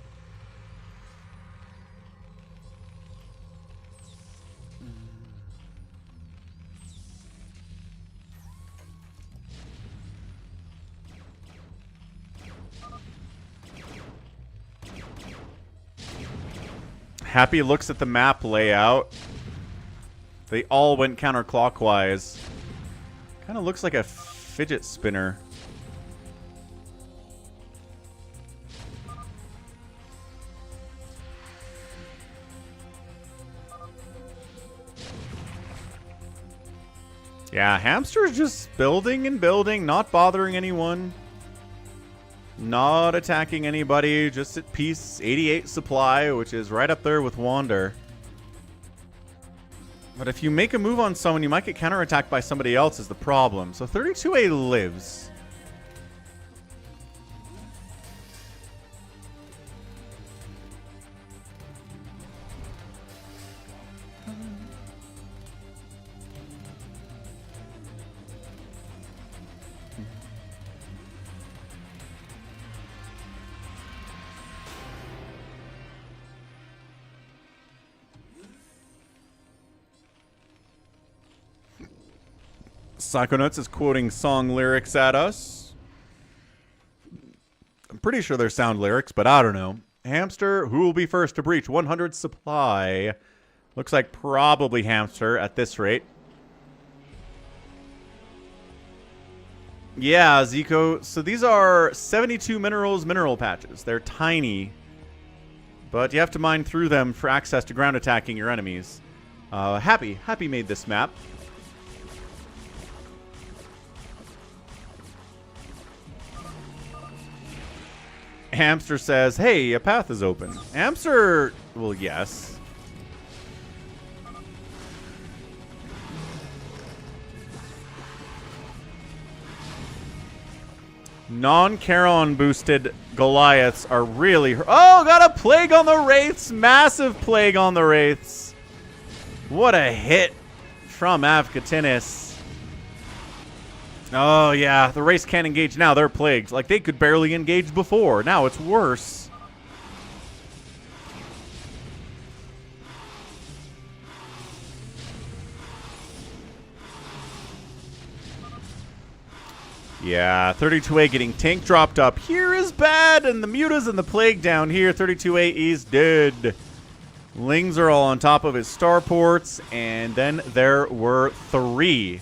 S1: Happy looks at the map layout. They all went counterclockwise. Kind of looks like a fidget spinner. Yeah, Hamster's just building and building, not bothering anyone. Not attacking anybody, just at peace. 88 supply, which is right up there with Wander. But if you make a move on someone, you might get counterattacked by somebody else is the problem. So 32A lives. Psychonauts is quoting song lyrics at us. I'm pretty sure they're sound lyrics, but I don't know. Hamster, who will be first to breach 100 supply? Looks like probably Hamster at this rate. Yeah, Zico. So these are 72 minerals mineral patches. They're tiny, but you have to mine through them for access to ground attacking your enemies. Happy made this map. Hamster says, hey, a path is open. Hamster, well, yes. Non-Charon boosted Goliaths are really... Oh, got a plague on the Wraiths. Massive plague on the Wraiths. What a hit from Avkatinis. Oh, yeah. The Wraiths can't engage now. They're plagued. Like, they could barely engage before. Now it's worse. Yeah, 32A getting tank dropped up here is bad, and the Mutas and the Plague down here. 32A is dead. Lings are all on top of his starports, and then there were 3.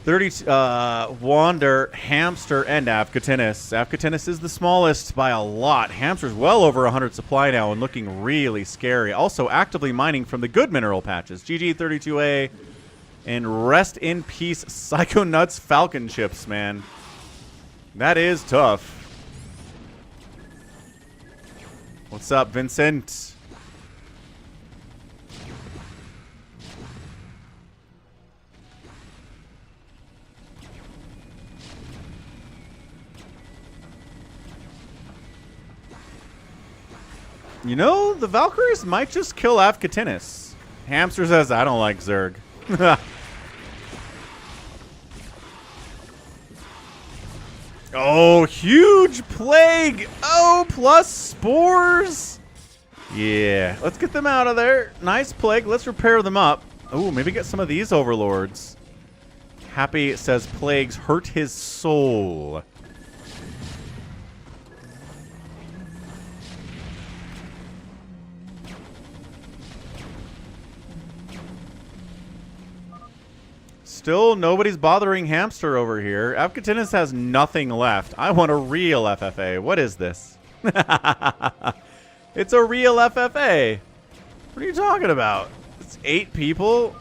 S1: Wander, Hamster, and Avkatinis. Avkatinis is the smallest by a lot. Hamster's well over 100 supply now and looking really scary. Also actively mining from the good mineral patches. GG 32A. And rest in peace, Psychonauts Falcon chips, man. That is tough. What's up, Vincent? You know, the Valkyries might just kill Avkatinis. Hamster says, I don't like Zerg. Oh, huge plague. Oh, plus spores. Yeah, let's get them out of there. Nice plague. Let's repair them up. Oh, maybe get some of these overlords. Happy says plagues hurt his soul. Still, nobody's bothering Hamster over here. Avkatinis has nothing left. I want a real FFA. What is this? It's a real FFA. What are you talking about? It's 8 people?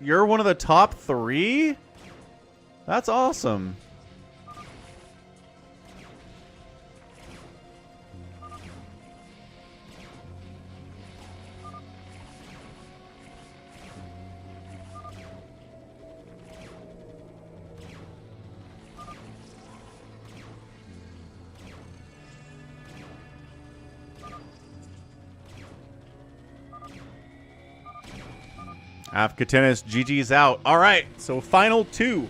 S1: You're one of the top 3? That's awesome. Avkatinis, GG's out. All right, so final 2.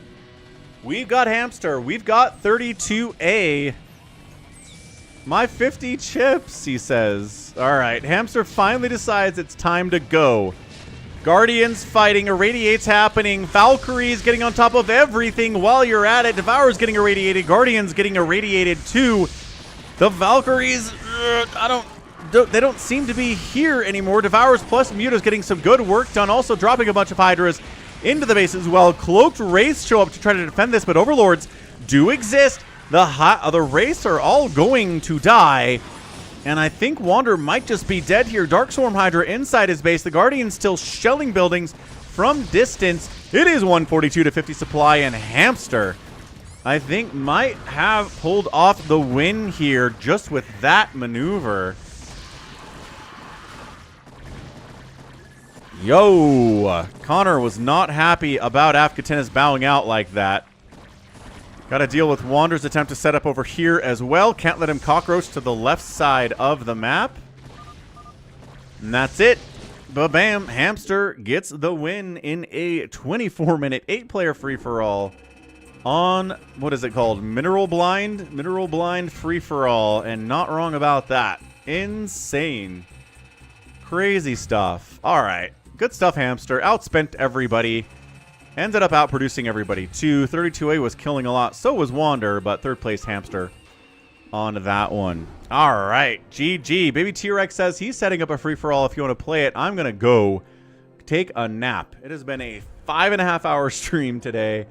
S1: We've got Hamster. We've got 32A. My 50 chips, he says. All right, Hamster finally decides it's time to go. Guardians fighting. Irradiate's happening. Valkyries getting on top of everything while you're at it. Devour's getting irradiated. Guardians getting irradiated too. The Valkyries, they don't seem to be here anymore. Devours plus Muta's getting some good work done. Also dropping a bunch of Hydras into the base as well. Cloaked Wraiths show up to try to defend this, but Overlords do exist. The Wraiths are all going to die. And I think Wander might just be dead here. Darkstorm Hydra inside his base. The Guardians still shelling buildings from distance. It is 142 to 50 supply, and Hamster I think might have pulled off the win here just with that maneuver. Yo, Connor was not happy about Afghatinus bowing out like that. Got to deal with Wander's attempt to set up over here as well. Can't let him cockroach to the left side of the map. And that's it. Ba-bam, Hamster gets the win in a 24-minute 8-player free-for-all on, what is it called? Mineral Blind free-for-all. And not wrong about that. Insane. Crazy stuff. All right. Good stuff, Hamster. Outspent everybody. Ended up outproducing everybody, too. 32A was killing a lot. So was Wander, but third place Hamster on that one. All right. GG. Baby T-Rex says he's setting up a free-for-all. If you want to play it, I'm going to go take a nap. It has been a 5.5-hour stream today.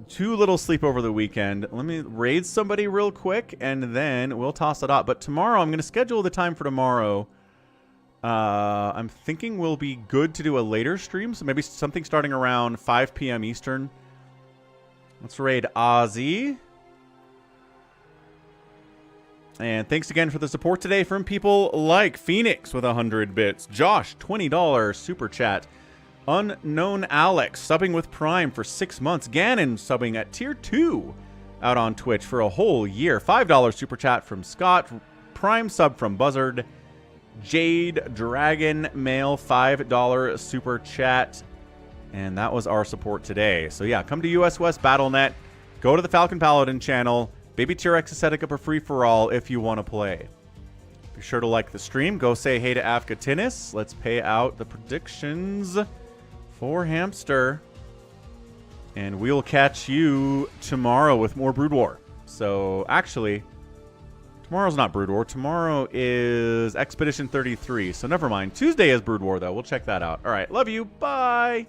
S1: Too little sleep over the weekend. Let me raid somebody real quick, and then we'll toss it up. But tomorrow, I'm going to schedule the time for tomorrow. I'm thinking we'll be good to do a later stream, so maybe something starting around 5 p.m. Eastern. Let's raid Ozzy. And thanks again for the support today from people like Phoenix with 100 bits, Josh, $20 super chat, Unknown Alex subbing with Prime for 6 months, Ganon subbing at tier 2 out on Twitch for a whole year, $5 super chat from Scott, Prime sub from Buzzard, Jade Dragon Mail, $5 super chat. And that was our support today. So yeah, come to US West BattleNet. Go to the Falcon Paladin channel. Baby T-Rex is setting up a free-for-all if you want to play. Be sure to like the stream. Go say hey to Afghatinus. Let's pay out the predictions for Hamster. And we'll catch you tomorrow with more Brood War. So actually, tomorrow's not Brood War. Tomorrow is Expedition 33. So never mind. Tuesday is Brood War, though. We'll check that out. All right. Love you. Bye.